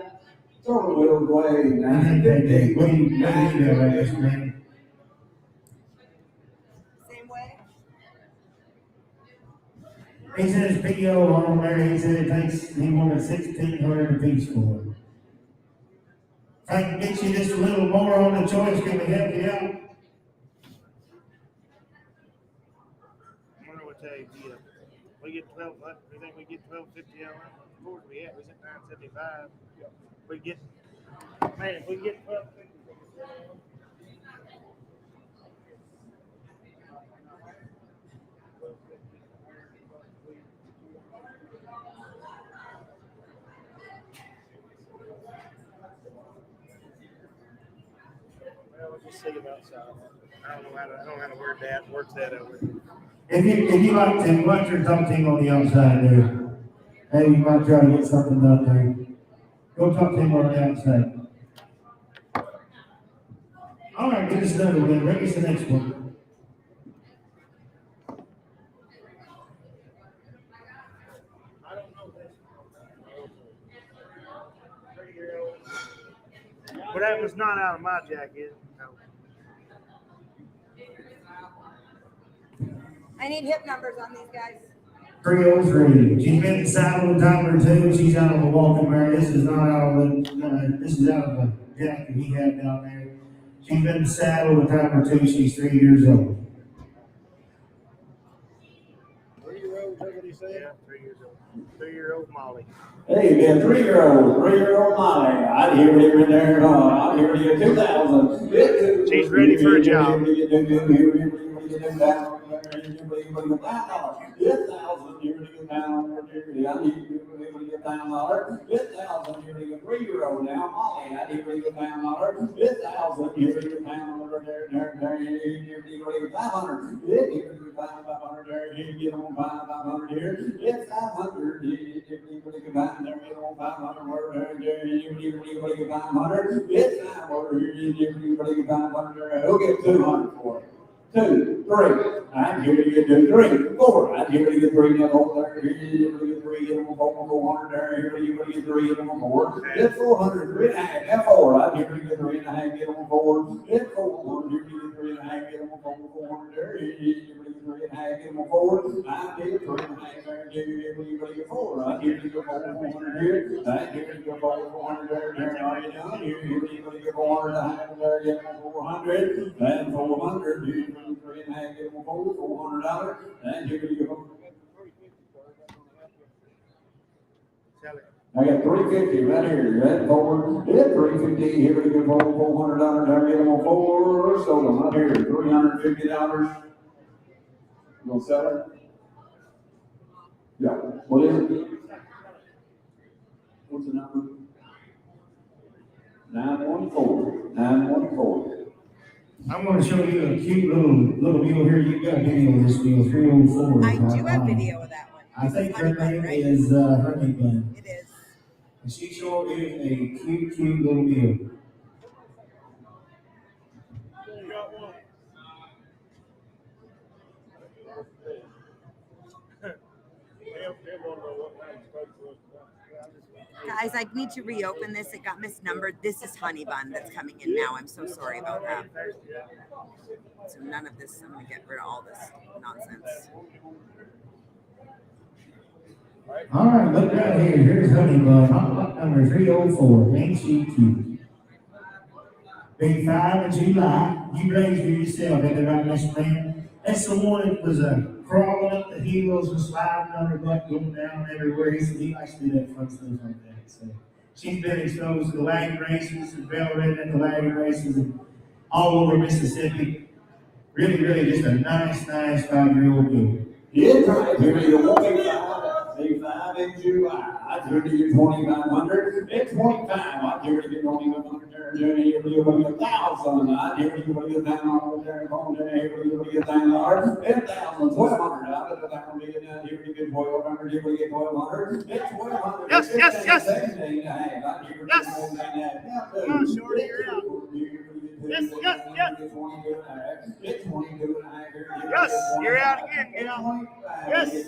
Throw the wheels away. 950. What do you do there, man? Same way. He says PO on there, he said it takes, he wanted 1,600 apiece for it. If I can get you just a little more on the choice, can we help you out? I wonder what they get. We get 1,200. We think we get 1,250 out of it. Where we at? We at 975. We get, man, if we get 1,250. Well, we'll just see about outside. I don't know how to word that. Work that over. If you like to, watch your talk team on the outside there. Hey, you might try to get something done there. Go talk to him on the outside. All right, get us another one. Bring us the next one. I don't know this. 3-year-old. But that was not out of my jacket. No. I need hip numbers on these guys. 303. She's been in the saddle a time or two. She's out of the walking mare. This is not out of the, this is out of the jacket he had down there. She's been in the saddle a time or two. She's 3 years old. 3-year-old, is that what he said? Yeah, 3 years old. 3-year-old Molly. Hey, man, 3-year-old Molly. I'd hear it in there. I'd hear it in 2000. She's ready for a job. $3-year-old now, Molly. I did $1,000. $1,000. You bring it down there. You bring it 500. You bring it 500 there. You get on 500 here. It's 500. You bring it down there. Get on 500 there. You bring it 500. It's 500. You bring it 500 there. Who gets 200 for it? 2, 3. I'm here to get 2, 3, 4. I'm here to get 3. Get over there. Here to get 3. Get them 400 there. Here to get 3. Get them 4. Get 400. 3.5. Get 4. I'm here to get 3.5. Get them 4. Get 400. Here to get 3.5. Get them 400 there. Here to get 3.5. Get them 4. I'm here to get 3.5 there. Here to get 4. I'm here to get 400 here. I'm here to get 400 there. There are you done. Here to get 400 there. Get them 400. And 400. 3.5, get them $400, and you can give them. I got 350 right here. That forward, yeah, 350 here to give them $400. I get them on 4. So them right here, $350. You gonna sell it? Yeah. What is it? What's the number? 914. 914. I'm going to show you a cute little mule here. You've got a video of this mule, 304. I do have video of that one. I think her Honey name Bun, right? is Honey Bun. It is. And she's showing you a cute little mule. You got one. They won't know what kind of stuff it was. Guys, I need to reopen this. It got misnumbered. This is Honey Bun that's coming in now. I'm so sorry about that. So none of this, I'm going to get rid of all this nonsense. All right, look right here. Here's Honey Bun. Hot number 304. Ain't she cute? Big 5 in July. You raised her yourself, ain't that right, Mr. Man? That's the one that was crawling up the hills and sliding on her butt, going down everywhere. He said he likes to do that fun stuff like that. So She's been exposed to the wagon races and bell-ridden at the wagon races and all over Mississippi. Really, really just a nice 5-year-old girl. Yeah, right. Here you go. Day 5 in July. I turned to you 2,500. It's 25. I turned to you 2,500. Here you go. 1,000. I turned to you 1,000. Here you go. 1,000. 10,000. 1,200. Out of the 1,000. Here you get 1,200. Here you get 1,200. It's 1,200. Yes. Yes. Come on, Shorty, you're out. Yes. Yes, you're out again. Get out. Yes. Now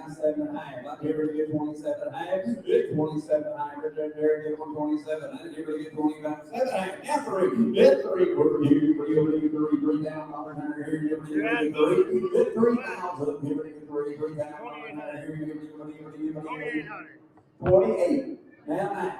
7.5. I give her to get 27.5. Get 27.5. There, get 127. I give her to get 25.5. Now 3. Get 3. We're here. 3 down. Here, give her to get 3. Get 3,000. Give her to get 3 down. Here, give her to get 2,800. 28. Now 9.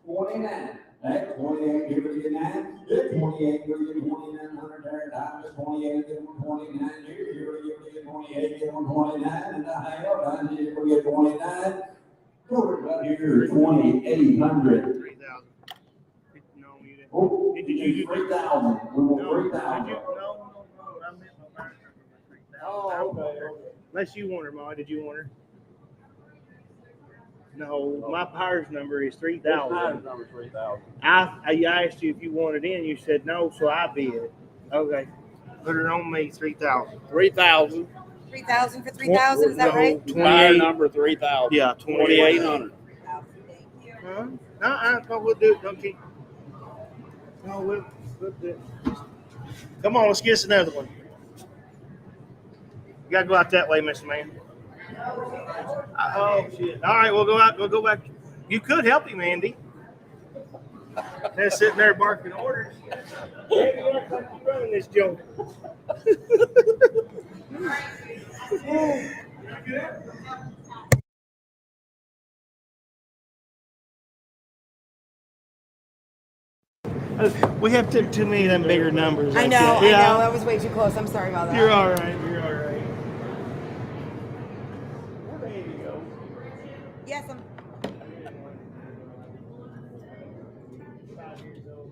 29. That's 28, give it to 9. Get 28, give it to 2,900 there. Down to 28, get 129 here. Give it to 28, get 129 and a half. Down here, give it to 29. Go right here, 2,800. 3,000. No, you didn't. Oh, Did you 3,000. We want No, 3,000. no. I meant my fire truck was 3,000. Oh, okay. Unless you want her, Ma. Did you want her? No, my powers number is 3,000. Number 3,000. I asked you if you wanted in. You said no, so I bid. Okay. Put her on me, 3,000. 3,000. 3,000 for 3,000, is that No, right? 28 number 3,000. Yeah, 2,800. Huh? No, we'll do it. Don't keep. No, we'll do it. Come on, let's get us another one. You gotta go out that way, Mr. Man. Oh shit! All right, we'll go out. We'll go back. You could help him, Andy. They're sitting there barking orders. Andy, you act like you're running this joke. We have too many of them bigger numbers. I know, Yeah. that was way too close. I'm sorry about that. You're all right. You're all right. Where did Andy go? Yes, I'm. 5 years old.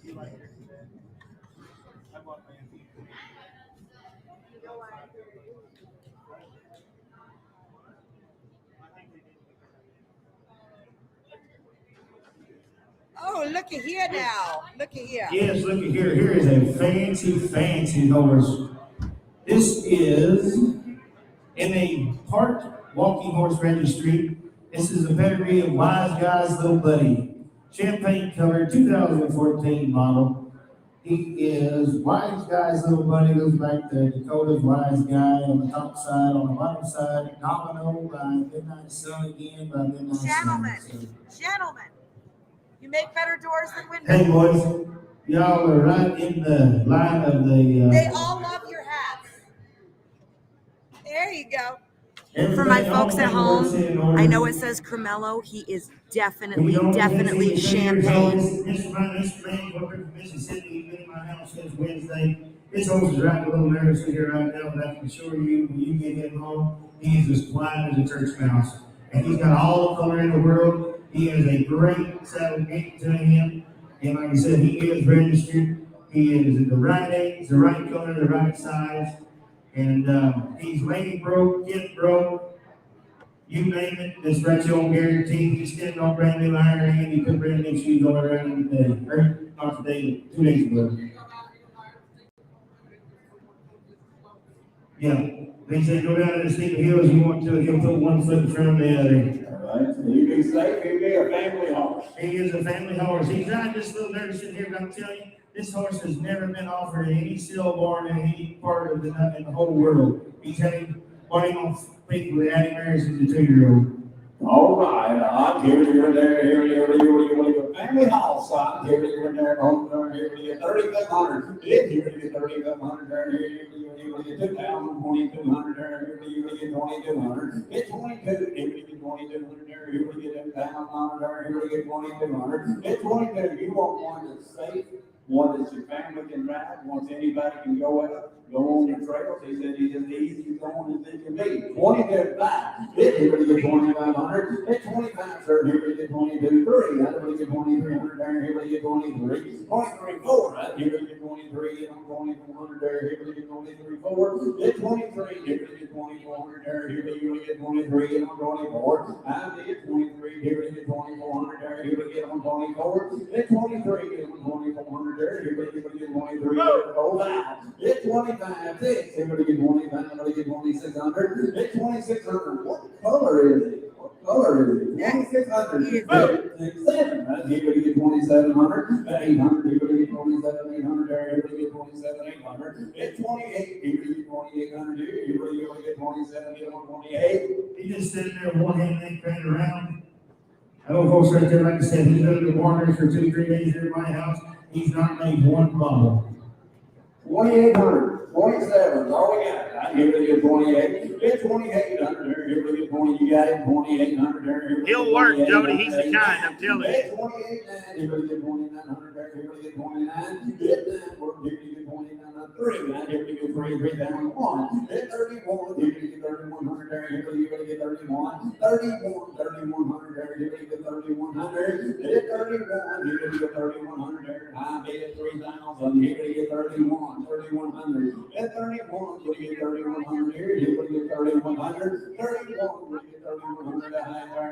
You like her today? I bought my Andy. Oh, look at here now. Look at here. Yes, look at here. Here is a fancy horse. This is in a parked walking horse registry. This is a pedigree of Wise Guy's Little Buddy. Champagne color, 2014 model. He is Wise Guy's Little Buddy. Looks like the Dakota's Wise Guy on the top side. On the bottom side, Domino by Midnight Sun again by Midnight Sun. Gentlemen, you make better doors than windows. Hey boys, y'all are right in the line of the. They all love your hats. There you go. For everything- my folks at home, everything works in order. I know it says Cremello. He is definitely We don't champagne. Mr. Man, over from Mississippi, he's been in my house since Wednesday. His horse is riding a little nervously here right now, but I can assure you, when you get him home, he is as quiet as a church mouse. And he's got all the color in the world. He has a great saddle gait to him. And like I said, he is registered. He is the right age, the right color, the right size. And he's lady broke, kid broke, you name it, this right your own guarantee. He's standing on brand new iron and he put brand new shoes on around today. Or not today, 2 days ago. Yeah. They say go down to the steep hill as you want to, he'll put one foot in front of the other. All right, so you be safe, you be a family horse. He is a family horse. He's not just a little nervous in here, but I'm telling you, this horse has never been offered in any sale barn in any part of in the whole world. He's had one of people that had him married since a 2-year-old. All right, I'm here, you're there, here, family house, I'm here, you're there, home, here, you get 3,500, here, you get 3,500, there, here, you get 2,000, 2,200, there, here, you get 2,200, get 22, here, you get 2,200, there, here, you get 2,000, there, here, you get 2,200, get 22, you want one that's safe, one that your family can ride, one that anybody can go with, go on the trails. He said he's as easy going as it can be. 22.5. Here we get 2,500. At 25, sir, here we get 22.3. Here we get 2,300 there. Here we get 23. 23.4. Right? Here we get 23. And I'm 2,400 there. Here we get 23.4. At 23. Here we get 2,400 there. Here we get 23. And I'm 24. I did 23. Here we get 2,400 there. Here we get 124. At 23. And I'm 2,400 there. Here we get 23. Oh, wow. At 25. 6. Here we get 25. Here we get 2,600. At 2,600. What color is it? What color is it? 2,600. 7. Right? Here we get 2,700. 800. Here we get 2,700 there. Here we get 2,700. At 28. Here we get 2,800. Here we get 27. He just sitting there, one hand neck craned around. That old folks right there, like I said, he's been in the water for 2-3 days here at my house. He's not made one bubble. 2,800, 27, all we got. Right here we get 28. It's 2,800 there. Here we get 20. You got it. 2,800 there. He'll work, Jody. He's the kind, I'm telling you. It's 28.9. Here we get 2,900 there. Here we get 29. Get that work. Here we get 29.3. Right here we get 3 down 1. At 31. Here we get 3,100 there. Here we get 31. 3,100 there. Here we get 3,100. At 31. Here we get 3,100 there. I bet 3,000. Here we get 31. 3,100. At 31, we get 3,100 here. Here we get 3,100. 31, we get 3,100.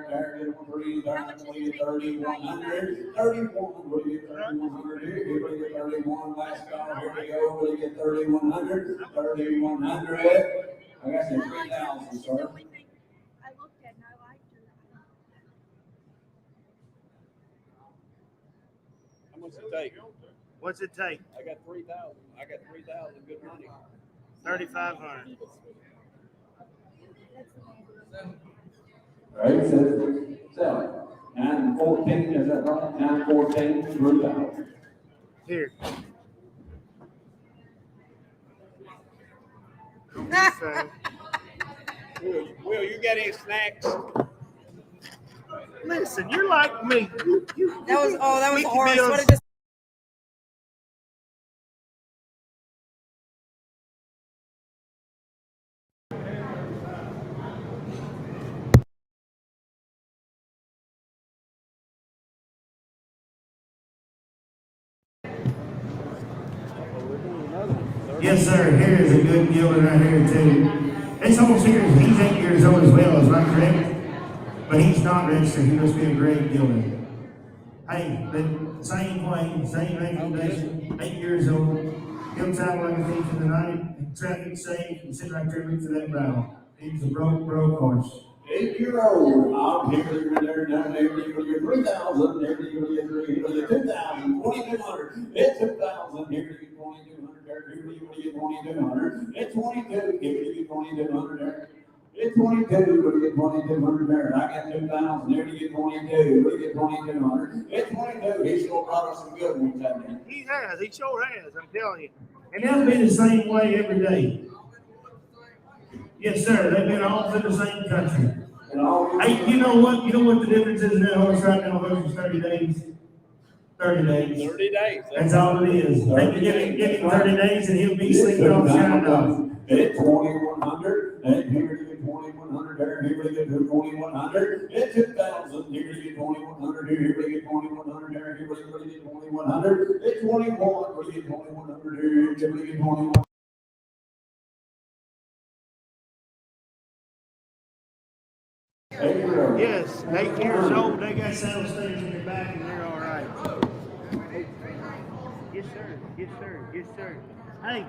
There, get 1 3, there, we get 3,100. 31, we get 3,100 here. Here we get 31. Last call. Here we go. We get 3,100. 3,100. I got some 3,000, sir. I looked at and I liked her. How much it take? What's it take? I got 3,000. I got 3,000. Good money. 3,500. Right, says 7. 9:14, is that right? 9:14, 3,000. Here. Will, you got any snacks? Listen, you're like me. That was a Mickey horse. Bill's- What did this? Yes, sir. Here is a good gelding right here, too. This whole series, he's 8 years old as well, is that correct? But he's not registered. He must be a great gelding. Hey, the same way, same recommendation, 8 years old. He'll travel everything for the night, traffic safe, and sit right there and look for that brattle. He's a broke horse. 8-year-old. I'm here, there, down there, you will get 3,000. There you will get 3, you will get 2,000, 2,200. It's 2,000. Here you get 2,200. There, here you will get 2,200. It's 22. Here you get 2,200. There. It's 22. You get 2,200 there. I got 2,000. There you get 22. You get 2,200. It's 22. He sure brought us some good ones, hasn't he? He has. He sure has. I'm telling you. And they'll be the same way every day. Yes, sir. They've been all through the same country. Hey, you know what? You know what the difference is in that horse right now versus 30 days? 30 days. 30 days. That's all it is. They can give him 30 days and he'll be sleeping off shining off. It's 2,100. And here you get 2,100 there. Here we get 2,100. It's 2,000. Here you get 2,100. Here we get 2,100 there. Here we get 2,100. It's 21. We get 2,100 here. Here we get 21. Yes, 8 years old. They got saddle stays in their back and they're all right. Yes, sir. Yes, sir. Yes, sir. Hey,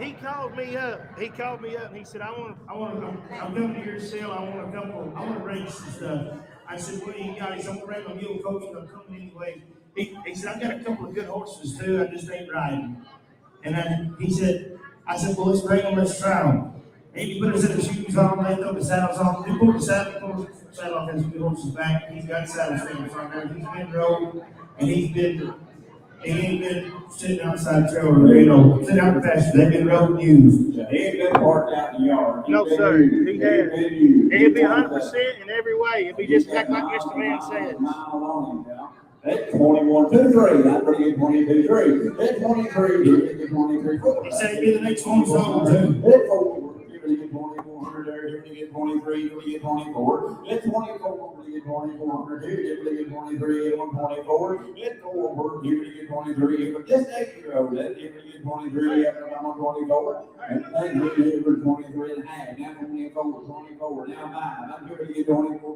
he called me up. He called me up and he said, I'm coming to your sale. I want to bring some stuff. I said, what do you got? He said, I'm going to bring my mule coach and I'm coming anyway. He said, I've got a couple of good horses too. I just ain't riding. And I said, well, let's bring them. Let's try them. And he put his shoes on, they throw the saddles off. He pulled the saddle off his good horse's back. He's got saddles in the front there. He's been rode, and he ain't been sitting outside the trailer, sitting out the pasture. They've been road used. He ain't been parked out in the yard. No, sir. He has. It'll be 100% in every way. It'll be just like Mr. Man said. At 21, 2-3, that's pretty good, 22, 3. At 23, give me 23, 4. He said he'd be the next one sold too. At 4, give me 2,400 there, give me 23, give me 24. At 24, give me 2,400 here, give me 23, at 124. At 4, give me 23, but just 8 year old, that give me 23 after I'm on 24. And then give me 23 and a half, now 24, now 5, I'm giving you 24,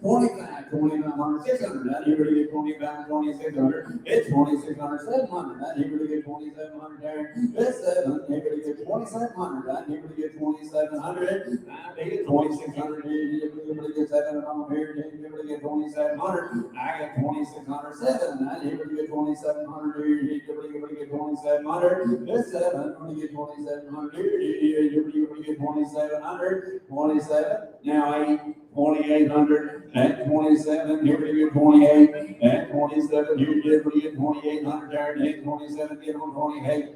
25, 2,900, 600, I give you 25, 2,600, it's 2,600, 700, I give you 2,700 there, it's 7, I give you 2,700, I give you 2,700, I give you 2,600, you give me 7 on here, you give me 2,700, I got 2,607, I give you 2,700 here, you give me 2,700, it's 7, I'm gonna get 2,700 here, you give me 2,700, 27, now 8, 2,800, at 27, here we get 28, at 27, here we get 2,800, there, and 27, get on 28.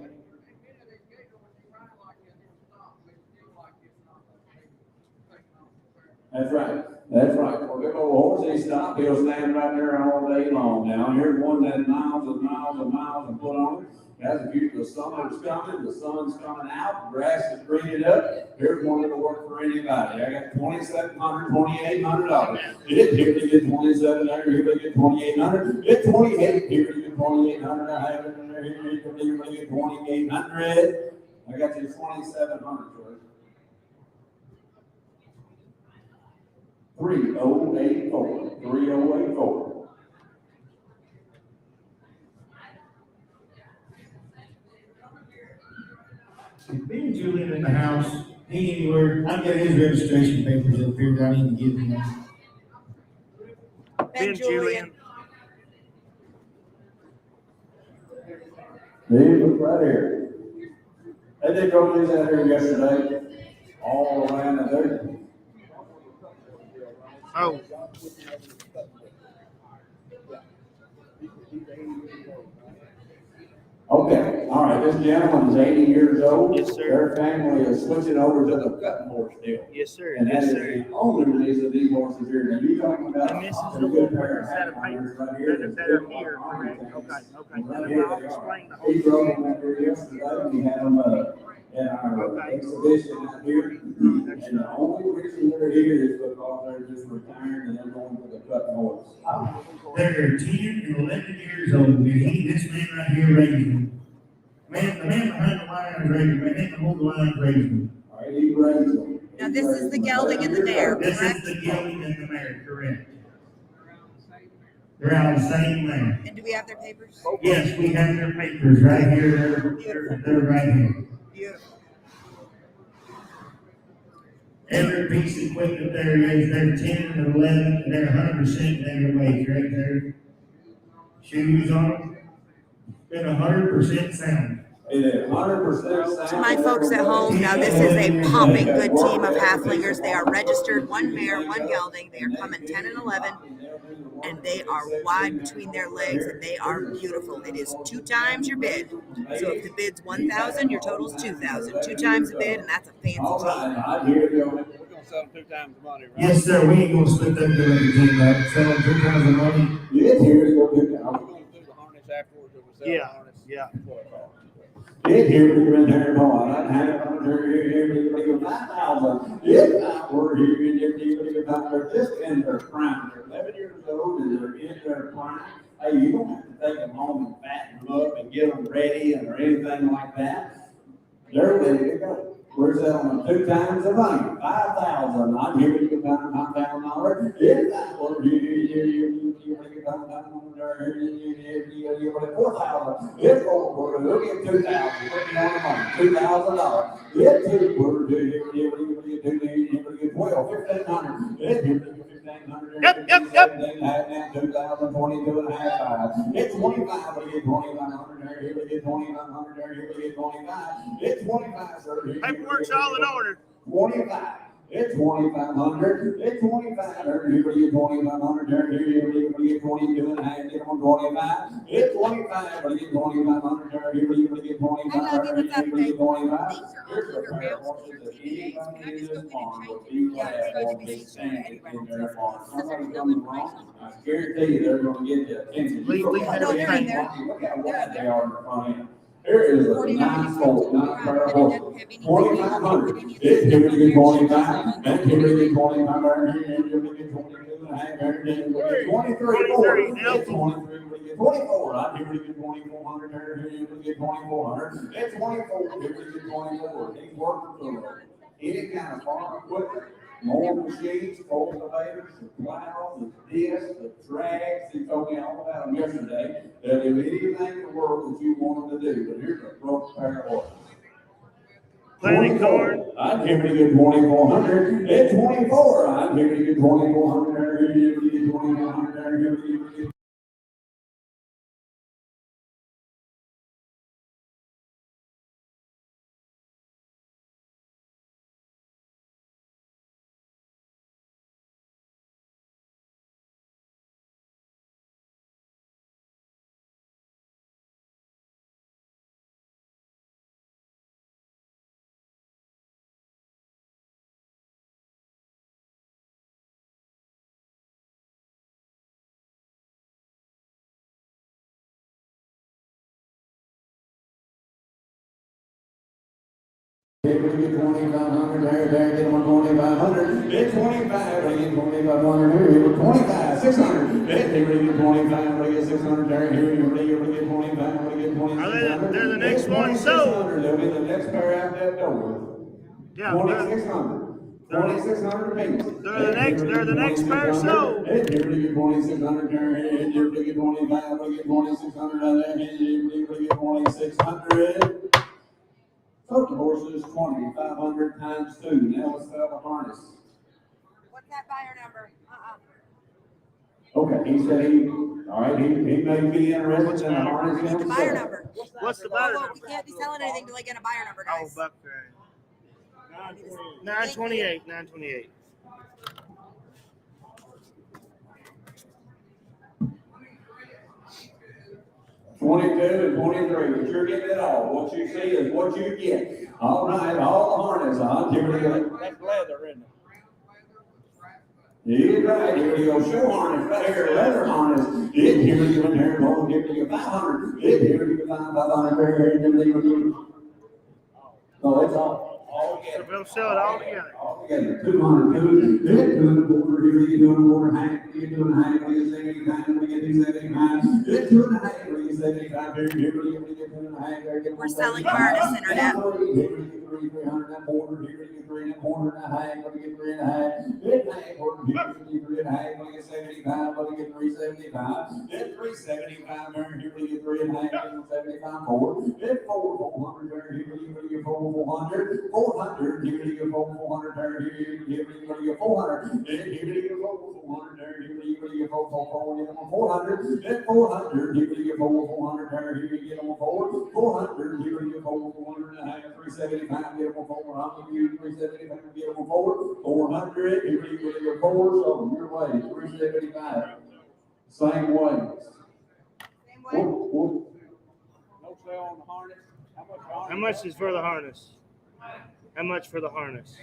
That's right. That's right. Well, good old horse, he stopped, he'll stand right there all day long. Now, here's one that miles and miles and miles and put on it. That's a beautiful, the summer's coming, the sun's coming out, the grass is greening up. Here's one that'll work for anybody. I got $2,700, $2,800. Here we get 27 there, here we get 2,800. Get 28, here we get 2,800. I have it in there, here we get 2,800. I got you 2,700, George. 3084, 3084. If me and Julian in the house, he anywhere, I get his registration papers up here that I need to give him. Ben Julian. These look right here. They did go these out here yesterday, all around in there. Oh, Okay, all right, this gentleman is 80 years old. Yes, sir. Their family is switching over to the cutting horse deal. yes, sir. And that Yes, is sir. the only reason these horses here. Now, you're talking about And this is a the good one pair of set of half-liners papers right here. that are here, correct? Okay, okay. Right Now here I'll they explain the are. whole He drove thing. them out here yesterday, we had them, in our Okay. exhibition out here. And the only reason they're here is because they're just retiring and they're going to the cutting horse. They're 10 and 11 years old, and this man right here raised them. The man behind the line raised them, the man that hold the line raised them. All right, he raised them. Now, this is the gelding and the mare, This correct? is the gelding and the mare, correct? They're out of the same land. And do we have their papers? Yes, we have their papers right here, they're right here. Beautiful. Every piece of equipment there is, they're 10 and 11, and they're 100% their weight, right there. Shoes on them, been 100% sound. It is 100% To my folks at home, now this is a popping good team of halflingers. They are registered, one mare, one gelding. They are coming 10 and 11, and they are wide between their legs, and they are beautiful. It is 2 times your bid. So if the bid's 1,000, your total's 2,000. 2 times the bid, and that's a fancy All team. right, I hear you. We're gonna sell them 2 times the money, right? Yes, sir, we ain't gonna split that team up, sell them 2 times the money. Yes, here we go. We're gonna do the harness afterwards, or we'll sell the Yeah, harness. yeah. Before it falls. Yes, here we go. There, boy. I had it on here. We go 5,000. Yes, we're here. They're just in their prime. They're 11 years old and they're in their prime. Hey, you don't have to take them home and fatten them up and get them ready or anything like that. They're ready to go. Where's that on 2 times the money? 5,000. I'm here to get $5,000. Yes, we're here. You want to get $5,000? 4,000. Yes, we'll get 2,000. Put me on the money. $2,000. Yes, we're here. You get 12, 1,500. Yes, you get 1,500. Yep. 2,022 and a half. It's 25. We get 2,500 there. Here we get 2,500 there. Here we get 25. It's 25, sir. Paperwork's all in order. 25. It's 2,500. It's 2,500. Here we get 2,500. There, here we get 22 and a half. Get on 25. It's 25. We get 2,500. There, here we get 25. Here we get 25. Here's a pair of horses that anybody in this farm would be glad for this standing in their farm. Somebody comes along, I guarantee you they're going to get the attention. Look how wide they are in the front end. Here is a nice fold, nice pair of horses. 2,500. It's here we get 25. And here we get 25. And here we get 22 and a half. And here we get 23. It's 23. We get 24. Right here we get 2,400. Here we get 2,400. It's 24. Here we get 24. He's working for any kind of farm equipment. More machines, cultivators, the plows, the discs, the drags. He told me all about them yesterday. They'll do anything in the world that you want them to do. But here's a broke pair of horses. Planting corn. I'd give it a good 2,400. It's 24. I'd give it a good 2,400. Here, give it a good 2,400. Here, give it a good. Here we get 2,500, there, get 2,500. It's 25, we get 2,500, here we get 25, 600. Here we get 25, we get 600, there, here we get 25, we get 2,600. They're the next one sold. They'll be the next pair out that door. Yeah. 2,600. 2,600 apiece. They're the next pair sold. Here we get 2,600, there, here we get 25, we get 2,600, there, here we get 2,600. Total horses, 2,500 times 2. Now let's sell the harness. What's that buyer number? Okay, he said he may be interested in the harness What's the himself. buyer number? What's the buyer Well, number? we can't be selling anything till they get a buyer number, Oh, guys. Buckeye. 928. 928. $22 and $23, but you're getting it all. What you see is what you get. All right, all the harness on. Here we go. That's leather, isn't it? You're right. Here we go. Show harness right here. Leather harness. Here we go. Here we go. 500. Here we go. 500. Here we go. No, that's all. So they'll sell it all together. All together. 200. Two and a quarter. Here we go. 2.5. Here we go. 2.5. We get 75. We get 75. It's 2.5. We get 75. Here we go. We get 2.5. We're selling harness internet. 300 and quarter. Here we get 3 and a quarter and a half. We get 3 and a half. It's 9 quarter. Here we get 3 and a half. We get 75. We get 375. It's 375. Here we get 3 and a half. 75 more. It's 400. Here we get 400. 400. Here we get 400. Here we get 400. Here we get 400. Here we get 400. It's 400. Here we get 400. Here we get 400. Here we get 400 and a half. 375. Get them 400. 375. Get them 400. Here we get 4. So your way. 375. Same way. Same way. No sale on the harness. How much is for the harness? How much for the harness?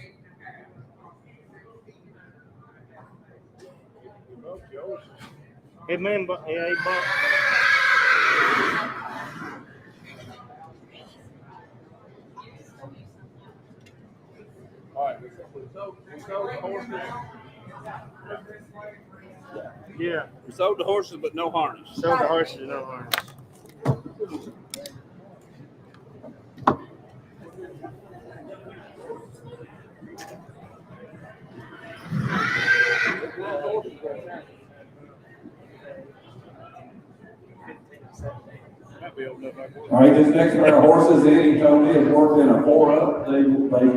Hey man, yeah, he bought. All right, we sold the horses. Yeah, We sold the horses, but no harness. sold the horses, no harness. All right, this next pair of horses, he told me, has worked in a 4-up. They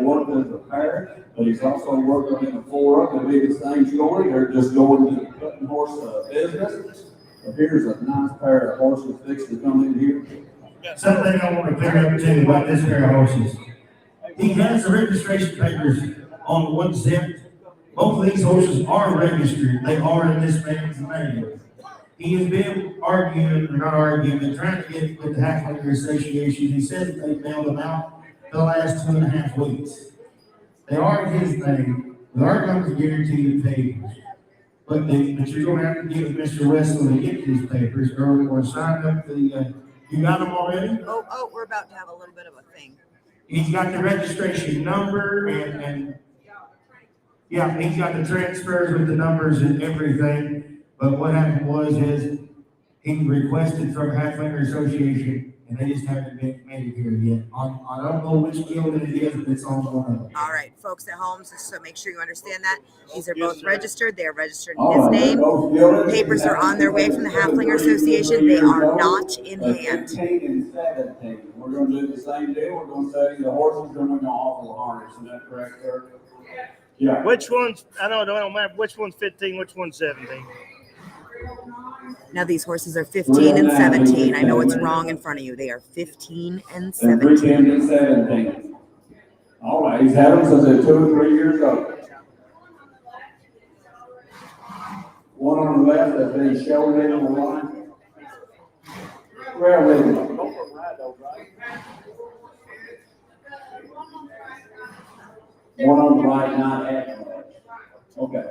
worked as a pair, but he's also worked in a 4-up. The biggest thing going, they're just going to the cutting horse business. So here's a nice pair of horses fixed to come in here. Something I want to clear up too about this pair of horses. He has the registration papers on 1/7. Both of these horses are registered. They are in this man's name. He has been arguing, or not arguing, but trying to get with the Halflinger Association. He says they mailed them out for the last 2.5 weeks. They are in his name. They are going to guarantee the papers. But you're going to have to give Mr. Wessel to get these papers or sign up the, you got them already? Oh, we're about to have a little bit of a thing. He's got the registration number and yeah, he's got the transfers with the numbers and everything. But what happened was he requested from Halflinger Association and they just haven't made it here yet. I don't know which building it is, but it's on one of them. All right, folks at home, so make sure you understand that. These are both sir. registered. They are registered in his name. Papers are on their way from the Halflinger Association. They are not in hand. 15 and 17. We're going to do the same deal. We're going to say the horses are going to offer the harness. Is that correct, sir? Yeah. Which one's, I don't matter, which one's 15, which one's 17? Now these horses are 15 and 17. I know it's wrong in front of you. They are 15 and 17. 15 and 17. All right, he's had them since they're 2 or 3 years old. One on the left that they showed in on the line. Where are they? One on the right, not half much. Okay.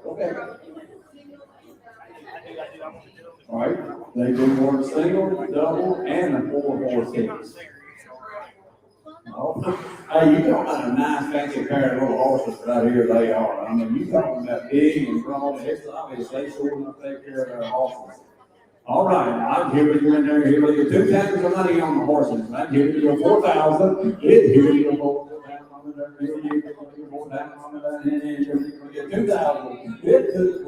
Okay. All right. They do work single, double, and a 4-horse hits. Oh. Hey, you talking about a nice fancy pair of little horses right here, they are. I mean, you talking about big and strong. It's obvious they sure enough take care of their horses. All right, I'll give you in there. Here we go. 2 times the money on the horses. I'll give you 4,000. Here you go. Here you go. 4,000. And then you're going to get 2,000. It's $2,000.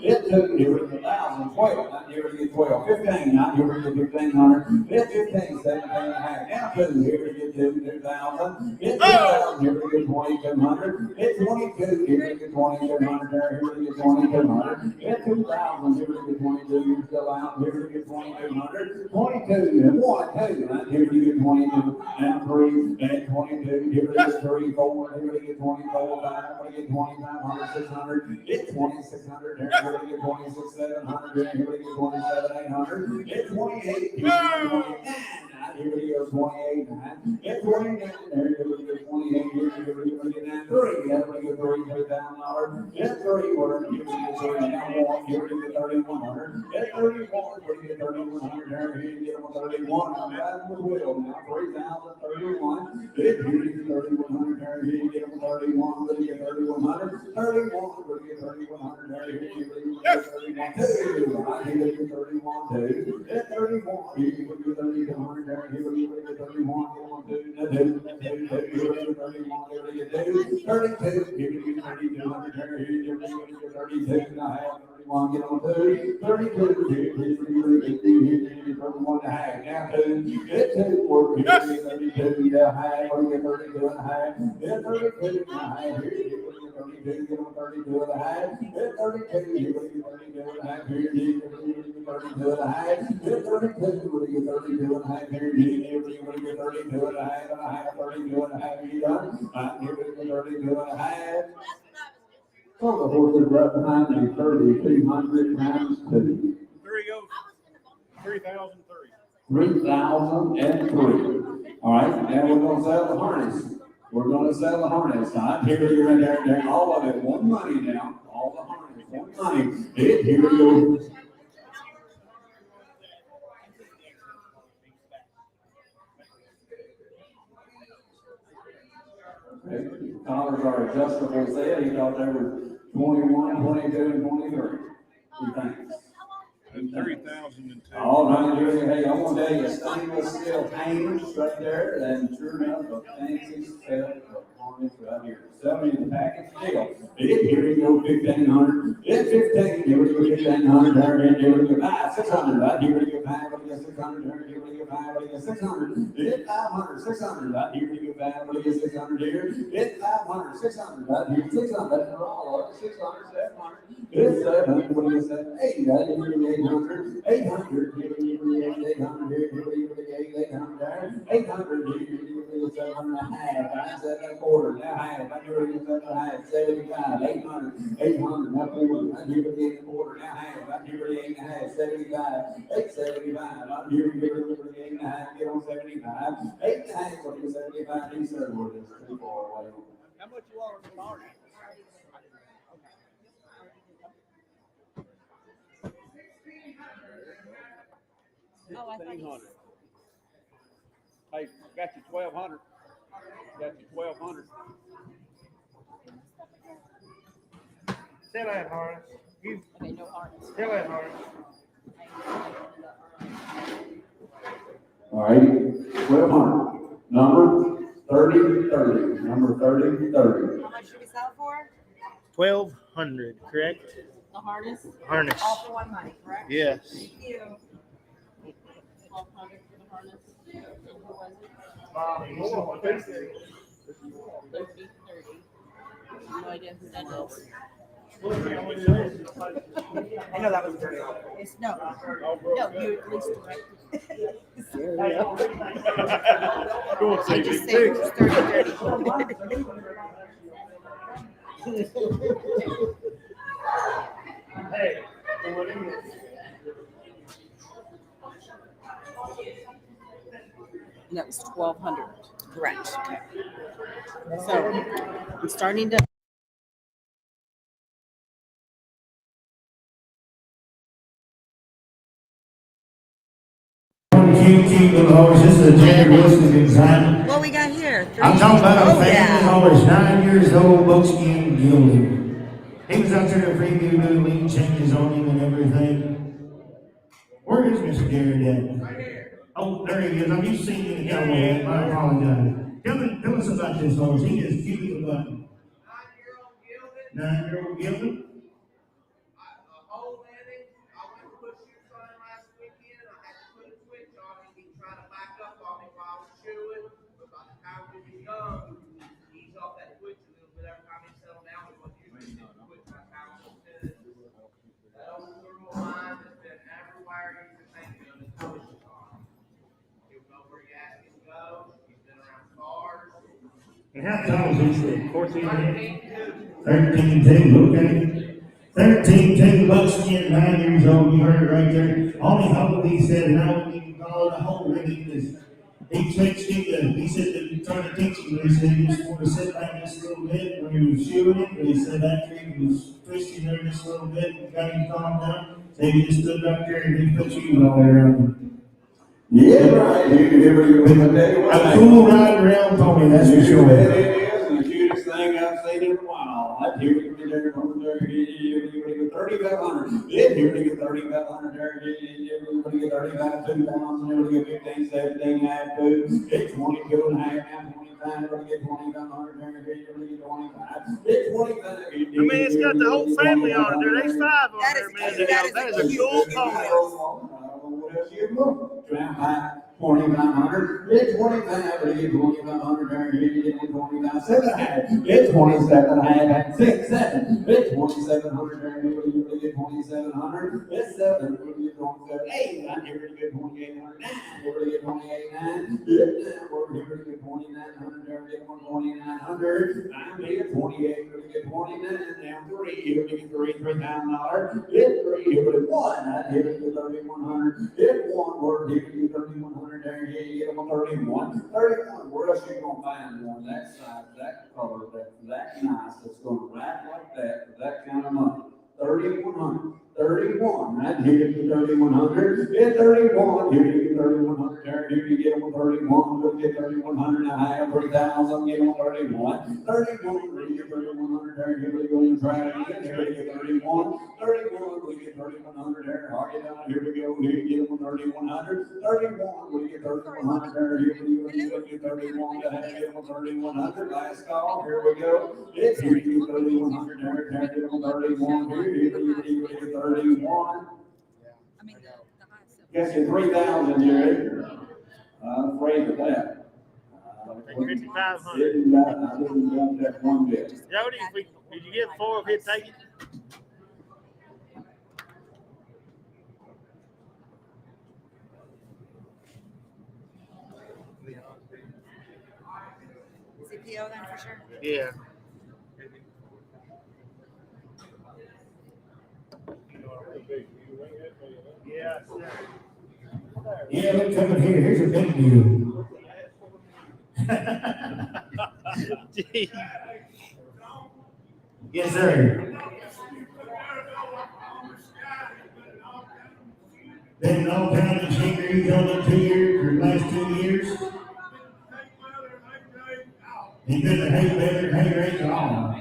It's $1,000. Here we get 12. 15. Now here we get 1,500. It's 15. 17 and a half. Now 2. Here we get 2,000. It's 2,000. Here we get 2,200. It's 22. Here we get 2,200. Here we get 2,200. It's 2,000. Here we get 22. You're still out. Here we get 2,200. 22. And 1, 2. Here we get 22. And 3. And 22. Here we get 3, 4. Here we get 24. 5. We get 2,500. 600. It's 2,600. Here we get 26,700. Here we get 27,800. It's 28. Here we go 28. It's 29. Here we go 28. Here we get 3. Here we go $3,000. It's 3. Here we get 31. Here we get 3,100. It's 31. Here we get 3,100. Here we get 31. I'm riding with Will now. 3,031. Here we get 3,100. Here you get 31. Here you get 3,100. 31. Here you get 3,100. Here you get 31. 2. I give you 31. 2. It's 31. Here you get 3,100. Here you get 31. 2. 31. Here you get 2. 32. Here you get 3,200. Here you get 32 and a half. 31. Get on 2. 32. Here you get 31 and a half. Now 2. Get 2. Work. Here you get 32 and a half. Here you get 32 and a half. Get 32 and a half. Here you get 32. Get on 32 and a half. Get 32. Here you get 32 and a half. Here you get 32 and a half. Get 32. Here you get 32 and a half. Here you get 32 and a half. 32 and a half. You done? Here you get 32 and a half. So the horses right behind me, 3,200 times 2. There he goes. 3,003. 3,003. All right, now we're going to sell the harness. We're going to sell the harness. Not here, you're in there, all of it, one money now. All the harness, one money. Here we go. Okay. Collars are adjustable set. He thought they were 21, 22, and 23. He thinks. 3,002. All right, hey, I want to tell you, stainless steel hangers right there, and sure enough, a fancy set of harness right here. 70 in the package deal. Here we go, 1,500. It's 15. Here we go, 1,500. Here we go, 600. Right here we go, 5, when you get 600, there, here we get 5, when you get 600, hit 500, 600, right here, you get 5, when you get 600 here, hit 500, 600, right here, 600, that's all, 600, 700, hit 700, when you get 780, right here, you get 800, 800, here you get 800, here you get 800, there, 800, here you get 700 and a half, right, 7 and a quarter, now half, right here, you get 7 and a half, 75, 800, 800, now quarter, right here, you get a quarter, now half, right here, you get 8 and a half, 75, 875, right here, you get 8 and a half, get on 75, 8 and a half, what do you 75, he said, well, it's too far away. How much you want on the bar? Oh, I thought you 1,500. Hey, got you 1,200. Got you 1,200. Say that, Horace. You okay, no harness. say that, Horace. All right, 1,200, number 30, 30, number 30, 30. How much should we sell for? 1,200, correct? The harness, Harness. All for one money, correct? Yes. Thank you. 1,200 for the harness. What was it? 30, 30. No idea who that is. I know that was dirty. It's no. No, you at least directed. Go on, I say just big say six. it's 30. Hey. And that was 1,200. Correct. So I'm starting to. Cute little horse. This is a Jerry Wilson design. What we got here? I'm talking about a Oh, family yeah. horse, 9 years old, buckskin gelding. He was out there at Freeview doing lead changes on him and everything. Where is Mr. Garrett at? Right here. Oh, there he is. I've used to seeing him in the cowboy hat. I apologize. Tell us about this horse. He is cute as a button. 9-year-old Gilded. 9-year-old gelding. Old Eddie, I went to put shoes on him last weekend. I had to put a switch on him. He tried to back up on me while I was chewing. But by the time we were young, he eased off that twitch a little bit. Every time he settled down, we went usually did twitch my time. That old girl of mine has been everywhere you can think of. His twitch is on. He'll go where you ask him to go. He's been around cars. And how tall is he? 13-2, okay. 13-2, buckskin, 9 years old, you heard it right there. Only hole he said, and I wouldn't even call it a hole, really, because he switched it, he said that he tried to teach him, he said he just wanted to sit back just a little bit when he was shooting it, but he said after he was twisting there just a little bit, and got him calmed down, so he just stood back there and he put shoes all around him. Yeah, right, A cool ride around pony, that's for sure. It is the cutest thing I've seen in a while. I'd hear you there, over there, you 3,500. Then here you get 3,500 there, you get 35, 2,000, you get 15, 17, half, 2, get 22 and a half, now 25, you get 2,500 there, you get 25, get 25. I mean, it's got the whole family on it. There's 5 on That there, is man. cute. That is a cool pony. What else you want? 2,500, get 25, you get 2,500 there, you get 25, 7, get 27 and a half, and 6, 7, get 2,700 there, you get 2,700, get 7, you get 27, 8, and here you get 2,800, 9, here you get 28,900, get 9, over here you get 2,900 there, get 2,900, 9, here 28, you get 29, down 3, here you get $3,000, get 3, here you get 1, and here you get 3,100, get 1, word here you get 3,100 there, here you get 31, 31, where else you gonna find one that size, that color, that nice, that's gonna wrap like that, for that kind of money? 3,100, 31, right here you get 3,100, get 31, here you get 3,100 there, here you get them 31, we'll get 3,100, I have 3,000, get them 31, 31, here you get 3,100 there, here we go and try it again, here we get 31, 31, we get 3,100 there, hard it down, here we go, here you get them 3,100, 31, we get 3,100 there, here we go, get 31, I have to get them 3,100, last call, here we go, here you get 3,100 there, get them 31, here you get 31. I mean, the high stuff. Guess you 3,000, Jerry. I'm afraid of that. Take 5,500. I didn't got that one bit. Jody, did you get 4 if he'd take it? CPO then for sure. Yeah. Yeah. Yeah, look coming here. Here's a big deal. Gee. Yes, sir. Been all kinds of shinglers on the 2 years, or last 2 years. He couldn't hay better, hay rates at all.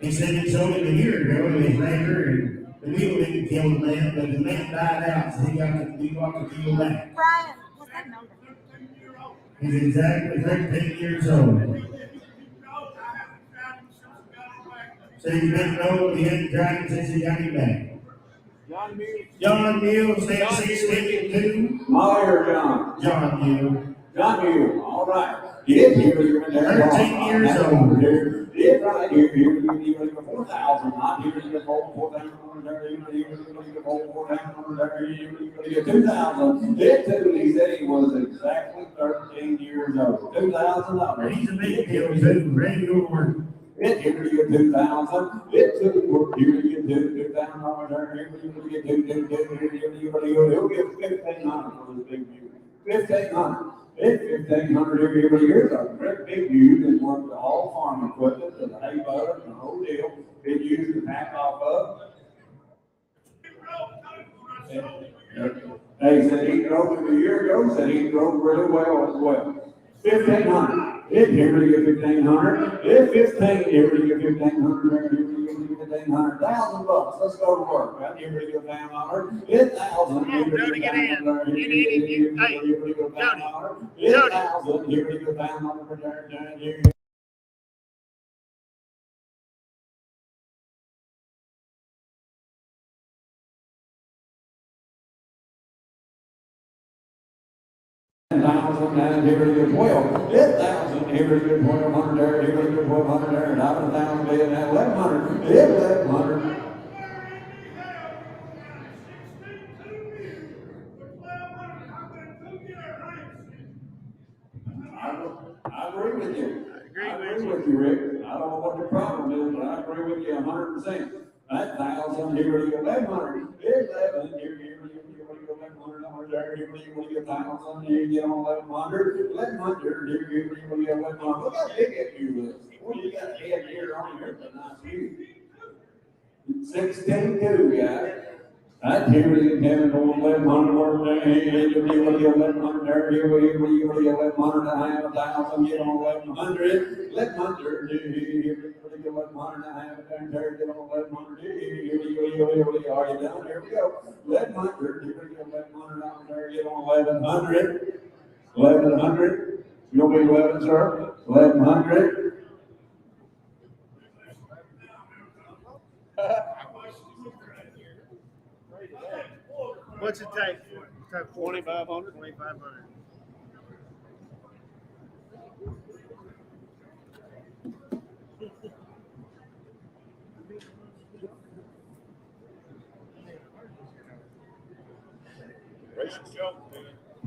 He said he sold it a year ago to his neighbor, and the mule didn't kill the man, but the man died out, so he got the deal back. Brian, what's that number? He's exactly 13 years old. So he's been old, he hadn't tried it since he got him back. John Mule, stand 6'2". Meyer, John. John Mule. John Mule, all right. Get here, you're in there. 13 years old. Get right here, you're going to get 4,000. Not here, you get 4,000 there. You're going to get 4,000 there. You're going to get 2,000. Get to, he said he was exactly 13 years old. $2,000. He's a big deal, he's ready to go to work. It here to get 2,000. It took work here to get $2,000 there. Here to get he'll get 1,500 for this big view. 1,500. It's 1,500 every year. A great big view that worked all farm equipment and the hay butter and the whole deal. It used to pack off of. They said he drove it a year ago. Said he drove really well as well. 1,500. It here to get 1,500. It 15 here to get 1,500. Here to get 1,500. $1,000. Let's go to work. Right here to get 1,000. It's 1,000. Here to get 1,000. Hey, Jody. 1,000. Here to get 1,000. $1,000 and here to get 12. It's 1,000. Here to get 1,200 there. Here to get 1,200 there. And out of 1,000 being at 1,100. It's 1,100. I agree with you. I agree with you, Rick. I don't know what the problem is, but I agree with you 100%. That 1,000 here to get 1,100. It's 11 here to get 1,100 there. Here to get 1,000. Here you get on 1,100. 1,100 here you get 1,100. Look how big that view is. Well, you got a head here on here, but not view. 16.2, guys. That here we get on 1,100 there. Here you get 1,100 there. Here you get 1,100 and a half, 1,000. Get on 1,100. 1,100. Here you get 1,100 and a half there. Get on 1,100. Are you down? Here we go. 1,100. Here we get 1,100 out there. Get on 1,100. 1,100. You want me 11, sir? 1,100. What's it take? 2,500. 2,500.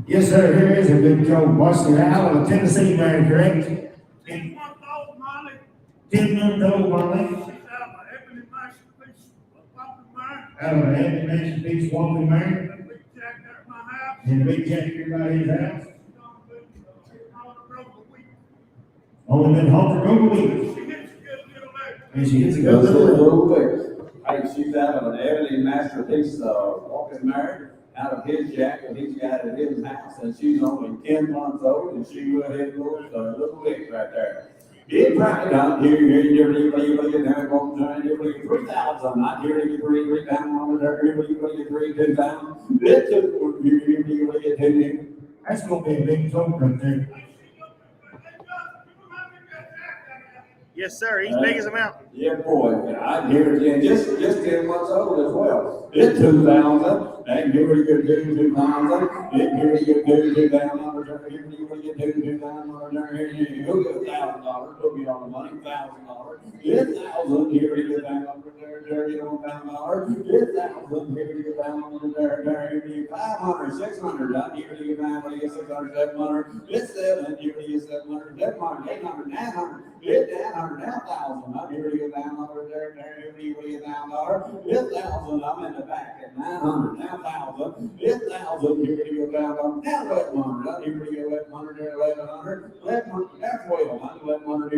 Yes, sir. Here is a big Joe. Washington out of Tennessee man, correct? 10-month-old Molly. 10-month-old Molly. She's out of an ebony masterpiece, walking mare. Out of an ebony masterpiece walking mare. And big Jack there at my house. And Big Jack here by his house. Only been home for a week. Only been home for a week. She gets a good little leg. And she gets a Goes good a little. little bit. Hey, she's out of an ebony masterpiece, walking mare, out of his jacket he's got at his house, and she's only 10 months old, and she will hit a little lick right there. It's right down here, you're going to get 3,000, not here, you get 3,000 over there, you're going to get 3,000. This is what you're going to get 2,000. That's going to be a big joke right there. Yes, sir. He's big as a mountain. Yeah, boy, I can hear it again. Just 10 months old as well. It's 2,000. And here we go, 2,000. And here we go, 2,000. Here we go, 2,000. Here you go, $1,000. Put me on the money, $1,000. It's 1,000. Here we go, $1,000. There you go, $1,000. It's 1,000. Here we go, $1,000. There you go, 500, 600. Here we go, 500, 600, 700. It's 7. Here we go, 700, 700, 800, 900. It's 900. Now 1,000. I'm here to get down over there. Here we go, $1,000. It's 1,000. I'm in the back at 900. Now 1,000. It's 1,000. Here we go down. Now 1,100. I'm here to get 1,100 there. 1,100. 1,100. That's 12. I'm 1,100.